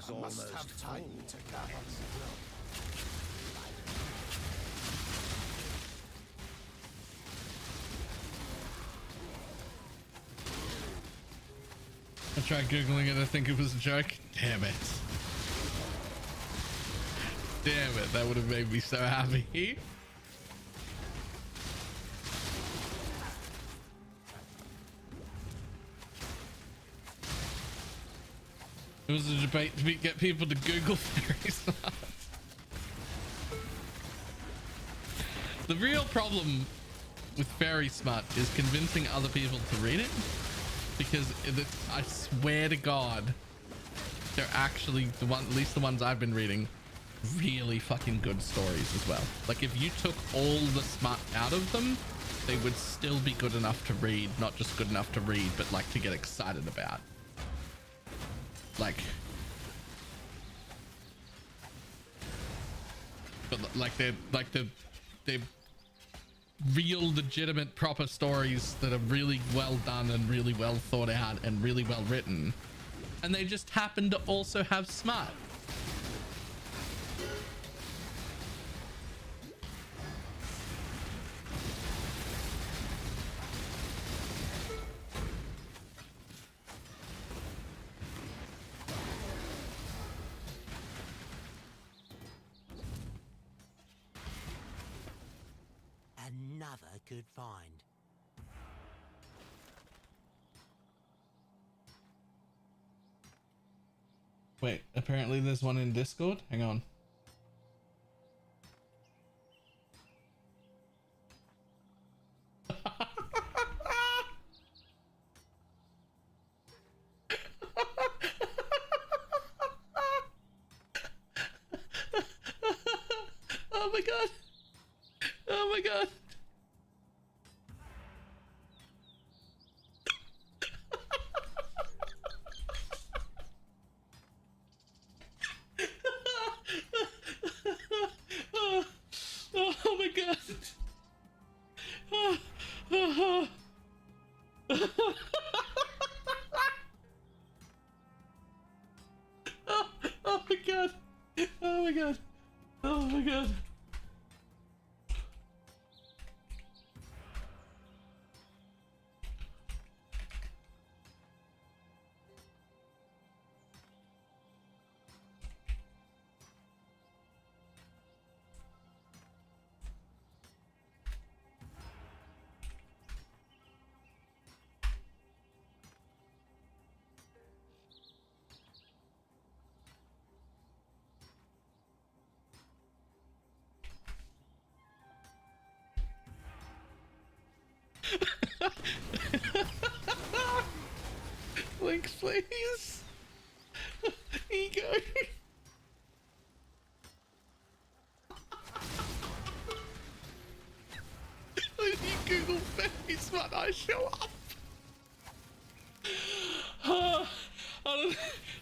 I must have time to gather. I tried googling it. I think it was a joke. Damn it. Damn it. That would have made me so happy. It was a debate to get people to Google fairy smut. The real problem with fairy smut is convincing other people to read it, because I swear to God, they're actually at least the ones I've been reading, really fucking good stories as well. Like if you took all the smut out of them, they would still be good enough to read, not just good enough to read, but like to get excited about. They're real, legitimate, proper stories that are really well done and really well thought out and really well written, and they just happen to also have smut. Another good find. Wait, apparently there's one in Discord. Hang on. Oh my god. Oh my god. Oh my god. Oh my god. Oh my god. Oh my god. Links, please. Ego. When you Google face when I show up. I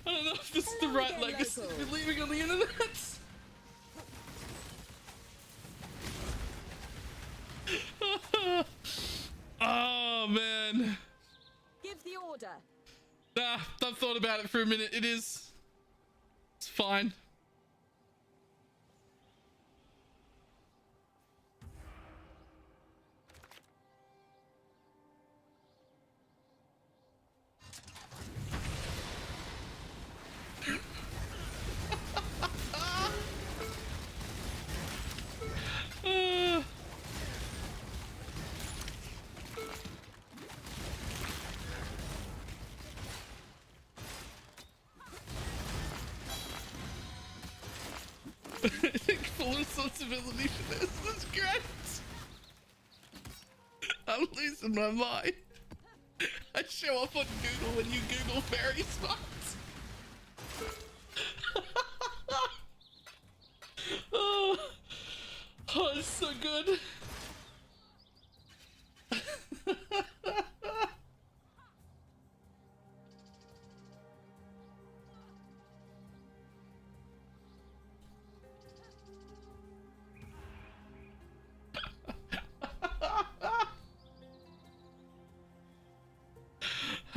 don't know if this is the right legacy to be leaving on the internet. Oh man. Give the order. Nah, I've thought about it for a minute. It's fine. Full responsibility for this. That's great. I'm losing my mind. I show up on Google when you Google fairy spots. Oh, it's so good.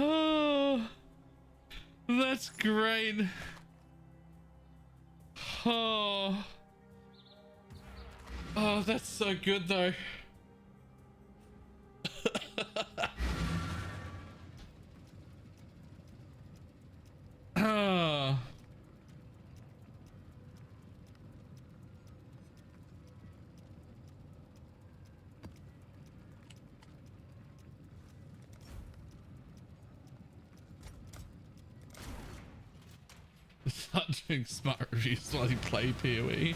Oh, that's great. Oh, that's so good though. Oh. Start doing smart reviews while you play PoE.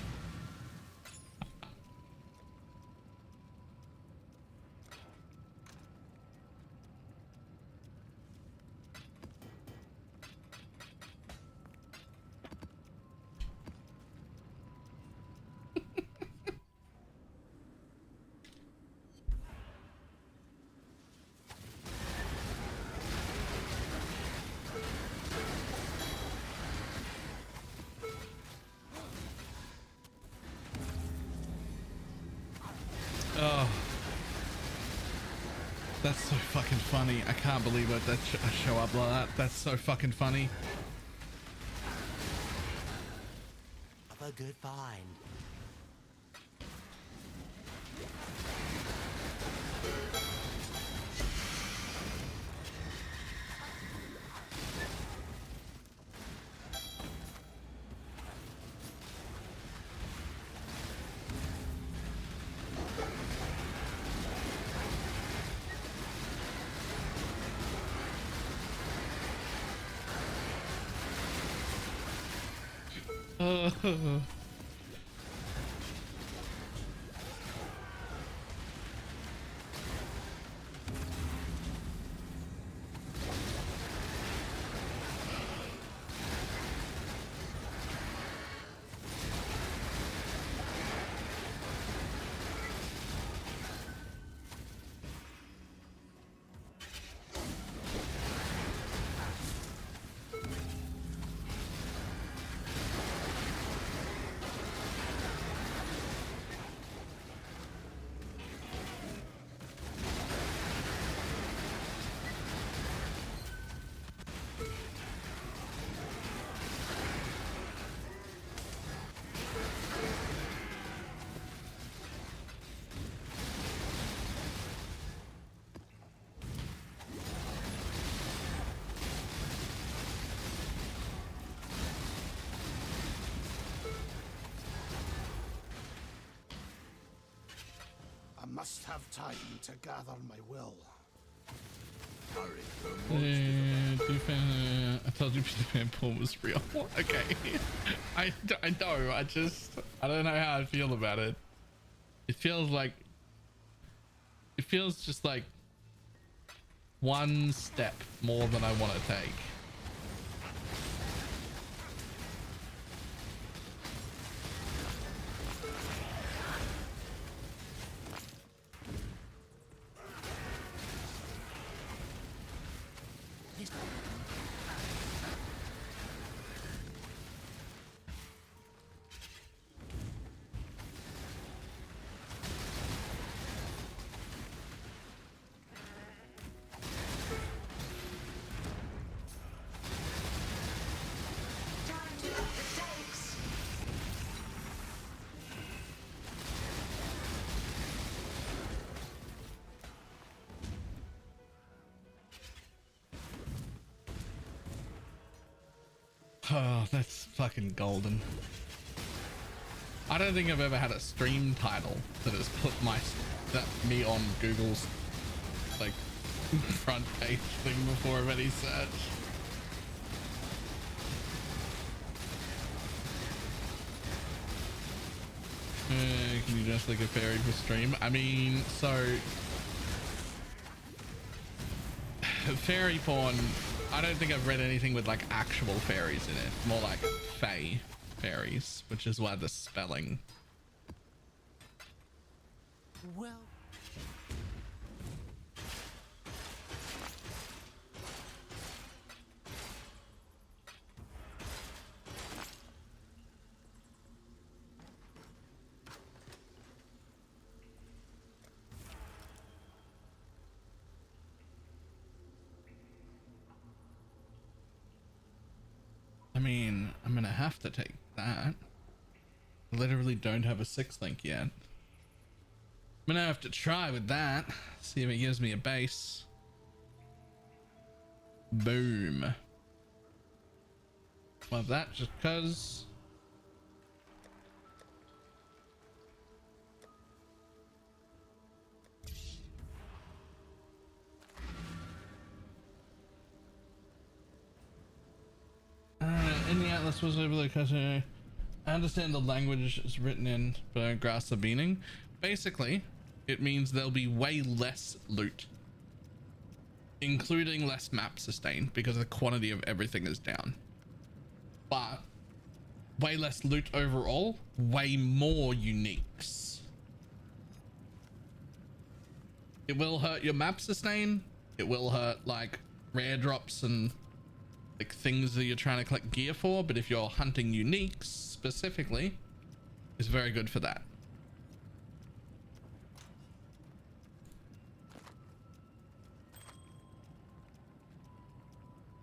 Oh, that's so fucking funny. I can't believe it. That show up like that. That's so fucking funny. Have a good find. I must have time to gather my will. I told you Peter Pan porn was real. Okay. I know. I don't know how I feel about it. It feels just like one step more than I want to take. Oh, that's fucking golden. I don't think I've ever had a stream title that has put me on Google's like front page thing before of any search. Can you just like a fairy for stream? I mean, so fairy porn, I don't think I've read anything with like actual fairies in it. More like fae fairies, which is why the spelling. Well. I mean, I'm gonna have to take that. I literally don't have a 6th link yet. I'm gonna have to try with that. See if it gives me a base. Boom. Love that just cause. In the atlas was overlooked customer. I understand the language is written in, but I don't grasp the meaning. Basically, it means there'll be way less loot, including less map sustain, because the quantity of everything is down. But way less loot overall, way more uniques. It will hurt your map sustain. It will hurt like rare drops and like things that you're trying to collect gear for, but if you're hunting uniques specifically, it's very good for that.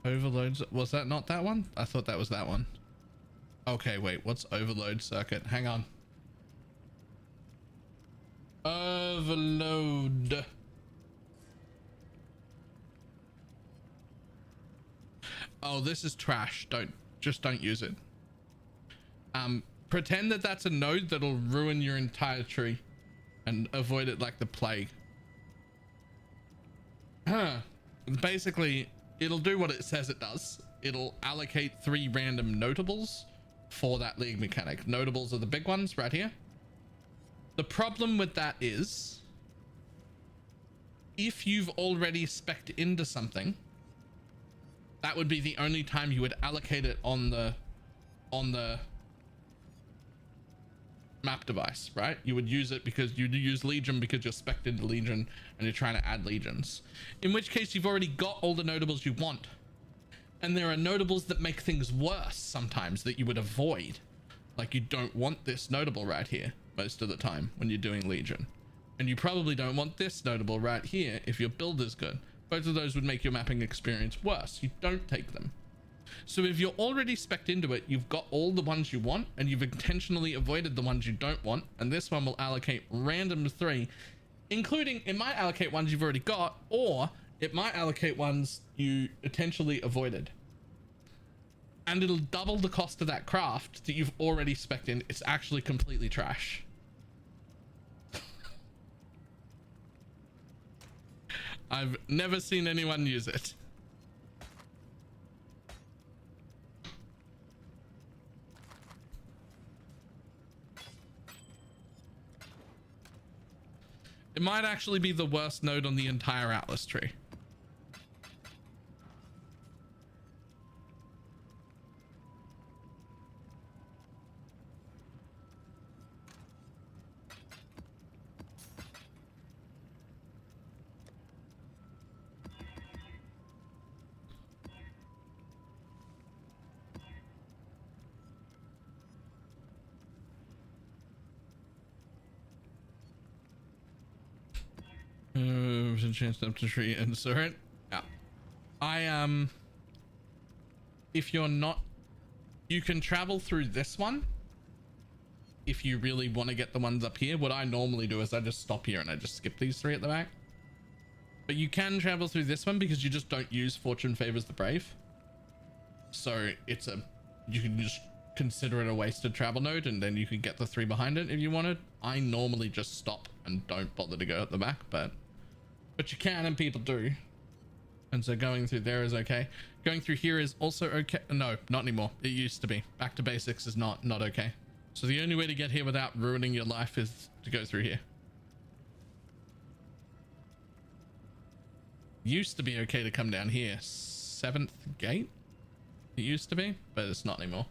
Overloads, was that not that one? I thought that was that one. Okay, wait, what's overload circuit? Hang on. Overload. Oh, this is trash. Don't use it. Pretend that that's a node that'll ruin your entire tree and avoid it like the plague. Basically, it'll do what it says it does. It'll allocate 3 random notables for that league mechanic. Notables are the big ones right here. The problem with that is if you've already spec'd into something, that would be the only time you would allocate it on the map device, right? You would use it because you use Legion because you're spec'd into Legion and you're trying to add legions, in which case you've already got all the notables you want. And there are notables that make things worse sometimes that you would avoid. Like, you don't want this notable right here most of the time when you're doing Legion. And you probably don't want this notable right here if your build is good. Both of those would make your mapping experience worse. You don't take them. So if you're already spec'd into it, you've got all the ones you want and you've intentionally avoided the ones you don't want. And this one will allocate random 3, including, it might allocate ones you've already got, or it might allocate ones you potentially avoided. And it'll double the cost of that craft that you've already spec'd in. It's actually completely trash. I've never seen anyone use it. It might actually be the worst node on the entire Atlas tree. Chance up to tree and it. Yeah. If you're not, you can travel through this one if you really want to get the ones up here. What I normally do is I just stop here and I just skip these 3 at the back. But you can travel through this one because you just don't use Fortune Favors the Brave. So it's you can just consider it a wasted travel node and then you can get the 3 behind it if you wanted. I normally just stop and don't bother to go at the back, but you can, and people do. And so going through there is okay. Going through here is also okay. No, not anymore. It used to be. Back to basics is not okay. So the only way to get here without ruining your life is to go through here. Used to be okay to come down here. 7th gate? It used to be, but it's not anymore.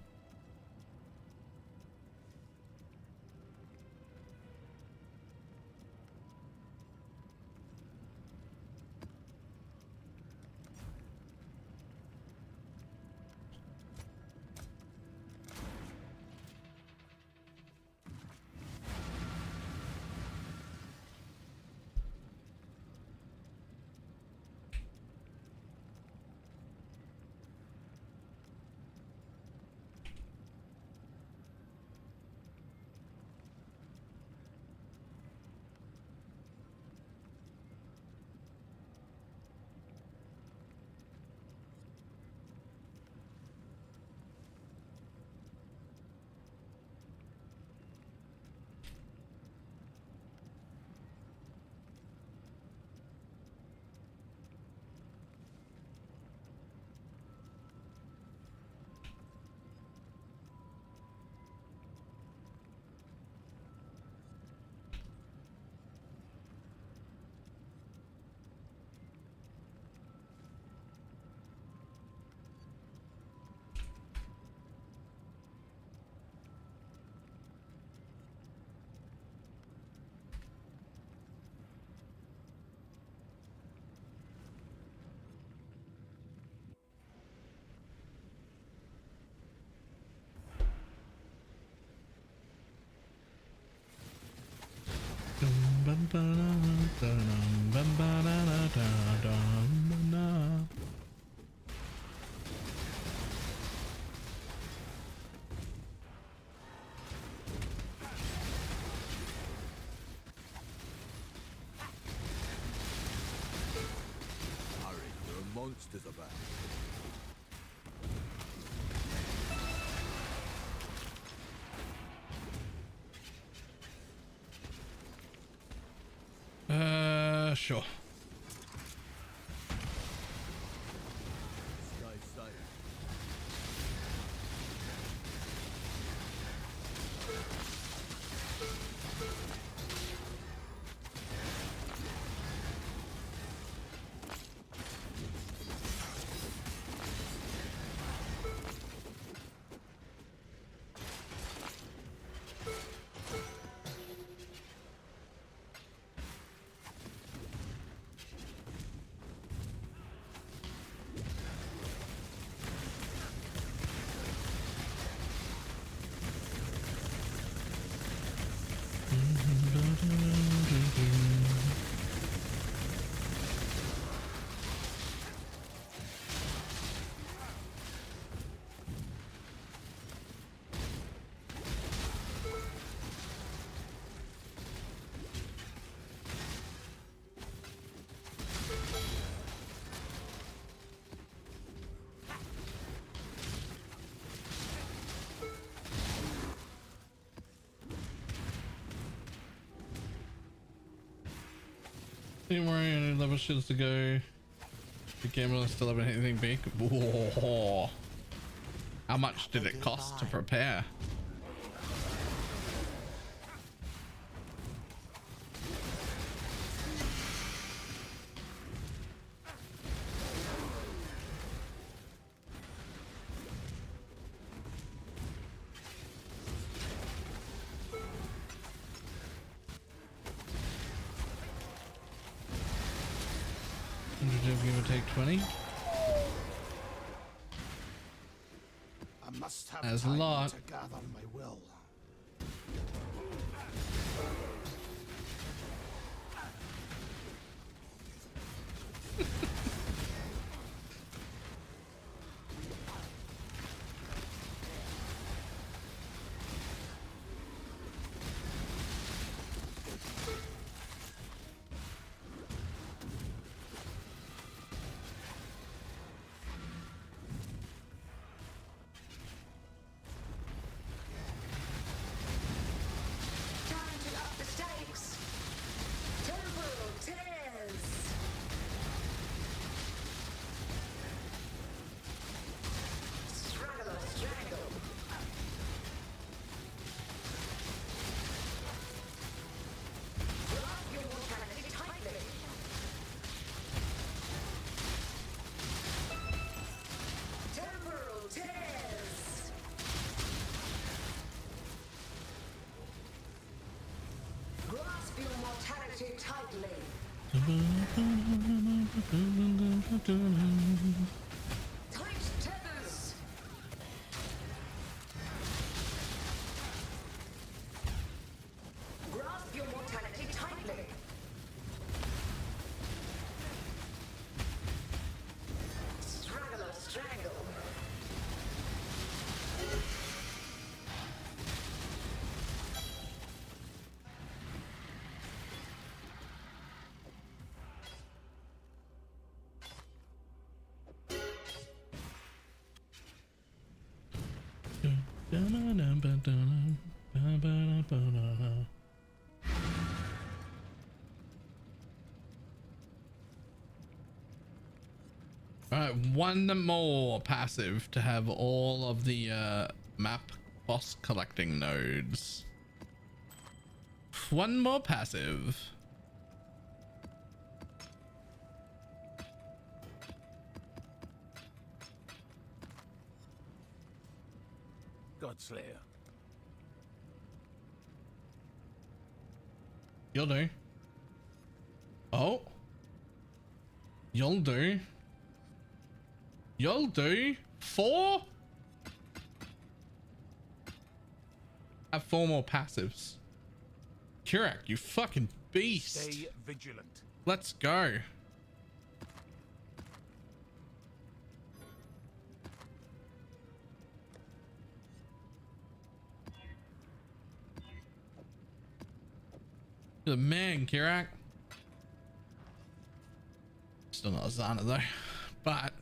Monsters about. Sure. Stay safe. Don't worry, any level shields to go. The game will still have anything big. Whoa. How much did it cost to prepare? Give or take 20. I must have That's a time lot. to gather my will. Time to up the stakes. Temporal tears. Struggle or strangle. Grasp your mortality tightly. Temporal tears. Grasp your mortality tightly. Tight tethers. Grasp your mortality tightly. Struggle or strangle. All right, one more passive to have all of the map boss collecting nodes. One more passive. Godslayer. You'll do. Oh. You'll do. You'll do. 4? Have 4 more passives. Kirak, you fucking beast. Stay vigilant. Let's go. You're the man, Kirak. Still not a Zana though, but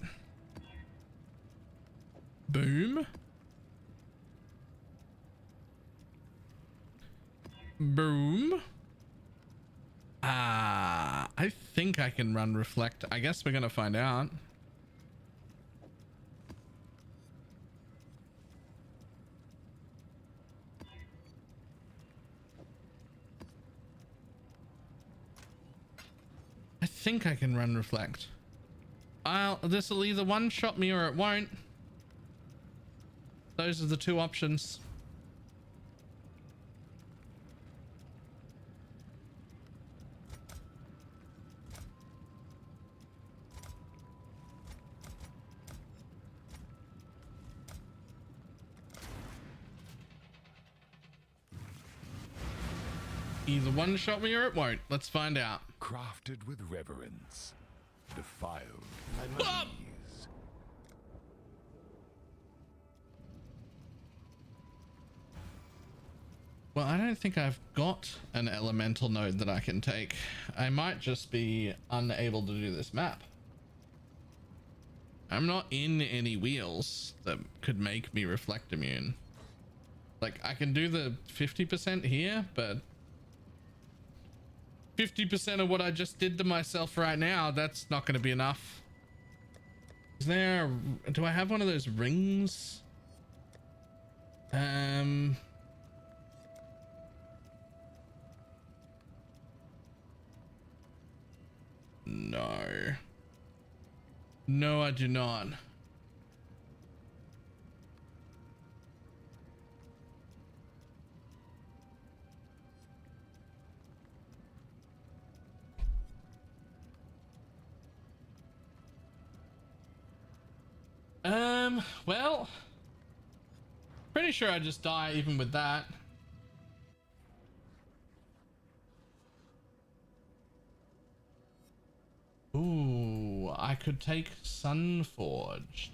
boom. Boom. I think I can run reflect. I guess we're gonna find out. I think I can run reflect. This will either one shot me or it won't. Those are the two options. Either one shot me or it won't. Let's find out. Crafted with reverence, defiled I by must ease. Well, I don't think I've got an elemental node that I can take. I might just be unable to do this map. I'm not in any wheels that could make me reflect immune. Like, I can do the 50% here, but 50% of what I just did to myself right now. That's not going to be enough. Is there... Do I have one of those rings? No. No, I do not. Well, pretty sure I just die even with that. Ooh, I could take Sunforged.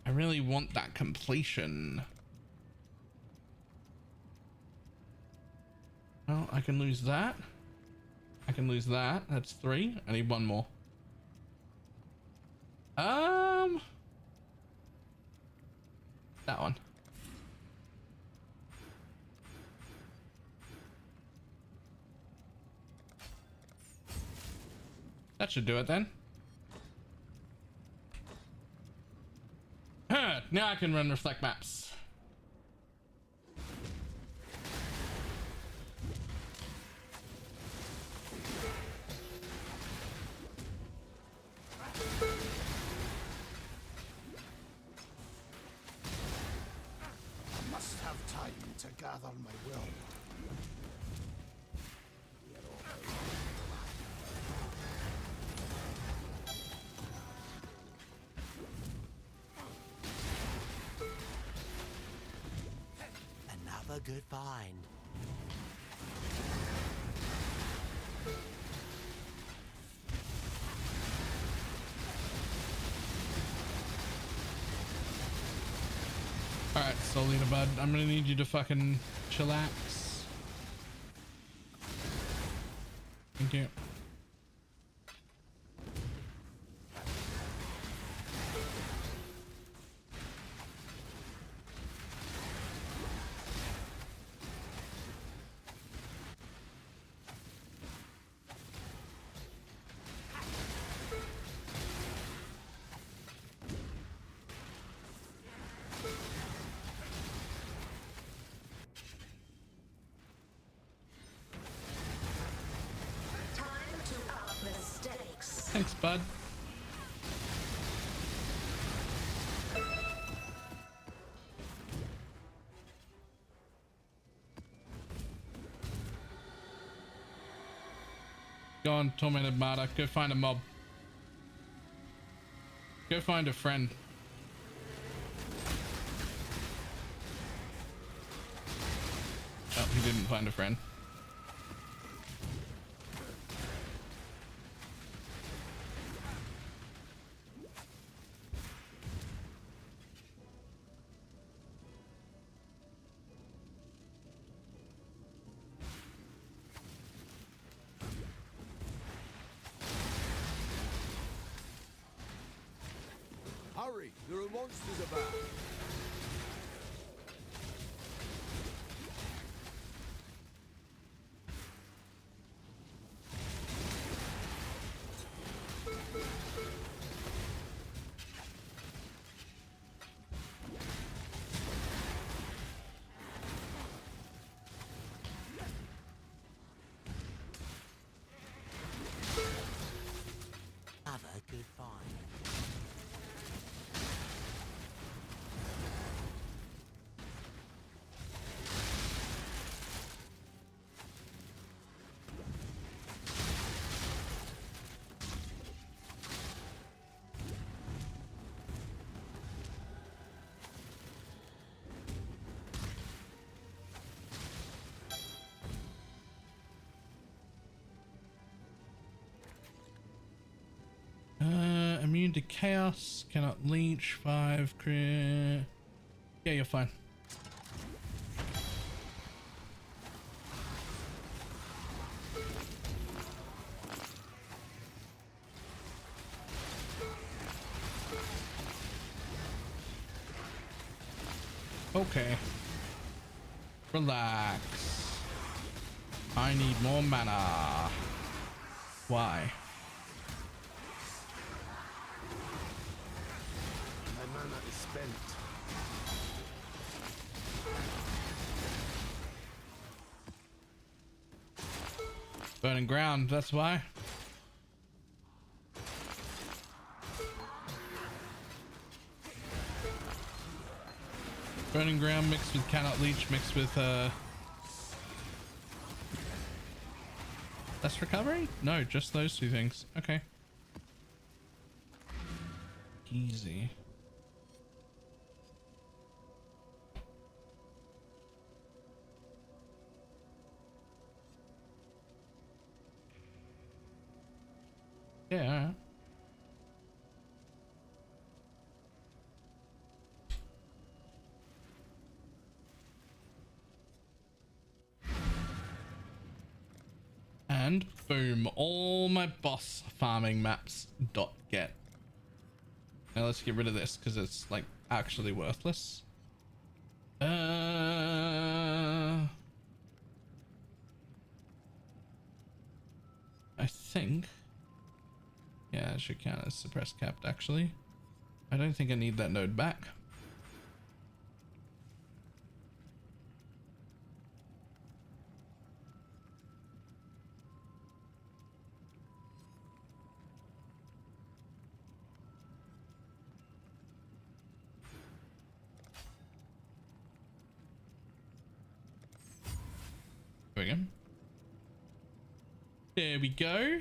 I really want that completion. Well, I can lose that. I can lose that. That's 3. I need 1 more. That one. That should do it then. Now I can run reflect maps. I must have time to gather my will. Another good find. Alright, Solina bud, I'm gonna need you to fucking chillax. Thank you. Thanks, bud. Go on, tormented martyr. Go find a mob. Go find a friend. Oh, he didn't find a friend. Hurry, there are monsters about. Another good find. Immune to chaos, cannot leech, 5 crit. Yeah, you're fine. Okay. Relax. I need more mana. Why? My mana is spent. Burning ground, that's why. Burning ground mixed with cannot leech mixed with less recovery? No, just those two things. Okay. Easy. Yeah. And boom, all my boss farming maps .get. Now let's get rid of this because it's like actually worthless. I think. Yeah, it should count as suppressed capped actually. I don't think I need that node back. There we go. There we go.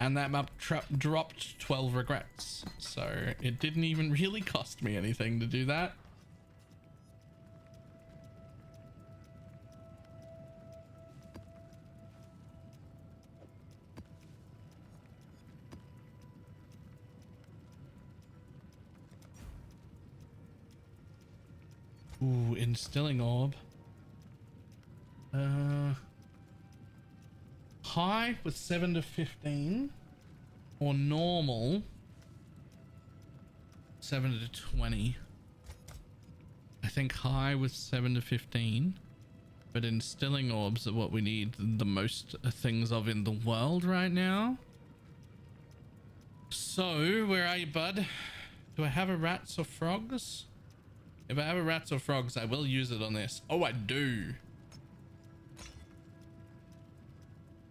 And that map dropped 12 regrets. So it didn't even really cost me anything to do that. Ooh, instilling orb. High with 7 to 15 or normal 7 to 20. I think high with 7 to 15, but instilling orbs are what we need the most things of in the world right now. So where are you, bud? Do I have a rats or frogs? If I have a rats or frogs, I will use it on this. Oh, I do.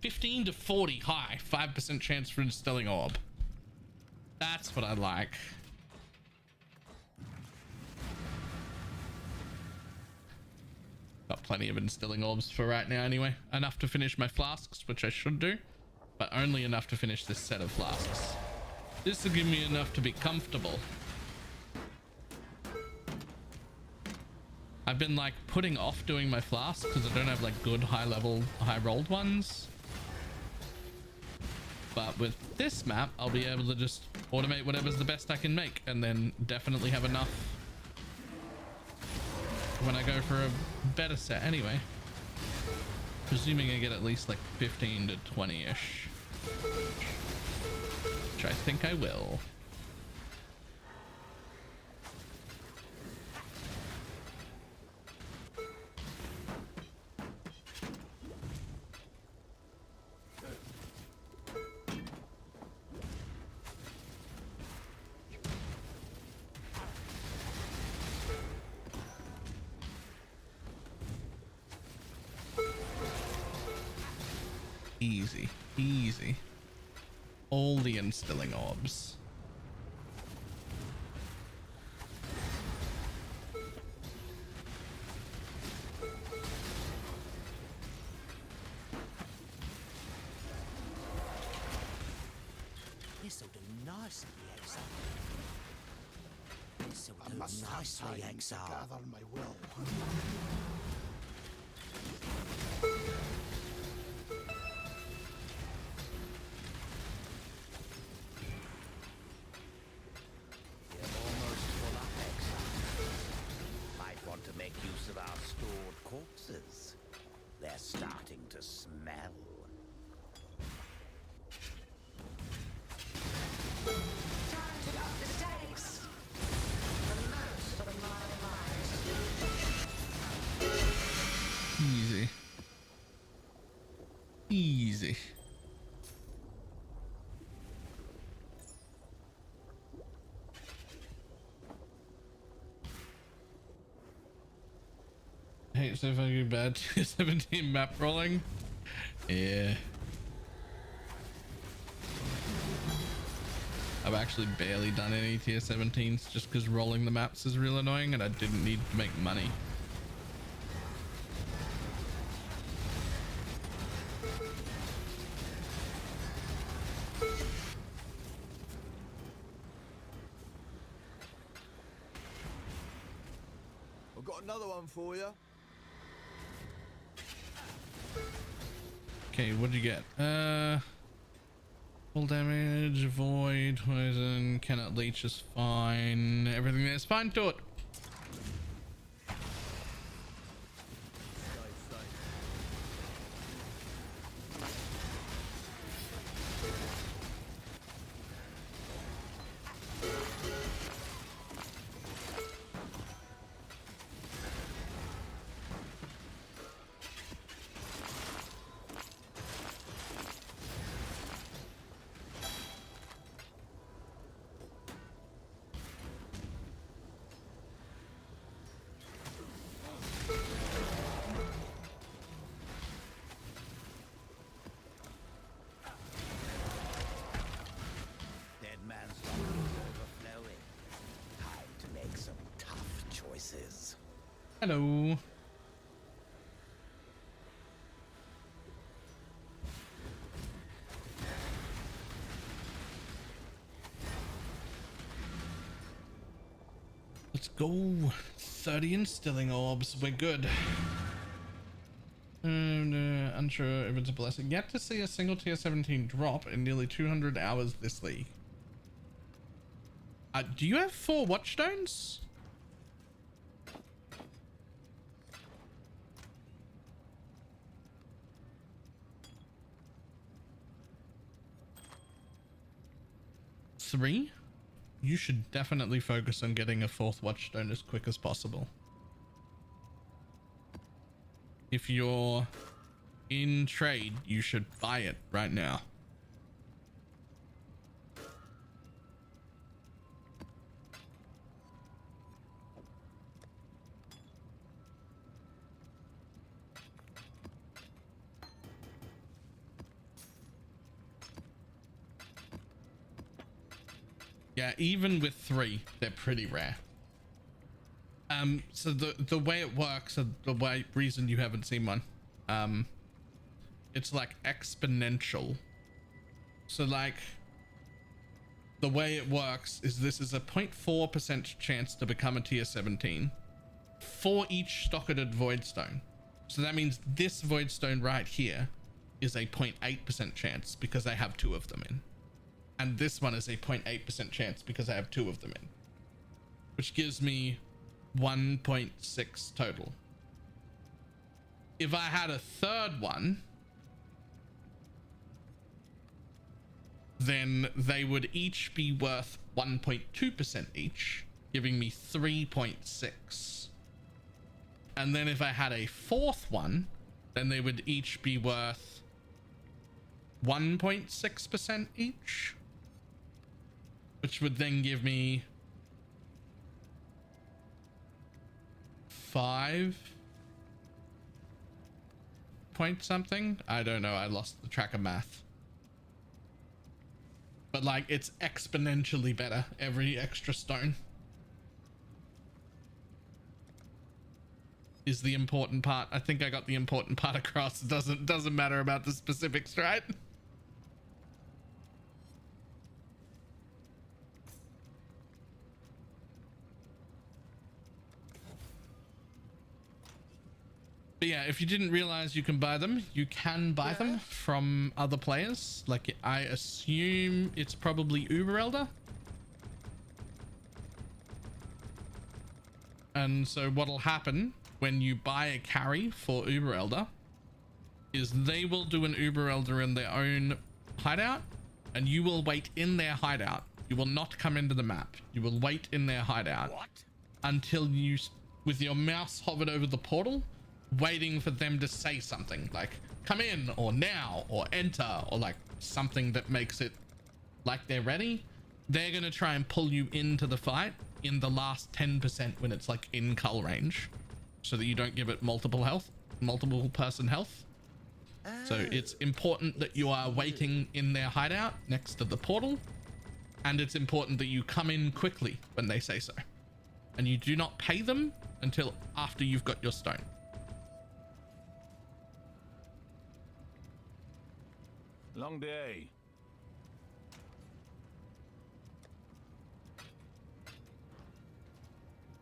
15 to 40 high, 5% chance for instilling orb. That's what I like. Got plenty of instilling orbs for right now anyway. Enough to finish my flasks, which I should do, but only enough to finish this set of flasks. This will give me enough to be comfortable. I've been like putting off doing my flasks because I don't have like good high rolled ones. But with this map, I'll be able to just automate whatever's the best I can make and then definitely have enough when I go for a better set anyway. Presuming I get at least like 15 to 20-ish. Which I think I will. Easy, easy. All the instilling orbs. This'll do nicely, Exile. This'll do nicely, Exile. Gather my will. Use of our stored corpses. They're starting to smell. easy. Hey, so fucking bad. 17 map rolling. Yeah. I've actually barely done any tier 17s just because rolling the maps is real annoying and I didn't need to make money. I've got another one for you. Okay, what'd you get? Full damage, void, poison, cannot leech is fine. Everything there's fine, do it. Hello. Let's go. 30 instilling orbs. We're good. Unsure if it's a blessing. Yet to see a single tier 17 drop in nearly 200 hours this league. Do you have 4 watchstones? Three? You should definitely focus on getting a 4th watchstone as quick as possible. If you're in trade, you should buy it right now. Yeah, even with 3, they're pretty rare. So the way it works, and the reason you haven't seen one, it's like exponential. So like the way it works is this is a 0.4% chance to become a tier 17 for each stocketed voidstone. So that means this voidstone right here is a 0.8% chance because I have 2 of them in. And this one is a 0.8% chance because I have 2 of them in, which gives me 1.6 total. If I had a 3rd one, then they would each be worth 1.2% each, giving me 3.6. And then if I had a 4th one, then they would each be worth 1.6% each, which would then give me 5 point something. I don't know. I lost the track of math. But like it's exponentially better every extra stone. Is the important part. I think I got the important part across. It doesn't matter about the specifics, right? But yeah, if you didn't realize you can buy them, you can buy them from other players. Like I assume it's probably Uber Elder. And so what'll happen when you buy a carry for Uber Elder is they will do an Uber Elder in their own hideout and you will wait in their hideout. You will not come into the map. You will wait in their hideout until you, with your mouse hovered over the portal, waiting for them to say something like come in or now or enter or like something that makes it like they're ready, they're going to try and pull you into the fight in the last 10% when it's like in cull range, so that you don't give it multiple person health. So it's important that you are waiting in their hideout next to the portal, and it's important that you come in quickly when they say so, and you do not pay them until after you've got your stone. Long day.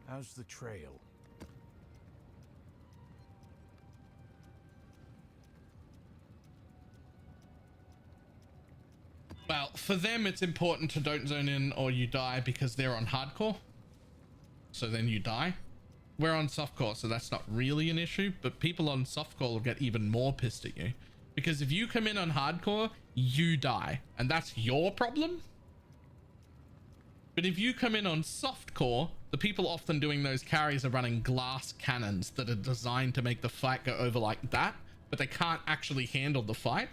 How's the trail? Well, for them, it's important to don't zone in or you die because they're on hardcore. So then you die. We're on softcore, so that's not really an issue, but people on softcore will get even more pissed at you. Because if you come in on hardcore, you die, and that's your problem. But if you come in on softcore, the people often doing those carries are running glass cannons that are designed to make the fight go over like that, but they can't actually handle the fight.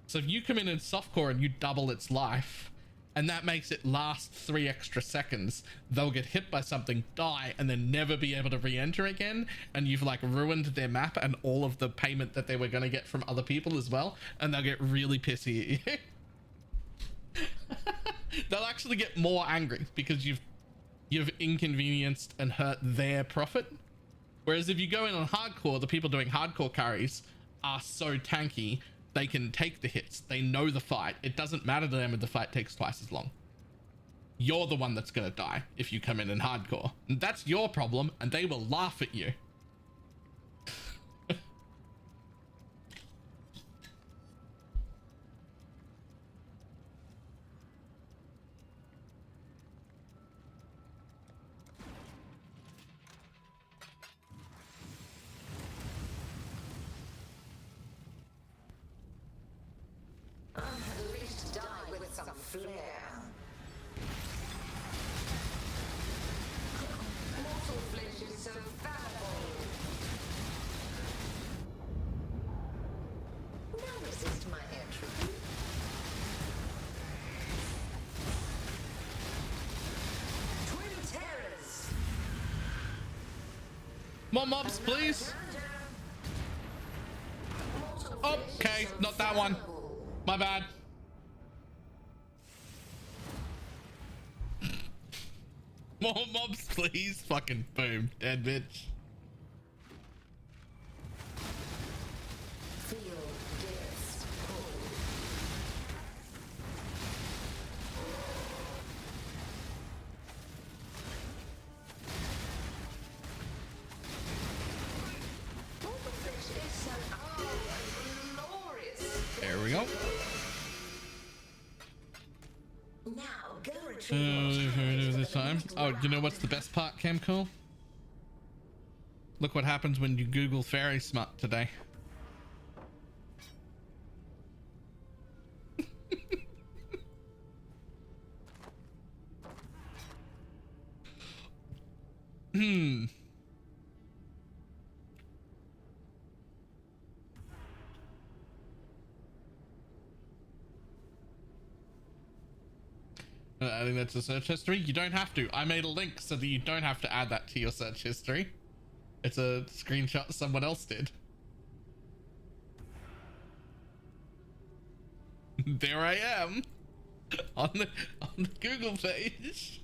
So if you come in softcore and you double its life, and that makes it last 3 extra seconds, they'll get hit by something, die, and then never be able to re-enter again, and you've like ruined their map and all of the payment that they were going to get from other people as well, and they'll get really pissy at you. They'll actually get more angry because you've inconvenienced and hurt their profit. Whereas if you go in on hardcore, the people doing hardcore carries are so tanky, they can take the hits. They know the fight. It doesn't matter to them if the fight takes twice as long. You're the one that's going to die if you come in hardcore. And that's your problem, and they will laugh at you. At least die with some flair. Mortal flesh is so fallible. Now resist my entropy. Twin terrors. More mobs, please. Okay, not that one. My bad. More mobs, please. Fucking boom. Dead bitch. Feel death's pull. Mortal flesh is so glorious. There we go. Now go retrieve This time. Oh, you know what's the best part, Camcool? Look what happens when you Google fairy smut today. Adding that to search history. You don't have to. I made a link so that you don't have to add that to your search history. It's a screenshot someone else did. There I am on the Google page.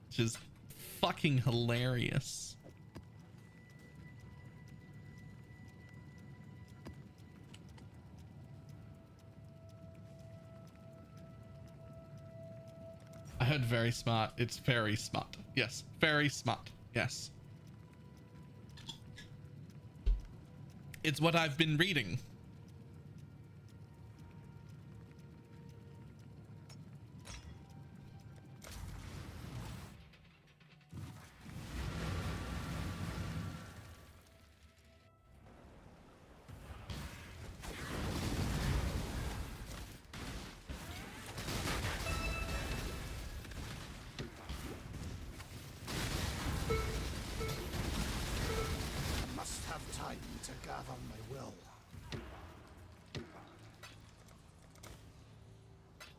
Which is fucking hilarious. I heard very smart. It's very smart. Yes, very smart. Yes. It's what I've been reading. time to gather my will.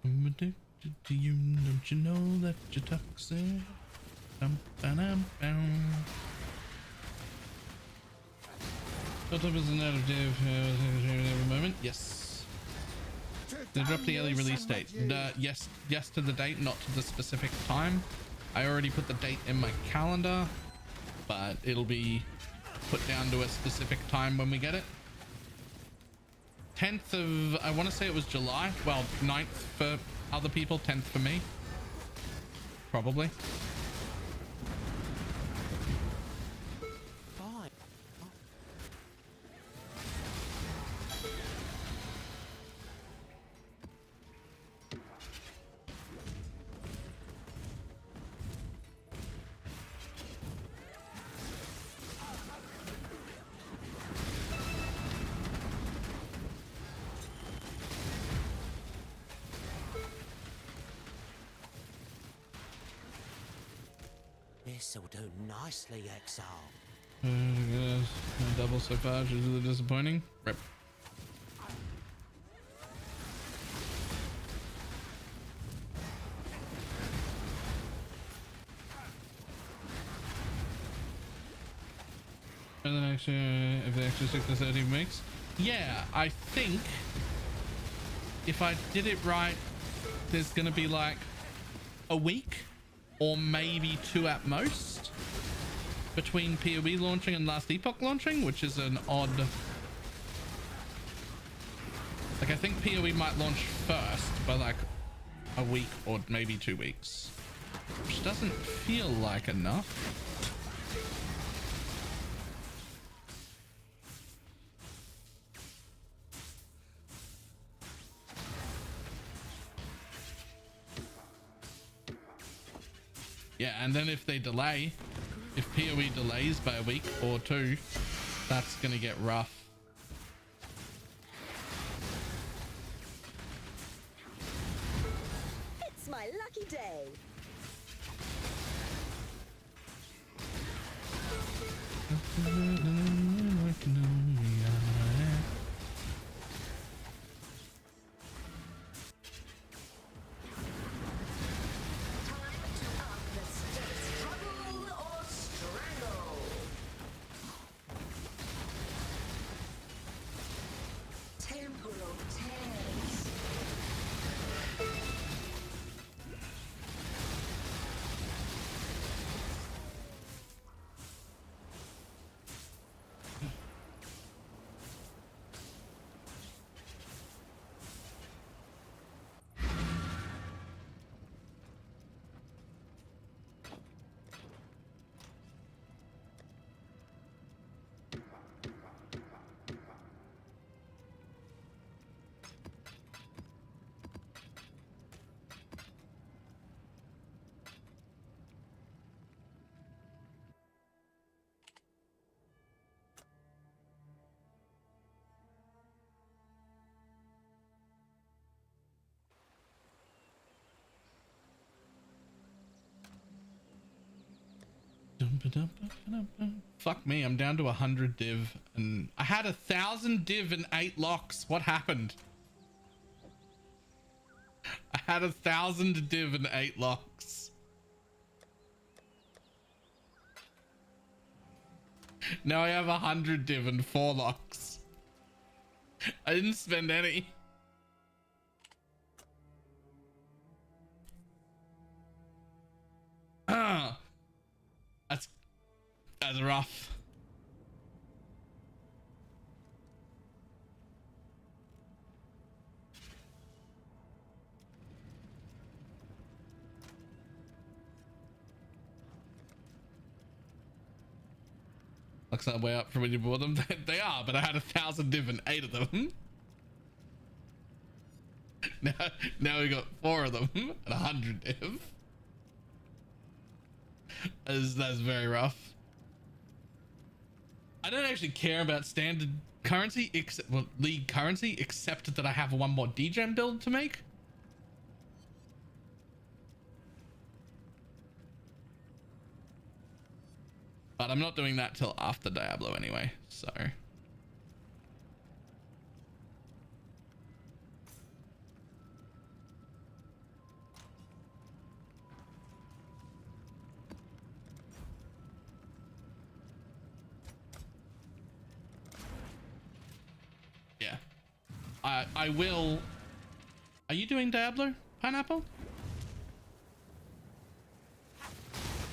I'm addicted to you, don't you know that you're toxic? Built up as a narrative every moment. Yes. They dropped the early release date. Yes to the date, not to the specific time. I already put the date in my calendar, but it'll be put down to a specific time when we get it. 10th of, I want to say it was July. Well, 9th for other people, 10th for me. Probably. This'll do nicely, Exile. Yes, double so far, which is really disappointing. Rip. And then actually, if they actually stick to 13 weeks, yeah, I think if I did it right, there's gonna be like a week or maybe 2 at most between PoE launching and Last Epoch launching, which is an odd, like I think PoE might launch first by like a week or maybe 2 weeks, which doesn't feel like enough. Yeah, and then if they delay, if PoE delays by a week or 2, that's gonna get rough. It's my lucky day. Fuck me, I'm down to 100 div and I had 1,000 div and 8 locks. What happened? I had 1,000 div and 8 locks. Now I have 100 div and 4 locks. I didn't spend any. That's rough. Looks that way up from when you bought them. They are, but I had 1,000 div and 8 of them. Now we got 4 of them and 100 div. That's very rough. I don't actually care about standard currency, except well, league currency, except that I have one more degen build to make. But I'm not doing that till after Diablo anyway, so. Yeah. I will. Are you doing Diablo, Pineapple?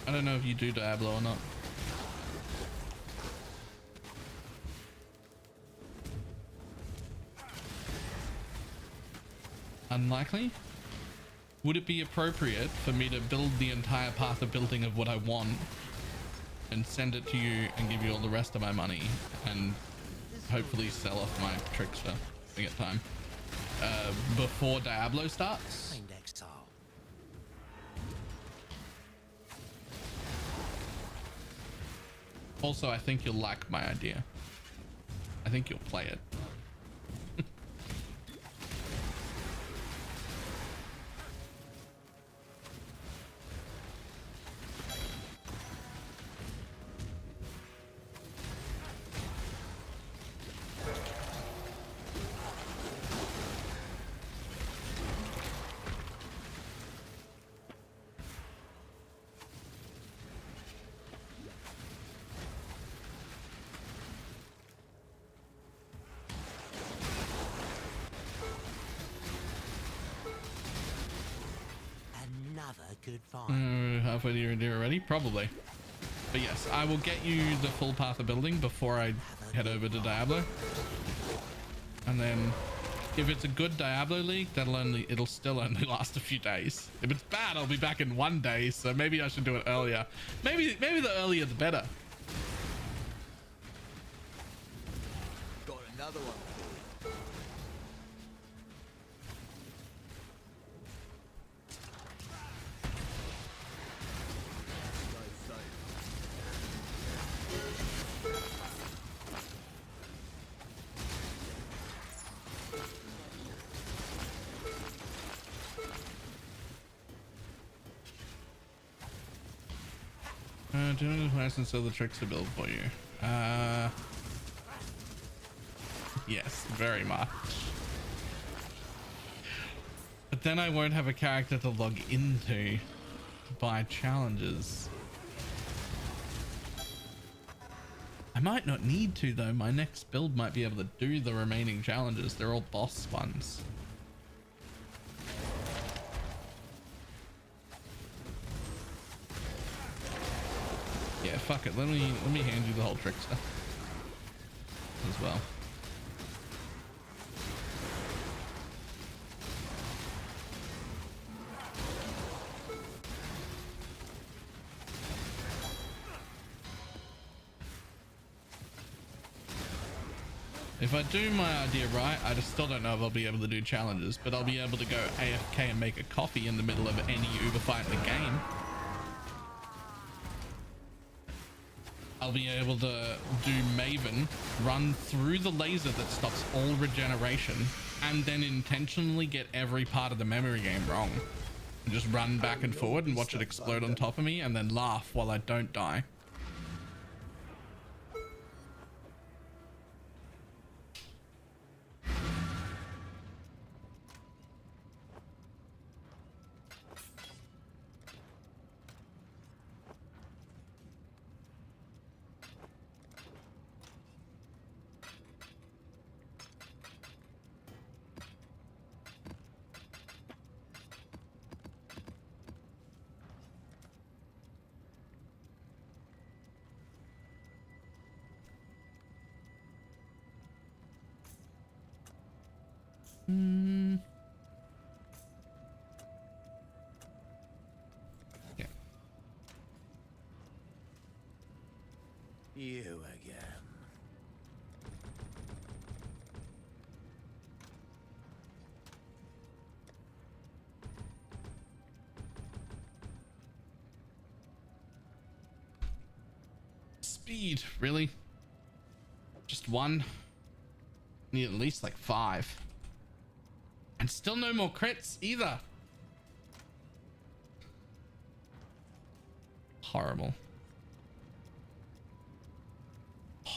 I don't know if you do Diablo or not. Unlikely? Would it be appropriate for me to build the entire path of building of what I want and send it to you and give you all the rest of my money and hopefully sell off my trickster to get time before Diablo starts? Also, I think you'll like my idea. I think you'll play it. Good find. Halfway to your idea already? Probably. But yes, I will get you the full path of building before I head over to Diablo. And then if it's a good Diablo league, it'll still only last a few days. If it's bad, I'll be back in 1 day, so maybe I should do it earlier. Maybe the earlier the better. Got another one. Do you want to place and sell the tricks to build for you? Yes, very much. But then I won't have a character to log into to buy challenges. I might not need to though. My next build might be able to do the remaining challenges. They're all boss ones. Yeah, fuck it. Let me hand you the whole trickster as well. If I do my idea right, I just still don't know if I'll be able to do challenges, but I'll be able to go AFK and make a coffee in the middle of any Uber fight in the game. I'll be able to do Maven, run through the laser that stops all regeneration, and then intentionally get every part of the memory game wrong. And just run back and forward and watch it explode on top of me and then laugh while I don't die. Yeah. You again. Speed, really? Just one? Need at least like 5. And still no more crits either. Horrible.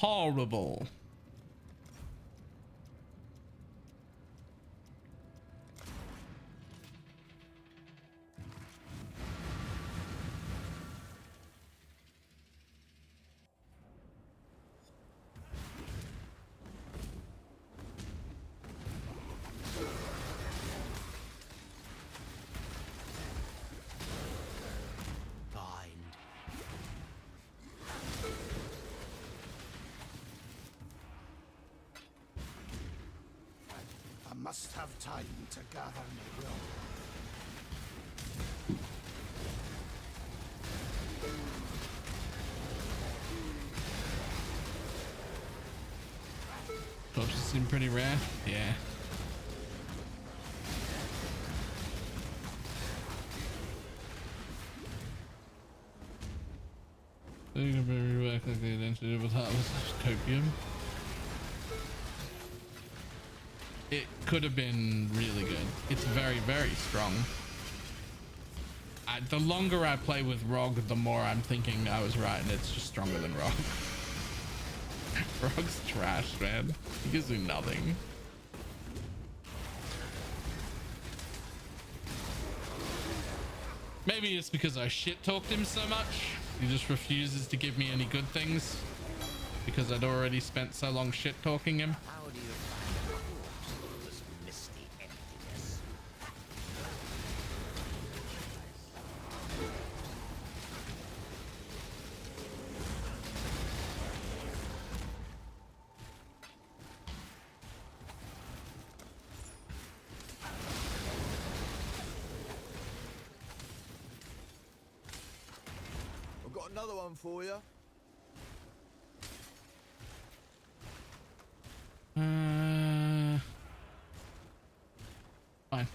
horrible. I must have time to gather my will. Corpses seem pretty rare. Yeah. You can bring me back like the identity with harvest copium. It could have been really good. It's very, very strong. The longer I play with Rog, the more I'm thinking I was right, and it's just stronger than Rog. Rog's trash, man. He gives me nothing. Maybe it's because I shit-talked him so much. He just refuses to give me any good things because I'd already spent so long shit-talking him. How do you find the corpse of this misty emptiness? I've got another one for you. Fine.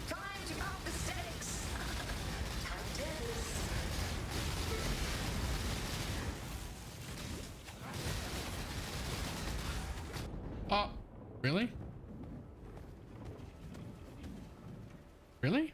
Time to up the stakes. Countess. Oh, really? Really?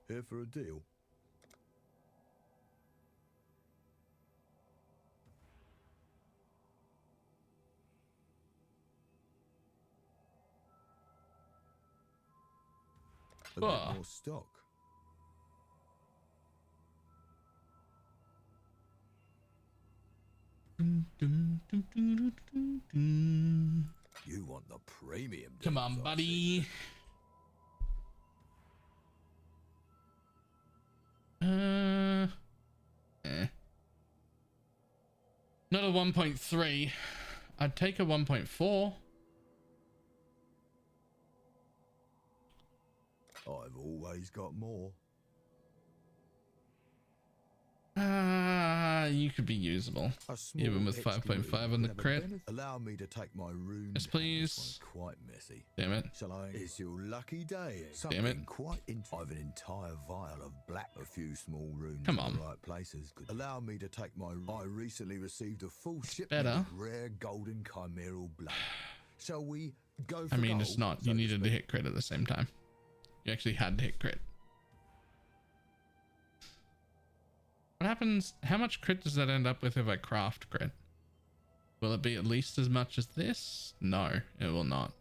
Here for a deal? A bit more stock. You want the premium deals, Come on, I buddy. see. Not a 1.3. I'd take a 1.4. I've always got more. You could be usable, even with 5.5 on the crit. Allow me to take my rune. Yes, please. Quite messy. Damn it. Shall I? It's your lucky day. Damn it. Quite I've an entire vial of black, a few small runes Come in on. the right places. Could allow me to take my. I recently received a full shipment Better. of rare golden chimeral blood. Shall we go for I mean, gold, it's not. so You to needed to speak? hit crit at the same time. You actually had to hit crit. What happens? How much crit does that end up with if I craft crit? Will it be at least as much as this? No, it will not.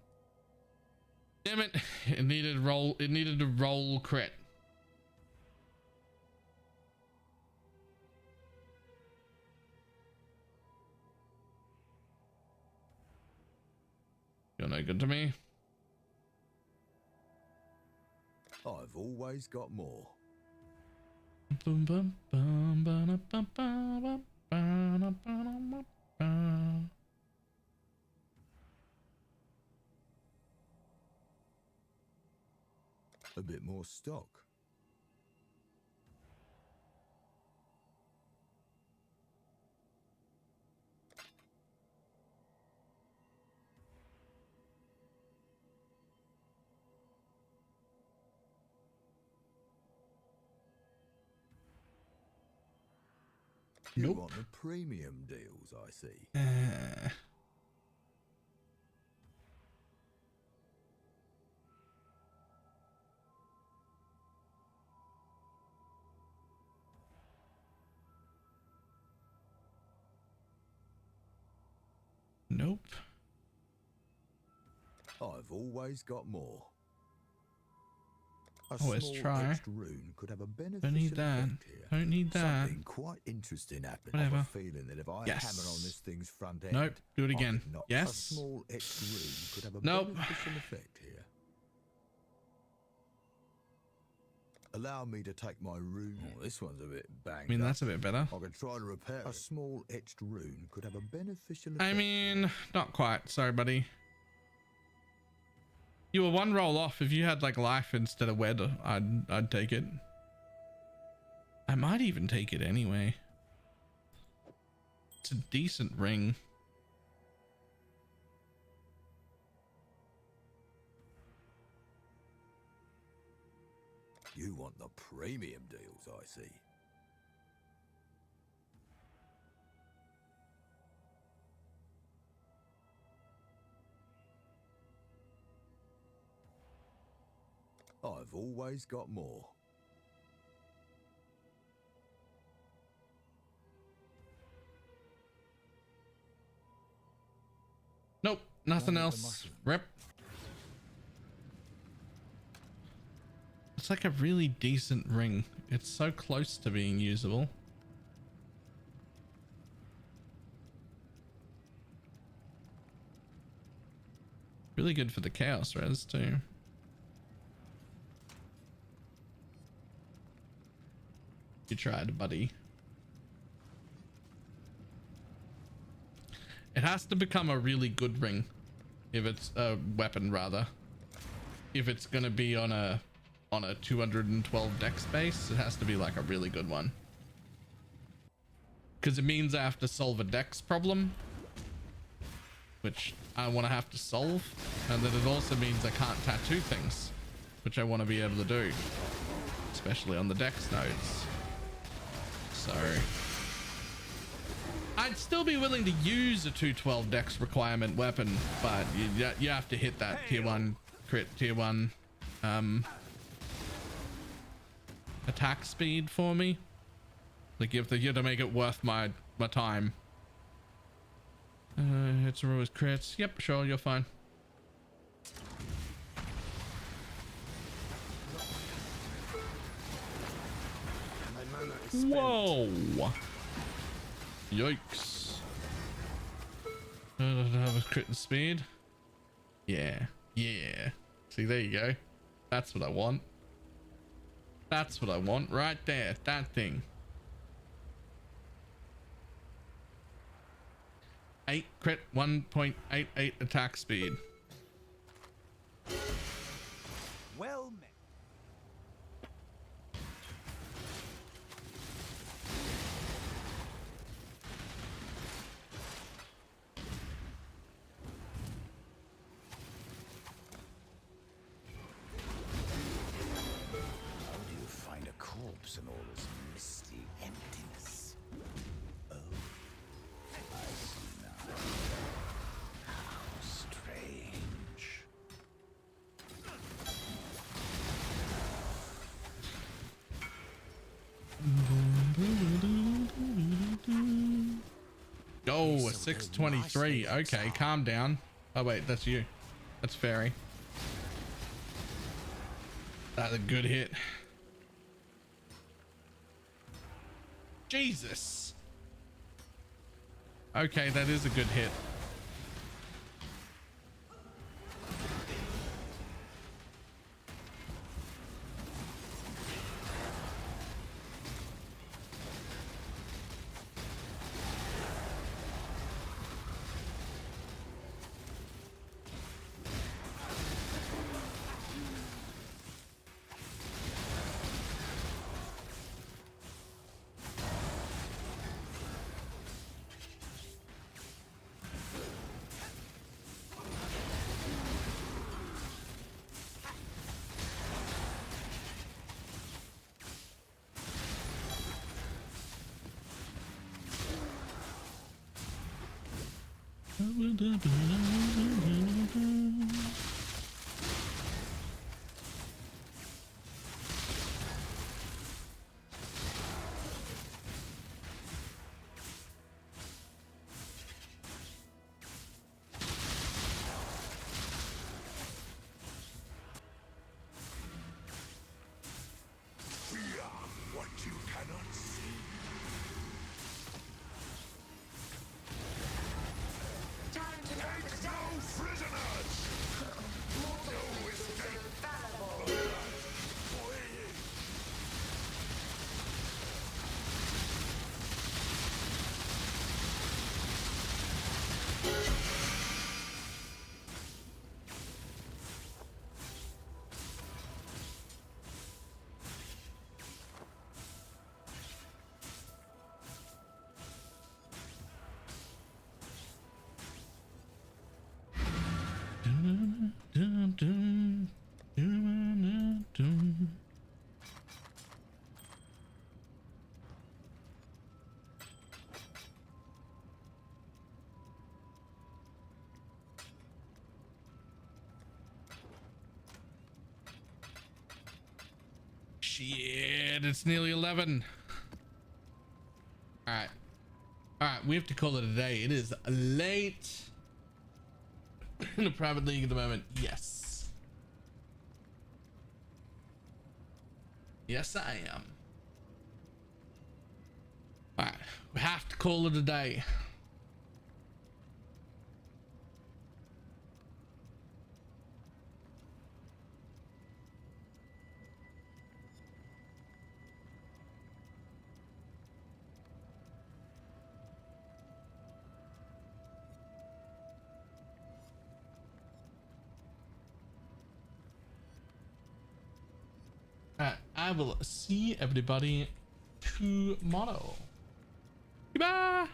Damn it! It needed roll. It needed to roll crit. You're no good to me. I've always got more. Boom, bum, bum, ba, bum, ba, ba, ba, ba. A bit more stock. You want the premium deals, I see. Nope. I've always got more. A Always small try. extra rune could have a beneficial Don't need that. effect here. Don't need that. Something quite interesting happened. Whatever. I have a feeling that if I Yes. hammer on this thing's front end, Nope. Do it I again. could knock Yes. A small extra rune could have a Nope. beneficial effect here. Allow me to take my rune. Oh, this one's a bit banged I mean, up. that's a bit better. I could try to repair a small etched rune could have a beneficial effect. I mean, not quite. Sorry, buddy. You were one roll off. If you had like life instead of wed, I'd take it. I might even take it anyway. It's a decent ring. You want the premium deals, I see. I've always got more. Nope, nothing else. Rip. It's like a really decent ring. It's so close to being usable. Really good for the chaos res too. You tried, buddy. It has to become a really good ring. If it's a weapon, rather. If it's gonna be on a 212 dex base, it has to be like a really good one. Because it means I have to solve a dex problem, which I want to have to solve, and then it also means I can't tattoo things, which I want to be able to do, especially on the dex nodes. So I'd still be willing to use a 212 dex requirement weapon, but you have to hit that tier 1 crit, tier 1 attack speed for me. Like you have to make it worth my time. It's always crits. Yep, sure, you're fine. Whoa! Yikes! Have a crit and speed. Yeah, yeah. See, there you go. That's what I want. That's what I want right there. That thing. 8 crit, 1.88 attack speed. Well met. we're 623. Okay, calm down. Oh wait, that's you. That's Fairy. That's a good hit. Jesus. Okay, that is a good hit. What you cannot see. Time to Take no prisoners! No escape! Shit, it's nearly 11. All right, we have to call it a day. It is late in a private league at the moment. Yes, I am. All right, we have to call it a day. Alright, I will see everybody tomorrow. Goodbye.